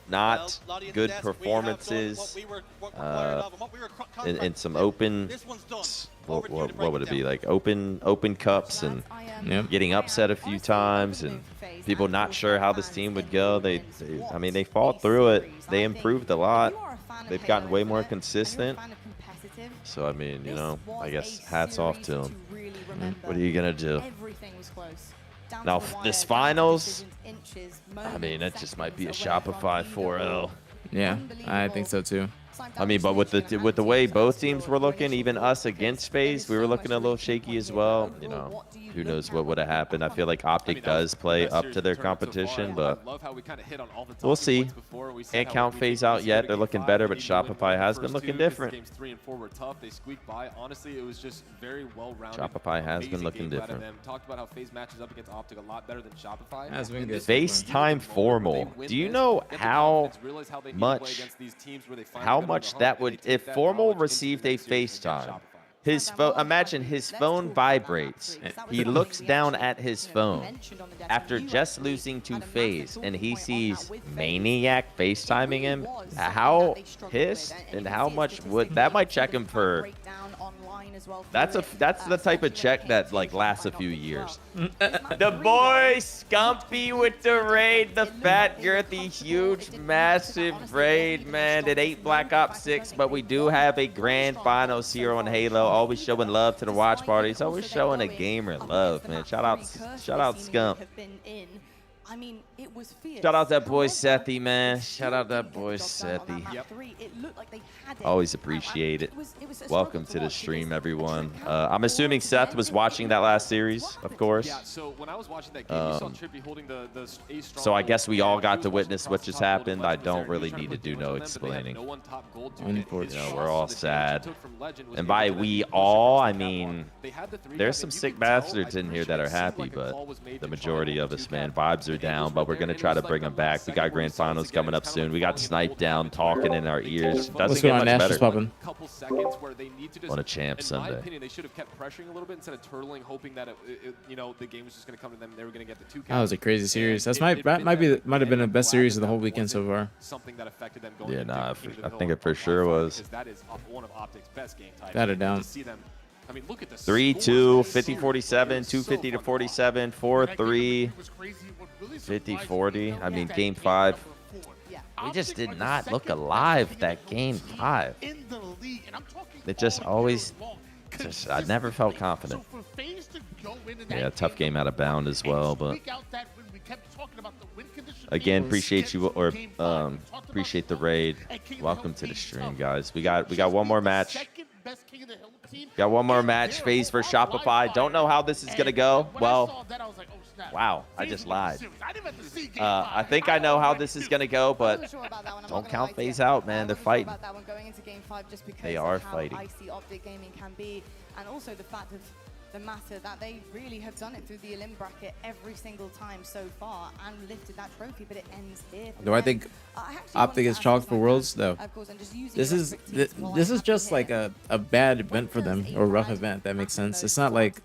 not good performances, and some open, what would it be, like open cups and getting upset a few times and people not sure how this team would go. I mean, they fought through it. They improved a lot. They've gotten way more consistent. So I mean, you know, I guess hats off to them. What are you gonna do? Now this finals, I mean, it just might be a Shopify 4-0. Yeah, I think so too. I mean, but with the way both teams were looking, even us against FaZe, we were looking a little shaky as well. You know, who knows what would have happened. I feel like Optic does play up to their competition, but we'll see. Can't count FaZe out yet. They're looking better, but Shopify has been looking different. Games 3 and 4 were tough. They squeaked by. Honestly, it was just very well-rounded. Shopify has been looking different. Talked about how FaZe matches up against Optic a lot better than Shopify. Has been good. FaceTime Formal. Do you know how much that would, if Formal received a FaceTime, his phone, imagine his phone vibrates. He looks down at his phone after just losing to FaZe, and he sees Maniac FaceTiming him. How pissed and how much would that might check him for? That's the type of check that like lasts a few years. The boy Scumpy with the raid, the fat, girthy, huge, massive raid, man. It ain't Black Ops 6, but we do have a grand finals here on Halo. Always showing love to the watch parties. Always showing a gamer love, man. Shout out Scump. I mean, it was fierce. Shout out that boy Sethi, man. Shout out that boy Sethi. Always appreciate it. Welcome to the stream, everyone. I'm assuming Seth was watching that last series, of course. Yeah, so when I was watching that game, you saw Trippy holding the ace strong. So I guess we all got to witness what just happened. I don't really need to do no explaining. You know, we're all sad. And by we all, I mean, there's some sick bastards in here that are happy, but the majority of us, man, vibes are down, but we're going to try to bring them back. We got grand finals coming up soon. We got Snipe down talking in our ears. What's going on, Nash? Just popping. On a champ Sunday. In my opinion, they should have kept pressuring a little bit instead of turtling, hoping that you know, the game was just going to come to them. They were going to get the 2 kills. That was a crazy series. That might have been the best series of the whole weekend so far. Something that affected them going yeah, nah, I think it for sure was. That is one of Optic's best game types. That it down. I mean, look at the 3-2, 50-47, 250 to 47, 4-3, 50-40. I mean, game 5. We just did not look alive that game 5. It just always, I never felt confident. Yeah, tough game out of bound as well, but again, appreciate you or appreciate the raid. Welcome to the stream, guys. We got one more match. Got one more match. FaZe versus Shopify. Don't know how this is gonna go. Well, wow, I just lied. I think I know how this is gonna go, but don't count FaZe out, man. They're fighting. They are fighting. And also the fact of the matter that they really have done it through the Elim bracket every single time so far and lifted that trophy, but it ends here. Do I think Optic is chalked for Worlds? No. This is just like a bad event for them, or a rough event. That makes sense. It's not like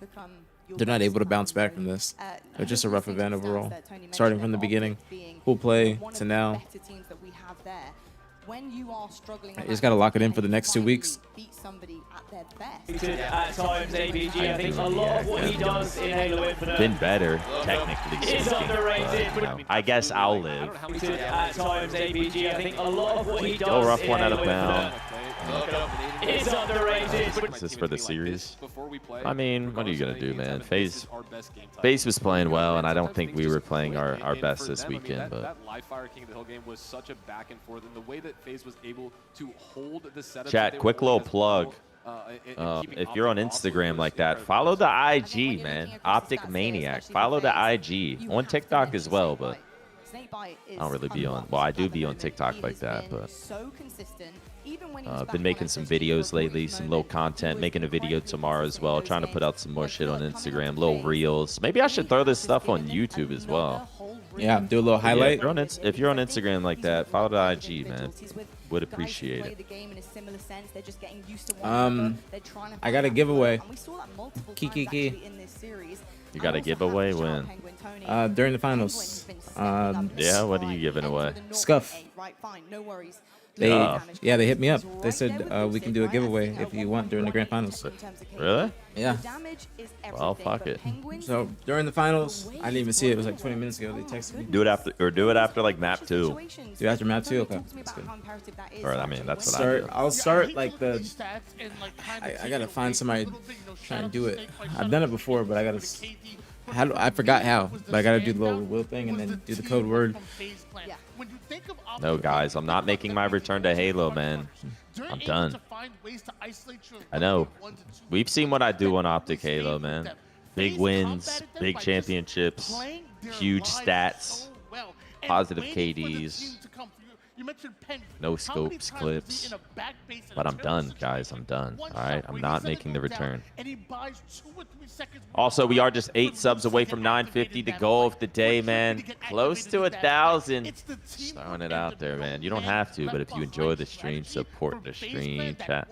they're not able to bounce back from this. It's just a rough event overall, starting from the beginning, full play to now. When you are struggling, you just gotta lock it in for the next 2 weeks. Beat somebody at their best. At times, ABG, I think a lot of what he does in Halo Infinite been better, technically is underrated. I guess I'll live. At times, ABG, I think a lot of what he does Still rough one out of bound. is underrated. Is this for the series? I mean, what are you gonna do, man? FaZe was playing well, and I don't think we were playing our best this weekend. But that live fire King of the Hill game was such a back and forth, and the way that FaZe was able to hold the setup. Chat, quick little plug. If you're on Instagram like that, follow the IG, man. Optic Maniac. Follow the IG on TikTok as well, but I don't really be on. Well, I do be on TikTok like that, but I've been making some videos lately, some little content, making a video tomorrow as well, trying to put out some more shit on Instagram, little reels. Maybe I should throw this stuff on YouTube as well. Yeah, do a little highlight. Yeah, if you're on Instagram like that, follow the IG, man. Would appreciate it. I got a giveaway. Kiki. You got a giveaway when? During the finals. Yeah, what are you giving away? Scuff. Yeah, they hit me up. They said we can do a giveaway if you want during the grand finals. Really? Yeah. Well, fuck it. So during the finals, I didn't even see it. It was like 20 minutes ago. They texted me. Do it after like map 2. Do it after map 2. Okay, that's good. Or I mean, that's what I do. I'll start like the. I gotta find somebody trying to do it. I've done it before, but I gotta How do I forgot how? But I gotta do the little will thing and then do the code word. No, guys, I'm not making my return to Halo, man. I'm done. I know. We've seen what I do on Optic Halo, man. Big wins, big championships, huge stats, positive KDs, no scopes, clips. But I'm done, guys. I'm done. All right? I'm not making the return. Also, we are just 8 subs away from 950, the goal of the day, man. Close to 1,000. Just throwing it out there, man. You don't have to, but if you enjoy the stream, support the stream, chat.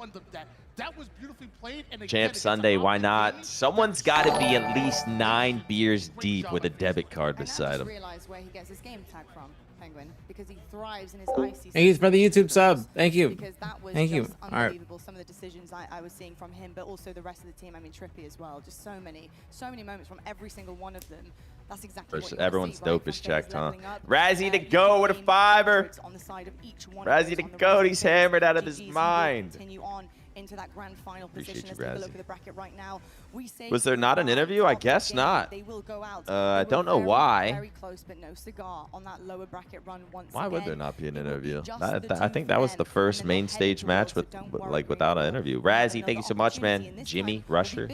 Champ Sunday, why not? Someone's got to be at least 9 beers deep with a debit card beside him. Realize where he gets his game tag from, Penguin, because he thrives in his icy. Thank you for the YouTube sub. Thank you. Because that was Thank you. just All right. unbelievable. Some of the decisions I was seeing from him, but also the rest of the team. I mean, Trippy as well. Just so many moments from every single one of them. That's exactly what you Everyone's see, right? dope is From checked, huh? leveling up, Razzie to go with a 5-er. on the side of each one of Razzie those to on the go. right He's side. hammered out of his GGs will mind. Continue on into that grand final position. Appreciate Let's you, take a look Razzie. at the bracket right now. We say Was there not an interview? I guess not. they will go out. I They don't were know very, why. Very close, but no cigar on that lower bracket run once Why would again. there not be an It will be interview? just I the think two that was for the them, first and then main they're stage headed match towards, with, so don't worry, like, without an interview. Razzie, thank you so much, man. Jimmy, Rusher,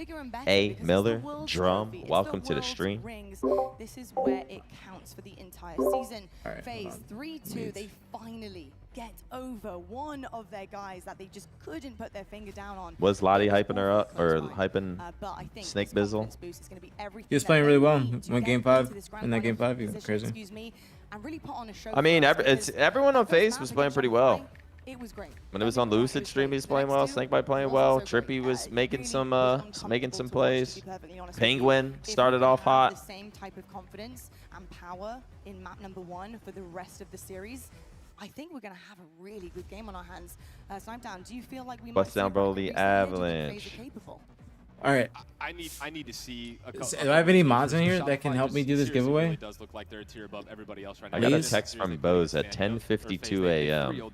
A, Miller, Drum, welcome to the stream. Rings. This is where it counts for the entire season. All right, Phase hold on. 3-2, they finally get over one of their guys that they just couldn't put their finger down on. Was Lottie hyping her up or hyping But I think Snake this Bizzle? confidence boost is going to be everything He was that playing they really well. need to Went get game 5. into this grand In that game final 5, he was position, crazy. excuse me, and really put on a show I mean, for us, everyone on because FaZe first was map playing against pretty Shopify, well. It was great. When it was on Lucid stream, he was playing well. Snakebite playing well. Trippy was making some plays. Penguin started off The hot. same type of confidence and power in map number 1 for the rest of the series. I think we're going to have a really good game on our hands. Snipedown, do you feel like we Bust might down, see bro, a the reset here? Do you think Avalanche. FaZe are capable? All right. I need to see a Do I have any mods in here that can help me do this seriously giveaway? really does look like they're a tier above everybody else right now. I got a Please? text from Bose at 10:52 a.m.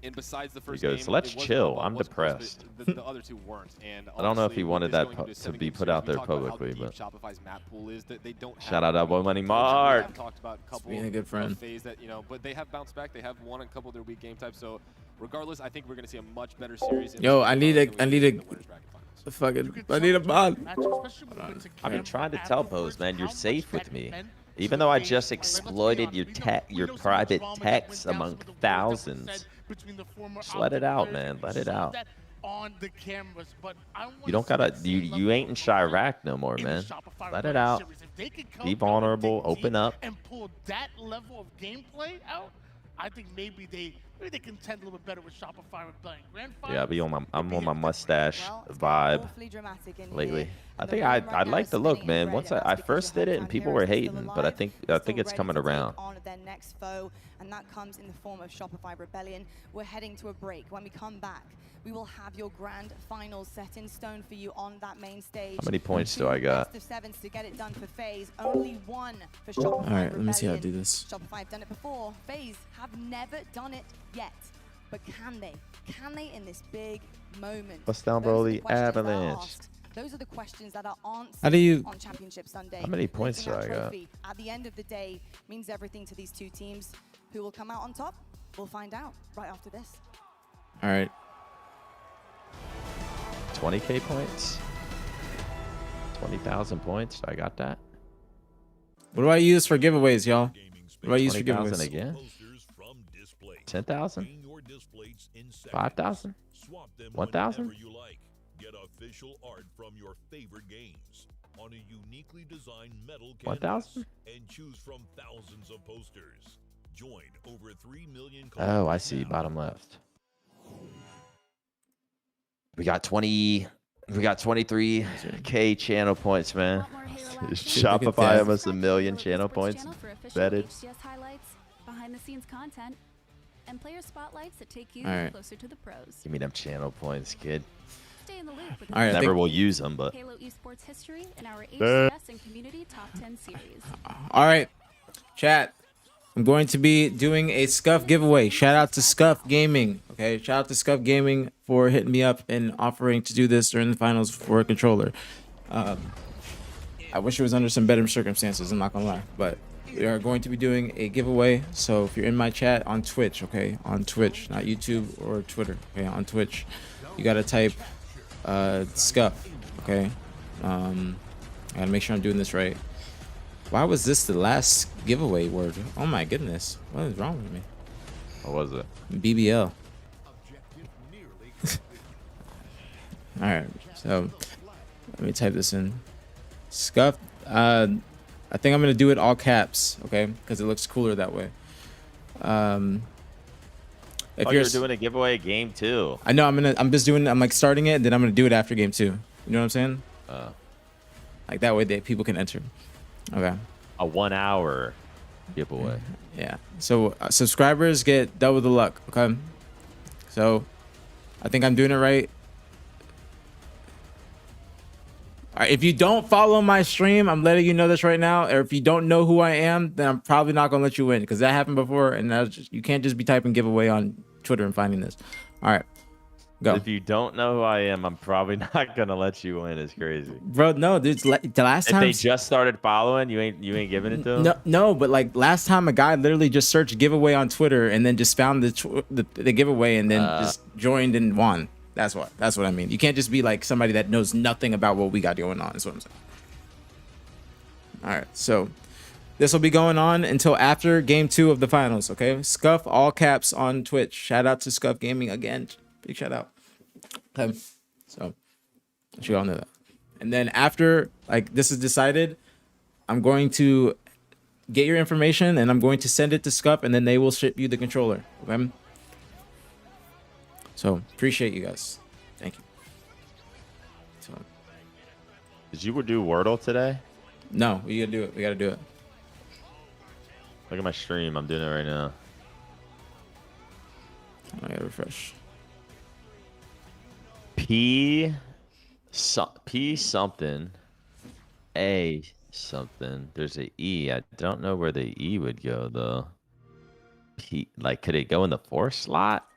And besides the first He goes, game, "Let's it wasn't chill. about I'm what's close, depressed." but the other two weren't. And I don't know if he honestly, wanted with that this going into to a be 7-game put out series, there we talked about how publicly, deep but Shopify's map pool is that they don't shout have out a that boy lot of Money teams. Mark. We've talked about a couple being a good friend. of FaZe that, but they have bounced back. They have won a couple of their weak game types. So regardless, I think we're going to see a much better series. Yo, I need a fucking I need a mod. I've been trying to tell Bose, man, you're safe with me. Even though I just exploited your private texts among thousands. Just let it out, man. Let it out. You don't gotta. You ain't in Chirac no more, man. Let it out. Be vulnerable. Open up. And pull that level of gameplay out, I think maybe they contend a little bit better with Shopify Rebellion. Grand Yeah, I'm on my mustache vibe lately. I think I like the look, man. Once I first did it and people were hating, but I think it's coming around. On their next foe, and that comes in the form of Shopify Rebellion. We're heading to a break. When we come back, we will have your grand finals set in stone for you on that main stage. How many points do I got? Best of 7s to get it done for FaZe. Only 1 for Shopify All right, let me see how to Rebellion. do this. Shopify have done it before. FaZe have never done it yet. But can they? Can they in this big moment? Bust down, Those are bro, the the questions that are Avalanche. asked. Those are the questions that are answered How do you- on Championship Sunday. How many points Lifting do that I got? trophy at the end of the day means everything to these two teams. Who will come out on top? We'll find out right after this. All right. 20K points. 20,000 points. I got that. What do I use for giveaways, y'all? What do I use for 20,000 giveaways? again. 10,000. 5,000. 1,000. Get official art from your favorite games on a uniquely designed metal canvas 1,000. and choose from thousands of posters. Join over 3 million. Oh, I see. Bottom left. We got 23K channel points, man. Shopify almost 1 million channel points vetted. HCS highlights, behind the scenes content, and player spotlights that take you All right. closer to the pros. Give me them channel points, kid. Stay in the loop with All right, I Never think- will use them, but Halo esports history in our HCS and community top 10 series. All right, chat. I'm going to be doing a Scuff giveaway. Shout out to Scuff Gaming. Okay, shout out to Scuff Gaming for hitting me up and offering to do this during the finals for a controller. I wish it was under some better circumstances. I'm not gonna lie, but we are going to be doing a giveaway. So if you're in my chat on Twitch, okay, on Twitch, not YouTube or Twitter, okay, on Twitch, you gotta type Scuff, okay. I gotta make sure I'm doing this right. Why was this the last giveaway word? Oh my goodness, what is wrong with me? What was it? BBL. All right, so let me type this in. Scuff. I think I'm gonna do it all caps, okay? Because it looks cooler that way. If you're doing a giveaway game 2. I know I'm like starting it, and then I'm gonna do it after game 2. You know what I'm saying? Like that way that people can enter. Okay. A 1 hour giveaway. Yeah. So subscribers get double the luck. Okay. So I think I'm doing it right. All right, if you don't follow my stream, I'm letting you know this right now. Or if you don't know who I am, then I'm probably not gonna let you in because that happened before, and you can't just be typing giveaway on Twitter and finding this. All right, go. If you don't know who I am, I'm probably not gonna let you in. It's crazy, bro. No, dude. The last time they just started following, you ain't giving it to them. No, but like last time, a guy literally just searched giveaway on Twitter and then just found the giveaway and then just joined and won. That's what I mean. You can't just be like somebody that knows nothing about what we got going on. Is what I'm saying. All right, so this will be going on until after game 2 of the finals. Okay, Scuff all caps on Twitch. Shout out to Scuff Gaming again. Big shout out. Okay, so let you all know that. And then after like this is decided, I'm going to get your information and I'm going to send it to Scuff, and then they will ship you the controller. Okay. So appreciate you guys. Thank you. So, did you do Wordle today? No, we gotta do it. We gotta do it. Look at my stream. I'm doing it right now. I gotta refresh. P something. A something. There's a E. I don't know where the E would go though. P, like, could it go in the 4 slot?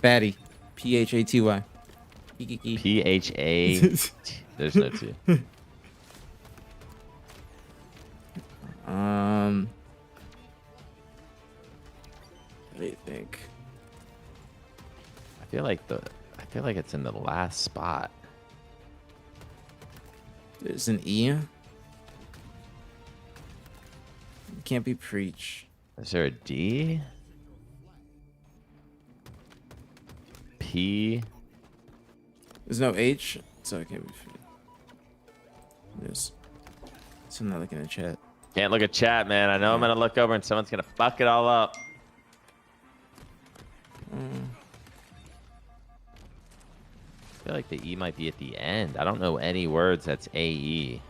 Fatty. P-H-A-T-Y. P-H-A. There's no T. What do you think? I feel like it's in the last spot. There's an E. It can't be preach. Is there a D? P. There's no H, so it can't be. There's. So I'm not looking at chat. Can't look at chat, man. I know I'm gonna look over and someone's gonna fuck it all up. I feel like the E might be at the end. I don't know any words that's A-E.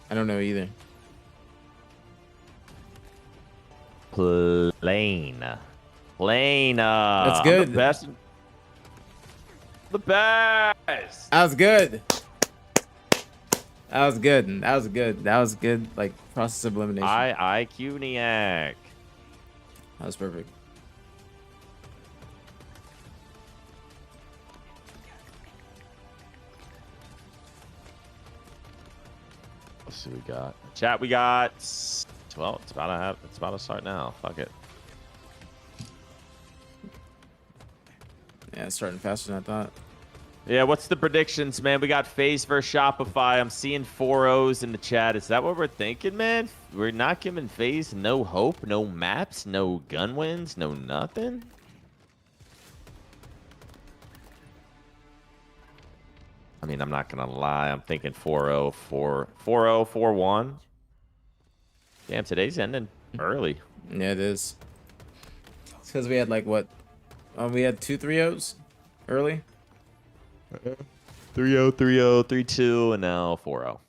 I don't know either. Plain. That's good. The best. The best. That was good. That was good. That was good. That was good. Like process of elimination. IQ-niac. That was perfect. Let's see what we got. Chat, we got. Well, it's about to start now. Fuck it. Yeah, it's starting faster than I thought. Yeah, what's the predictions, man? We got FaZe versus Shopify. I'm seeing 4 O's in the chat. Is that what we're thinking, man? We're not giving FaZe no hope, no maps, no gun wins, no nothing? I mean, I'm not going to lie. I'm thinking 4-0, 4-1. Damn, today's ending early. Yeah, it is. It's because we had like what? We had 2 3-0s early. 3-0, 3-0, 3-2, and now 4-0.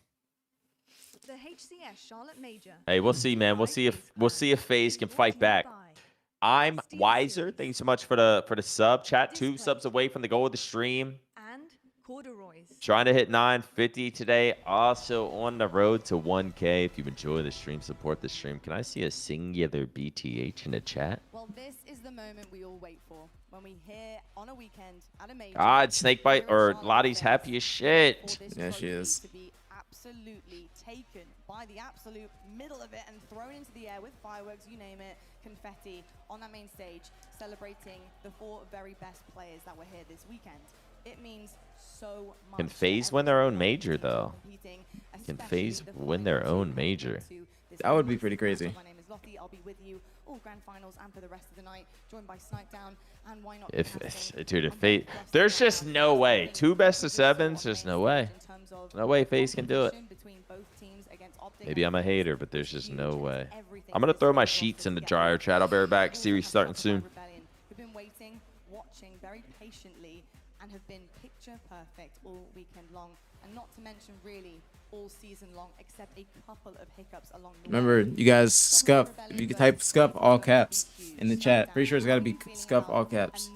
The HCS Charlotte Major. Hey, we'll see, man. We'll see if FaZe can fight back. I'm Wiser. Thank you so much for the sub. Chat 2 subs away from the goal of the stream. And Corduroys. Trying to hit 950 today. Also on the road to 1K. If you enjoy the stream, support the stream. Can I see a singular BTH in the chat? Well, this is the moment we all wait for when we hear on a weekend at a major. God, Snakebite or Lottie's happy as shit. Yeah, she is. To be absolutely taken by the absolute middle of it and thrown into the air with fireworks, you name it, confetti on that main stage, celebrating the 4 very best players that were here this weekend. It means so much. Can FaZe win their own major though? Can FaZe win their own major? That would be pretty crazy. My name is Lottie. I'll be with you all grand finals and for the rest of the night, joined by Snipedown and why not. Dude, if FaZe, there's just no way. 2 best of 7s, there's no way. No way FaZe can do it. Maybe I'm a hater, but there's just no way. I'm gonna throw my sheets in the dryer, chat. I'll be right back. Series starting soon. Who've been waiting, watching very patiently, and have been picture perfect all weekend long, and not to mention really all season long, except a couple of hiccups along the way. Remember, you guys, Scuff. If you can type Scuff all caps in the chat. Pretty sure it's got to be Scuff all caps.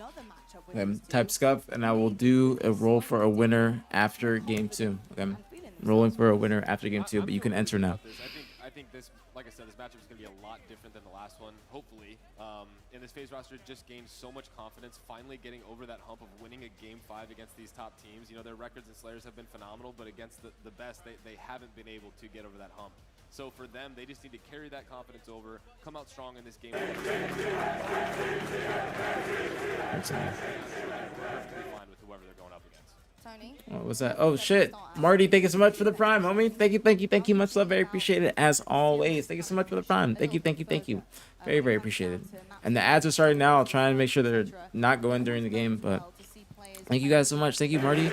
Type Scuff, and I will do a roll for a winner after game 2. Okay, I'm rolling for a winner after game 2, but you can enter now. I think this, like I said, this matchup is going to be a lot different than the last one. Hopefully, in this FaZe roster, just gained so much confidence, finally getting over that hump of winning a game 5 against these top teams. You know, their records and Slayers have been phenomenal, but against the best, they haven't been able to get over that hump. So for them, they just need to carry that confidence over, come out strong in this game. That's nice. Fine with whoever they're going up against. Tony? What was that? Oh shit, Marty, thank you so much for the prime, homie. Thank you, much love, very appreciated as always. Thank you so much for the prime. Thank you, very, very appreciated. And the ads are starting now. I'll try and make sure they're not going during the game, but thank you guys so much. Thank you, Marty.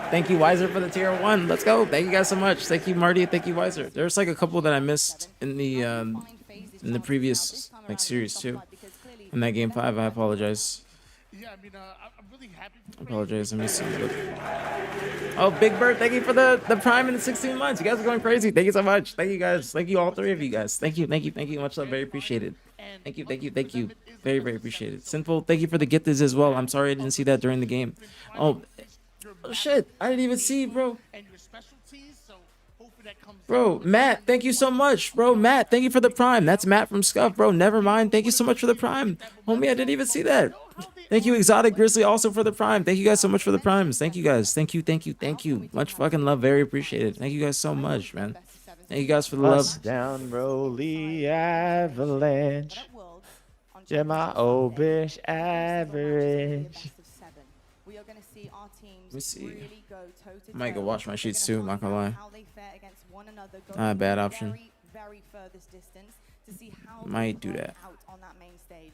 Thank you, Wiser, for the tier 1. Let's go. Thank you guys so much. Thank you, Marty. Thank you, Wiser. There's like a couple that I missed in the previous like series too. In that game 5, I apologize. Yeah, I mean, I'm really happy. I apologize. Let me see. Oh, Big Bird, thank you for the prime in the 16 months. You guys are going crazy. Thank you so much. Thank you guys. Thank you, all 3 of you guys. Thank you. Much love. Very appreciated. Thank you. Very, very appreciated. Sinful, thank you for the gifts as well. I'm sorry I didn't see that during the game. Oh shit. I didn't even see, bro. Bro, Matt, thank you so much. Bro, Matt, thank you for the prime. That's Matt from Scuff, bro. Never mind. Thank you so much for the prime. Homie, I didn't even see that. Thank you, Exotic Grizzly, also for the prime. Thank you guys so much for the primes. Thank you guys. Thank you. Much fucking love. Very appreciated. Thank you guys so much, man. Thank you guys for the love. Bust down, Rolly Avalanche. Yeah, my old bitch average. We are going to see our teams Let me see. really go toe-to-toe. Might go wash my sheets too, not gonna lie. How they fare against one another, going Bad option. very, very furthest distance to see how Might they do that. out on that main stage.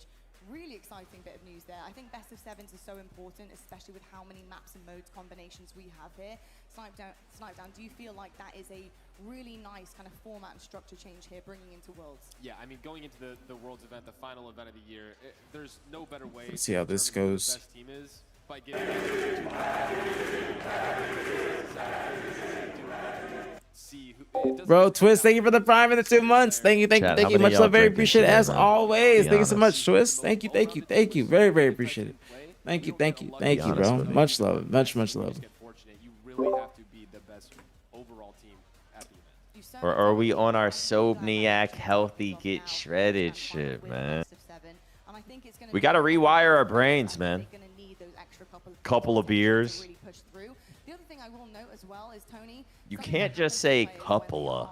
Really exciting bit of news there. I think best of 7s is so important, especially with how many maps and modes combinations we have here. Snipedown, do you feel like that is a really nice kind of format and structure change here, bringing into Worlds? Yeah, I mean, going into the Worlds event, the final event of the year, there's no better way. Let's see how this goes. The best team is by getting see who. Bro, Twist, thank you for the prime in the 2 months. Thank you. Chat, how Much many love, y'all very drinking appreciated today, as bro? always. Be Thank you so much, honest. Twist. Thank you. Very, very appreciated. Thank you, honest bro. with me. Much love, much love. Get fortunate. You really have to be the best overall team at the event. Or are we on our Sobniak healthy get shredded shit, man? We gotta rewire our brains, man. Couple of beers. The other thing I will note as well is, Tony, You can't just say couple of.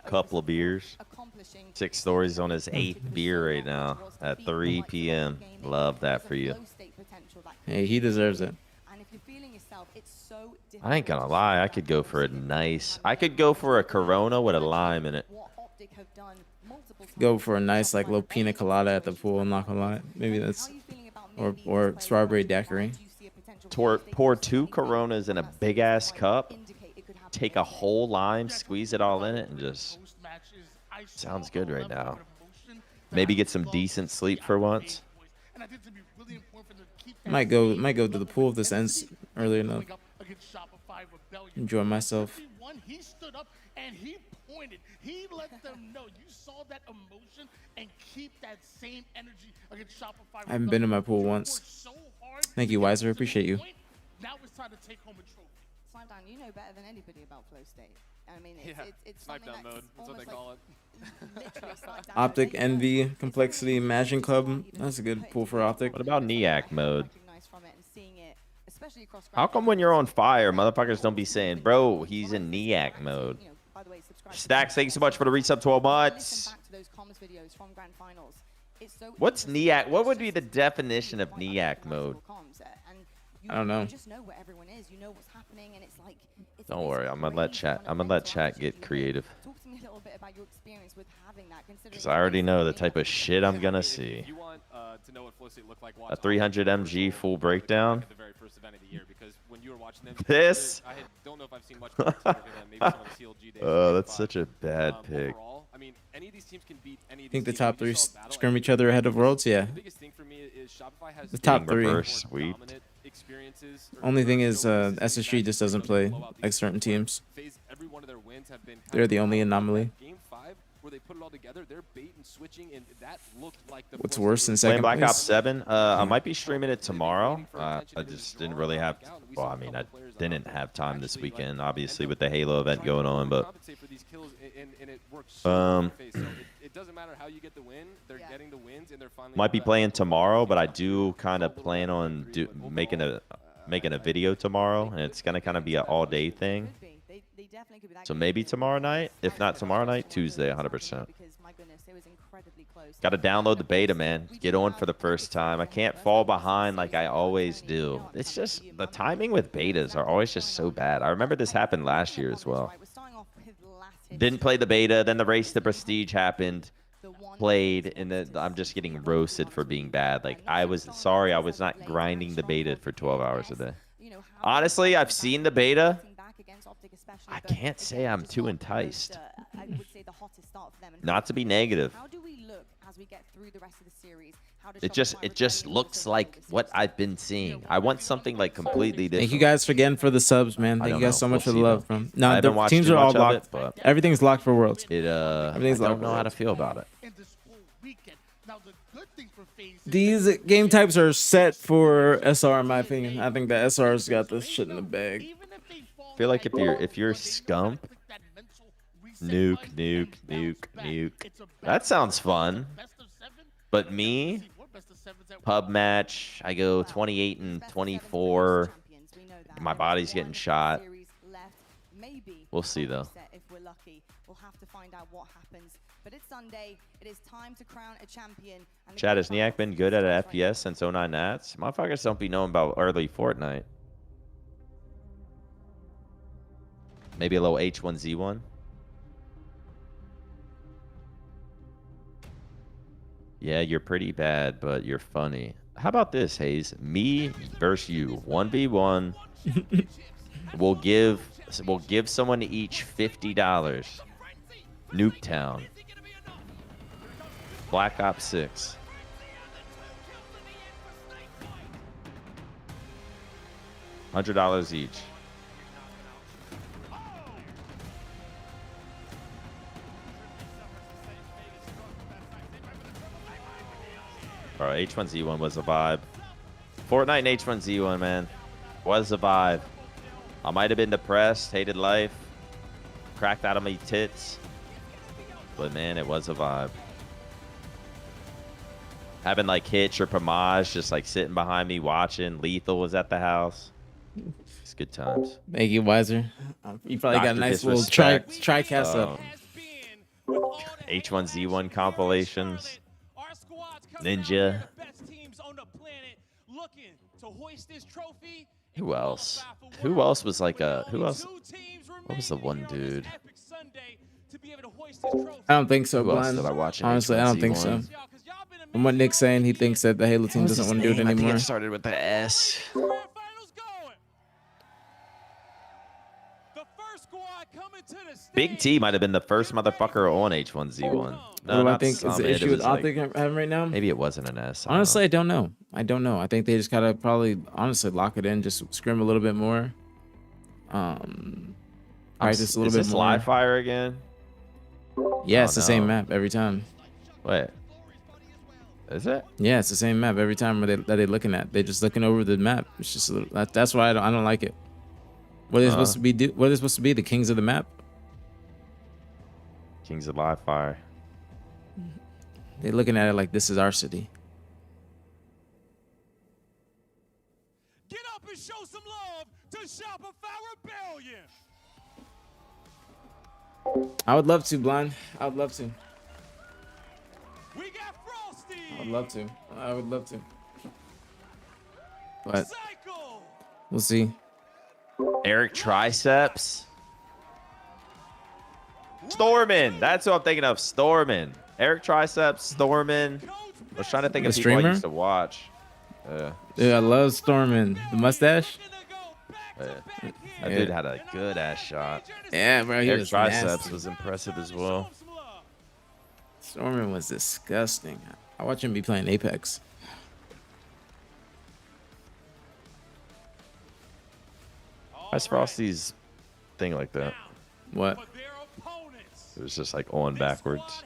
Couple of beers. 6 stories on his 8th beer right now at 3 p.m. Love that for you. Hey, he deserves it. I ain't gonna lie, I could go for a Corona with a lime in it. Go for a nice like little pina colada at the pool. I'm not gonna lie. Maybe that's or strawberry daiquiri. Pour 2 Coronas in a big ass cup. Take a whole lime, squeeze it all in it, and just sounds good right now. Maybe get some decent sleep for once. Might go to the pool if this ends early enough. Enjoy myself. He stood up and he pointed. He let them know. You saw that emotion and keep that same energy against Shopify. I haven't been in my pool once. Thank you, Wiser. Appreciate you. Now it's time to take home a trophy. Snipedown, you know better than anybody about Flow State. I mean, it's Snipe something down mode. That's what they call it. literally Snipedown. Optic, Envy, Complexity, Imagine Club. That's a good pull for Optic. What about NEAC mode? From it and seeing it, especially across How come when you're on fire, motherfuckers don't be saying, bro, he's in NEAC mode? Stacks, thank you so much for the resub 12 months. back to those comms videos from grand finals. It's so What's NEAC? What would be the definition of NEAC mode? I don't know. You just know where everyone is. You know what's happening, and it's like. Don't worry, I'm gonna let chat get creative. Talk to me a little bit about your experience with having that. Cause I already know the type of shit I'm gonna see. If you want to know what Flow State looked like, watch A 300 MG full breakdown. the very first event of the year, because when you were watching them, This. I don't know if I've seen much more than maybe some of the CLG days. Oh, that's such a bad pick. Overall, I mean, any of these teams can beat any of I think the these top teams. three scrim each other ahead of Worlds. Yeah. The biggest thing for me is Shopify has The top three. Reverse sweep. experiences. Only thing is, SSG just doesn't play like certain teams. Every one of their wins have been They're the only anomaly. Game 5, where they put it all together, they're bait and switching, and that looked like the. What's worse than Playing second Black place? Ops 7. I might be streaming it tomorrow. I just didn't really have. Well, I mean, I didn't have time this weekend, obviously, with the Halo event going on, but. It doesn't matter how you get the win, they're getting the wins, and they're finally. Might be playing tomorrow, but I do kind of plan on making a video tomorrow, and it's gonna kind of be an all-day thing. So maybe tomorrow night. If not tomorrow night, Tuesday, 100%. Got to download the beta, man. Get on for the first time. I can't fall behind like I always do. It's just the timing with betas are always just so bad. I remember this happened last year as well. Didn't play the beta, then the Race to Prestige happened, played, and then I'm just getting roasted for being bad. Like, I was sorry, I was not grinding the beta for 12 hours a day. Honestly, I've seen the beta. I can't say I'm too enticed. Not to be negative. It just looks like what I've been seeing. I want something like completely different. Thank you guys again for the subs, man. Thank you guys so much for the love, bro. I No, haven't the watched teams too are all much of locked. it, but Everything's locked for Worlds. I Everything's locked don't for know how to Worlds. feel about it. These game types are set for SR, in my opinion. I think the SR's got this shit in the bag. I feel like if you're Scump, nuke. That sounds fun. But me, pub match, I go 28 and 24. My body's getting shot. We'll see though. If we're lucky, we'll have to find out what happens. But it's Sunday. It is time to crown a champion. Chad, has NEAC been good at FPS since 09 Nats? Motherfuckers don't be knowing about early Fortnite. Maybe a little H1Z1. Yeah, you're pretty bad, but you're funny. How about this, Hayes? Me versus you, 1v1. We'll give someone each $50. Nuketown. Black Ops 6. $100 each. Bro, H1Z1 was a vibe. Fortnite and H1Z1, man, was a vibe. I might have been depressed, hated life, cracked out of my tits, but man, it was a vibe. Having like Hitch or Pamaj just like sitting behind me watching. Lethal was at the house. It's good times. Thank you, Wiser. You probably got a Dr. nice little Disrespect. tri-cast up. H1Z1 compilations. Ninja. Who else? Who else was like a... Who else? What was the one dude? I don't think so, Who else Blind. did I watch in Honestly, I don't think so. H1Z1? From what Nick's saying, he thinks that the Halo team What was doesn't his want to do it name? I think anymore. it started with the S. Big T might have been the first motherfucker on H1Z1. What do I think is Summit, the it issue with was like- Optic having right now? Maybe it wasn't an S. I don't Honestly, I don't know. I don't know. I think they just gotta probably honestly lock it in, just scrim a little bit more. Practice a little is bit this more. live fire again? Yeah, Oh, it's the same no. map every time. Wait. Is it? Yeah, it's the same map every time that they're looking at. They're just looking over the map. It's just a little, that's why I don't like it. What are they supposed to be? What are they supposed to be? The kings of the map? Kings of Live Fire. They're looking at it like this is our city. Get up and show some love to Shopify Rebellion. I would love to, Blind. I would love to. We got Frosty. I would love to. I would love to. But we'll see. Eric Triceps. Stormin. That's who I'm thinking of. Stormin. Eric Triceps, Stormin. I was trying to think The of people I streamer? used to watch. Dude, I love Stormin. The mustache? That dude had a good ass shot. Yeah, bro. He Eric was Triceps nasty. was impressive as well. Stormin was disgusting. I watch him be playing Apex. Why's Frosty's thing like that? What? It was just like on backwards.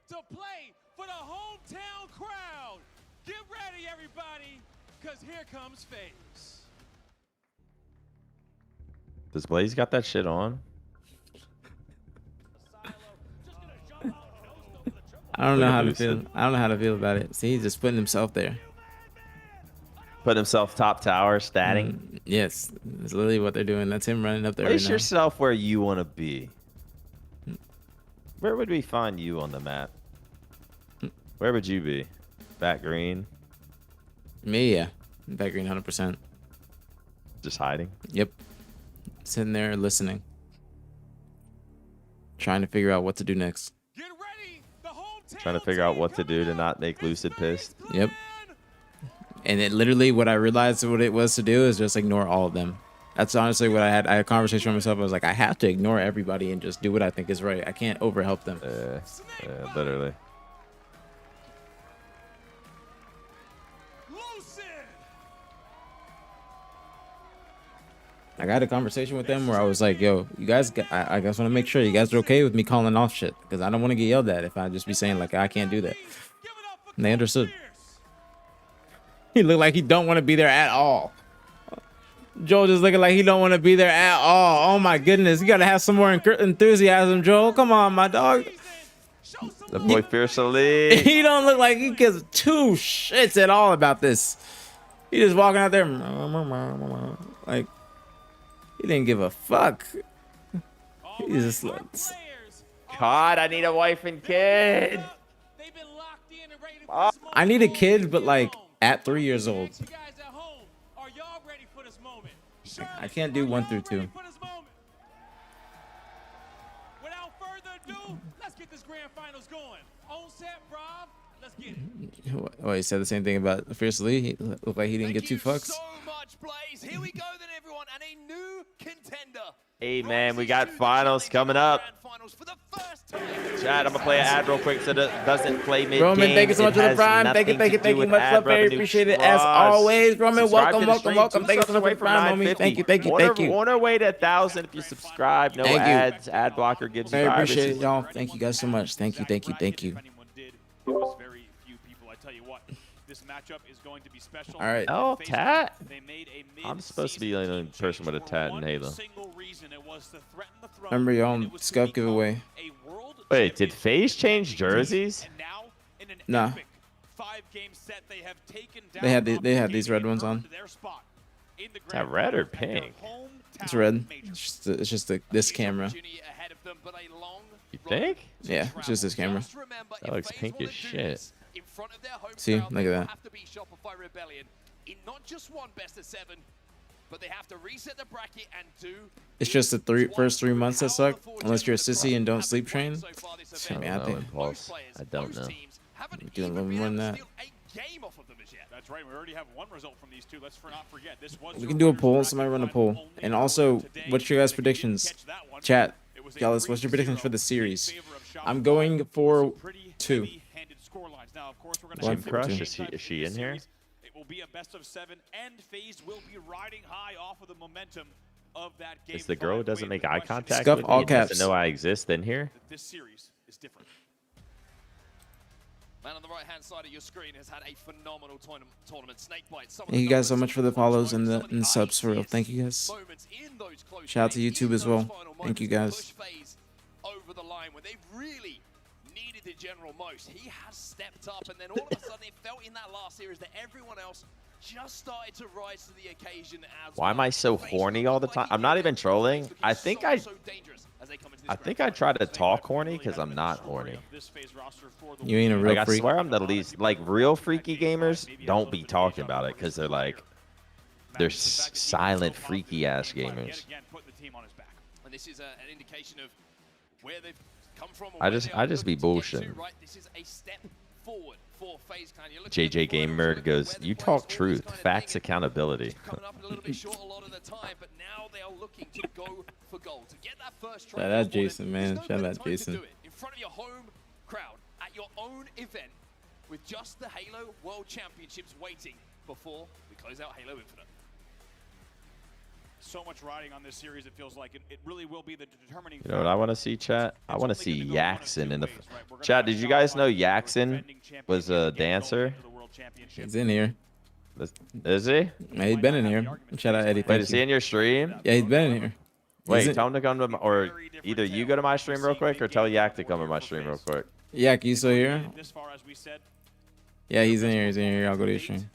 To play for the hometown crowd. Get ready, everybody, because here comes FaZe. Does Blaze got that shit on? I don't know how to feel. I don't know how to feel about it. See, he's just putting himself there. Put himself top tower, statting. Yes, it's literally what they're doing. That's him running up there Place right now. yourself where you want to be. Where would we find you on the map? Where would you be? Back green? Me, yeah. Back green 100%. Just hiding? Yep. Sitting there listening. Trying to figure out what to do next. Trying to figure out what to do to not make Lucid pissed. Yep. And it literally, what I realized what it was to do is just ignore all of them. That's honestly what I had. I had a conversation with myself. I was like, I have to ignore everybody and just do what I think is right. I can't overhelp them. Yeah, literally. I had a conversation with them where I was like, yo, you guys, I just want to make sure you guys are okay with me calling off shit. Because I don't want to get yelled at if I just be saying, like, I can't do that. And they understood. He looked like he don't want to be there at all. Joel just looking like he don't want to be there at all. Oh, my goodness. You got to have some more enthusiasm, Joel. Come on, my dog. The boy fiercely. He don't look like he gives two shits at all about this. He just walking out there. Like, he didn't give a fuck. He's just like, God, I need a wife and kid. I need a kid, but like at 3 years old. I can't do 1 through 2. Without further ado, let's get this grand finals going. On set, Rob, let's get it. Oh, he said the same thing about Fiercely. He looked like he didn't get 2 fucks. So much, Blaze. Here we go then, everyone, and a new contender. Hey, man, we got finals coming up. Chat, I'm going to play an ad real quick so that doesn't play mid-game. Roman, thank you so much for the prime. Thank you much love, very appreciate it as always. Roman, welcome. Thank you so much for the prime, homie. Thank you. On our way to 1,000 if you subscribe. No ads. Ad blocker gives you Very viruses. appreciate it, y'all. Thank you guys so much. Thank you. It was very few people. I tell you what, this matchup is going to be special. All right. Oh, Tat. They made a I'm supposed to be the only person with a tat in Halo. Remember y'all Scuff giveaway. Wait, did FaZe change jerseys? Nah. They had these red ones on. Is that red or pink? It's red. It's just this camera. You think? Yeah, it's just this camera. That looks pink as shit. See, look at that. In not just one best of 7, but they have to reset the bracket and do. It's just the first 3 months that suck. Unless you're a sissy and don't sleep train. I mean, I think I don't know. we're doing a little more than that. That's right. We already have one result from these two. Let's not forget this was. We can do a poll. Somebody run a poll. And also, what's your guys' predictions? Chat. Gallus, what's your predictions for the series? I'm going for 2. Team Crush, is she in here? It will be a best of 7, and FaZe will be riding high off of the momentum of that game. Is the girl who doesn't make eye contact Scuff with me all and caps. doesn't know I exist in here? This series is different. Man on the right-hand side of your screen has had a phenomenal tournament. Snakebite. Thank you guys so much for the follows and the subs for real. Thank you guys. Shout out to YouTube as well. Thank you guys. Over the line when they really needed the general most. He has stepped up, and then all of a sudden it felt in that last series that everyone else just started to rise to the occasion as Why am I so horny all the time? I'm not even trolling. I think I try to talk horny because I'm not horny. You ain't a real like, freak. I swear I'm the least. Like, real freaky gamers don't be talking about it because they're like, they're silent, freaky-ass gamers. And this is an indication of where they've come from. I just be bullshitting. Right, this is a step forward for FaZe Clan. JJ Gamer goes, you talk truth, facts, accountability. Coming up a little bit short a lot of the time, but now they are looking to go for gold. To get that first try. Shout out Jason, man. Shout out Jason. In front of your home crowd at your own event with just the Halo World Championships waiting before we close out Halo Infinite. So much riding on this series, it feels like it really will be the determining. You know what I want to see, chat? I want to see Yaxon in the... Chat, did you guys know Yaxon was a dancer? He's in here. Is he? Yeah, he's been in here. Shout out Eddie. Wait, is he in your stream? Yeah, he's been in here. Wait, tell him to come to my... Or either you go to my stream real quick or tell Yak to come to my stream real quick. Yak, you still here? Yeah, he's in here. He's in here. I'll go to your stream.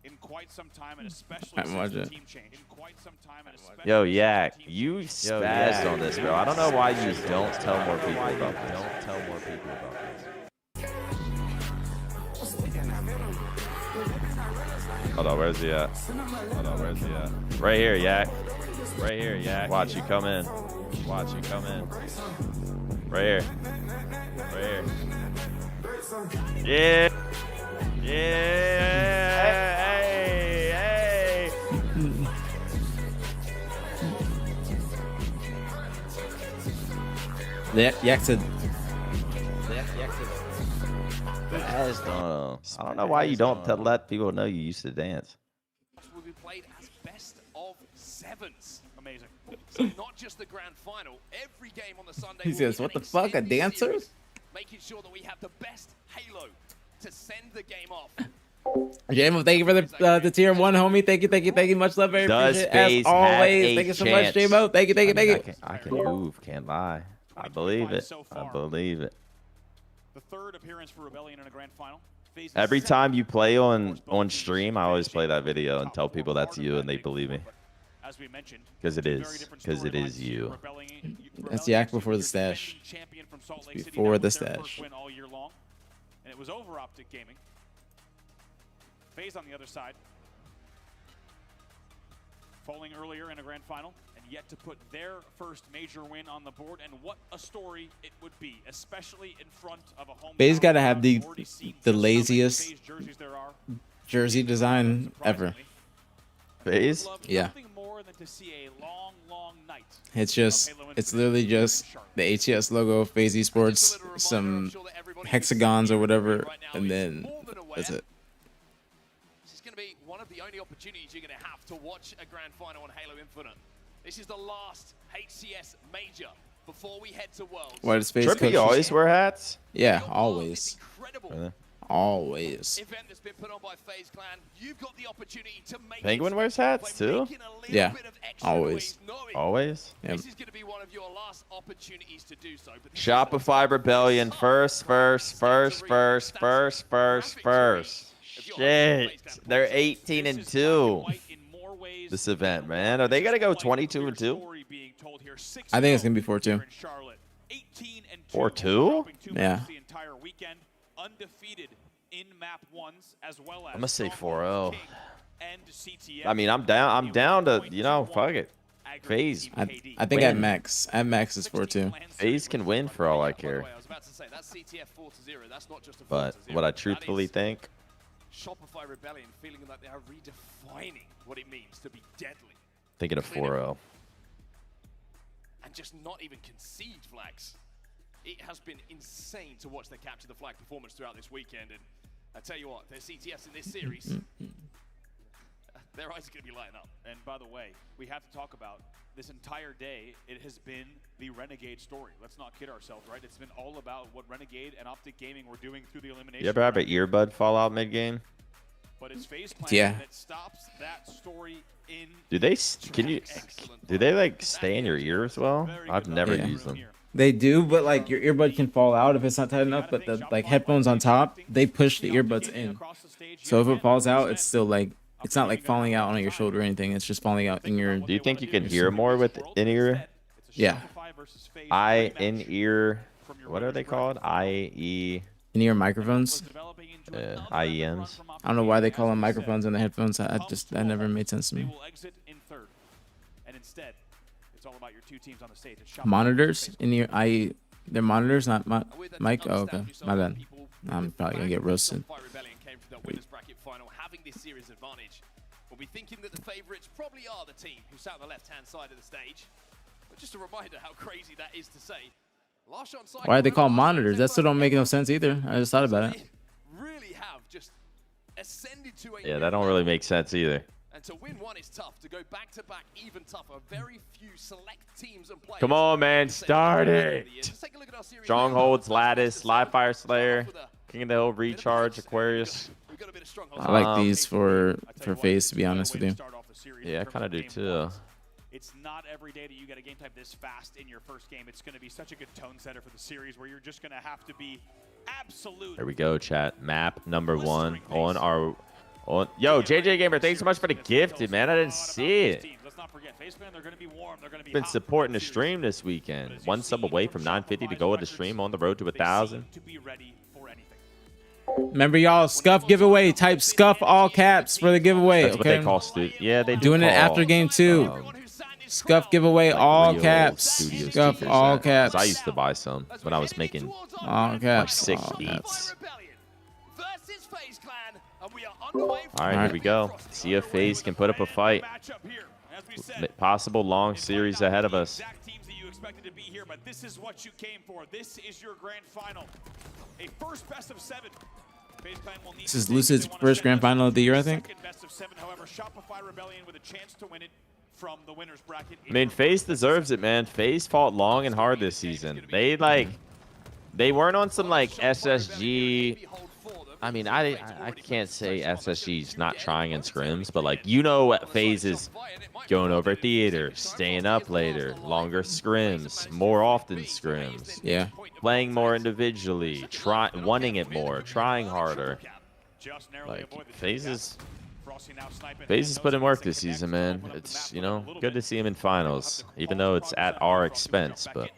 In quite some time, and especially I'm watching. team change. In quite some time, and especially Yo, Yak, you spazzed on this, bro. I don't know why you don't tell more people about this. Don't tell more people about this. Hold on, where's he at? Hold on, where's he at? Right here, Yak. Right here, Yak. Watch you come in. Watch you come in. Right here. Right here. Yeah. Yeah. Hey, hey. Yak said. I don't know why you don't let people know you used to dance. Will be played as best of sevens. Amazing. So not just the grand final. Every game on the Sunday. He says, "What the fuck, a dancer?" Making sure that we have the best Halo to send the game off. Jamo, thank you for the tier 1, homie. Thank you. Much love, very appreciate it. As always, thank you so much, Jamo. Thank you. I can move, can't lie. I believe it. I believe it. The third appearance for Rebellion in a grand final. Every time you play on stream, I always play that video and tell people that's you, and they believe me. As we mentioned, because it is. Because it is you. That's Yak before the stash. It's before the stash. Win all year long, and it was over Optic Gaming. FaZe on the other side, falling earlier in a grand final, and yet to put their first major win on the board. And what a story it would be, especially in front of a home. FaZe got to have the laziest jersey design ever. FaZe? Yeah. It's literally just the ATS logo, FaZe Esports, some hexagons or whatever, and then that's it. This is going to be one of the only opportunities you're going to have to watch a grand final on Halo Infinite. This is the last HCS major before we head to Worlds. Why does FaZe Trippy always wear hats? Yeah, always. Really? Always. Event that's been put on by FaZe Clan. You've got the opportunity to make Penguin wears hats too? Yeah, always. Always? Yep. This is going to be one of your last opportunities to do so. But Shopify Rebellion first. Shit. They're 18-2. This event, man. Are they going to go 22-2? I think it's going to be 4-2. 4-2? Yeah. Undefeated in map ones as well as I'm gonna say 4-0. and CTF. I mean, I'm down to, you know, fuck it. FaZe. I think at max is 4-2. FaZe can win for all I care. I was about to say that's CTF 4-0. That's not just a 4-0. But what I truthfully think, Shopify Rebellion feeling like they are redefining what it means to be deadly. thinking of 4-0. And just not even concede flags. It has been insane to watch their capture the flag performance throughout this weekend, and I tell you what, their CTFs in this series, their eyes are going to be lighting up. And by the way, we have to talk about this entire day. It has been the Renegade story. Let's not kid ourselves, right? It's been all about what Renegade and Optic Gaming were doing through the elimination. You ever have an earbud fall out mid game? But it's FaZe Clan that stops that story in. Do they? Do they like stay in your ear as well? I've never used them. They do, but like your earbud can fall out if it's not tight enough. But the like headphones on top, they push the earbuds in. So if it falls out, it's still like it's not like falling out on your shoulder or anything. It's just falling out in your. Do you think you can hear more with in ear? Yeah. In-ear. What are they called? IE. In-ear microphones. IEMs. I don't know why they call them microphones in the headphones. That never made sense to me. And instead, it's all about your two teams on the stage. Monitors in your IE. They're monitors, not mic. Oh, okay. My bad. I'm probably gonna get roasted. Having this series advantage, we'll be thinking that the favorites probably are the team who sat on the left-hand side of the stage. But just a reminder how crazy that is to say. Why are they called monitors? That still don't make no sense either. I just thought about it. Really have just ascended to a Yeah, that don't really make sense either. And to win one is tough. To go back to back, even tougher. Very few select teams and players. Come on, man, start it. Strongholds, Lattice, Live Fire Slayer, King of the Hill, Recharge, Aquarius. I like these for FaZe, to be honest with you. Yeah, I kind of do too. It's not every day that you get a game type this fast in your first game. It's going to be such a good tone setter for the series where you're just going to have to be absolute. There we go, chat. Map number 1 on our. Yo, JJ Gamer, thanks so much for the gifted, man. I didn't see it. Let's not forget, FaZe Clan, they're going to be warm. They're going to be Been supporting the stream this weekend. 1 sub away from 950 to go with the stream on the road to 1,000. To be ready for anything. Remember, y'all, Scuff giveaway. Type Scuff all caps for the giveaway. That's what they call Yeah, they do doing it call, after game 2. Scuff giveaway all real caps. studio Scuff stickers, all man. 'Cause caps. I used to buy some when I was making all like caps. 6 all beats. caps. All right, here we go. See if FaZe can put up a fight. Possible long series ahead of us. Expected to be here, but this is what you came for. This is your grand final. A first best of 7. This is Lucid's first grand final of the year, I think. Best of 7, however, Shopify Rebellion with a chance to win it from the winners bracket. I mean, FaZe deserves it, man. FaZe fought long and hard this season. They weren't on some like SSG. I mean, I can't say SSG's not trying in scrims, but like, you know what FaZe is going over theater, staying up later, longer scrims, more often scrims. Yeah. Playing more individually, wanting it more, trying harder. Like, FaZe is put in work this season, man. It's, you know, good to see him in finals, even though it's at our expense, but.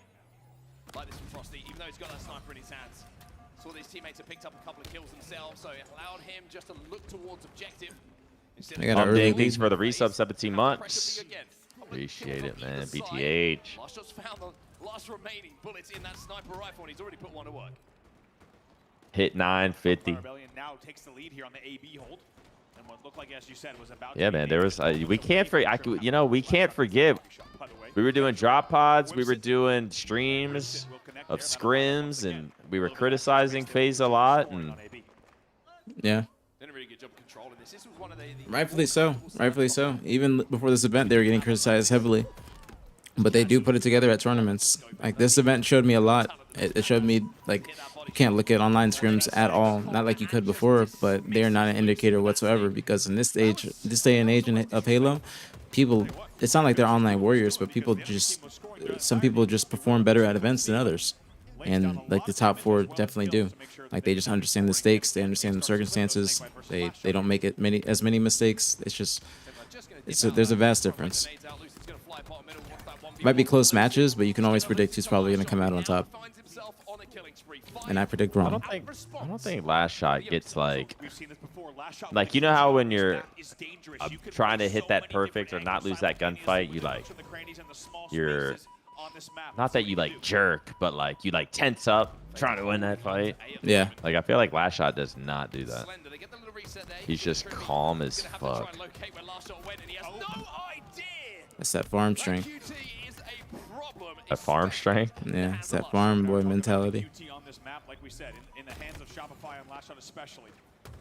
Like this from Frosty, even though he's got that sniper in his hands. Saw these teammates have picked up a couple of kills themselves, so it allowed him just to look towards objective. I got an early thanks for the resub, 17 months. Appreciate it, man. BTH. Lashot's found the last remaining bullets in that sniper rifle, and he's already put one to work. Hit 950. Rebellion now takes the lead here on the AB hold. And what looked like, as you said, was about Yeah, man, there was we can't forget. You know, we can't forget. We were doing drop pods, we were doing streams of scrims, and we were criticizing FaZe a lot. And yeah, rightfully so. Rightfully so. Even before this event, they were getting criticized heavily. But they do put it together at tournaments. Like, this event showed me a lot. It showed me, like, you can't look at online scrims at all. Not like you could before, but they're not an indicator whatsoever, because in this day and age of Halo, people, it's not like they're online warriors, but some people just perform better at events than others. And like the top 4 definitely do. Like, they just understand the stakes, they understand the circumstances, they don't make as many mistakes. It's just, there's a vast difference. Might be close matches, but you can always predict who's probably going to come out on top. And I predict wrong. I don't think Last Shot gets like, you know how when you're trying to hit that perfect or not lose that gunfight, you're not that you like jerk, but like you like tense up trying to win that fight. Yeah. Like, I feel like Last Shot does not do that. He's just calm as fuck. That's that farm strength. That farm strength? Yeah, it's that farm boy mentality. On this map, like we said, in the hands of Shopify and Lashot especially.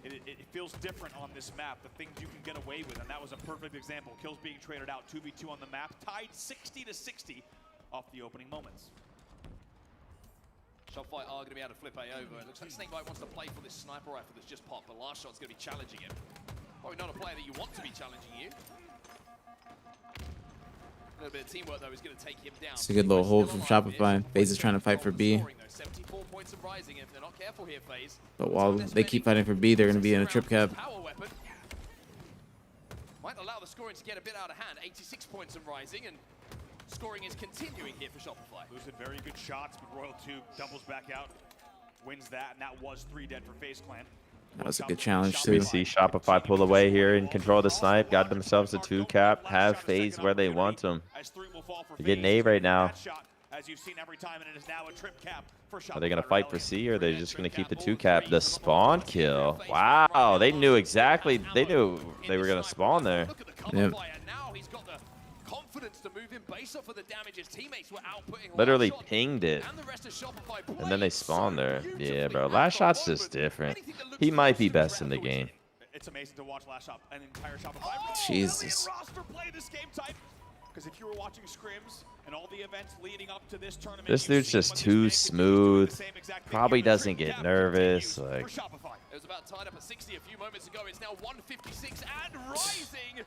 it feels different on this map, the things you can get away with, and that was a perfect example. Kills being traded out, 2v2 on the map, tied 60-60 off the opening moments. Shopify are going to be able to flip A over. It looks like Snakebite wants to play for this sniper rifle that's just popped, but last shot's going to be challenging him. Probably not a player that you want to be challenging you. A little bit of teamwork, though, is going to take him down. It's a good little hold from Shopify. FaZe is trying to fight for B. 74 points and rising. If they're not careful here, FaZe. But while they keep fighting for B, they're going to be in a trip cap. Power weapon might allow the scoring to get a bit out of hand. 86 points and rising, and scoring is continuing here for Shopify. Lucid, very good shots, but Royal 2 doubles back out, wins that, and that was 3 dead for FaZe Clan. That was a good challenge, too. We see Shopify pull away here and control the snipe. Got themselves a 2-cap. Have FaZe where they want them. They're getting A right now. Are they going to fight for C, or are they just going to keep the 2-cap? The spawn kill. Wow, they knew exactly. They knew they were going to spawn there. Yep. To move in based off of the damage his teammates were outputting. Literally pinged it. And then they spawned there. Yeah, bro. Last Shot's just different. He might be best in the game. It's amazing to watch Last Shot, an entire Shopify. Jesus. Roster play this game type. Because if you were watching scrims and all the events leading up to this tournament, This dude's just too smooth. Probably doesn't get nervous. Like, it was about tied up at 60 a few moments ago. It's now 156 and rising.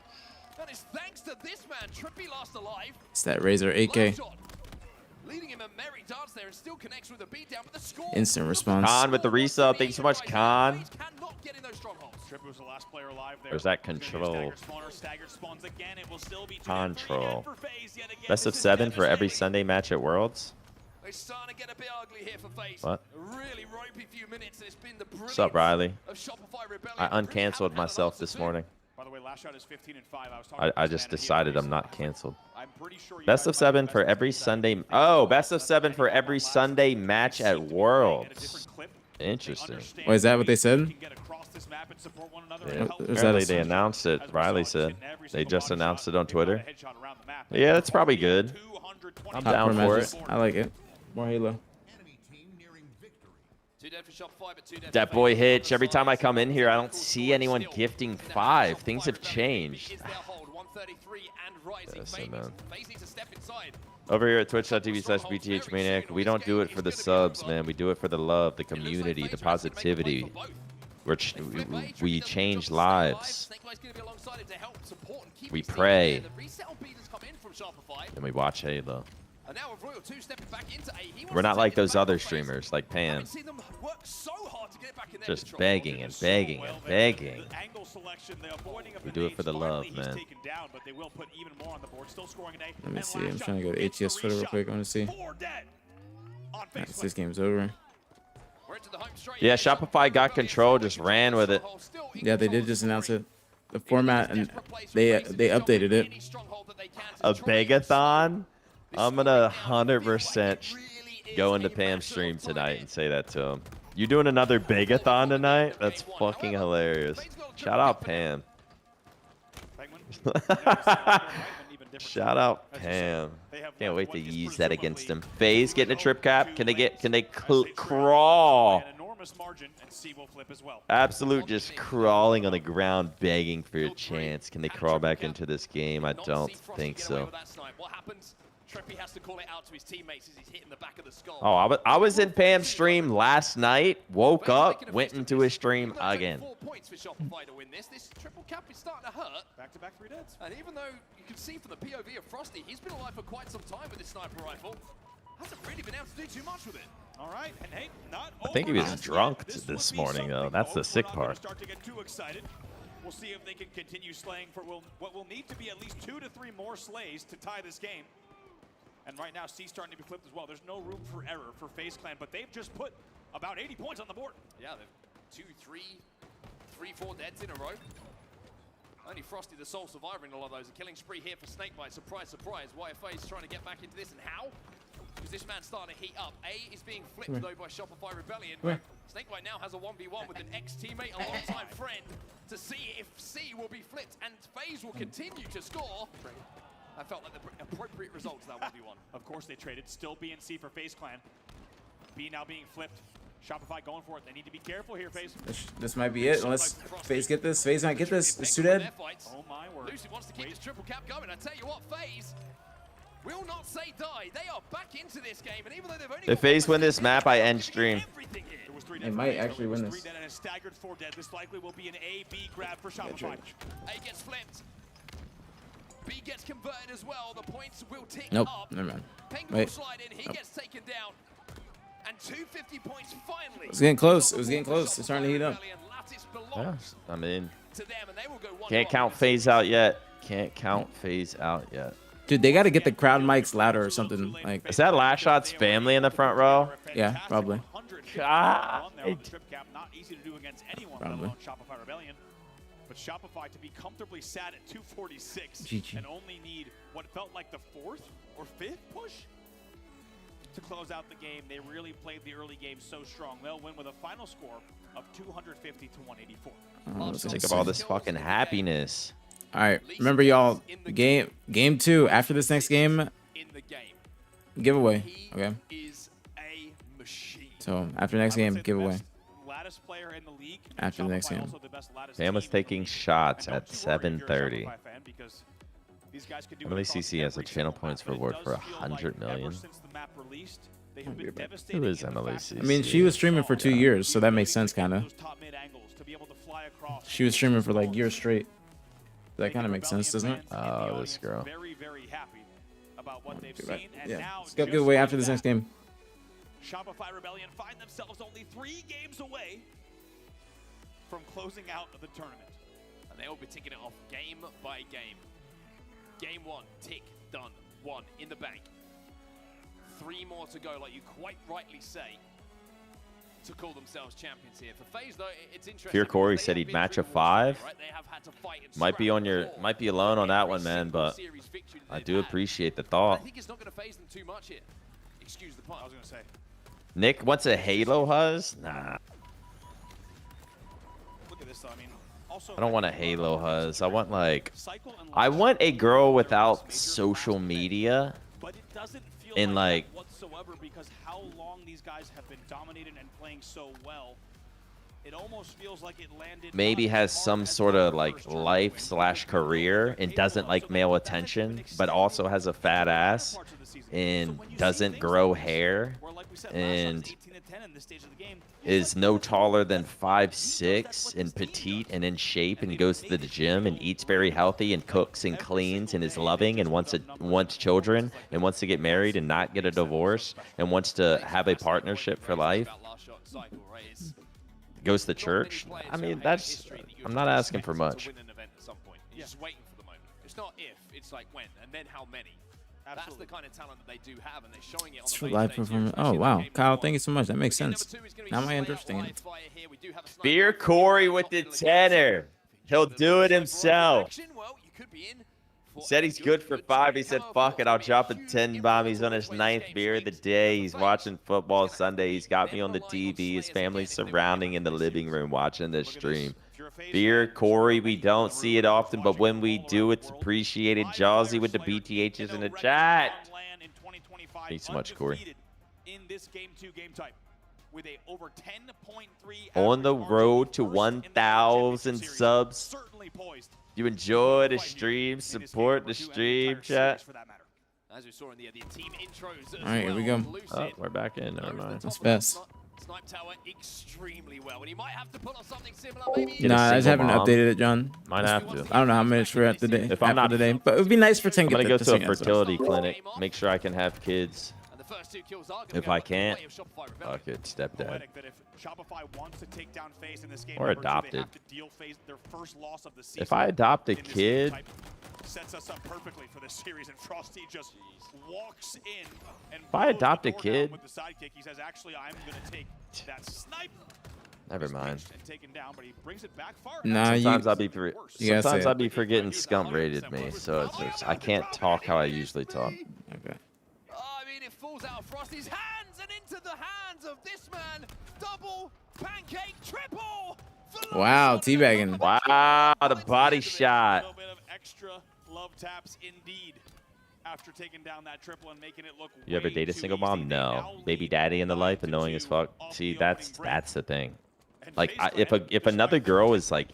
And it's thanks to this man, Trippy last alive. It's that Razor 8K. Leading him a merry dance there and still connects with a beatdown, but the score. Instant response. Khan with the resub. Thanks so much, Khan. Cannot get in those strongholds. Trippy was the last player alive there. There's that control. Staggered spawns again. It will still be Control. Best of 7 for every Sunday match at Worlds. It's starting to get a bit ugly here for FaZe. What? A really ropey few minutes. It's been the What's up, Riley? of Shopify Rebellion. I uncanceled myself this morning. By the way, Last Shot is 15 and 5. I was talking I just decided I'm not canceled. I'm pretty sure Best of 7 for every Sunday. Oh, best of 7 for every Sunday match at Worlds. Interesting. Oh, is that what they said? Yeah, apparently they announced it. Riley said they just announced it on Twitter. Yeah, that's probably good. I'm down for it. I like it. More Halo. That boy Hitch. Every time I come in here, I don't see anyone gifting 5. Things have changed. Listen, man. Over here at twitch.tv/BTHManiac, we don't do it for the subs, man. We do it for the love, the community, the positivity. We change lives. We pray. And we watch Halo. We're not like those other streamers, like Pam. Just begging and begging and begging. We do it for the love, man. Let me see. I'm trying to go to ATS Twitter real quick. I want to see. Right, this game's over. Yeah, Shopify got control, just ran with it. Yeah, they did just announce it. The format, and they updated it. A begathon? I'm gonna 100% go into Pam's stream tonight and say that to him. You doing another begathon tonight? That's fucking hilarious. Shout out Pam. Shout out Pam. Can't wait to use that against him. FaZe getting a trip cap. Can they crawl? Absolute just crawling on the ground begging for a chance. Can they crawl back into this game? I don't think so. Trippy has to call it out to his teammates as he's hitting the back of the skull. Oh, I was in Pam's stream last night, woke up, went into his stream again. 4 points for Shopify to win this. This triple cap is starting to hurt. Back-to-back 3 deads. And even though you can see from the POV of Frosty, he's been alive for quite some time with this sniper rifle. Hasn't really been able to do too much with it. All right, and hey, not I think he was drunk this morning, though. That's the sick part. Start to get too excited. We'll see if they can continue slaying for what will need to be at least 2 to 3 more slays to tie this game. And right now, C's starting to be flipped as well. There's no room for error for FaZe Clan, but they've just put about 80 points on the board. Yeah, they've 4 deads in a row. Only Frosty, the sole survivor in a lot of those. A killing spree here for Snakebite. Surprise, surprise. YFA is trying to get back into this, and how? Because this man's starting to heat up. A is being flipped, though, by Shopify Rebellion. Snakebite now has a 1v1 with an ex-teammate, a long-time friend, to see if C will be flipped, and FaZe will continue to score. I felt like the appropriate result to that 1v1. Of course they traded. Still B and C for FaZe Clan. B now being flipped. Shopify going for it. They need to be careful here, FaZe. This might be it. Unless FaZe get this. FaZe might get this. It's too dead. Oh my word. Lucy wants to keep this triple cap going. I tell you what, FaZe will not say die. They are back into this game, and even though they've only If FaZe win this map, I end stream. They might actually win this. And a staggered 4 dead. This likely will be an A-B grab for Shopify. A gets flipped. B gets converted as well. The points will tick Nope. up. Never mind. Penguin will Wait. slide in. He gets taken down. And 250 points finally. It was getting close. It was getting close. It's starting to heat up. Yeah, I mean, To them, and they will go one can't count FaZe out yet. Can't count FaZe out yet. Dude, they got to get the crowd mics louder or something. Like, Is that Last Shot's family in the front row? yeah, probably. God. Not easy to do against anyone, Probably. let alone Shopify Rebellion. But Shopify to be comfortably sat at 246 GG. and only need what felt like the 4th or 5th push to close out the game. They really played the early game so strong. They'll win with a final score of 250 to 184. Think of all this fucking happiness. All right, remember y'all. Game 2 after this next game. In the game. Giveaway. Okay. Is a machine. So after next game, giveaway. Lattice player in the league. After the next game. Sam was taking shots at 7:30. Emily CC has a channel points reward for 100 million. Who is Emily CC? I mean, she was streaming for 2 years, so that makes sense, kind of. She was streaming for like years straight. That kind of makes sense, doesn't it? Oh, this girl. Very, very happy about what they've Right. seen. And Yeah. now Let's go giveaway after this next game. Shopify Rebellion find themselves only 3 games away from closing out the tournament. And they will be ticking it off game by game. Game 1, tick, done. 1 in the bank. 3 more to go, like you quite rightly say, to call themselves champions here. For FaZe, though, it's interesting. Fear Corey said he'd match a 5. Right? They have had to fight and Might be on your, scrap might be alone on that one, man. But I do appreciate the I thought. think it's not going to phase them too much here. Excuse the pun. I was going to say. Nick wants a Halo Huzz? Nah, Look at this, though. I mean, also I don't want a Halo Huzz. I want like, I want a girl without social media. But it doesn't feel And like, that whatsoever because how long these guys have been dominating and playing so well. It almost feels like it landed maybe has some sort of like life/career and doesn't like male attention, but also has a fat ass and doesn't grow hair and is no taller than 5'6" and petite and in shape and goes to the gym and eats very healthy and cooks and cleans and is loving and wants children and wants to get married and not get a divorce and wants to have a partnership for life. Goes to church. I mean, that's, I'm not asking for much. Win an event at some point. You're just waiting for the moment. It's not if, it's like when, and then how many. That's the kind of talent that they do have, and they're showing it on It's the for main live stage here, performance. especially Oh in wow, game Kyle, one. thank you so much. That makes sense. Now am I understand? Fear Corey with the tenor. He'll do it himself. He said he's good for 5. He said, fuck it, I'll drop a 10 bomb. He's on his 9th beer of the day. He's watching football Sunday. He's got me on the TV. His family's surrounding in the living room watching this stream. Fear Corey, we don't see it often, but when we do, it's appreciated. Jawsy with the BTHs in the chat. Thanks so much, Corey. In this game 2 game type with a over 10.3 On the road to 1,000 subs. certainly poised. You enjoy the stream, support the stream, chat. As we saw in the team intros as All right, here we go. Oh, we're back in. Never mind. That's best. Snipe Tower extremely well, and he might have to pull on something similar. Maybe. Get a Nah, I just single haven't bomb. updated it, John. Might have to. I don't know how much we're at today. If I'm not today, but it would be nice for 10. I'm gonna go to a sing it, so. fertility clinic. Make sure I can have kids. And the first 2 kills are gonna If go I the way can't, of Shopify Rebellion. fuck it, stepdad. Poetic that if Shopify wants to take down FaZe in this game, Or number 2, they adopted. have to deal FaZe their first loss of the season. If I adopt a in this game kid, type. Sets us up perfectly for this series, and Frosty just walks in and if I blows adopt the a door down kid, with the sidekick. He says, "Actually, I'm going to take that snipe." never mind. And taken down, but he brings it back far. Nah, Sometimes you. I'll be You gotta sometimes say I'll it. be forgetting Scump rated me, so it's just, I can't talk how I usually talk. Okay. I mean, it falls out of Frosty's hands and into the hands of this man. Double, pancake, triple. Wow, teabagging. Wow, the body shot. A little bit of extra love taps indeed. after taking down that triple and making it look You ever way date a too single easy. mom? They No. now Baby lead daddy in the life, 9-2 annoying as fuck. off See, the that's opening break. the thing. And Like, FaZe if another girl is like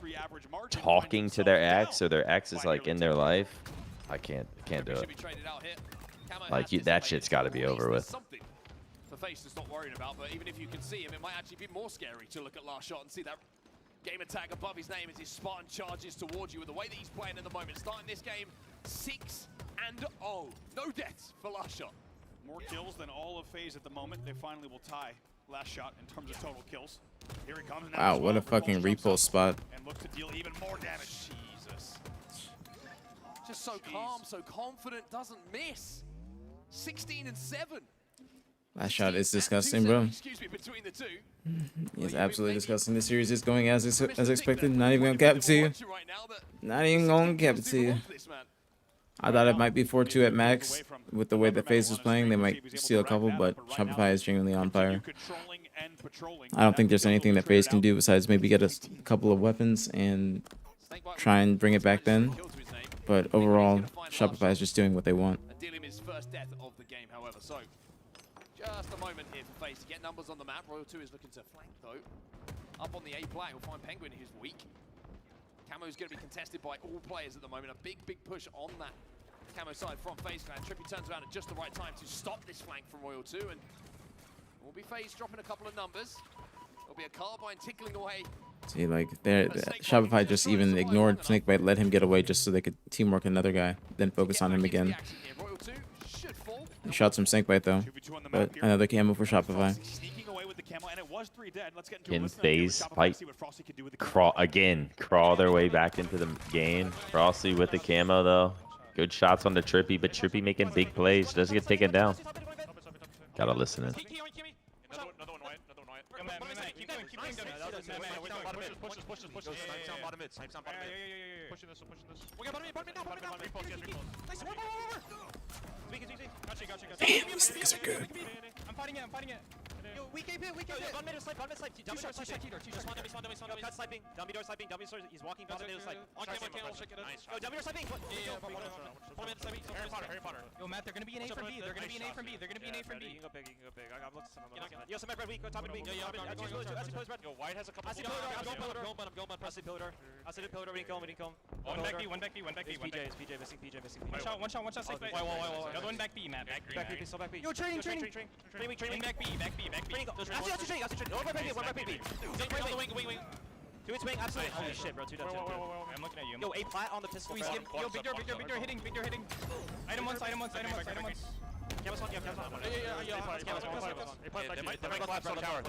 talking to their ex, or their ex is like in their life, I can't do it. Like, that shit's got to be over with. Something for FaZe to stop worrying about, but even if you can see him, it might actually be more scary to look at last shot and see that game attack above his name as his Spartan charges towards you with the way that he's playing at the moment. Starting this game 6-0. No deaths for last shot. More kills than all of FaZe at the moment. They finally will tie last shot in terms of total kills. Here he comes now. Wow, what a fucking repost spot. And look to deal even more damage. Jesus. Just so calm, so confident, doesn't miss. 16 and 7. That shot is disgusting, bro. Excuse me, between the two. It's absolutely disgusting. This series is going as expected. Not even gonna cap it to you. Not even gonna cap it to you. I thought it might be 4-2 at max. With the way that FaZe was playing, they might steal a couple, but Shopify is genuinely on fire. I don't think there's anything that FaZe can do besides maybe get a couple of weapons and try and bring it back then. But overall, Shopify is just doing what they want. Dealing his first death of the game, however. So, just a moment here for FaZe to get numbers on the map. Royal 2 is looking to flank, though. Up on the A flank, we'll find Penguin, who's weak. Camo's going to be contested by all players at the moment. A big push on that Camo side from FaZe Clan. Trippy turns around at just the right time to stop this flank from Royal 2, and will be FaZe dropping a couple of numbers. There'll be a carbine tickling away. See, like, Shopify just even ignored Snakebite, let him get away just so they could teamwork another guy, then focus on him again. He shot some Snakebite though, but another camo for Shopify. Can FaZe fight? Crawl their way back into the game. Frosty with the camo though. Good shots on the Trippy, but Trippy making big plays. Doesn't get taken down. Gotta listen in. Damn, these niggas are good. I'm fighting it. Yo, we keep it. One minute snipe. Dummy door sniping. Dummy door sniping. He's walking past the middle snipe. On camera, check it out. Yo, dummy door sniping. Harry Potter. Yo, Matt, they're gonna be an A from B. They're gonna be an A from B. You can go big. I've looked at some. Yo, some red weak. Go top and weak. Yo, White has a couple. I see pillar. I'm going. I see pillar. We didn't come. One back B. It's PJ missing PJ. One shot. Safe. Why? Other one back B, Matt. Back B. Still back B. Yo, training. Back B. One back B. Wing. Do it swing, absolutely. Holy shit, bro. 2 down. I'm looking at you. Yo, A flat on the pistol. Yo, big door hitting. Item once. Camus on. They might collapse on the tower.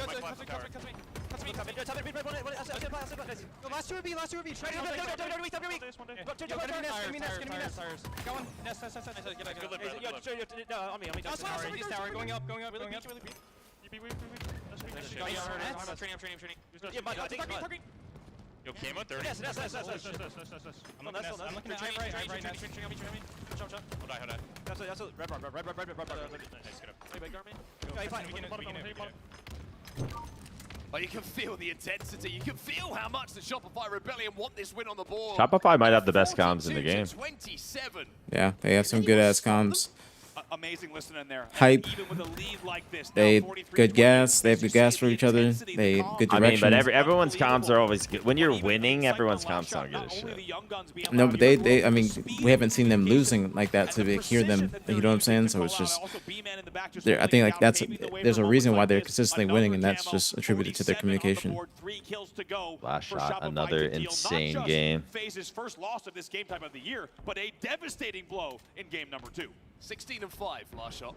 Last two B. Try Go on. Nest. On me. Tower. Going up. I'm training. Yo, camo 30. Yes. I'm looking at right now. Shot. Hold on. That's a red bar. Nice, get up. Hey, big army. Go, fine. We can Well, you can feel the intensity. You can feel how much the Shopify Rebellion want this win on the board. Shopify might have the best comms in the game. 27. Yeah, they have some good ass comms. Amazing listening there. Hype. Even with a lead like this, They good gas. They have good gas for each other. They have good direction. I mean, but everyone's comms are always good. When you're winning, everyone's comms sound good as shit. No, but they. I mean, we haven't seen them losing like that to hear them. You know what I'm saying? So it's just. I think like there's a reason why they're consistently winning, and that's just attributed to their communication. Last shot, another insane game. FaZe's first loss of this game time of the year, but a devastating blow in game number 2. 16 and 5 last shot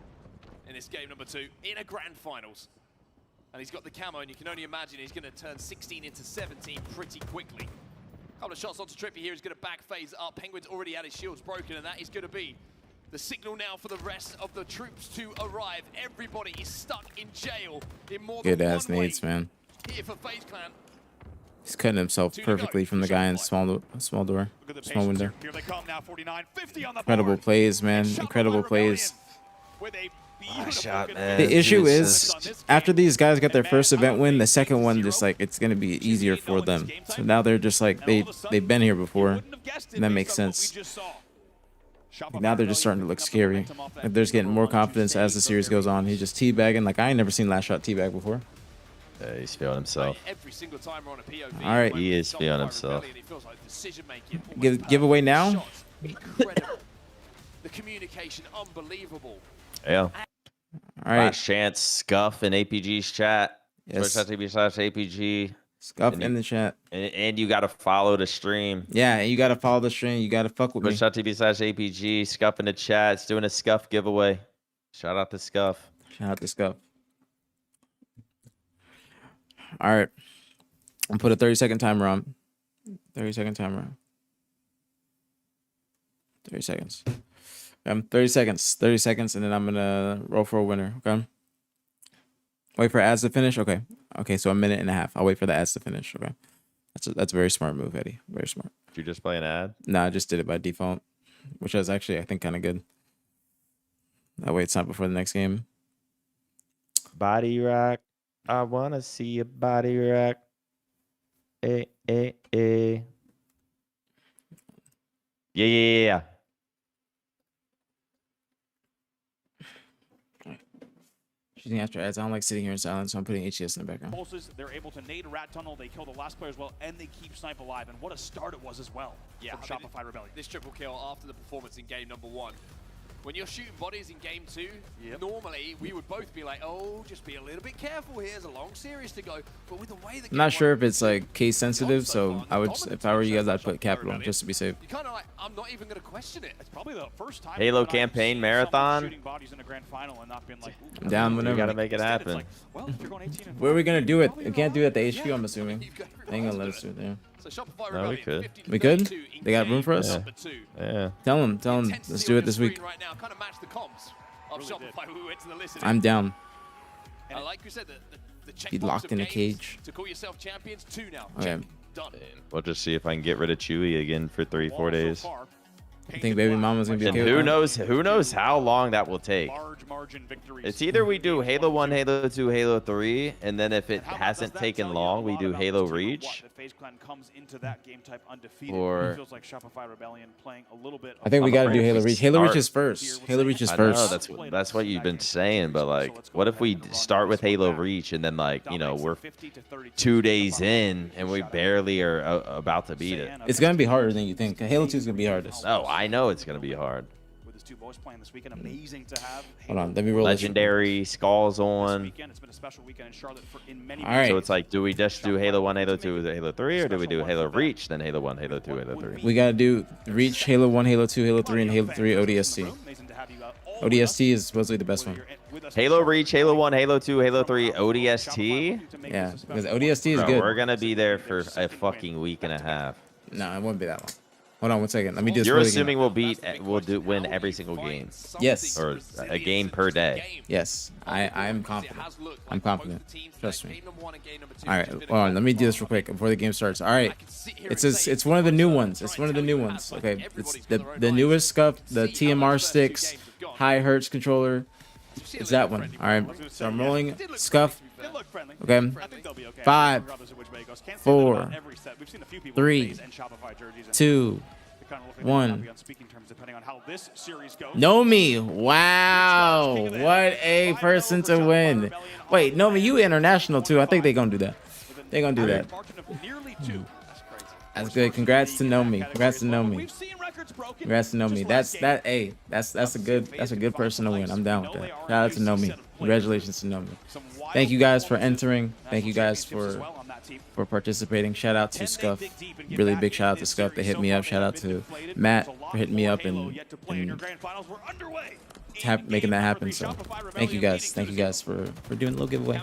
in this game number 2 in a grand finals. And he's got the camo, and you can only imagine he's going to turn 16 into 17 pretty quickly. Couple of shots onto Trippy here. He's going to back FaZe up. Penguin's already had his shields broken, and that is going to be the signal now for the rest of the troops to arrive. Everybody is stuck in jail in more than Good ass nades, man. Here for FaZe Clan. He's cutting himself perfectly from the guy in small door, small window. Here they come now, 49-50 on the Incredible plays, man. Incredible plays. Shot, man. The issue is, after these guys got their first event win, the second one just like it's gonna be easier for them. So now they're just like they've been here before, and that makes sense. Like, now they're just starting to look scary. Like, they're just getting more confidence as the series goes on. He's just teabagging. Like, I ain't never seen Last Shot teabag before. Yeah, he's feeling himself. Every single time we're on a POV, All right. He is feeling himself. it feels like decision-making, Give away now? incredible. The communication, unbelievable. Yeah. All right. Last chance, Scuff in APG's chat. Yes. Twitch.tv/APG. Scuff And in the chat. And you got to follow the stream. Yeah, and you got to follow the stream. You got to fuck with me. Twitch.tv/APG. Scuff in the chat. It's doing a Scuff giveaway. Shout out to Scuff. Shout out to Scuff. All right. I'm put a 30-second timer on. 30-second timer on. 30 seconds. 30 seconds. 30 seconds, and then I'm gonna roll for a winner. Okay. Wait for ads to finish. Okay. Okay. So a minute and a half. I'll wait for the ads to finish. Okay. That's a very smart move, Eddie. Very smart. Did you just play an ad? No, I just did it by default, which was actually, I think, kind of good. That way it's not before the next game. Body rock. I wanna see a body rock. Eh, eh, eh. Yeah. Shooting after ads. I don't like sitting here in silence, so I'm putting HCS in the background. Pulses, they're able to nade Rat Tunnel. They kill the last player as well, and they keep Snipe alive. And what a start it was as well from Shopify Rebellion. This triple kill after the performance in game number 1. When you're shooting bodies in game 2, normally we would both be like, oh, just be a little bit careful here. There's a long series to go. But with the way that I'm not sure if it's like case sensitive, so I would, if I were you guys, I'd put capital just to be safe. you kind of like, I'm not even going to question it. It's probably the first time Halo campaign marathon. shooting bodies in a grand final and not being like, I'm down whenever. You gotta make it happen. well, if you're going 18 and Where are we gonna do it? We can't do it at the HQ, I'm assuming. They ain't gonna let us do it there. No, we could. We could? They got room for us? Yeah. Tell them. Let's do it this week. Right now, kind of match the comps of Shopify. We went to the listening. I'm down. Like you said, the He locked in a cage. to call yourself champions 2 now. Okay. Done. We'll just see if I can get rid of Chewy again for 3-4 days. I think Baby Mama's gonna be And okay who with that. knows how long that will take. margin victories. It's either we do Halo 1, Halo 2, Halo 3, and then if it hasn't taken long, we do Halo Reach. Comes into that game type undefeated. Or It feels like Shopify Rebellion playing a little bit. I think we gotta do Halo Reach. Halo Reach Start- is first. Halo Reach is I know, first. that's what you've been saying, but like, what if we start with Halo Reach and then like, you know, we're 2 days in and we barely are about to beat it? It's gonna be harder than you think. Halo 2 is gonna be hardest. Oh, I know it's gonna be hard. With his 2 boys playing this weekend, amazing to have. Hold on, let me roll this. Legendary Skulls on. It's been a special weekend in Charlotte in many All right. So it's like, do we just do Halo 1, Halo 2, Halo 3, or do we do Halo Reach, then Halo 1, Halo 2, Halo 3? We gotta do Reach, Halo 1, Halo 2, Halo 3, and Halo 3 ODST. ODST is supposedly the best one. Halo Reach, Halo 1, Halo 2, Halo 3, ODST? Yeah, because ODST is Bro, good. we're gonna be there for a fucking week and a half. No, it won't be that long. Hold on 1 second. Let me do this. You're for the assuming game. we'll win every single game. Yes. Or a game per day. Yes, I'm confident. I'm confident. Trust me. All right, hold on. Let me do this real quick before the game starts. All right, it's one of the new ones. It's one of the new ones. Okay, it's the newest Scuff, the TMR sticks, high hertz controller. It's that one. All right, so I'm rolling Scuff. Okay, 5, 4, 3, 2, 1. Nomi, wow, what a person to win. Wait, Nomi, you international too. I think they're gonna do that. They're gonna do that. That's good. Congrats to Nomi. Congrats to Nomi. Congrats to Nomi. That's a good person to win. I'm down with that. Shout out to Nomi. Congratulations to Nomi. Thank you guys for entering. Thank you guys for participating. Shout out to Scuff. Really big shout out to Scuff. They hit me up. Shout out to Matt for hitting me up and making that happen. So thank you guys. Thank you guys for doing a little giveaway.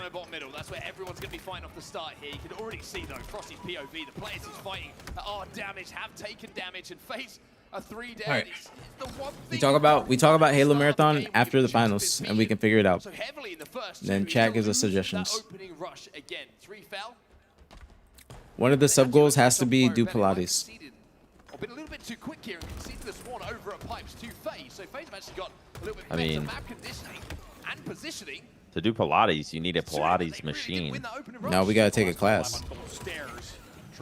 That's where everyone's going to be fighting off the start here. You can already see, though, Frosty's POV, the players he's fighting are damaged, have taken damage, and face a 3 down. All right. We talk about Halo Marathon after the finals, and we can figure it out. Then chat gives us suggestions. One of the sub goals has to be do Pilates. Been a little bit too quick here and conceded the spawn over at Pipes to FaZe. So FaZe have actually got a little bit better map conditioning and positioning. To do Pilates, you need a Pilates machine. No, we gotta take a class.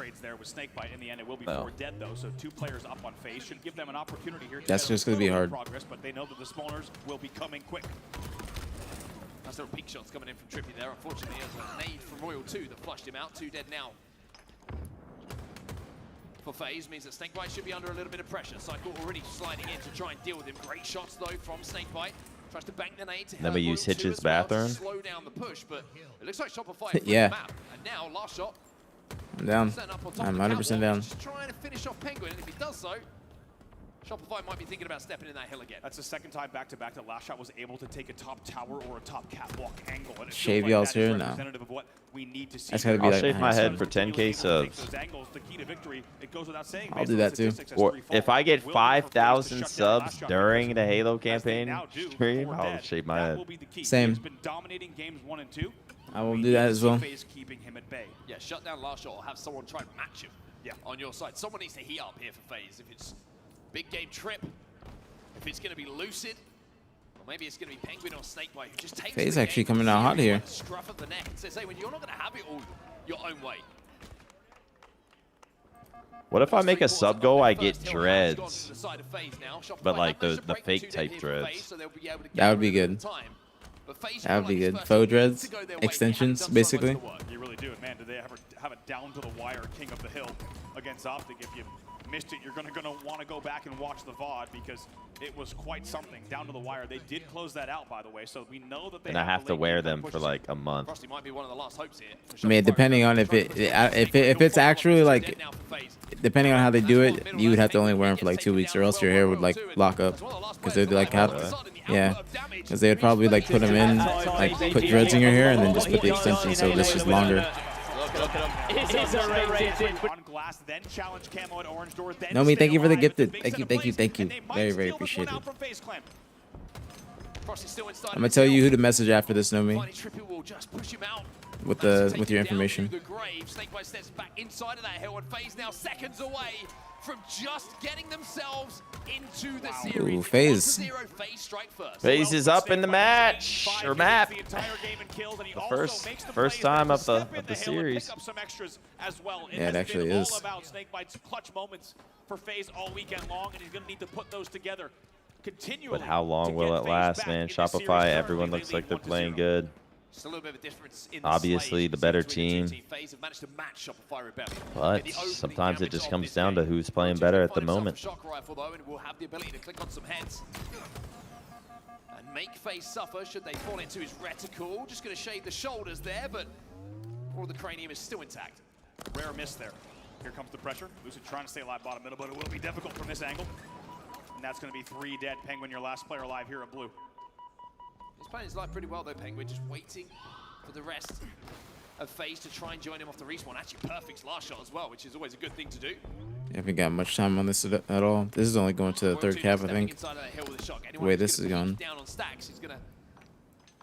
trades there with Snakebite. In the end, it will be Oh. 4 dead though, so 2 players up on FaZe should give them an opportunity here. To That's get a just gonna be little bit hard. of progress, but they know that the spawners will be coming quick. Nice little peak shots coming in from Trippy there. Unfortunately, there's a nade from Royal 2 that flushed him out. 2 dead now. For FaZe means that Snakebite should be under a little bit of pressure. Cycle already sliding in to try and deal with him. Great shots though from Snakebite. Tries to bank the nade to Then we hurt use Royal 2 Hitch's as well to bathroom. slow down the push, but it looks like Shopify is Yeah. the map. And now last shot. I'm down. Setting up on top I'm of the 100% catwalk, down. just trying to finish off Penguin, and if he does so, Shopify might be thinking about stepping in that hill again. That's the second time back-to-back that Last Shot was able to take a top tower or a top catwalk angle. And it feels Shave like y'all's that is hair now. representative of what we need to see. That's gotta be I'll like shave my 100%. head for 10K subs. Those angles, the key to victory, it goes without saying, I'll based do on that too. statistics, as Or 3 if fall, I get will be for FaZe to 5,000 shut down subs Last Shot during the because Halo as they campaign now do, stream, 4 I'll dead, shave my that head. will be the key. Same. He's been dominating games 1 and 2. I will We do need that to as see well. FaZe keeping him at bay. Yeah, shut down last shot or have someone try and match him Yeah. on your side. Someone needs to heat up here for FaZe. If it's big game Trip, if it's going to be Lucid, or maybe it's going to be Penguin or Snakebite who just takes FaZe the actually game coming out hot seriously here. by the scruff of the neck and says, hey, when you're not going to have it all your own way. What if I make a sub goal, I get First hill has gone dreads? to the side of FaZe now. Shopify But like have managed the to break fake 2 dead type here for FaZe, dreads. so they'll be able to get That would be rid of good. the time. But FaZe That would feel be like good. this first Faux hill needs dreads, to go their way. They haven't extensions, done so much basically. of the work. You really do it, man. Do they have a down-to-the-wire king of the hill against Optic? If you missed it, you're gonna want to go back and watch the VOD because it was quite something. Down to the wire. They did close that out, by the way, so we know that they And I have the to late wear game them push for like a month. Frosty might be one of the last hopes here. I mean, depending on if it's actually like, depending on how they do it, you would have to only wear them for like 2 weeks, or else your hair would like lock up, because they'd like have, yeah, because they would probably like put them in, like put dreads in your hair, and then just put the extension so it's just longer. On glass, then challenge Camo at Orange Door, then Nomi, thank stay you for the alive. It's a gifted. big Thank set you, of thank you, plays, thank you. and they might Very, very steal this one appreciated. out from FaZe Clan. Frosty's still inside I'm of gonna the tell you hill. who to message after this, Nomi, Finally, Trippy will just push him out. with Managed to with take your him down information. to the grave. Snakebite steps back inside of that hill, and FaZe now seconds away from just getting themselves into the series. Ooh, FaZe. 1-0, FaZe strike first. FaZe is up in the match or map. The entire game and kills, and he The also first makes the first plays back time to of the step in of the hill and series. pick up some extras as well. Yeah, it has actually been is. all about Snakebite's clutch moments for FaZe all weekend long, and he's going to need to put those together continually. But how long to will get it FaZe last, back man? in this series. Shopify, Currently, everyone they looks lead like they're 1-0. playing good. Just a little bit of a difference in the Obviously, the better between team. FaZe have managed to match Shopify Rebellion. But In the opening sometimes it damage just of comes this down to game. who's playing Roach better will at the find himself a moment. shock rifle though, and will have the ability to click on some heads and make FaZe suffer should they fall into his reticle. Just going to shade the shoulders there, but all of the cranium is still intact. Rare miss there. Here comes the pressure. Lucid trying to stay alive bottom middle, but it will be difficult from this angle. And that's going to be 3 dead. Penguin, your last player alive here at blue. He's playing his life pretty well though, Penguin, just waiting for the rest of FaZe to try and join him off the respawn. Actually, perfect last shot as well, which is always a good thing to do. You haven't got much time on this at all. This is only going to the third cap, I think. The way this is going. Down on stacks, he's going to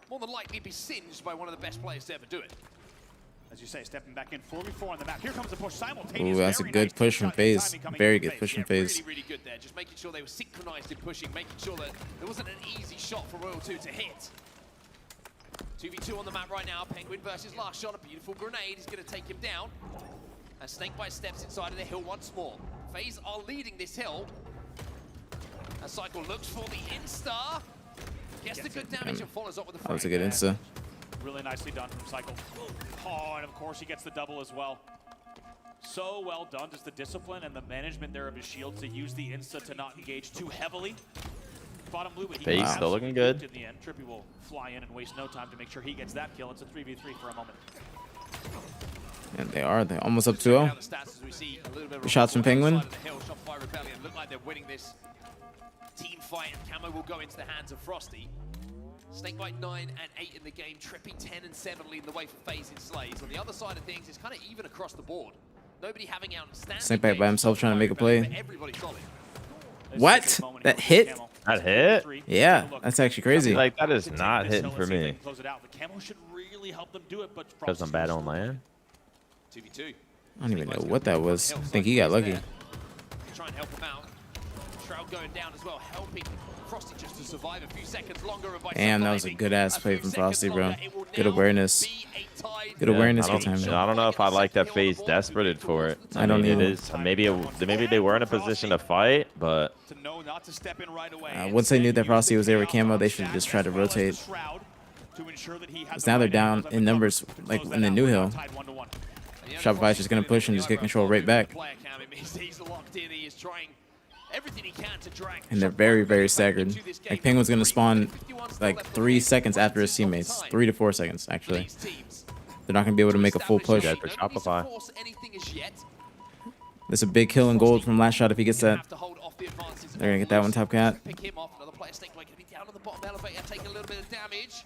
more than likely be singed by one of the best players to ever do it. As you say, stepping back in 4v4 on the map. Here comes the push simultaneously. Ooh, that's a good push from FaZe. Very good push from FaZe. Really good there, just making sure they were synchronized in pushing, making sure that there wasn't an easy shot for Royal 2 to hit. 2v2 on the map right now, Penguin versus last shot, a beautiful grenade is going to take him down. As Snakebite steps inside of the hill once more. FaZe are leading this hill. As Cycle looks for the Insta. Gets the good damage and follows up with the That was a frag. good insta. Really nicely done from Cycle. Oh, and of course he gets the double as well. So well done, just the discipline and the management there of his shield to use the insta to not engage too heavily. Bottom blue, but he FaZe gets still looking absolutely good. In the end, Trippy will fly in and waste no time to make sure he gets that kill. It's a 3v3 for a moment. And they are. They're almost up 2-0. Shots from Penguin. Shopify Rebellion look like they're winning this team fight, and Camo will go into the hands of Frosty. Snakebite 9 and 8 in the game, Trippy 10 and 7 leading the way for FaZe in Slays. On the other side of things, it's kind of even across the board. Nobody having outstanding Snakebite by himself trying to make a play. but everybody solid. What? That hit? That hit? Yeah, that's actually crazy. Like, that is not hitting for me. Close it out. The Camo should really help them do it, but Because I'm bad on land? 2v2. I don't even know what that was. I think he got lucky. Try and help him out. Shroud going down as well, helping Frosty just to survive a few seconds longer. And by Damn, that was a good ass play from Frosty, bro. Good awareness. Good awareness, good timing. I don't know if I like that FaZe desperated for it. I don't mean, either. it is maybe they were in a position to fight, but Once they knew that Frosty was there with camo, they should have just tried to rotate. Because now they're down in numbers, like in the new hill. Shopify's just gonna push and just get control right back. And they're very, very staggered. Like Penguin's gonna spawn like 3 seconds after his teammates. 3 to 4 seconds, actually. They're not gonna be able to make a full push. for Shopify. There's a big kill in gold from last shot if he gets that. They're gonna get that one top cat. Pick him off. Another player Snake Bite gonna be down on the bottom elevator, taking a little bit of damage.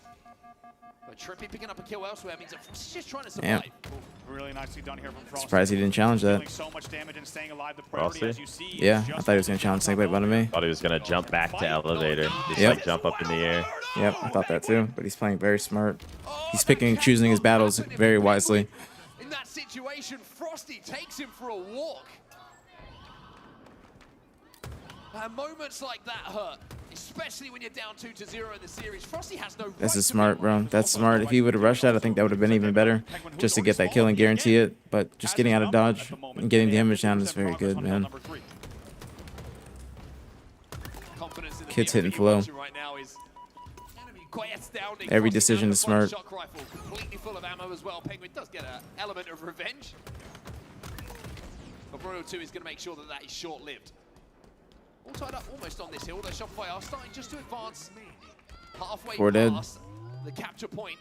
But Trippy picking up a kill elsewhere means that Frosty's just trying to survive. Really nicely done here from Frosty. Surprised he didn't challenge that. So much damage and staying alive. The priority, as you see, Yeah, I thought he was gonna challenge Snakebite bottom me. thought he was gonna jump back to elevator, just Yep. like jump up in the air. Yep, I thought that too. But he's playing very smart. He's picking and choosing his battles very wisely. In that situation, Frosty takes him for a walk. And moments like that hurt, especially when you're down 2-0 in the series. Frosty has no. This is smart, bro. That's smart. If he would have rushed that, I think that would have been even better. Just to get that kill and guarantee it. But just getting out of dodge and getting damage down is very good, man. Kid's hitting flow. Right now is quite astounding. Every Frosty decision down is the front, smart. shock rifle, completely full of ammo as well. Penguin does get an element of revenge. But Royal 2 is going to make sure that that is short-lived. All tied up almost on this hill. The Shopify are starting just to advance halfway 4 dead. past the capture point.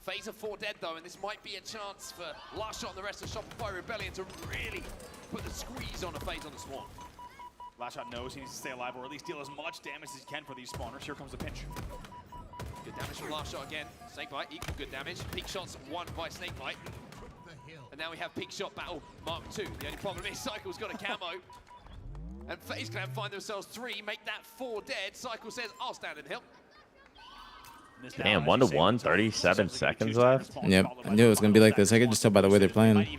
FaZe of 4 dead though, and this might be a chance for Last Shot and the rest of Shopify Rebellion to really put the squeeze on a FaZe on the Swarm. Last Shot knows he needs to stay alive or at least deal as much damage as he can for these spawners. Here comes the pinch. Good damage from Last Shot again. Snakebite, equal good damage. Peak shots won by Snakebite. And now we have Peak Shot battle Mark 2. The only problem is Cycle's got a camo. And FaZe Clan find themselves 3, make that 4 dead. Cycle says, I'll stand in the hill. Damn, 1-1, 37 seconds left. Yep, I knew it was gonna be like this. I could just tell by the way they're playing.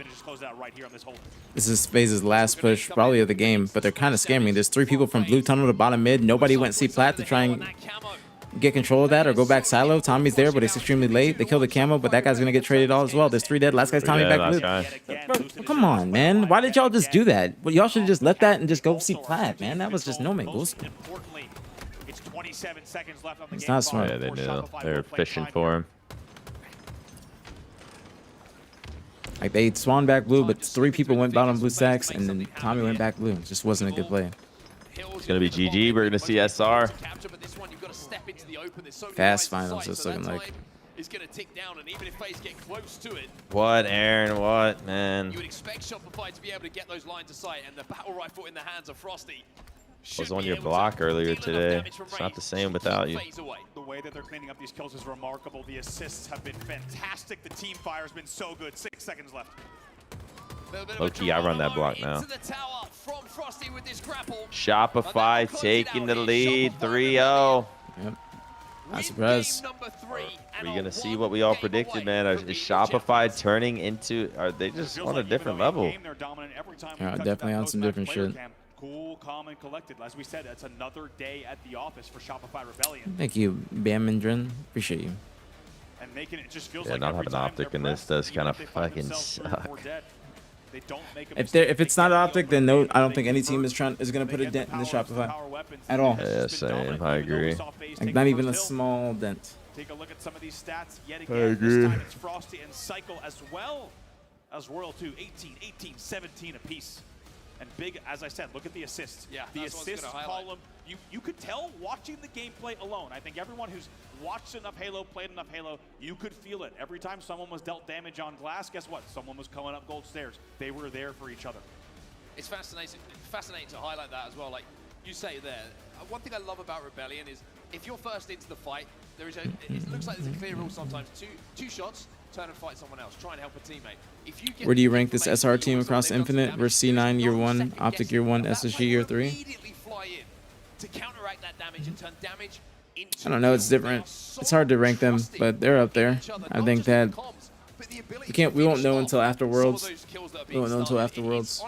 This is FaZe's last push, probably of the game, but they're kind of scaring me. There's 3 people from blue tunnel to bottom mid. Nobody went C plat to try and get control of that or go back silo. Tommy's there, but it's extremely late. They kill the camo, but that guy's gonna get traded all as well. There's 3 dead. Last guy's Tommy back blue. Bro, come on, man. Why did y'all just do that? Well, y'all should have just left that and just go C plat, man. That was just no mangles. It's 27 seconds left on the It's game not smart. Yeah, they knew. They were fishing for him. Like they spawned back blue, but 3 people went bottom blue stacks, and then Tommy went back blue. It just wasn't a good play. It's gonna be GG. We're gonna see SR. Fast finals, it's looking like. Is going to tick down, and even if FaZe get close to it, What, Aaron? What, man? you would expect Shopify to be able to get those lines of sight, and the battle rifle in the hands of Frosty Was on your block earlier today. It's not the same without you. The way that they're cleaning up these kills is remarkable. The assists have been fantastic. The team fire has been so good. 6 seconds left. Low key, I run that block now. Into the tower from Frosty with this grapple. Shopify taking the lead, 3-0. Yep. Not surprised. Are we gonna see what we all predicted, man? Is Shopify turning into? Are they just on a different level? Yeah, definitely on some different shit. Cool, calm, and collected. As we said, it's another day at the office for Shopify Rebellion. Thank you, Bamindrin. Appreciate you. And making it just feels Yeah, like not every having time optic they're in this pressed, does even kind if of they find fucking themselves 3 or 4 suck. dead, they don't make a If it's not optic, then no, I don't think any team is gonna put a dent in the Shopify at all. Yeah, same. I agree. Like not even a small dent. Take a look at some of these stats yet I again. agree. This time it's Frosty and Cycle as well as Royal 2. 18, 18, 17 apiece. And big, as I said, look at the assists. Yeah, the that's what I was assist gonna highlight. column, you could tell watching the gameplay alone. I think everyone who's watched enough Halo, played enough Halo, you could feel it. Every time someone was dealt damage on glass, guess what? Someone was coming up gold stairs. They were there for each other. It's fascinating to highlight that as well. Like you say there, one thing I love about Rebellion is if you're first into the fight, there is it looks like there's a clear rule sometimes. Two shots, turn and fight someone else. Try and help a teammate. If you get Where do you rank this SR team across Infinite versus C9 year 1, Optic year 1, SSG year 3? immediately fly in to counteract that damage and turn damage into I don't know, it's different. It's hard to rank them, but they're up there. I think that we won't know until after Worlds. We won't know until after Worlds.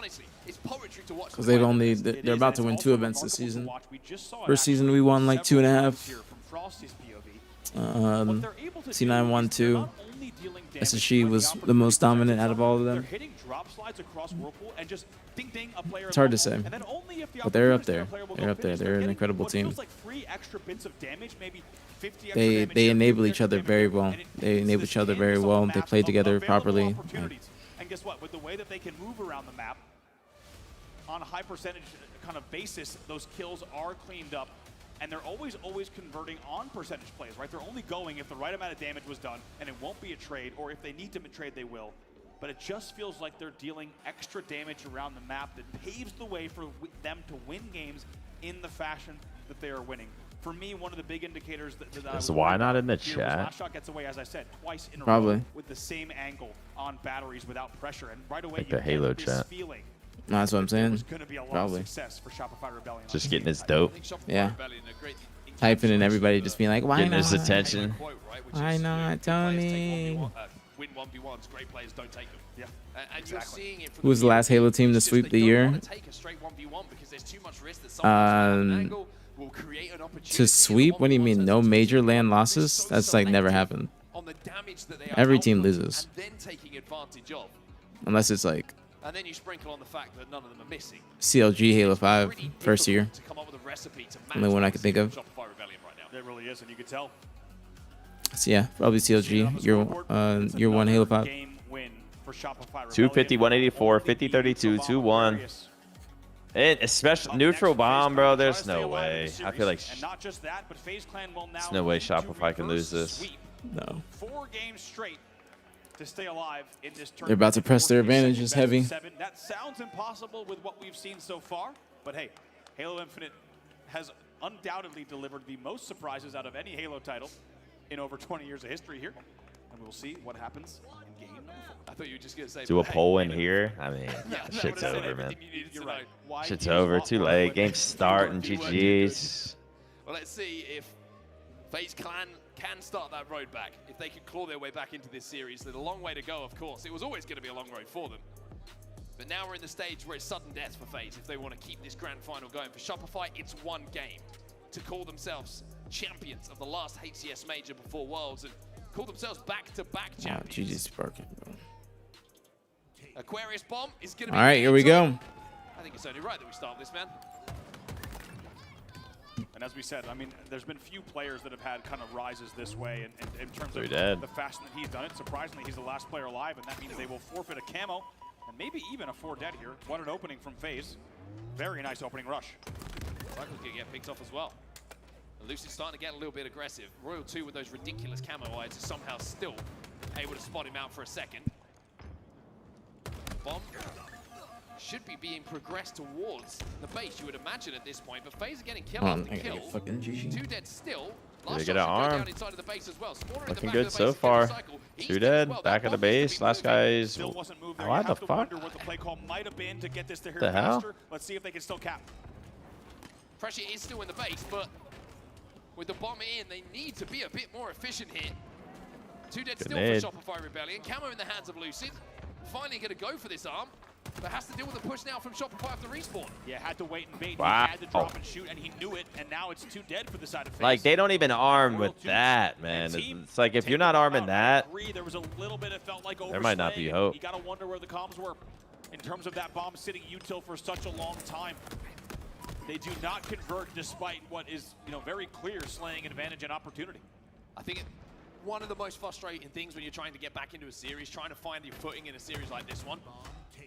It's poetry to watch. Because they're about to win 2 events this season. First season we won like 2.5. C9 won 2. SSG was the most dominant out of all of them. It's hard to say, but they're up there. They're up there. They're an incredible team. They enable each other very well. They enable each other very well. They play together properly. And guess what? With the way that they can move around the map on a high percentage kind of basis, those kills are cleaned up. And they're always converting on percentage plays, right? They're only going if the right amount of damage was done, and it won't be a trade, or if they need to trade, they will. But it just feels like they're dealing extra damage around the map that paves the way for them to win games in the fashion that they are winning. For me, one of the big indicators that I was why not in the here was chat? Lashshot gets away, as I said, twice in a Probably. row with the same angle on batteries without pressure, and right away Like you the Halo get this chat. feeling. No, that's what I'm saying. It's going to be a lot Probably. of success for Shopify Rebellion. Just getting his dope. Yeah. Typing and everybody just being like, why Getting not? his attention. Why not, Tony? Win 1v1s, great players don't take them. Yeah. And you're seeing it from Who was the last Halo team to sweep the year? take a straight 1v1 because there's too much risk that someone angle will create an opportunity. To sweep? What do you mean? No major land losses? That's like never happened. On the damage that they are Every team outputting loses. and then taking advantage of. Unless it's like And then you sprinkle on the fact that none of them are missing. CLG Halo 5 first year. To come up with a recipe to Only one I can think of. Shopify Rebellion right now. It really is, and you could tell. So yeah, probably CLG. Year 1 Halo 5. Game win for Shopify Rebellion. 250, 184, 50, 32, 2-1. And especially neutral bomb, bro. There's no way. I feel like And not just that, but FaZe Clan will now there's no way need to Shopify can lose reverse this. sweep No. 4 games straight to stay alive in this tournament. They're about to press their advantages heavy. That sounds impossible with what we've seen so far, but hey, Halo Infinite has undoubtedly delivered the most surprises out of any Halo title in over 20 years of history here, and we'll see what happens in game number 4. I thought you were just going to say... Do a but hey, poll in here. I mean, shit's over, man. Shit's over. Too late. Game's starting. GG's. Well, let's see if FaZe Clan can start that road back. If they can claw their way back into this series. There's a long way to go, of course. It was always going to be a long road for them. But now we're in the stage where it's sudden death for FaZe if they want to keep this grand final going. For Shopify, it's one game to call themselves champions of the last HCS major before Worlds and call themselves back-to-back Oh, champions. GG Sparking, bro. Aquarius Bomb is going to be... All right, here we go. I think it's only right that we start this, man. And as we said, I mean, there's been few players that have had kind of rises this way in terms of dead. the fashion that he's done it. Surprisingly, he's the last player alive, and that means they will forfeit a camo and maybe even a 4 dead here. What an opening from FaZe. Very nice opening rush. Cycle's going to get picked off as well. And Lucid's starting to get a little bit aggressive. Royal 2 with those ridiculous camo eyes is somehow still able to spot him out for a second. Bomb should be being progressed towards the base, you would imagine at this point. But FaZe are getting kill I after gotta kill. get fucking GG. 2 dead still. Did Last they shot get an should go arm? down inside of the base as well. Spawner in the Looking back good of the so base, far. Cycle. He's 2 dead dead. as well. Back That of the bomb is base. gonna be Last moving. guy's. Still wasn't moved there. What You the have to fuck? wonder what the play call might have been to get this to here The hell? faster. Let's see if they can still cap. Pressure is still in the base, but with the bomb in, they need to be a bit more efficient here. 2 dead still Grenade. for Shopify Rebellion. Camo in the hands of Lucid. Finally going to go for this arm, but has to deal with the push now from Shopify after respawn. Yeah, had to wait and bait. Wow. He had to drop and shoot, and he knew it, and now it's 2 dead for the side of FaZe. Like, they don't even arm with that, man. It's like, if you're not arming that, There was a little bit, it felt like there might not be overslaying. hope. You got to wonder where the comms were in terms of that bomb sitting util for such a long time. They do not convert despite what is, very clear slaying advantage and opportunity. I think one of the most frustrating things when you're trying to get back into a series, trying to find your footing in a series like this one,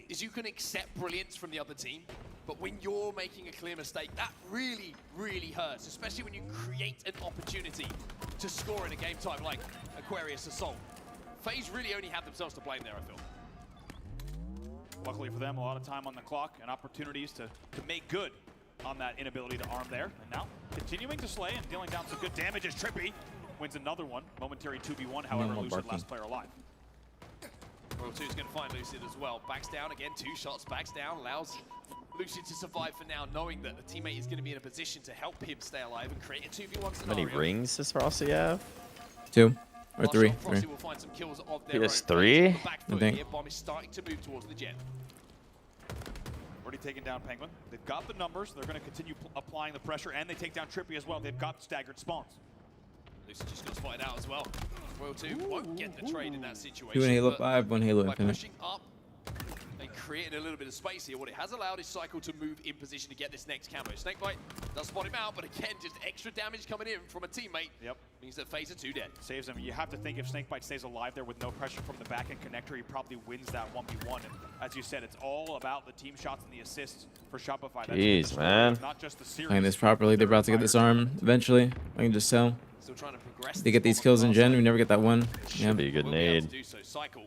is you can accept brilliance from the other team, but when you're making a clear mistake, that really, really hurts, especially when you create an opportunity to score in a game type like Aquarius Assault. FaZe really only have themselves to blame there, I feel. Luckily for them, a lot of time on the clock and opportunities to make good on that inability to arm there. And now, continuing to slay and dealing down some good damage as Trippy wins another one. Momentary 2v1, however, Lucid last player alive. Royal 2 is going to find Lucid as well. Backs down again, 2 shots, backs down, allows Lucid to survive for now, knowing that the teammate is going to be in a position to help him stay alive and create a 2v1 How scenario. many rings does Frosty have? 2 or 3. Frosty will find some kills of their He has own. 3? On the back foot think. here, Bomb is starting to move towards the jet. already taken down Penguin. They've got the numbers. They're going to continue applying the pressure, and they take down Trippy as well. They've got staggered spawns. Lucy just got spotted out as well. Royal 2 won't get the trade in that situation. 2 in Halo but 5, 1 Halo by Infinite. pushing up and creating a little bit of space here, what it has allowed is Cycle to move in position to get this next camo. Snakebite does spot him out, but again, just extra damage coming in from a teammate. Yep. Means that FaZe are 2 dead. Saves him. You have to think if Snakebite stays alive there with no pressure from the back-end connector, he probably wins that 1v1. And as you said, it's all about the team shots and the assists for Shopify. That's Jeez, the story, man. not just the series. Playing this properly, they're about to get this arm eventually. I can just tell. Still trying to progress. They get these kills in Gen, we never get that one. Should be a good nade. Do so. Cycle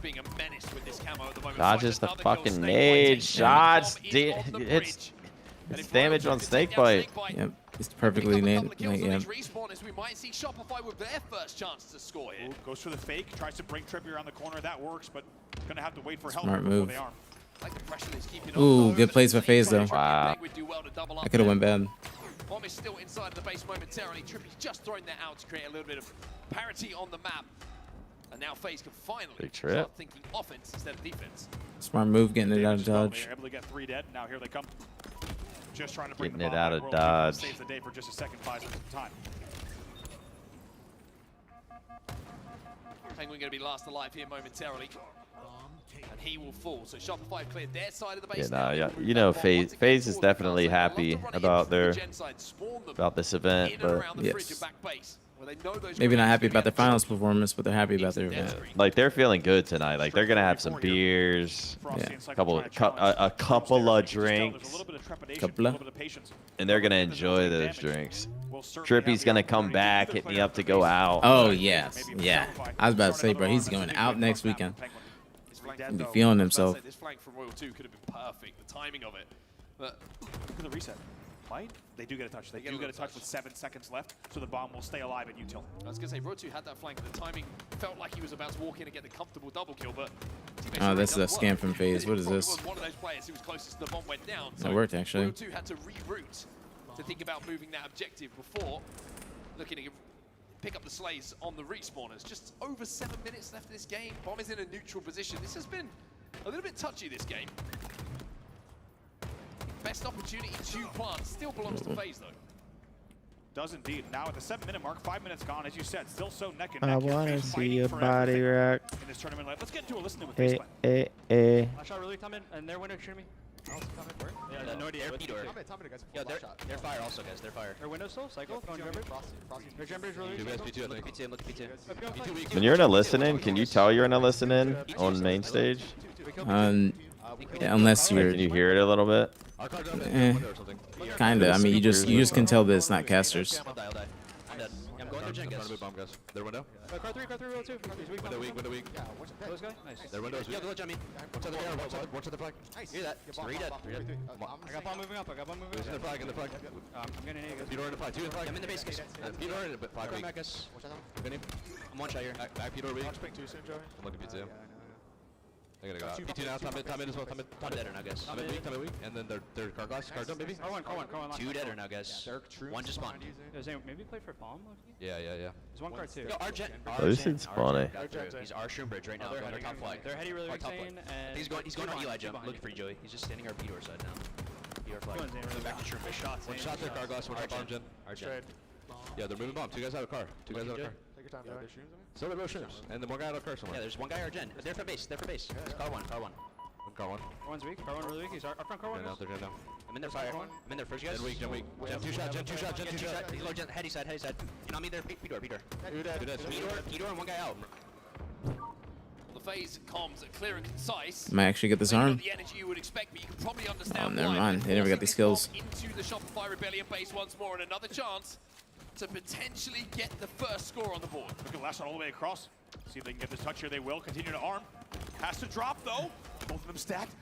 being a menace with this camo at the moment. Dodges the Finds another kill. fucking Snakebite nade. takes Shots. the bomb in on the bridge. It's damage on Snakebite. Yep, it's perfectly named. Kills Like, on yeah. these respawners, we might see Shopify with their first chance to score here. Goes for the fake, tries to bring Trippy around the corner. That works, but gonna have to wait for help Smart before move. they arm. Like the pressure is keeping Ooh, on. good plays for FaZe though. Wow. Would do well to double up That could have there. went bad. Bomb is still inside the base momentarily. Trippy's just throwing that out to create a little bit of parity on the map. And now FaZe can finally Big trip. start thinking offense instead of defense. Smart move, getting it out of dodge. They're able to get 3 dead. Now here they come. Just trying to bring Getting the it bomb out back. of Royal dodge. Saves the day for just a second, buys them some time. Penguin going to be last alive here momentarily. And he will fall. So Shopify cleared their side of the base. Yeah, now. no, They yeah, will move you that know, bomb FaZe once again FaZe is towards the definitely They love happy to run it about into the their Gen side, swarm them this event, in and but around the fridge Yes. and back base, where they know those Maybe not grenades happy are gonna about their get finals performance, but they're happy about their event. like they're feeling good tonight. Like they're gonna have some beers, Yeah. a couple of drinks, Couple of? and they're gonna enjoy those drinks. Trippy's gonna come back, hit me up to go out. Oh yes, yeah. I was about to say, bro, he's going out next weekend. He'll be feeling himself. This flank from Royal 2 could have been perfect, the timing of it. But Look at the reset. Might? They do get a touch. They do get a touch with 7 seconds left, so the bomb will stay alive at Util. I was going to say, Royal 2 had that flank, and the timing felt like he was about to walk in and get the comfortable double kill, but Oh, this is a scam from FaZe. What is Probably this? was one of those players who was closest to the bomb went down. That worked, actually. Royal 2 had to reroute to think about moving that objective before looking to pick up the slays on the respawners. Just over 7 minutes left in this game. Bomb is in a neutral position. This has been a little bit touchy, this game. Best opportunity to plant still belongs to FaZe, though. Does indeed. Now at the 7-minute mark, 5 minutes gone, as you said, still so neck and I neck. Here, wanna FaZe see fighting your for body everything rock. in this tournament. Let's get into a listen with Hey, FaZe. hey. I shot really coming, and their window shooting me. Yeah, no idea. Yo, they're fire also, guys. They're fire. Their window still? Cycle? Going Jember? Their Jember's really Two guys, cycle? P2, I think. P2, look at P2. When you're in a listen-in, can you tell you're in a listen-in on main stage? Yeah, unless you're. Can you hear it a little bit? Kinda. I mean, you just can tell that it's not casters. I'm dead. I'm going to Gen, guys. Bomb, guys. Their window. Car 3, Royal 2. Window weak. Those guys? Nice. Their window is Yo, weak. go let Jemmy. One to the flag. Hear that? 3 dead. I got bomb moving up. In the flag, in the flag. I'm getting an Peter in the flag, 2 in the flag. I'm in the base, guys. Peter in the flag weak. Good name. I'm one shot here. Back Peter weak. I'm looking P2. I gotta go out. P2 now, top mid as well, top mid. I'm dead now, guys. Top mid weak, and then their car glass, car dump maybe? Car one. 2 dead now, guys. One just spawned. Maybe play for bomb? Yeah. There's one car too. Yo, our Gen. Oh, this is funny. He's our Shroom Bridge right now. Going to top flag. They're heady really insane, and He's going on Eli jump. Looking for you, Joey. He's just standing our B-door side now. B-door flag. really Back to Shroom Bridge. One shot their car glass, one shot bomb gen. Our Gen. Yeah, they're moving bomb. 2 guys out of car. 2 guys out of car. Take your time, Joey. Still the shrooms. And then one guy out of car somewhere. Yeah, there's one guy our Gen. They're for base. Car 1. Car one. One's weak. Car 1 really weak. He's our front car 1. They're down. I'm in their fire. I'm in there first, guys. Gen weak. Gen 2 shot. He's low Gen. Heady side. You know me there. Peter. Two dead. Peter and one guy out. The FaZe comms are clear and concise. Might actually get this arm. The energy you would expect, but you can probably understand Oh, never why. mind. They never got these kills. Into the Shopify Rebellion base once more, and another chance to potentially get the first score on the board. Look at last shot all the way across. See if they can get this touch here. They will continue to arm. Has to drop though. Both of them stacked.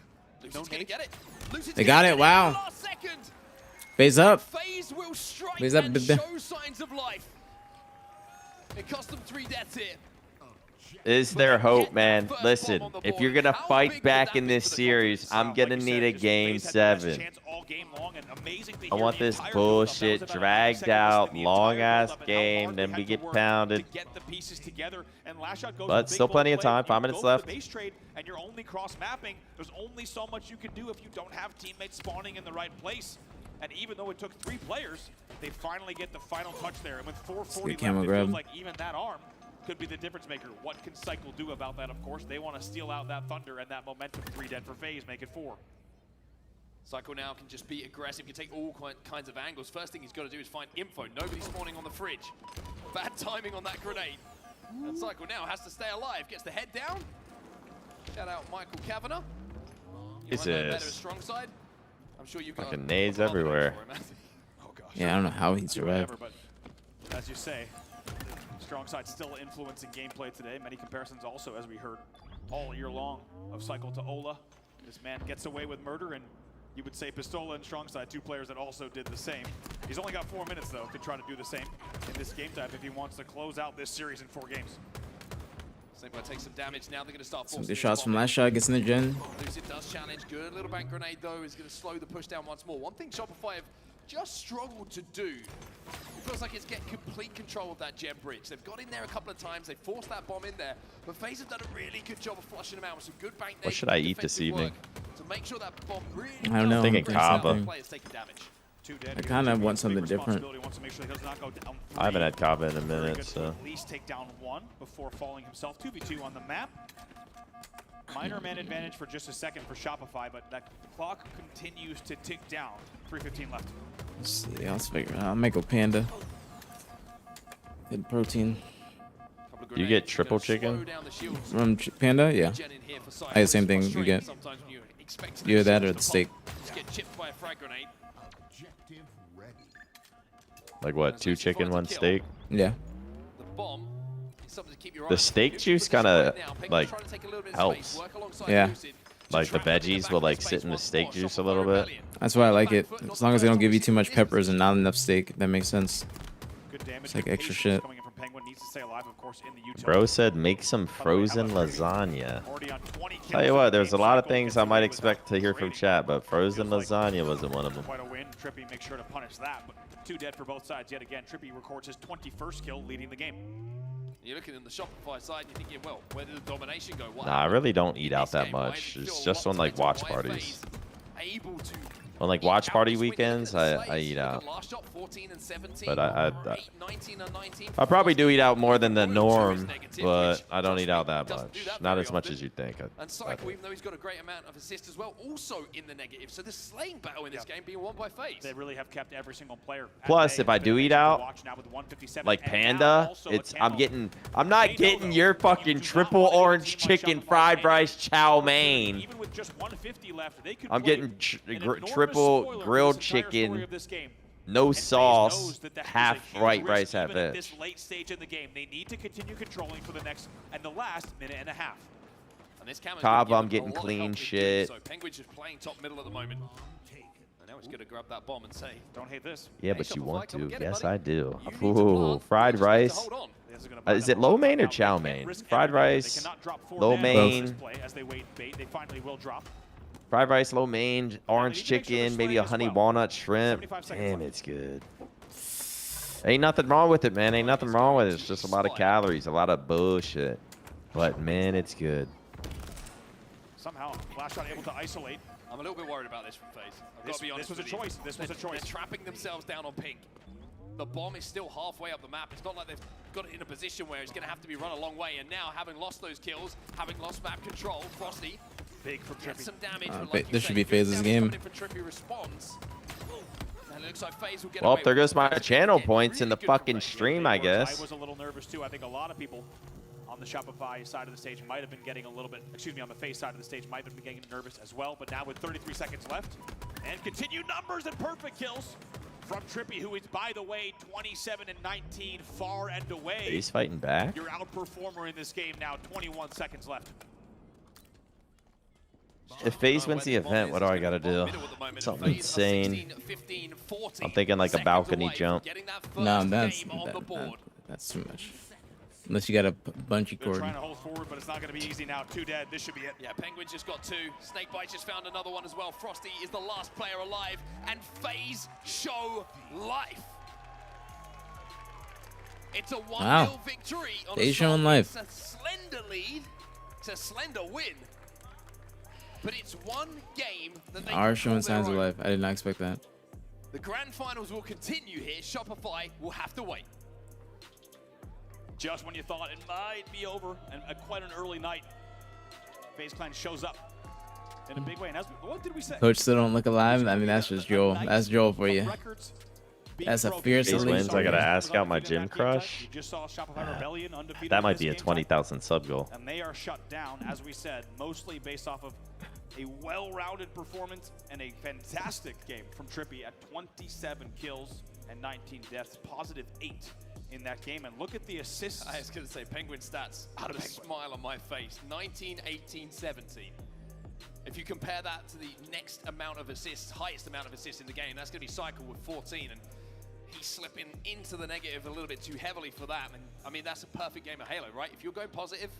Lucid's gonna get it. Lucid's They gonna got get it. Wow. Last second. FaZe up. FaZe will strike FaZe up, and baby. show signs of life. It cost them 3 deaths here. is there hope, man. Listen, if you're gonna fight back in this series, I'm gonna need a game 7. I want this bullshit dragged out, long ass game, then we get pounded. But still plenty of time. 5 minutes left. Base trade, and you're only cross mapping. There's only so much you can do if you don't have teammates spawning in the right place. And even though it took 3 players, they finally get the final touch there. And with 440 left, it feels like even that arm could be the difference maker. What can Cycle do about that? Of course, they want to steal out that Thunder and that momentum. 3 dead for FaZe, make it 4. Cycle now can just be aggressive, can take all kinds of angles. First thing he's got to do is find info. Nobody's spawning on the fridge. Bad timing on that grenade. And Cycle now has to stay alive. Gets the head down. Shout out Michael Kavanagh. This better is strong side. I'm sure you've got fucking nades everywhere. Oh gosh. Yeah, I don't know how he survived. But as you say, strong side still influencing gameplay today. Many comparisons also, as we heard all year long, of Cycle to Ola. This man gets away with murder, and you would say Pistola and Strongside, 2 players that also did the same. He's only got 4 minutes, though, to try to do the same in this game type if he wants to close out this series in 4 games. Snakebite takes some damage. Now they're going to start Some forcing good shots from last shot, gets in the gen. Lucid does challenge. Good little bank grenade, though, is going to slow the push down once more. One thing Shopify have just struggled to do, it feels like it's getting complete control of that gem bridge. They've got in there a couple of times. They forced that bomb in there. But FaZe have done a really good job of flushing them out with some good bank. What should I eat this evening? To make sure that bomb really I don't know. I'm thinking Kava. players taking damage. I kind of want something different. I haven't had Kava in a minute, so. At least take down 1 before falling himself. 2v2 on the map. Minor man advantage for just a second for Shopify, but that clock continues to tick down. 3:15 left. Let's see, let's figure it out. I'll make a panda. Good protein. You get triple chicken? From panda? Yeah. I had the same thing you get. Either that or the steak. Just get chipped by a frag grenade. Like what, 2 chicken, 1 steak? Yeah. The bomb is something to keep your The eyes steak on. juice kind of like helps. Yeah. Like the veggies will like sit in the steak juice a little bit. That's why I like it. As long as they don't give you too much peppers and not enough steak, that makes sense. It's like extra shit. Bro said make some frozen lasagna. Tell you what, there's a lot of things I might expect to hear from chat, but frozen lasagna wasn't one of them. Quite a win. Trippy makes sure to punish that, but 2 dead for both sides yet again. Trippy records his 21st kill, leading the game. You're looking in the Shopify side and you're thinking, well, where did the domination go? What Nah, I really don't eat out that much. It's just on like watch parties. Able to On like watch party weekends, I eat out. last shot 14 and 17. But I 19 and 19. I probably do eat out more than the norm, but I don't eat out that much. Not as much as you'd think. And Cycle, even though he's got a great amount of assists as well, also in the negative. So the slaying battle in this game being won by FaZe. They really have kept every single player. Plus, if I do eat out, like Panda, I'm not getting your fucking triple orange chicken fried rice chow mein. Even with just 150 left, they could I'm getting triple grilled chicken, no sauce, half white rice, half veg. This late stage in the game, they need to continue controlling for the next and the last minute and a half. And this Camo's Cobb, gonna I'm give getting a lot of clean help with shit. doing So Penguin's just playing top middle at the moment. And now he's going to grab that bomb and say, don't hate this. Yeah, but you want to. Yes, I do. Ooh, fried rice. Is it lo mein or chow mein? Fried rice, lo mein. As they wait bait, they finally will drop. Fried rice, lo mein, orange chicken, maybe a honey walnut shrimp. Damn, it's good. Ain't nothing wrong with it, man. Ain't nothing wrong with it. It's just a lot of calories, a lot of bullshit. But, man, it's good. Somehow, Flash shot able to isolate. I'm a little bit worried about this from FaZe. I've got to be honest This was a with you. choice. This was a choice. They're trapping themselves down on pink. The bomb is still halfway up the map. It's not like they've got it in a position where it's going to have to be run a long way. And now, having lost those kills, having lost map control, Frosty big for gets some damage. This should be FaZe's game. Trippy responds. And it looks like FaZe will get Well, away there with goes my it. channel points in the fucking stream, I guess. I was a little nervous too. I think a lot of people on the Shopify side of the stage might have been getting a little bit, excuse me, on the FaZe side of the stage might have been getting nervous as well. But now with 33 seconds left and continued numbers and perfect kills from Trippy, who is, by the way, 27 and 19 far and away. He's fighting back. Your outperformer in this game now, 21 seconds left. If FaZe wins the event, what do I gotta do? Something insane. I'm thinking like a balcony jump. No, that's too much. Unless you got a bungee They're cord. trying to hold forward, but it's not going to be easy now. 2 dead. This should be it. Yeah, Penguin just got 2. Snakebite just found another one as well. Frosty is the last player alive, and FaZe show life. It's a 1-0 victory. FaZe showing life. It's a slender lead. It's a slender win. But it's one game that they Are can showing call their signs of own. life. I did not expect that. The grand finals will continue here. Shopify will have to wait. Just when you thought it might be over, and quite an early night, FaZe Clan shows up in a big way. And what did we say? Coach still don't look alive. I mean, that's just Joel. That's Joel for you. That's a fierce FaZe elite. wins. I gotta ask out my gym crush. You just saw Shopify Rebellion undefeated. That in might this be a game type. 20,000 sub goal. And they are shut down, as we said, mostly based off of a well-rounded performance and a fantastic game from Trippy at 27 kills and 19 deaths, +8 in that game. And look at the assists. I was going to say, Penguin stats, put a smile on my face. 19, 18, 17. If you compare that to the next amount of assists, highest amount of assists in the game, that's going to be Cycle with 14. And he's slipping into the negative a little bit too heavily for that. And I mean, that's a perfect game of Halo, right? If you're going positive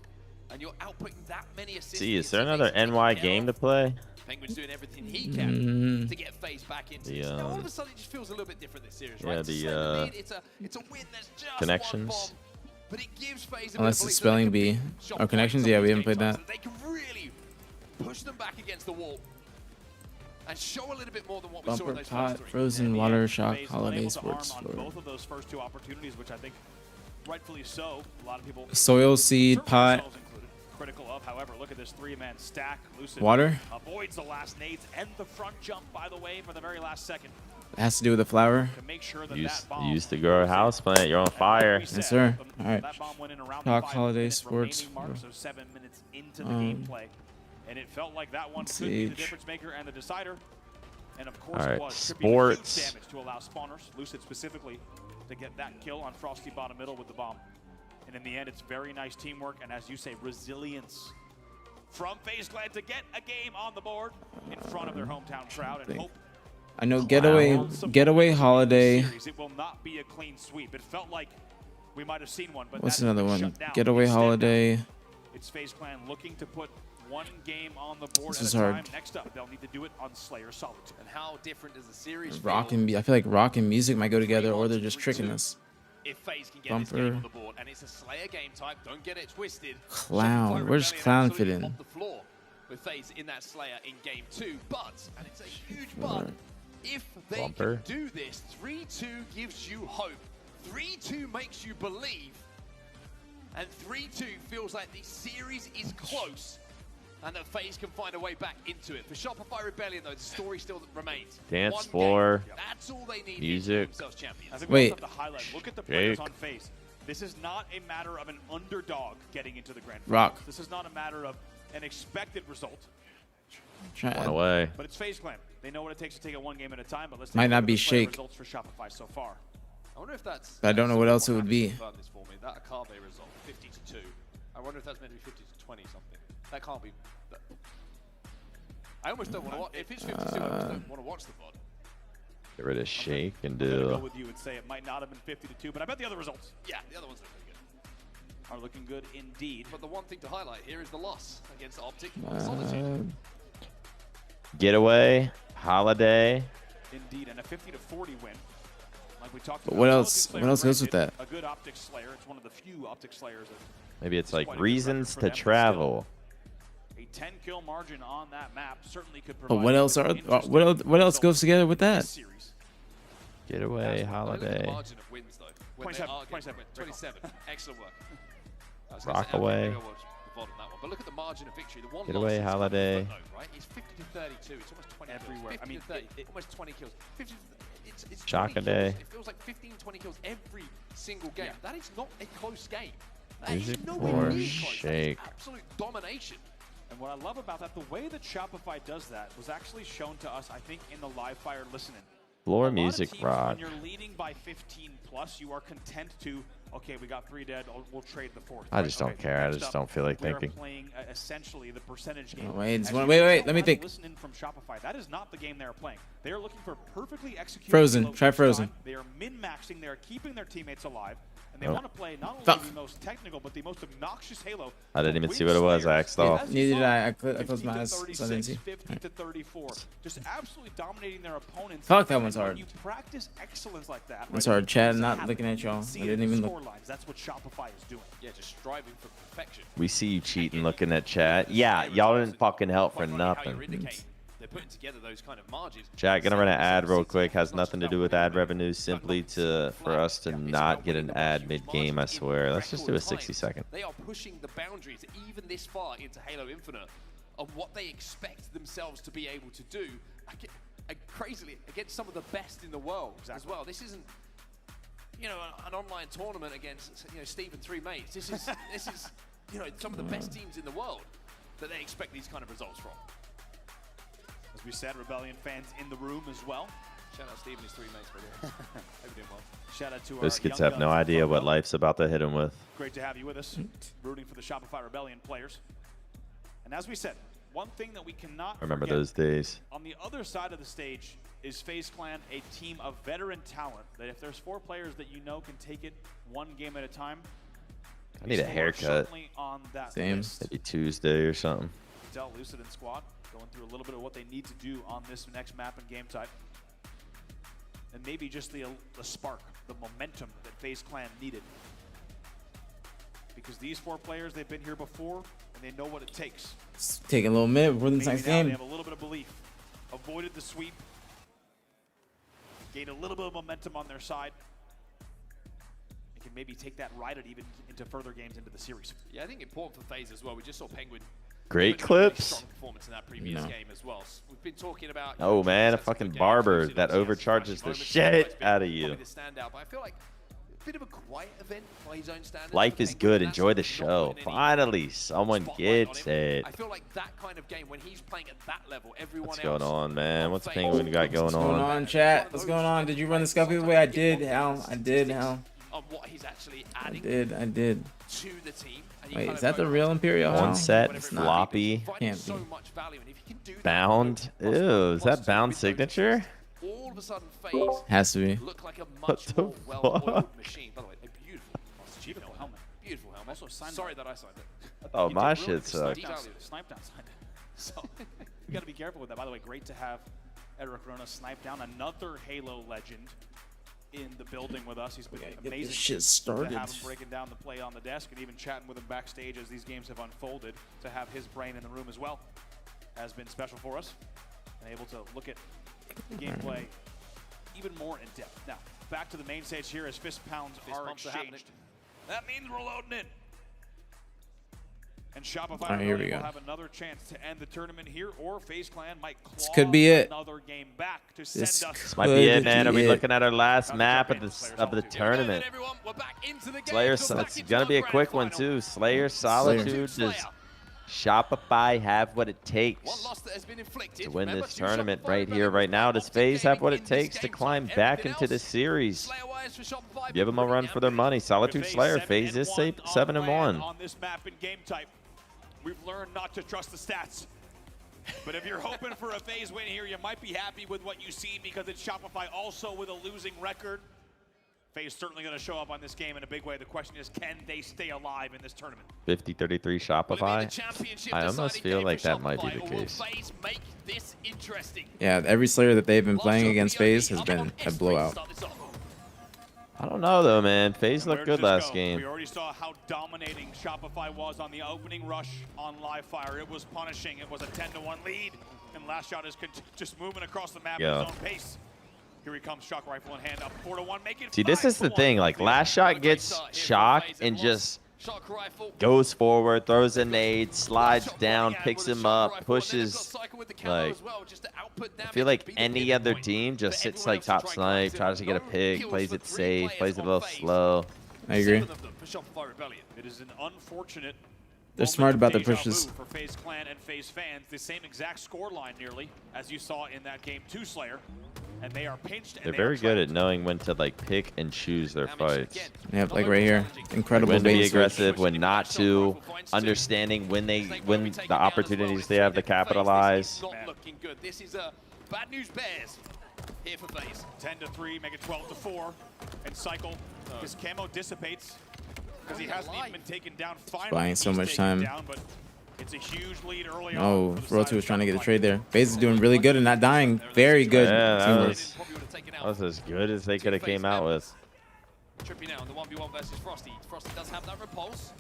and you're outputting that many assists. See, is there another NY game to play? Penguin's doing everything he can to get FaZe back into The, this. Now, all of a sudden, it just feels a little bit different this series, yeah, right? It's a the, slender lead, it's a win that's just connections. one bomb, but it gives FaZe a Unless bit of it's belief that they spelling can bee. beat Shopify Or connections? in Yeah, some we of haven't these played game that. times. They can really push them back against the wall and show a little bit more than what we saw in Bumper those pot, first 3. frozen water shock, FaZe holiday unable to sports harm on floor. both of those first 2 opportunities, which I think rightfully so. A lot of people Soil seed certainly pot. themselves included, critical of. However, look at this 3-man stack. Lucid Water? avoids the last nades and the front jump, by the way, for the very last second. It has to do with the flower. To make sure that Used to grow a house plant. You're on fire. Yes, sir. All right. that bomb went in around Talk the 5 holiday minute sports. remaining mark, so 7 minutes into the gameplay. And it felt like that one could be the Siege. difference maker and the decider. And of course All right, it was. Trippy with sports. huge damage to allow spawners, Lucid specifically, to get that kill on Frosty bottom middle with the bomb. And in the end, it's very nice teamwork and, as you say, resilience from FaZe Clan to get a game on the board in front of their hometown crowd and hope. I know getaway holiday. It will not be a clean sweep. It felt like we might have seen one, but What's that has another been one? shut down. Getaway Instead, holiday. it's FaZe Clan looking to put one game on the board This at is a hard. time. Next up, they'll need to do it on Slayer Solitude. And how different does the series Rock feel and I feel like rock and music might go together, or they're just tricking us. if FaZe can get this game Bumper. on the board? And it's a Slayer game type. Don't get it twisted. Clown. Shopify Where's Rebellion Clown fit absolutely in? mopped the floor with FaZe in that Slayer in game 2. But, and it's a huge but, if they Bumper. can do this, 3-2 gives you hope. 3-2 makes you believe. And 3-2 feels like the series is close. And that FaZe can find a way back into it. For Shopify Rebellion, though, the story still remains. Dance One floor, game. That's all they need music. to themselves champions. I think we Wait. also have to highlight. Look at the players Jake. on FaZe. This is not a matter of an underdog getting into the grand Rock. finals. This is not a matter of an expected result. One away. But it's FaZe Clan. They know what it takes to take it one game at a time. But let's Might take a not look at be the player Shake. results for Shopify so far. I wonder if that's. I don't know what else it would be. Confirm this for me. That Akabe result, 50-2. I wonder if that's meant to be 50-20 something. That can't be. I almost don't want to watch. If it's 52, I almost don't want to watch the VOD. Get rid of Shake and I'm gonna go do. with you and say it might not have been 50-2, but I bet the other results Yeah, the other ones are pretty good. are looking good indeed. But the one thing to highlight here is the loss against Optic on Solitude. Getaway, holiday. Indeed, and a 50-40 win. Like we talked But about. what Solitude else? Slayer What else goes with granted, that? A good Optic Slayer. It's one of the few Optic Slayers. Maybe it's like quite a good reasons record for to them, but still. travel. A 10-kill margin on that map certainly could provide. But what else are? What else goes together with that? Getaway, Look at the holiday. margin of wins, though. When 27, they are getting 27. 27. Excellent work. I was gonna say, Rockaway. maybe I'll watch the VOD on that one. But look at the margin of victory. The one Getaway, loss is holiday. footnote, right? It's 50-32. It's almost 20 Everywhere. kills. 50 I mean, to 30, almost 20 kills. 50, it's 20 Shockaday. kills. It feels like 15, 20 kills every single game. That is not a close game. That Music is nowhere for near close. That Shake. is absolute domination. And what I love about that, the way that Shopify does that was actually shown to us, I think, in the live fire listening. Floor a lot of music teams, rock. when you're leading by 15 plus, you are content to, okay, we got 3 dead, we'll trade the 4th. I just don't Okay, care. I next just up, don't feel like we are thinking. playing essentially the percentage game. Oh, wait, As wait, you wait, can wait, tell let me by think. Listening from Shopify, that is not the game they're playing. They are looking for perfectly executed Frozen. Halo Try each Frozen. time. They are min-maxing. They are keeping their teammates alive. And they Oh. want to play not only Fuck. the most technical, but the most obnoxious Halo. I didn't to even win see what it was. I Slayers. axed off. As you Neither did saw, I. I closed 50 my to eyes, so I 36, didn't see. 50 to 34. Just absolutely dominating their opponents. Fuck, that And one's when hard. You practice excellence like that. That's right, hard. it Chad, begins to not happen. looking at y'all. See I it didn't in the even look. score lines. That's what Shopify is doing. Yeah, just striving for perfection. We see you cheating, looking at chat. Yeah, y'all didn't fucking help for nothing. They're putting together those kind of margins. Chat, gonna run an ad real quick. Has nothing to do with ad revenue. Simply for us to not get an ad mid-game, I swear. Let's just do a 60-second. They are pushing the boundaries even this far into Halo Infinite of what they expect themselves to be able to do, crazily against some of the best in the world as well. This isn't, you know, an online tournament against, you know, Steve and 3 mates. This is you know, some of the best teams in the world that they expect these kind of results from. As we said, Rebellion fans in the room as well. Shout out Steve and his 3 mates, by the way. Hope you're doing well. Shout out to our Biscuits young have no guns. idea what life's about to hit him with. Great to have you with us, rooting for the Shopify Rebellion players. And as we said, one thing that we cannot Remember forget, those days. on the other side of the stage is FaZe Clan, a team of veteran talent that if there's 4 players that you know can take it one game at a time, I need a these 4 are haircut. certainly on that Same. list. Maybe Tuesday or something. Dell, Lucid, and Squad going through a little bit of what they need to do on this next map and game type. And maybe just the spark, the momentum that FaZe Clan needed. Because these 4 players, they've been here before, and they know what it takes. It's taking a little minute before the Maybe next now they game. have a little bit of belief. Avoided the sweep. Gained a little bit of momentum on their side. And can maybe take that ride even into further games into the series. Yeah, I think important for FaZe as well. We just saw Penguin. Great put in a really clips. strong performance in that previous No. game as well. We've been talking about. you Oh know, man, a Jones has fucking good games, barber Lucid that obviously has some overcharges the flashing shit moments, but out of it's you. probably the standout, but I feel like a bit of a quiet event by his own standards. Life for is Penguin, good. and that's Enjoy the not show. putting any Finally, someone spotlight gets on him. it. I feel like that kind of game when he's playing at that level, everyone What's else going on, man? What's FaZe Penguin got going What's going on? on, chat? What's going on? Did you run the Scuffy away? I did, Hal. I did, Hal. on what he's actually I adding did. I did. to the team. And you Wait, kind is of that the go, real Imperial? One Hal? set, It's not. floppy, finding Can't so be. much value, and if you can do that, bound. Ew, is that bound signature? all of a sudden FaZe Has to be. look like a What much the more well-oiled fuck? machine. By the way, a beautiful helmet. Beautiful helmet. Also signed Sorry that I signed it. Oh, He my did really shit good sucked. Snipe down signed it. So you got to be careful with that. By the way, great to have Eric Rona snipe down another Halo legend in the building with us. He's been Get amazing this shit to started. have him breaking down the play on the desk and even chatting with him backstage as these games have unfolded. To have his brain in the room as well has been special for us. And able to look at the gameplay even more in depth. Now, back to the main stage here as fist pounds Fist are pumps are happening. exchanged. That means we're loading in. And Shopify Alright, here we will go. have another chance to end the tournament here, or FaZe Clan might claw could be it. another game back to This send us. This might be it, man. Are we it. looking at our last map of the tournament? Everyone, we're back into the game. Slayer, We're back it's into gonna the be a grand quick one final. too. Slayer Solitude. Does Shopify have what it One takes loss that has been inflicted. to win Remember, this two tournament Shopify right here, Rebellion right now? Does Optic FaZe have Gaming what in it this takes to game, so climb back everything into the else, series? Slayer-wise for Shopify, Give them a run for their money. Solitude With Slayer. FaZe FaZe is 7-1 7-1. on this map and game type. We've learned not to trust the stats. But if you're hoping for a FaZe win here, you might be happy with what you see because it's Shopify also with a losing record. FaZe certainly going to show up on this game in a big way. The question is, can they stay alive in this tournament? 50-33 Shopify. I almost feel like that might be the case. FaZe make this interesting. Yeah, every Slayer that they've been playing against FaZe has been a blowout. I don't know though, man. FaZe Where looked does good this last go? game. We already saw how dominating Shopify was on the opening rush on live fire. It was punishing. It was a 10-1 lead. And Last Shot is just moving across the map Yeah. at his own pace. Here he comes, shock rifle in hand, up 4-1, make it See, this is the 5-1. thing. Like, Last Shot gets shocked and just goes forward, throws a nade, slides down, picks him up, pushes. Like, I feel like any other team just sits like top snipe, tries to get a pick, plays it safe, plays it a little slow. I agree. It is an unfortunate They're smart about their deja pushes. vu for FaZe Clan and FaZe fans. The same exact score line nearly as you saw in that game 2 Slayer. and they are pinched. And They're they are very good at knowing when to like pick and choose their fights. Yep, like right here. Incredible When to be bait switch. aggressive, when not to, understanding when the opportunities they have to capitalize. Not looking good. This is a bad news bears here for FaZe. 10-3, make it 12-4, and cycle. His camo dissipates because he hasn't even been taken down. Finally, Buying so he's much taken time. down, but it's a huge lead early Oh, on. for the Rotu side was of trying to get a Shopify. trade there. FaZe is doing really good and not dying. Very good. Yeah, that teamwork. was as good as they could have came out with. Trippy now in the 1v1 versus Frosty. Frosty does have that repulse.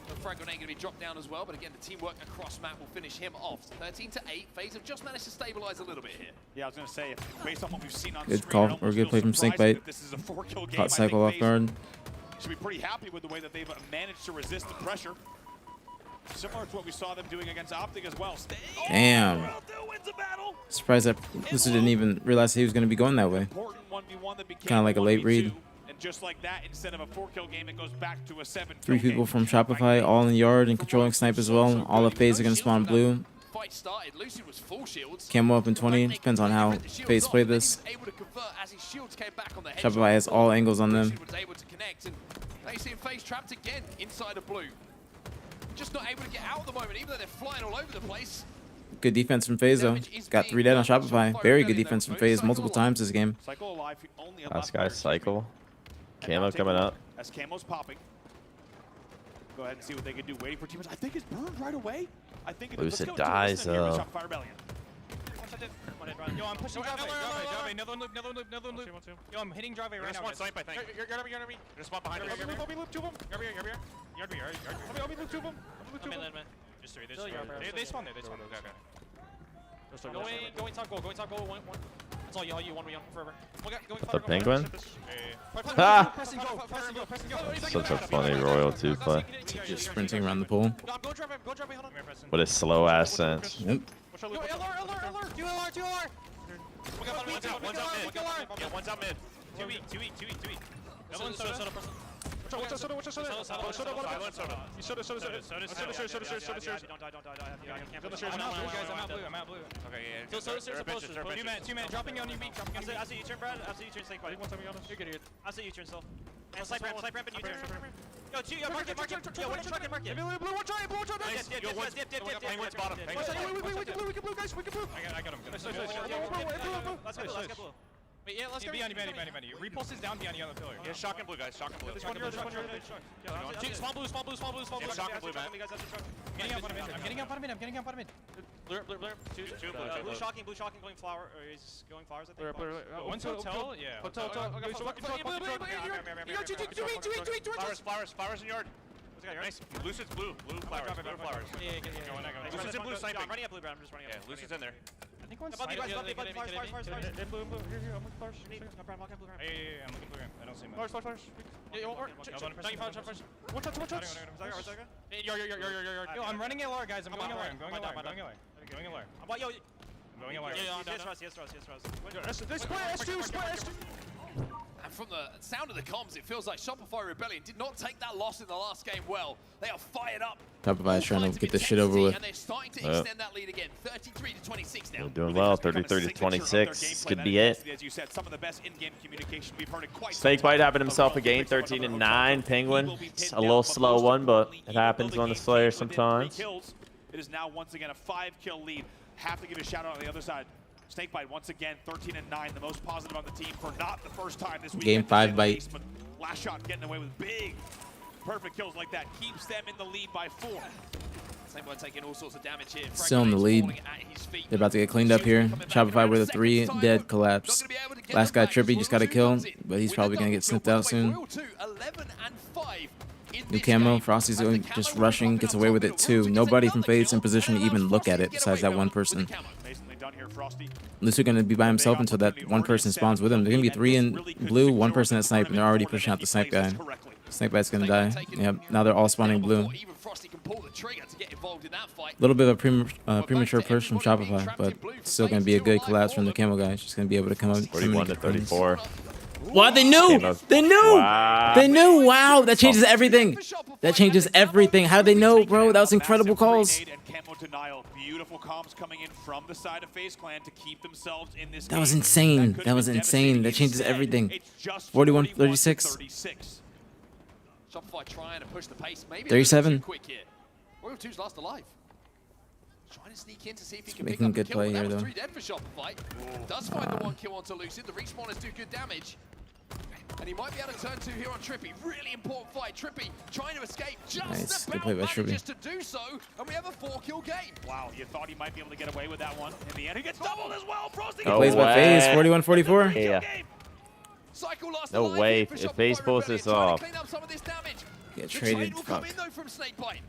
The frag grenade going to be dropped down as well, but again, the teamwork across map will finish him off. 13-8. FaZe have just managed to stabilize a little bit here. Yeah, I was going to say, based on what we've seen on Good screen, call it or almost good feels play from surprising Snakebite. that this is a 4-kill game. Caught Cycle off guard. Should be pretty happy with the way that they've managed to resist the pressure. Similar to what we saw them doing against Optic as well. Damn. Surprised that Lucid didn't even realize he was going to be going that way. Kind of like a late read. And just like that, instead of a 4-kill game, it goes back to a 7-kill 3 people from Shopify, all in the yard and controlling snipe as well. All of FaZe are going to spawn blue. Fight started. Lucid was full shields. Camo up in 20. Depends on how FaZe play this. Able to convert as his shields came back on the head. Shopify has all angles on them. Was able to connect, and they see FaZe trapped again inside of blue. Just not able to get out at the moment, even though they're flying all over the place. Good defense from FaZe though. Got 3 dead on Shopify. Very good defense from FaZe multiple times this game. Last guy cycle. Camo coming up. As Camo's popping. Go ahead and see what they can do. Waiting for teammates. I think it's burned right away. I think Lucid dies though. Yo, I'm pushing Drave. Another loop. Yo, I'm hitting Drave right now. Snipe, I think. You're gonna be. Just spot behind us. Obi loop, 2 of them. You're Obi loop, 2 of them. Just 3. They spawn there. Okay. Going top goal. One. That's all you. 1v1 forever. The penguin? Ah! Press and go. Such a funny Royal 2 play. Just sprinting around the pool. Go drive, hold on. What a slow ass sense. Yep. Yo, LR. 2 LR. One's out mid. Yeah, one's out mid. 2 weak. Another one's soda. Watch out, I'm out blue. Okay, yeah. So, 2 man, dropping on you, weak. I see you turn, Brad. I see you turn, Snake Bite. You're good. I see you turn still. And snipe ramp and you turn. Yo, mark it. Yo, what you mark it? Blue, one try. Dip. Penguin's bottom. We can blue. I got him. Let's get blue. Wait, yeah, let's go. Behind you. Repulse is down behind you on the pillar. Yeah, shock and blue, guys. Shock and blue. This one. Small blue. Yeah, shock and blue, man. I'm getting out bottom mid. Blur. Two blue shocking going flower. Or he's going flowers, I think. Blur. One's hotel. Yeah. Hotel. Flowers in yard. Nice. Lucid's blue. Blue flowers. Yeah. Lucid's in blue sniping. I'm running up blue, Brad. I'm just running up. Yeah, Lucid's in there. I think one's flowers. Blue. Here. I'm looking flowers. Yeah, I'm looking blue. I don't see much. Flowers. Watch out. Yo, I'm running LR, guys. I'm going LR. Yes, S2. And from the sound of the comms, it feels like Shopify Rebellion did not take that loss in the last game well. They are fired up. Shopify is trying to get this shit over with. And they're starting to extend that lead again. 33-26 now. They're doing well. 33-26. This could be it. As you said, some of the best in-game communication we've heard in quite Snakebite happened himself again. 13-9. Penguin. It's a little slow one, but it happens on the Slayer sometimes. It is now once again a 5-kill lead. Have to give a shout out on the other side. Snakebite once again 13-9, the most positive on the team for not the first time this week. Game 5 bite. Last shot getting away with big, perfect kills like that keeps them in the lead by 4. Snakebite taking all sorts of damage here. Still in the lead. They're about to get cleaned up here. Shopify with a 3 dead collapse. Last guy Trippy just got a kill, but he's probably gonna get snipped out soon. New camo. Frosty's just rushing, gets away with it too. Nobody from FaZe in position to even look at it besides that one person. Lucio gonna be by himself until that one person spawns with him. They're gonna be 3 in blue, 1 person at snipe, and they're already pushing out the snipe guy. Snakebite's gonna die. Yep, now they're all spawning blue. A little bit of a premature push from Shopify, but still gonna be a good collapse from the camo guy. Just gonna be able to come up. 41-34. What? They knew. They knew. Wow. They knew. Wow. That changes everything. That changes everything. How they know, bro? That was incredible calls. And camo denial. Beautiful comms coming in from the side of FaZe Clan to keep themselves in this That was game. insane. could That have was been insane. That devastating. changes Instead, everything. it's just 41-36. 36. Shopify trying to push the pace. Maybe 37. A little too quick here. Royal 2's last alive. Trying to sneak in to see if he can pick Making up a good kill. play That here, was though. 3 dead for Shopify. Does find the 1 kill onto Lucid. The respawners do good damage. And he might be able to turn 2 here on Trippy. Really important fight. Trippy trying to escape. Just Nice. Good about play by Trippy. manages to do so. And we have a 4-kill game. Wow, you thought he might be able to get away with that one. In the end, he gets doubled as well. Frosty Good plays by FaZe. 41-44. Yeah. Cycle lost No alive way. here for If Shopify FaZe pulls Rebellion, this trying to off. clean up some of this damage. Get The traded. trade will come Fuck. in though from Snakebite.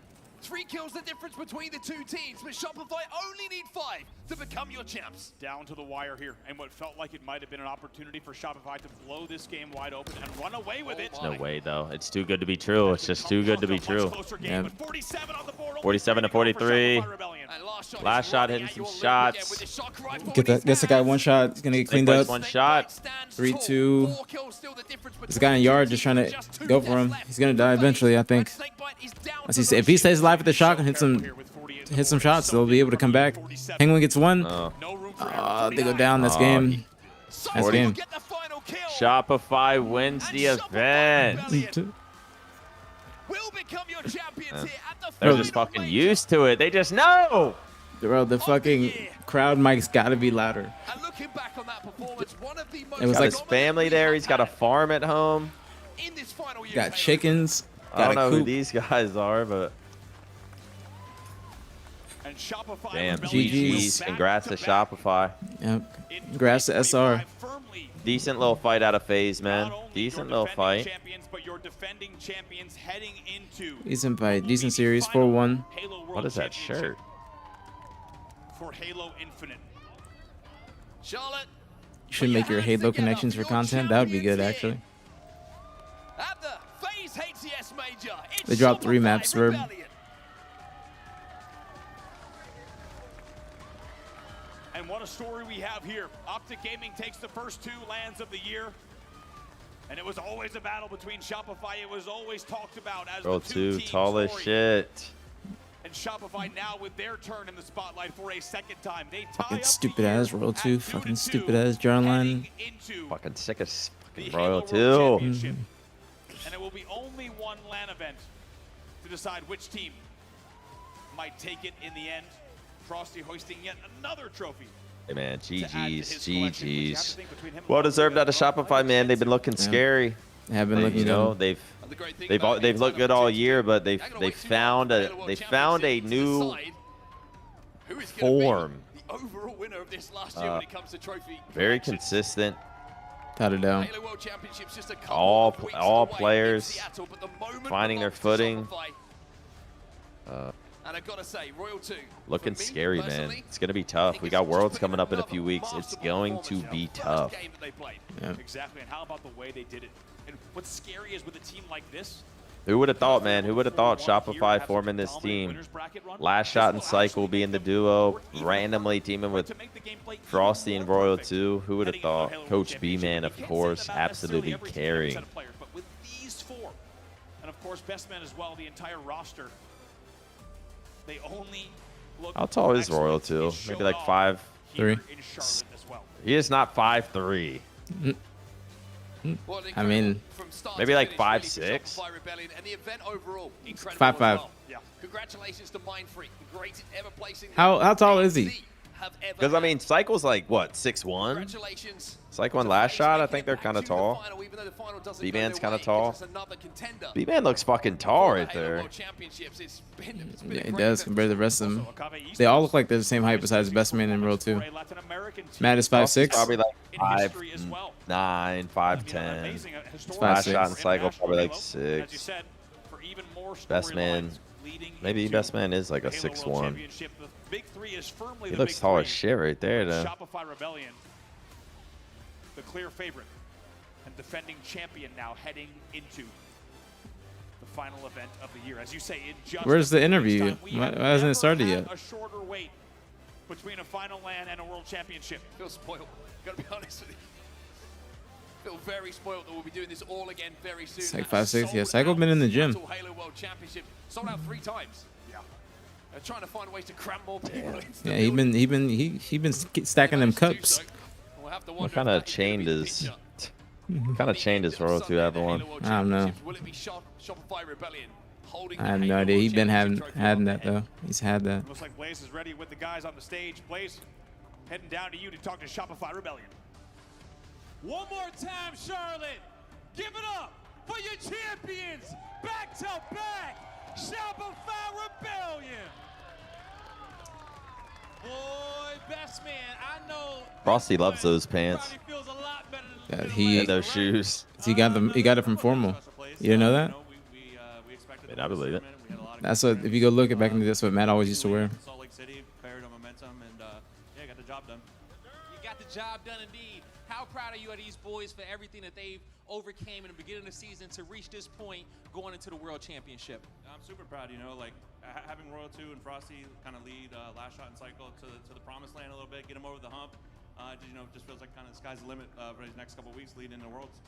3 kills the difference between the 2 teams, but Shopify only need 5 to become your champs. Down to the wire here, and what felt like it might have been an opportunity for Shopify to blow this game wide open and run away with it. No way, though. It's too good to be true. It's just too good to be true. Yeah. 47 to 43. Last shot hitting some shots. Guess I got 1 shot. He's gonna get cleaned up. 1 shot. 3-2. There's a guy in yard just trying to go for him. He's gonna die eventually, I think. If he stays alive with the shot and hits some shots, they'll be able to come back. Penguin gets 1. They go down. That's game. That's game. Shopify wins the event. They're just fucking used to it. They just know. Bro, the fucking crowd mic's gotta be louder. It was Got like his family there. He's got a farm at home. got chickens. I don't Got a know who coop. these guys are, but And Shopify damn, Rebellion GG's. will Congrats to Shopify. Yep. Congrats to SR. Decent little fight out of FaZe, man. Decent little fight. champions, but your defending champions heading into Decent fight. Decent series. 4-1. Halo World What is that Championship shirt? for Halo Infinite. Charlotte, You should make your Halo connections for content. That would be good, actually. at the FaZe HCS Major, it's They dropped 3 Shopify maps, Verb. Rebellion. And what a story we have here. Optic Gaming takes the first 2 lands of the year. And it was always a battle between Shopify. It was always talked about as Roll the 2 2, team tall as story. shit. And Shopify now with their turn in the spotlight for a second time. They tie Fucking up stupid ass Roll 2. Fucking stupid ass Jarline. Fucking sick as the fucking Halo Royal World 2. Championship. And it will be only 1 LAN event to decide which team might take it in the end. Frosty hoisting yet another trophy. Hey man, to add to GG's, his collection, which you have to GG's. think between him and Well deserved out of Shopify, man. They've been looking scary. They have been Like, looking you know, good. they've looked good all year, but they've found a new form. The overall winner of this last year when it comes to trophy. Very consistent. Without a doubt. Halo World Championships just a couple All of weeks all away in players Seattle, but the moment finding their belongs to footing. Shopify. And I've got to say, Royal 2. Looking for me, scary, man. personally, It's gonna be tough. We got Worlds coming up in a few weeks. It's going to be tough. game that they played. Yeah. Exactly. And how about the way they did it? And what's scary is with a team like this, Who would have thought, man? Who would have thought Shopify forming this team? Last Shot and Cycle being the duo, randomly teaming with Frosty and Royal 2. Who would have thought? Coach B-Man, of course, absolutely carrying. but with these 4, and of course Best Man as well, the entire roster, they only look How tall is Royal 2? Maybe like 5'3". in Charlotte as well. He is not 5'3". I mean, maybe like 5'6". Shopify Rebellion and the event overall, incredible 5'5". as well. Congratulations to Mindfreak, the greatest ever placing. How tall is he? Because I mean, Cycle's like what, 6'1"? Congratulations. Cycle and Last Shot, I think they're kind of tall. B-Man's kind of tall. B-Man looks fucking tall right there. Yeah, he does compared to the rest of them. They all look like they're the same height besides Best Man and Roll 2. Matt is 5'6". Probably like 5'9", 5'10". Last 5'6". Shot and Cycle probably like 6. Best Man, maybe Best Man is like a 6'1". He looks tall as shit right there, though. Shopify Rebellion, the clear favorite and defending champion, now heading into the final event of the year. As you say, in just Where's the interview? time, we Why have hasn't it never started had yet? A shorter wait between a final LAN and a world championship. Feel spoiled. Gotta be honest with you. Feel very spoiled that we'll be doing this all again very soon. Psych That 5-6. Yeah, sold Psycho out been in the gym. Total Halo World Championship sold out 3 times. Yeah. They're trying to find ways to cram more people into the Yeah, he been stacking them cups. We'll have to What wonder kind if of that chain does Royal 2 have on? I don't know. will it be Shopify Rebellion holding I have the no Halo idea. World He's been Championship having trophy that though. He's had that. Looks like Blaze is ready with the guys on the stage. Blaze, heading down to you to talk to Shopify Rebellion. One more time, Charlotte. Give it up for your champions. Back to back. Shopify Rebellion. Boy, best man, I know. Frosty loves those pants Feels a lot better than and those shoes. He got them. He got it from Formal. You didn't know that? I mean, I believe it. That's what. If you go look at back into that's what Matt always used to wear. Salt Lake City, carried on momentum, and yeah, got the job done. You got the job done indeed. How proud are you of these boys for everything that they've overcame in the beginning of the season to reach this point going into the World Championship? I'm super proud, you know, like having Royal 2 and Frosty kind of lead Last Shot and Cycle to the promised land a little bit, get them over the hump. You know, just feels like kind of the sky's the limit for these next couple of weeks leading into Worlds.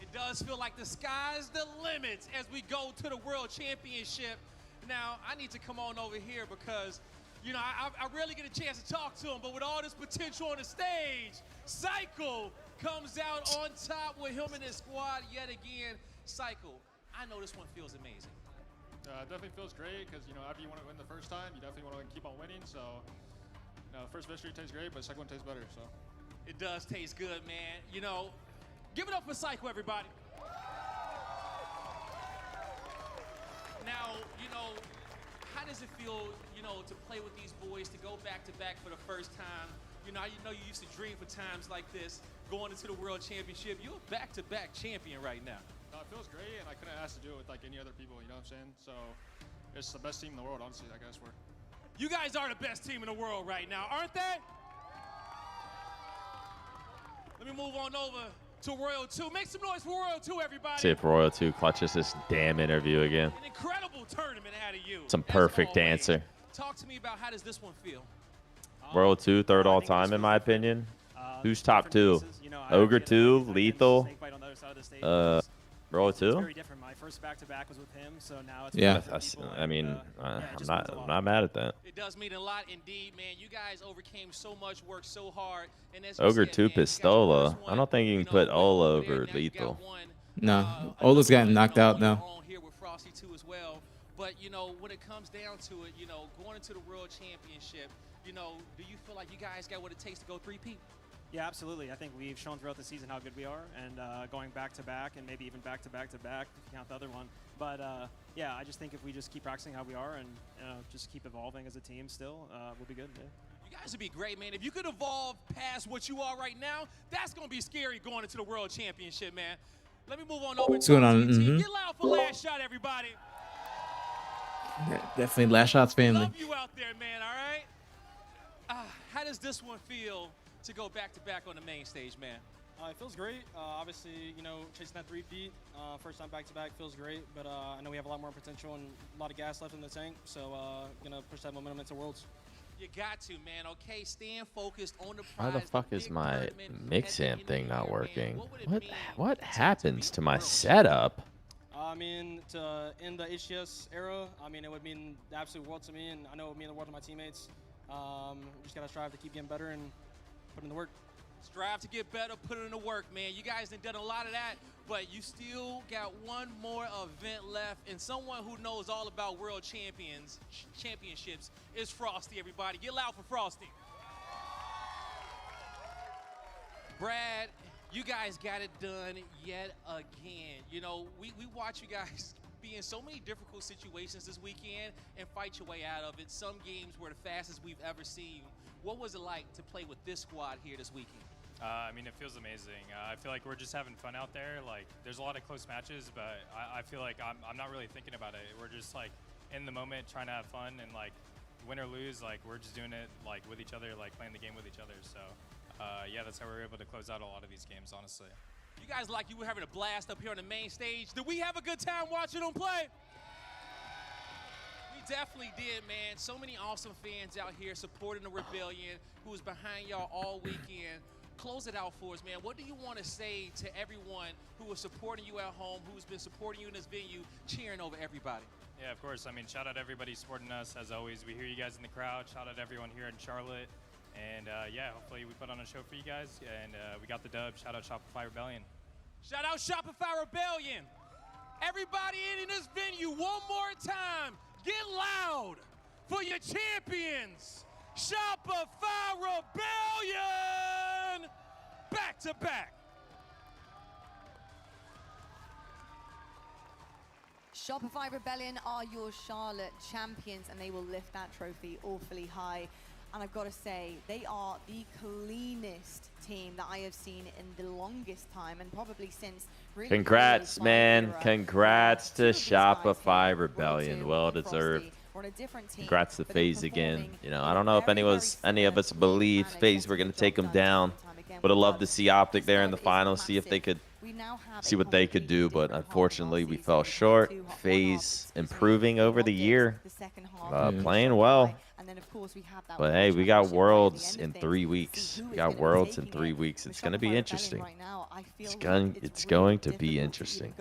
It does feel like the sky's the limit as we go to the World Championship. Now, I need to come on over here because, you know, I rarely get a chance to talk to him, but with all this potential on the stage, Cycle comes out on top with him and his squad yet again. Cycle, I know this one feels amazing. Definitely feels great because, you know, after you want to win the first time, you definitely want to keep on winning. So, you know, first victory tastes great, but second one tastes better. So It does taste good, man. You know, give it up for Cycle, everybody. Now, you know, how does it feel, you know, to play with these boys, to go back-to-back for the first time? You know you used to dream for times like this, going into the World Championship. You're a back-to-back champion right now. no, it feels great, and I couldn't ask to do it with like any other people. You know what I'm saying? So it's the best team in the world, honestly. I guess we're. You guys are the best team in the world right now, aren't they? Let me move on over to Royal 2. Make some noise for Royal 2, everybody. See if Royal 2 clutches this damn interview again. An incredible tournament out of you. Some perfect answer. Talk to me about how does this one feel? Royal 2, third all time in my opinion. Who's top 2? Ogre 2, Lethal, Royal 2. Very different. My first back-to-back was with him, so now it's Yeah, I mean, I'm not mad at that. It does mean a lot indeed, man. You guys overcame so much, worked so hard. And as you Ogre said, 2 man, Pistola. I don't think you can put Ola over Lethal. No, Ola's gotten knocked out now. on here with Frosty too as well. But you know, when it comes down to it, you know, going into the World Championship, you know, do you feel like you guys got what it takes to go 3-peat? Yeah, absolutely. I think we've shown throughout the season how good we are, and going back-to-back, and maybe even back-to-back-to-back if you count the other one. But yeah, I just think if we just keep practicing how we are and just keep evolving as a team still, we'll be good. Yeah. You guys would be great, man. If you could evolve past what you are right now, that's going to be scary going into the World Championship, man. Let me move on over What's going on? to the team. Get loud for Last Shot, everybody. Yeah, definitely Last Shot's family. Love you out there, man, all right? How does this one feel to go back-to-back on the main stage, man? It feels great. Obviously, you know, chasing that 3-peat, first time back-to-back feels great, but I know we have a lot more potential and a lot of gas left in the tank, so gonna push that momentum into Worlds. You got to, man. Okay, stand focused on the prize. Why the fuck is my mix amp thing not working? What happens to my setup? I mean, to end the HCS era, I mean, it would mean the absolute world to me, and I know it would mean the world to my teammates. Just gotta strive to keep getting better and put in the work. Strive to get better, put it in the work, man. You guys have done a lot of that, but you still got one more event left, and someone who knows all about world championships is Frosty, everybody. Get loud for Frosty. Brad, you guys got it done yet again. You know, we watch you guys be in so many difficult situations this weekend and fight your way out of it. Some games were the fastest we've ever seen. What was it like to play with this squad here this weekend? I mean, it feels amazing. I feel like we're just having fun out there. Like, there's a lot of close matches, but I feel like I'm not really thinking about it. We're just like in the moment, trying to have fun, and like win or lose, like we're just doing it like with each other, like playing the game with each other. So yeah, that's how we're able to close out a lot of these games, honestly. You guys like you were having a blast up here on the main stage. Did we have a good time watching them play? We definitely did, man. So many awesome fans out here supporting the Rebellion, who was behind y'all all weekend. close it out for us, man. What do you want to say to everyone who is supporting you at home, who's been supporting you in this venue, cheering over everybody? Yeah, of course. I mean, shout out everybody supporting us. As always, we hear you guys in the crowd. Shout out everyone here in Charlotte. And yeah, hopefully we put on a show for you guys. And we got the dub. Shout out Shopify Rebellion. Shout out Shopify Rebellion. Everybody in this venue, one more time, get loud for your champions. Shopify Rebellion, back to back. Shopify Rebellion are your Charlotte champions, and they will lift that trophy awfully high. And I've got to say, they are the cleanest team that I have seen in the longest time, and probably since really Congrats, man. Congrats to Shopify Rebellion. Well deserved. Congrats to FaZe again. You know, I don't know if any of us believed FaZe were going to take them down. Would have loved to see Optic there in the finals, see if they could see what they could do, but unfortunately we fell short. FaZe improving over the year, playing well. But hey, we got Worlds in 3 weeks. We got Worlds in 3 weeks. It's going to be interesting. It's going to be interesting.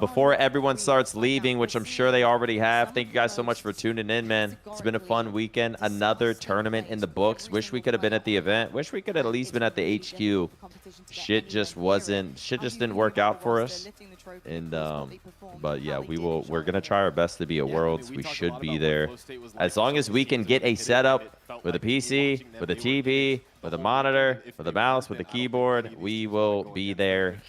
Before everyone starts leaving, which I'm sure they already have, thank you guys so much for tuning in, man. It's been a fun weekend. Another tournament in the books. Wish we could have been at the event. Wish we could have at least been at the HQ. Shit just didn't work out for us. And but yeah, we're gonna try our best to be at Worlds. We should be there. As long as we can get a setup with a PC, with a TV, with a monitor, with a mouse, with a keyboard, we will be there.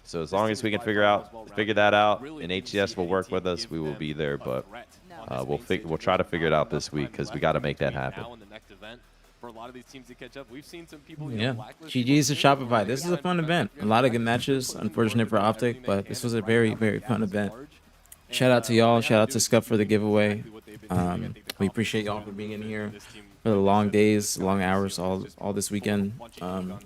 So as long as we can figure that out, and HCS will work with us, we will be there. But we'll try to figure it out this week because we got to make that happen. For a lot of these teams to catch up, we've seen some people. Yeah, GG's to Shopify. This is a fun event. A lot of good matches. Unfortunate for Optic, but this was a very, very fun event. Shout out to y'all. Shout out to Scuff for the giveaway. We appreciate y'all for being in here for the long days, long hours, all this weekend.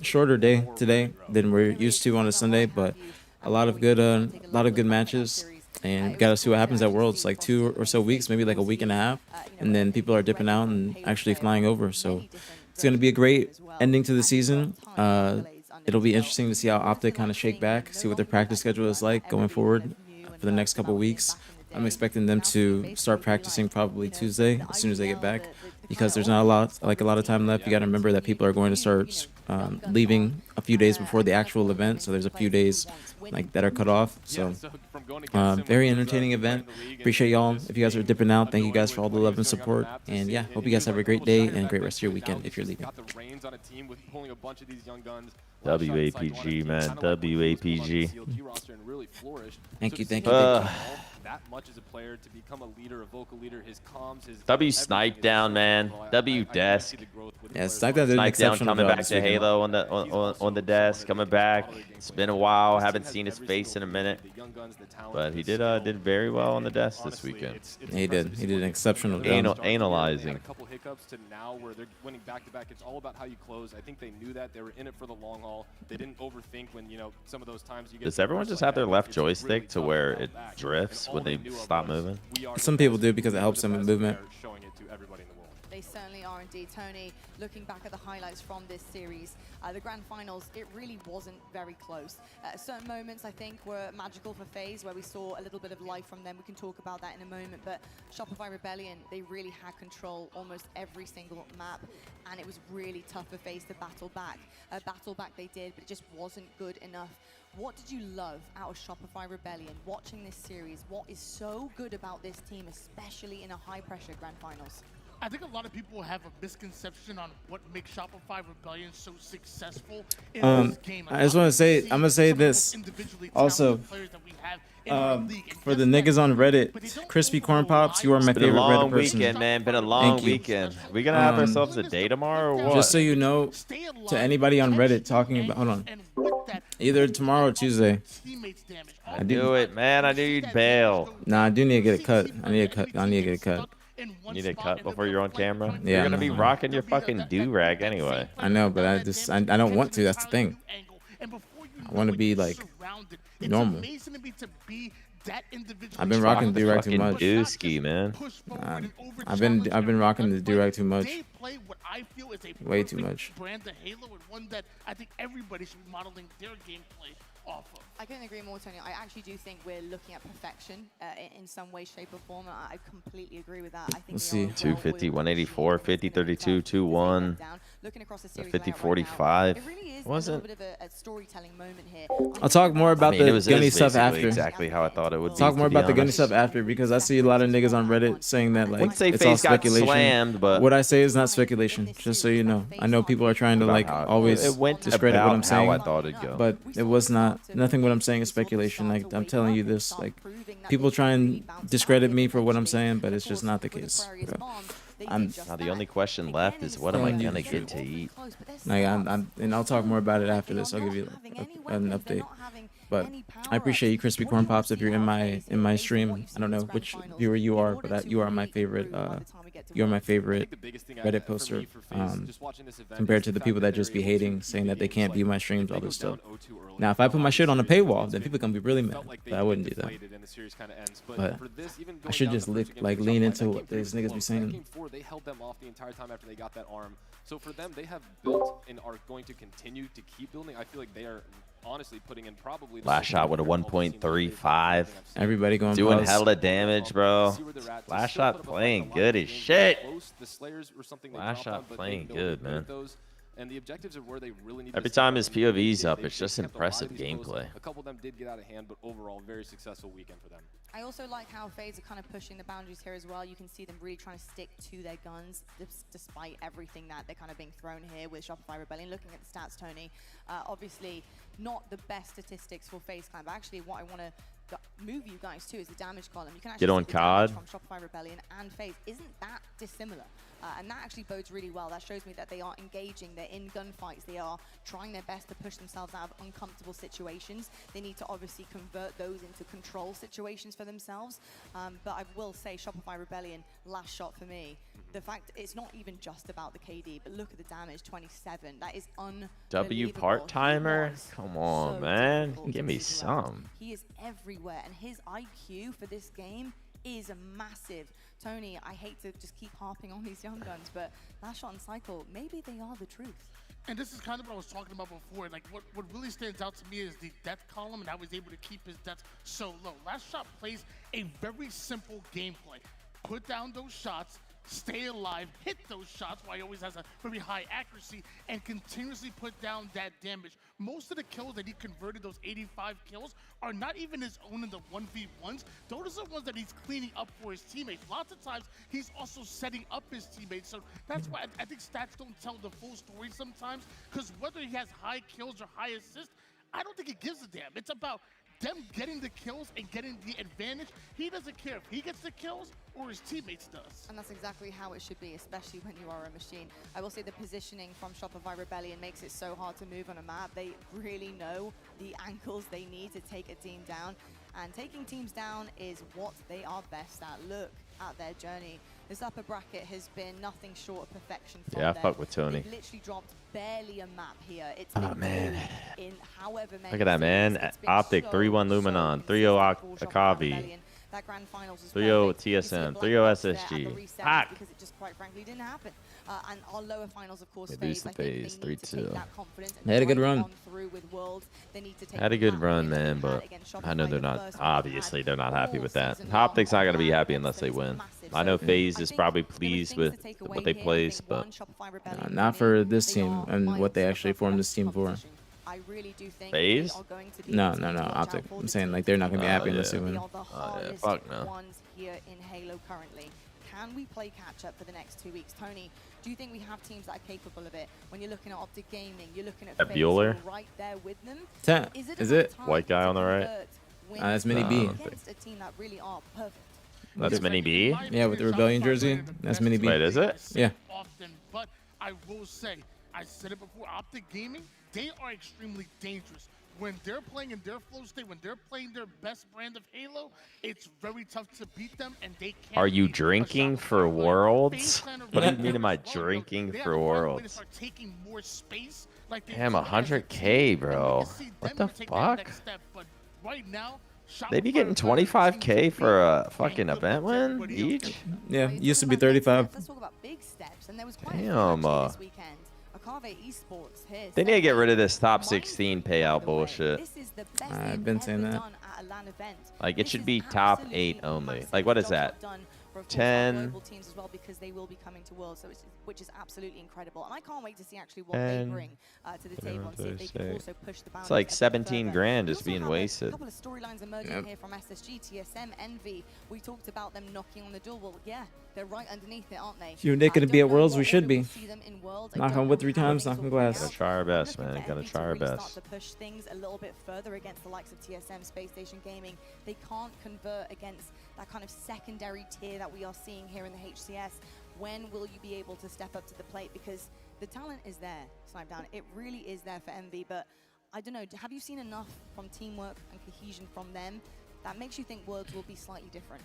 Shorter day today than we're used to on a Sunday, but a lot of good matches. And got to see what happens at Worlds, like 2 or so weeks, maybe like a week and a half, and then people are dipping out and actually flying over. So it's going to be a great ending to the season. It'll be interesting to see how Optic kind of shake back, see what their practice schedule is like going forward for the next couple of weeks. I'm expecting them to start practicing probably Tuesday as soon as they get back, because there's not a lot of time left. You got to remember that people are going to start leaving a few days before the actual event, so there's a few days that are cut off. So very entertaining event. Appreciate y'all. If you guys are dipping out, thank you guys for all the love and support. And yeah, hope you guys have a great day and a great rest of your weekend if you're leaving. WAPG, man. WAPG. Thank you. That much as a player to become a leader, a vocal leader, his comms, his W Snipe Down, man. W Desk. Yeah, Snipe Down did an exceptional coming job back to Halo on the desk, coming back. It's been a while. Haven't seen his face in a minute, but he did very well on the desk this weekend. He did an exceptional job. Analyzing. A couple hiccups to now where they're winning back-to-back. It's all about how you close. I think they knew that. They were in it for the long haul. They didn't overthink when, some of those times you get. Does everyone just have their left joystick to where it drifts when they stop moving? Some people do because it helps them in movement. They certainly are indeed. Tony, looking back at the highlights from this series, the grand finals, it really wasn't very close. Certain moments, I think, were magical for FaZe, where we saw a little bit of life from them. We can talk about that in a moment, but Shopify Rebellion, they really had control almost every single map, and it was really tough for FaZe to battle back. Battle back they did, but it just wasn't good enough. What did you love out of Shopify Rebellion watching this series? What is so good about this team, especially in a high-pressure grand finals? I think a lot of people have a misconception on what makes Shopify Rebellion so successful in this game. I just want to say, I'm gonna say this also. For the niggas on Reddit, Crispy Corn Pops, you are my favorite Reddit person. Weekend, man. Been a long weekend. We gonna have ourselves a day tomorrow or what? Just so you know, to anybody on Reddit talking about, hold on, either tomorrow or Tuesday. I do it, man. I knew you'd bail. Nah, I do need to get a cut. I need to get a cut. You need a cut before you're on camera? Yeah, you're gonna be rocking your fucking do-rag anyway. I know, but I don't want to. That's the thing. I want to be like surrounded. It's normal. amazing to me to be that individual. I've been rocking the Durag too Fucking much. Dusky, man. I've been rocking the Durag too much. They play what I feel is a Way too perfect much. brand of Halo, and one that I think everybody should be modeling their gameplay off of. I couldn't agree more, Tony. I actually do think we're looking at perfection in some way, shape, or form. I completely agree with that. I think Let's see. 250, 184, 50, 32, 2-1, 50, 45. Wasn't. a storytelling moment here. I'll talk more about I mean, the it was Gunny stuff basically after. exactly how I thought it would be. Talk more to be about the Gunny honest. stuff after, because I see a lot of niggas on Reddit saying that like Wouldn't say it's all FaZe got speculation. slammed, but what I say is not speculation. Just so you know, I know people are trying to About like how it always went discredit what I'm about saying. how I thought it'd go. But it was not. Nothing. What I'm saying is speculation. Like I'm telling you this. Like people try and discredit me for what I'm saying, but it's just not the case. Now the only question left is what am I gonna get to eat? Like and I'll talk more about it after this. I'll give you an update. But I appreciate you, Crispy Corn Pops. If you're in my stream, I don't know which viewer you are, but you are my favorite. You're my favorite Reddit poster. Compared to the people that just be hating, saying that they can't view my streams, all this stuff. Now, if I put my shit on a paywall, then people gonna be really mad. But I wouldn't do that. But I should just lean into what these niggas be saying. They held them off the entire time after they got that arm. So for them, they have built and are going to continue to keep building. I feel like they are honestly putting in probably Last shot with a 1.35. Everybody going doing pause. hella damage, bro. Last shot playing good as shit. Last shot playing good, man. And the objectives are where they really need. Every time his POV's up, it's just impressive gameplay. A couple of them did get out of hand, but overall, very successful weekend for them. I also like how FaZe are kind of pushing the boundaries here as well. You can see them really trying to stick to their guns despite everything that they're kind of being thrown here with Shopify Rebellion. Looking at the stats, Tony, obviously not the best statistics for FaZe Clan, but actually what I want to move you guys to is the damage column. You can actually Get on see the damage COD. from Shopify Rebellion and FaZe isn't that dissimilar. And that actually bodes really well. That shows me that they are engaging, they're in gunfights, they are trying their best to push themselves out of uncomfortable situations. They need to obviously convert those into control situations for themselves. But I will say Shopify Rebellion, last shot for me. The fact it's not even just about the KD, but look at the damage, 27. That is unbelievable. W part-timer? He was Come on, so man. difficult Give to me do well. some. He is everywhere, and his IQ for this game is massive. Tony, I hate to just keep harping on these young guns, but last shot and cycle, maybe they are the truth. And this is kind of what I was talking about before. Like, what really stands out to me is the death column, and I was able to keep his deaths so low. Last shot plays a very simple gameplay. Put down those shots, stay alive, hit those shots, while he always has a very high accuracy, and continuously put down that damage. Most of the kills that he converted, those 85 kills, are not even his own in the 1v1s. Those are the ones that he's cleaning up for his teammates. Lots of times, he's also setting up his teammates. So that's why I think stats don't tell the full story sometimes, because whether he has high kills or high assists, I don't think he gives a damn. It's about them getting the kills and getting the advantage. He doesn't care if he gets the kills or his teammates does. And that's exactly how it should be, especially when you are a machine. I will say the positioning from Shopify Rebellion makes it so hard to move on a map. They really know the angles they need to take a team down. And taking teams down is what they are best at. Look at their journey. This upper bracket has been nothing short of perfection from Yeah, I them. fuck with Tony. They've literally dropped barely a map here. It's Oh, been man. in however many Look at that, man. series. It's been Optic, so, 3-1 Luminon, 3-0 Akavi, that grand finals as 3-0 well. TSM, Black 3-0 Box there at the SSG. reset Fuck. because it just quite frankly didn't happen. And our lower finals, of course, They lose FaZe, the I think FaZe, they need to take 3-2. that confidence and They had a good drive run. on through with Worlds. They need to take Had a the good map run, win that man, they had but against I know Shopify they're in the not. first one. Obviously, they're not happy all with that. season long. Optic's not gonna be happy So unless they it's win. massive. I know So FaZe I is think probably there were pleased things with to take what away they here. I place, think but one, Shopify Rebellion Not for for me, this they team are and my what they step actually up formed level this team for. competition. I really do think FaZe? they are going to be No, a team no, no. to watch out Optic. for I'm this saying season. like they're not gonna be happy unless they yeah. win. They are the hardest fuck no. ones here in Halo currently. Can we play catch up for the next 2 weeks? Tony, do you think we have teams that are capable of it? When you're looking at Optic Gaming, you're looking at That FaZe, Bueller? you're right there with them. Is it? White guy on the right? That's Mini B. Against a team that really are perfect. That's Mini B? Yeah, with the Rebellion jersey. That's Mini B. Wait, is it? Yeah. Often, but I will say, I said it before, Optic Gaming, they are extremely dangerous. when they're playing in their flow state, when they're playing their best brand of Halo, it's very tough to beat them, and they can't. Are you drinking for Worlds? What do you mean am I drinking for Worlds? Taking more space, like Damn, 100K, bro. What the fuck? Right now, They be getting 25K for a fucking event win each? Yeah, it used to be 35. Let's talk about big steps, and there was quite Damn. a few this weekend. Akave Esports here. They need to get rid of this top 16 payout bullshit. This is the best I've been saying that. done at a LAN event. Like, it should be top 8 only. Like, what is that? 10. Global teams as well, because they will be coming to Worlds, so which is absolutely incredible. And I can't wait to see actually what they bring to the table and see if they can also push the boundaries. It's like a bit 17 further. grand We is also being have wasted. A couple of storylines emerging here from SSG, TSM, Envy. We talked about them knocking on the door. Well, yeah, they're right underneath it, aren't they? If you're naked to be at Worlds, we should be. Knock on wood 3 times, knock on glass. Gotta try our best, man. Gotta try our Start best. to push things a little bit further against the likes of TSM, Space Station Gaming. They can't convert against that kind of secondary tier that we are seeing here in the HCS. When will you be able to step up to the plate? Because the talent is there, Snipedown. It really is there for Envy, but I don't know, have you seen enough from teamwork and cohesion from them that makes you think Worlds will be slightly different?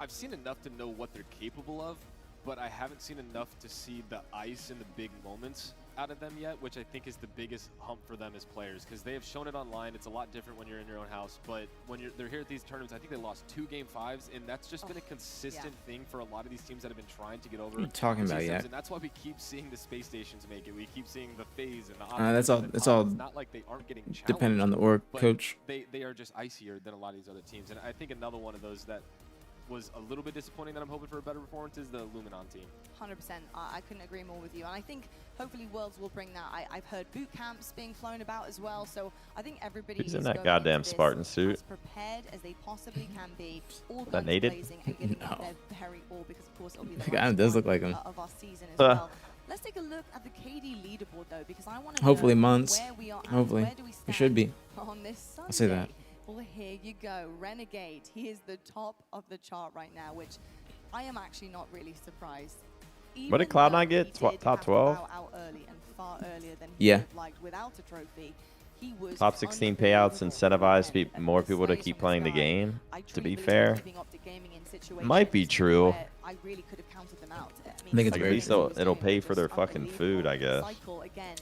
I've seen enough to know what they're capable of, but I haven't seen enough to see the ice in the big moments out of them yet, which I think is the biggest hump for them as players, because they have shown it online. It's a lot different when you're in your own house, but when they're here at these tournaments, I think they lost 2 Game 5s, and that's just been a consistent thing for a lot of these teams that have been trying to get over. What are you talking about, systems, yeah? And that's why we keep seeing the Space Stations make it. We keep seeing the FaZe and the That's all. Optimus That's and all. It's not like they aren't getting challenged, Dependent on the org but coach. They are just icier than a lot of these other teams, and I think another one of those that was a little bit disappointing that I'm hoping for a better performance is the Luminon team. 100%. I couldn't agree more with you. And I think hopefully Worlds will bring that. I've heard boot camps being flown about as well. So I think everybody Who's is in that going goddamn into this Spartan suit? as prepared as they possibly can be. All That guns native? blazing and giving No. their very all, because of course it'll be the The guy does look like him. of our season as well. Let's take a look at the KD leaderboard though, because I want to Hopefully know months. where we are at, Hopefully. where do we We should stand be. on this Sunday. I'll say that. Well, here you go. Renegade. He is the top of the chart right now, which I am actually not really surprised. What did Even Cloud9 though get? he did Top have to 12? bow out early and far earlier than he Yeah. would have liked without a trophy. He was Top 16 payouts incentivize more people to keep playing the game. To be fair, might be true. I really could have counted them out. I think it's Like, at very least true. it'll pay for their fucking food, I guess. I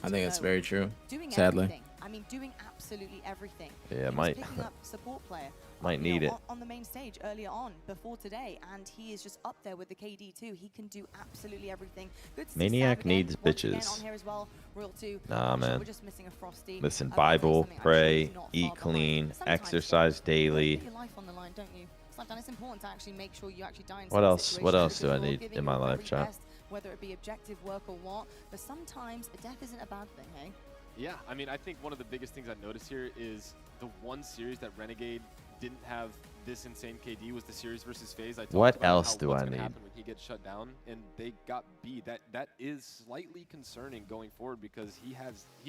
think it's very true. Doing Sadly. everything. I mean, doing absolutely everything. Yeah, He was might picking up support player. might you know, need it. on the main stage earlier on before today, and he is just up there with the KD too. He can do absolutely everything. Good to see Maniac Sam again, needs once again bitches. on here as well. Royal 2. Nah, Actually, man. we're just missing a Frosty. Listen, But Bible, something I'm sure pray, he's not eat far behind. clean, But sometimes, exercise you daily. put your life on the line, don't you? It's important to actually make sure you actually die in What some else? What situations else do I because you're need giving in my your life, very chat? best, whether it be objective work or what. But sometimes a death isn't a bad thing, hey? Yeah, I mean, I think one of the biggest things I noticed here is the one series that Renegade didn't have this insane KD was the series versus FaZe. I talked What about else how do what's I gonna need? happen when he gets shut down, and they got B. That is slightly concerning going forward because he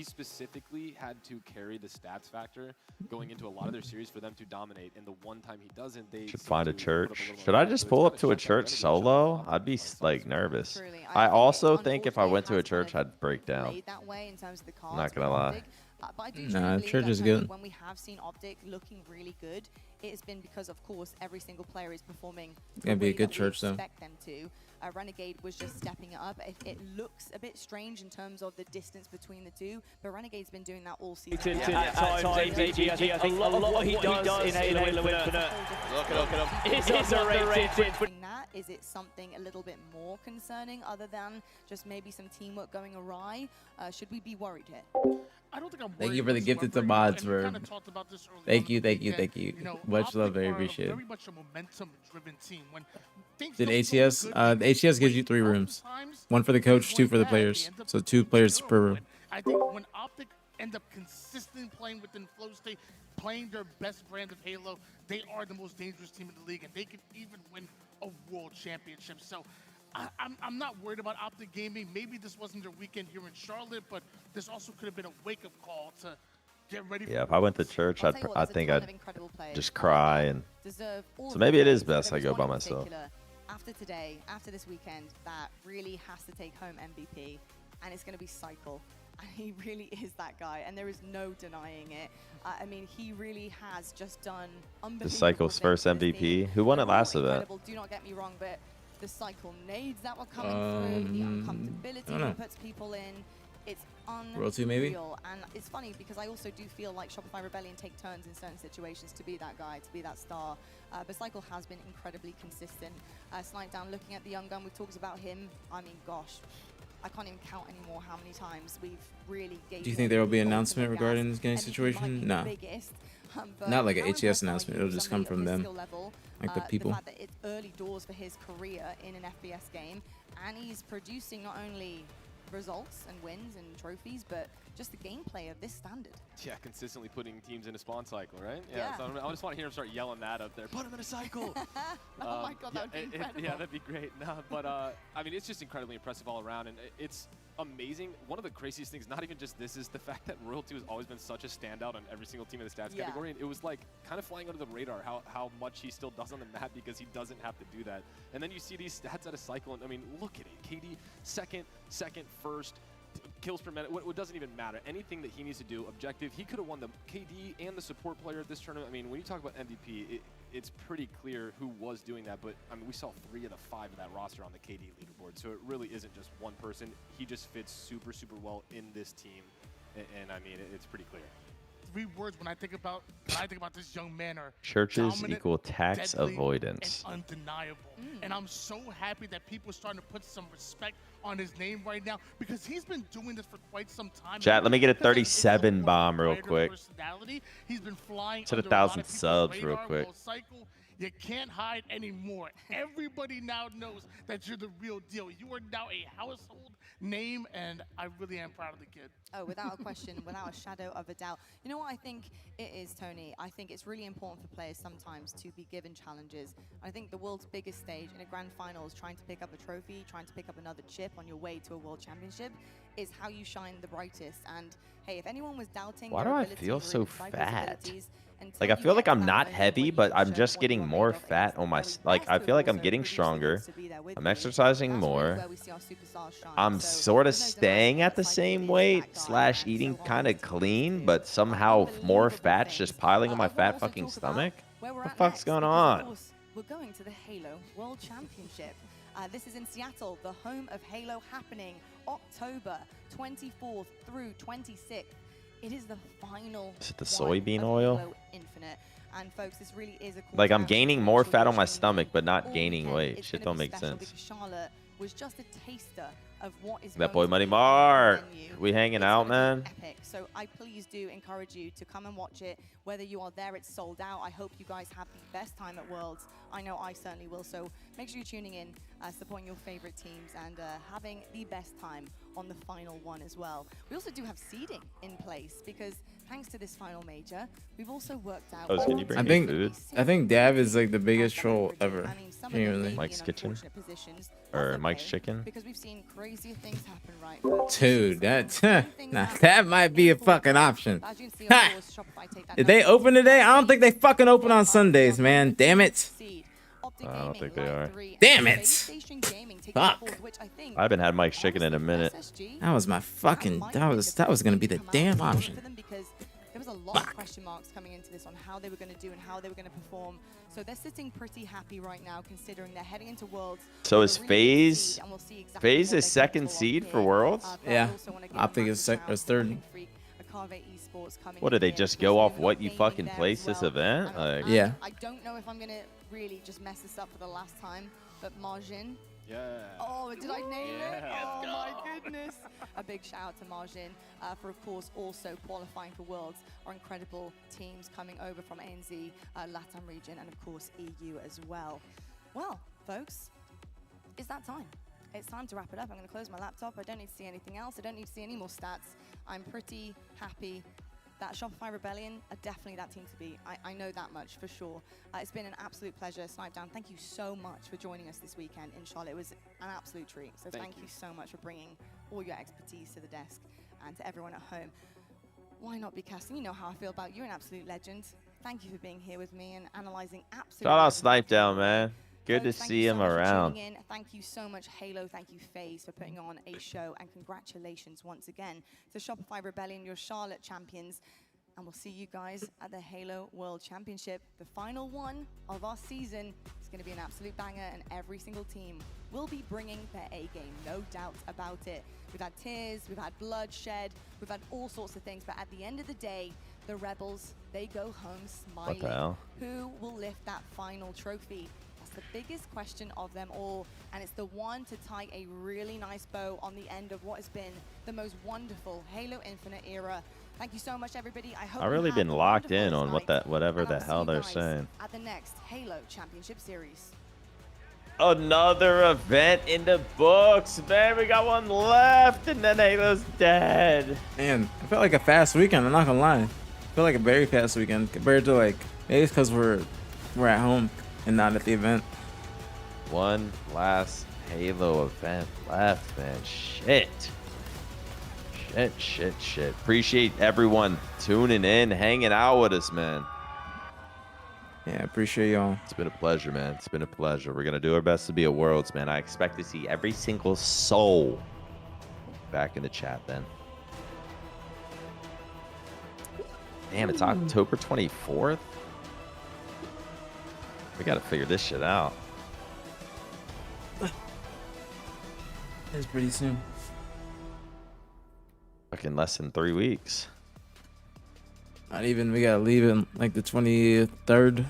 specifically had to carry the stats factor going into a lot of their series for them to dominate. And the one time he doesn't, they Should seem find a to put up church. little Should I more just effort. pull It's up to a kinda shut church Renegade solo? I'd be like nervous. Truly, I think also it think if I went to a unfortunately church, has I'd break down. played that way in terms of the cards Not gonna with lie. Optic. But I do Nah, truly believe church that is Tony, good. when we have seen Optic looking really good, it has been because, of course, every single player is performing the Gonna be a way good that we church, though. expect them to. Renegade was just stepping it up. It looks a bit strange in terms of the distance between the two, but Renegade's been doing that all season. At times, ABG, I think a lot of what he does in Halo Infinite Look at him. is underrated. That is it something a little bit more concerning other than just maybe some teamwork going awry? Should we be worried here? I don't think I'm Thank worried you for the gifted to whatsoever, mods and we for. kinda talked about this early Thank on you, in the thank you, weekend. thank you. You know, Much love, Optic very are appreciated. very much a momentum-driven team. When things Did don't go ATS? good, The ATS gives you 3 rooms. One for the coach, 2 for the players. So 2 players per room. I think when Optic end up consistently playing within flow state, playing their best brand of Halo, they are the most dangerous team in the league, and they can even win a world championship. So I'm not worried about Optic Gaming. Maybe this wasn't their weekend here in Charlotte, but this also could have been a wake-up call to get ready Yeah, for if I went to church, I'll tell you what, I there's a think ton I'd of incredible players just that cry and. deserve all So of maybe the it is praise, but best I there's go one by in myself. particular, after today, after this weekend, that really has to take home MVP, and it's going to be Cycle. And he really is that guy, and there is no denying it. I mean, he really has just done unbelievable The Cycle's things first for this MVP. team. Who won They're it last all event? incredible, do not get me wrong, but the Cycle nades that were coming through, the I uncomfortability don't know. he puts people in, it's World 2 maybe? unreal. And it's funny because I also do feel like Shopify Rebellion take turns in certain situations to be that guy, to be that star. But Cycle has been incredibly consistent. Snipedown, looking at the young gun, we've talked about him. I mean, gosh, I can't even count anymore how many times we've really gave Do you him think there will be an the announcement ultimate regarding gas, this game and he situation? might be No. the biggest, but Not like an how HES impressed are announcement. you It'll just come somebody from of his them, skill level, like the people. The fact that it's early doors for his career in an FPS game, and he's producing not only results and wins and trophies, but just the gameplay of this standard. Yeah, consistently putting teams in a spawn cycle, right? Yeah. So I just want to hear him start yelling that up there. Put him in a cycle. Oh my God, that would be incredible. Yeah, that'd be great. No, but I mean, it's just incredibly impressive all around, and it's amazing. One of the craziest things, not even just this, is the fact that Royal 2 has always been such a standout on every single team in the stats category. And it was like kind of flying under the radar how much he still does on the map because he doesn't have to do that. And then you see these stats at a cycle, and I mean, look at it. KD second, first. Kills per minute, it doesn't even matter. Anything that he needs to do, objective, he could have won the KD and the support player at this tournament. I mean, when you talk about MVP, it's pretty clear who was doing that, but I mean, we saw 3 of the 5 of that roster on the KD leaderboard, so it really isn't just one person. He just fits super, super well in this team, and I mean, it's pretty clear. 3 words when I think about this young man are Churches dominant, equal tax deadly, avoidance. and undeniable. And I'm so happy that people are starting to put some respect on his name right now because he's been doing this for quite some time. Chat, let me get a Because of his 37 bomb real brighter quick. personality. He's been flying To the under a lot 1,000 of people's subs real radar. quick. Well, Cycle, you can't hide anymore. Everybody now knows that you're the real deal. You are now a household name, and I really am proud of the kid. Oh, without a question, without a shadow of a doubt. You know what I think it is, Tony? I think it's really important for players sometimes to be given challenges. I think the world's biggest stage in a grand final is trying to pick up a trophy, trying to pick up another chip on your way to a world championship is how you shine the brightest. And hey, if anyone was doubting Why their do I abilities feel or so even Cycle's fat? abilities, until Like, I you feel like get to I'm that not moment heavy, where you but can I'm show just what getting you're more made of, fat it's on my, the very like, I best feel like who I'm also getting produce the stronger. goods to be there with I'm me. exercising That's really more. where we see our superstars shine. I'm So sort of there's no denying staying that at the Cycle same is weight that guy, slash and eating so kind on of his team clean, too. but somehow more Unbelievable fat's just things. piling on I my wanna fat also fucking talk about stomach. where we're What the at fuck's next, going because, on? Of course, we're going to the Halo World Championship. This is in Seattle, the home of Halo, happening October 24th through 26th. It is the final Is it the one soybean of oil? Halo Infinite. And folks, this really is a call Like, to I'm action gaining to more make sure fat you're on my tuning in stomach, but not all gaining weekend. weight. It's Shit gonna don't be make special sense. because Charlotte was just a taster of what is That going boy to Money be Mark. on the venue. We hanging It's out, gonna be man. epic. So I please do encourage you to come and watch it. Whether you are there, it's sold out. I hope you guys have the best time at Worlds. I know I certainly will. So make sure you're tuning in, supporting your favorite teams, and having the best time on the final one as well. We also do have seeding in place because thanks to this final major, we've also worked out. Oh, can you bring I me think food? I think Dav is like the biggest troll ever. I mean, some of them Genuinely. may be Mike's in Kitchen? unfortunate positions. Or That's Mike's okay, Chicken? because we've seen crazier things happen, right? Dude, that might be a fucking option. Ha! Did they open today? I don't think they fucking open on Sundays, man. Damn it. I don't think they are. Damn it. Fuck. I haven't had Mike's Chicken in a minute. That was my fucking. That was gonna be the damn option. Because there was a lot of question marks coming into this on how they were going to do and how they were going to perform. So they're sitting pretty happy right now, considering they're heading into Worlds. So is FaZe and we'll see exactly FaZe what is they can second pull off seed here. for Worlds? But I Yeah, also wanna give I a think it's massive it's shout out to third. Game Freak, Akave Esports coming What, did in they here. just Of go course, off we've what got you gaming fucking there placed as this well. event? Like, Yeah. I don't know if I'm going to really just mess this up for the last time, but Marjin. Yeah. Oh, did I nail it? Yeah. Oh my goodness. A big shout out to Marjin for, of course, also qualifying for Worlds. Our incredible teams coming over from ANZ, LATAM region, and of course EU as well. Well, folks, it's that time. It's time to wrap it up. I'm going to close my laptop. I don't need to see anything else. I don't need to see any more stats. I'm pretty happy that Shopify Rebellion are definitely that team to beat. I know that much for sure. It's been an absolute pleasure. Snipedown, thank you so much for joining us this weekend in Charlotte. It was an absolute treat. So thank you so much for bringing all your expertise to the desk and to everyone at home. Why not be casting? You know how I feel about you. You're an absolute legend. Thank you for being here with me and analyzing absolutely. shout out Snipedown, man. Good to Folks, thank see you so him much for around. tuning in. Thank you so much, Halo. Thank you, FaZe, for putting on a show. And congratulations once again to Shopify Rebellion, your Charlotte champions. And we'll see you guys at the Halo World Championship. The final one of our season is going to be an absolute banger, and every single team will be bringing their A game, no doubt about it. We've had tears, we've had bloodshed, we've had all sorts of things, but at the end of the day, the Rebels, they go home smiling. What the hell? Who will lift that final trophy? That's the biggest question of them all, and it's the one to tie a really nice bow on the end of what has been the most wonderful Halo Infinite era. Thank you so much, everybody. I hope I've really been locked in on whatever the hell they're saying. at the next Halo Championship Series. Another event in the books, man. We got one left, and then Halo's dead. Man, I felt like a fast weekend. I'm not gonna lie. I feel like a very fast weekend compared to like maybe it's because we're at home and not at the event. One last Halo event left, man. Shit. Appreciate everyone tuning in, hanging out with us, man. Yeah, appreciate y'all. It's been a pleasure, man. It's been a pleasure. We're gonna do our best to be a Worlds, man. I expect to see every single soul back in the chat then. Damn, it's October 24th. We gotta figure this shit out. It's pretty soon. Fucking less than 3 weeks. Not even. We gotta leave in like the 23rd.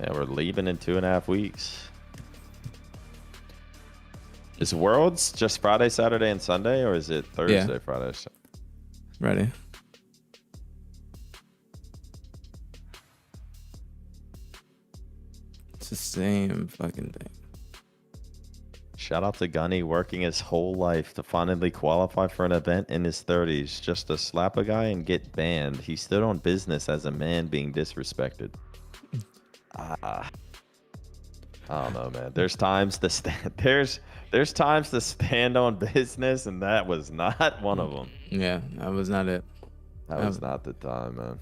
Yeah, we're leaving in 2.5 weeks. Is Worlds just Friday, Saturday, and Sunday, or is it Thursday, Friday? Ready. It's the same fucking thing. Shout out to Gunny, working his whole life to finally qualify for an event in his 30s just to slap a guy and get banned. He stood on business as a man being disrespected. I don't know, man. There's times to stand. There's times to stand on business, and that was not one of them. Yeah, that was not it. That was not the time, man.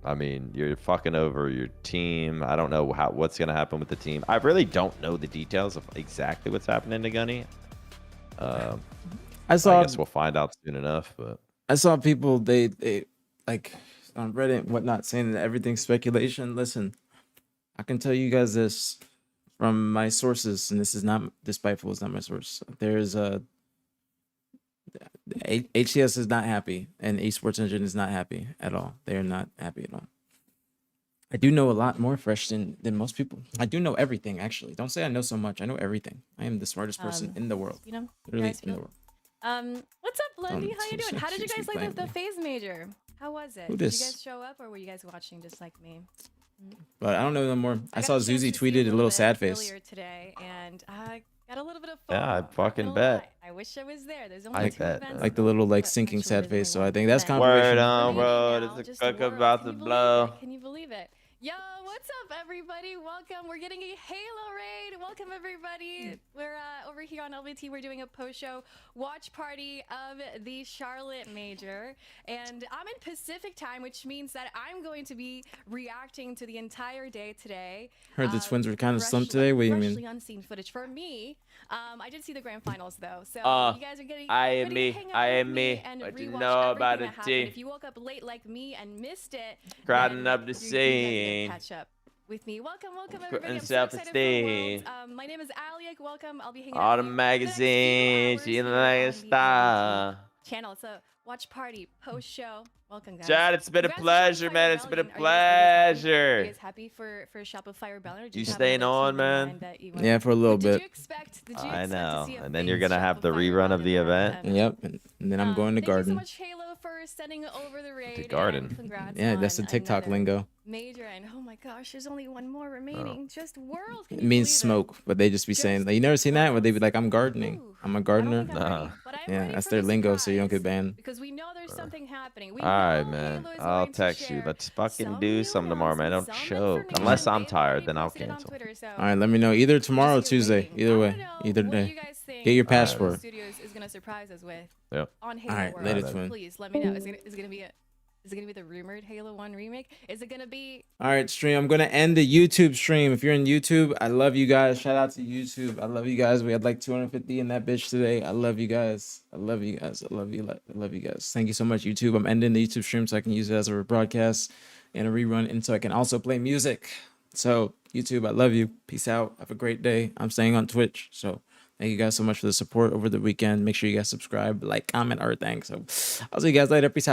I mean, you're fucking over your team. I don't know what's gonna happen with the team. I really don't know the details of exactly what's happening to Gunny. I guess we'll find out soon enough. But I saw people they like on Reddit and whatnot saying that everything's speculation. Listen, I can tell you guys this from my sources, and this is not despiteful. It's not my source. There's HCS is not happy, and Esports Engine is not happy at all. They are not happy at all. I do know a lot more fresh than most people. I do know everything, actually. Don't say I know so much. I know everything. I am the smartest person in the world. You know, Literally in the world. What's up, Lundy? How you doing? How did you she's guys like the playing FaZe major? How was it? Who Did dis? you guys show up, or were you guys watching just like me? But I don't know no more. I got saw a chance Zuzi to see tweeted a little bit sad face. earlier today, and I got a little bit of yeah, I fucking bet. I wish I was there. There's only two events. Like the little like sinking sad face. So I think that's Word confirmation. on, bro. It's a cook about to blow. Can you believe it? Yo, what's up, everybody? Welcome. We're getting a Halo raid. Welcome, everybody. We're over here on LBT. We're doing a post-show watch party of the Charlotte Major, and I'm in Pacific time, which means that I'm going to be reacting to the entire day today. Heard the twins were kind of slumped today. What do you Freshly mean? unseen footage for me. I did see the grand finals though, so you guys are getting I am ready to me. hang out I with am me. and What you rewatch know about everything a that happened. team? If you woke up late like me and missed it, Crowding then up the you're gonna scene. catch up with me. Welcome, Putting everybody. I'm so excited for self-esteem. Worlds. My name is Aliak. Welcome. I'll be hanging All out the with you magazines, for the next few feeling hours like a here on the star. channel. It's a watch party post show. Welcome, guys. Chad, it's been a Congrats to pleasure, Shopify man. It's been a Rebellion. Are you pleasure. guys happy for Shopify Rebellion? Or do You have staying another on, team in man? mind that you wanna- Yeah, for a little What did bit. you expect? Did you I expect to know. see a And then big you're gonna have the Shopify rerun of the Rebellion event. Yep, and then I'm going to Thank you so garden. much, Halo, for sending over the raid. The garden. And congrats Yeah, that's the on TikTok another lingo. Major, and oh my gosh, there's only one more remaining. Just Worlds. Can It you means believe it? smoke, but they just be saying like, you never seen that? Where they be like, I'm gardening. I'm a gardener. Nah. Yeah, that's their lingo, so you don't get banned. Because we know there's something happening. We All right, know man. Halo is I'll going to text you. share Let's fucking some do new something tomorrow, man. Don't announcements, choke. information. Unless I'm They've tired, already then I'll posted it on cancel. Twitter, so All right, let me know either tomorrow or Tuesday. Either way, either what day. you guys think Get your Halo passport. Studios is going to surprise us with Yep. on Halo All right, Worlds. later, twin. Please let me know. Is it going to be a Is it gonna be the rumored Halo 1 remake? Is it gonna be? All right, stream. I'm gonna end the YouTube stream. If you're in YouTube, I love you guys. Shout out to YouTube. I love you guys. We had like 250 in that bitch today. I love you guys. I love you guys. I love you. I love you guys. Thank you so much, YouTube. I'm ending the YouTube stream so I can use it as a broadcast and a rerun, and so I can also play music. So YouTube, I love you. Peace out. Have a great day. I'm staying on Twitch. So thank you guys so much for the support over the weekend. Make sure you guys subscribe, like, comment, everything. So I'll see you guys later. Peace out.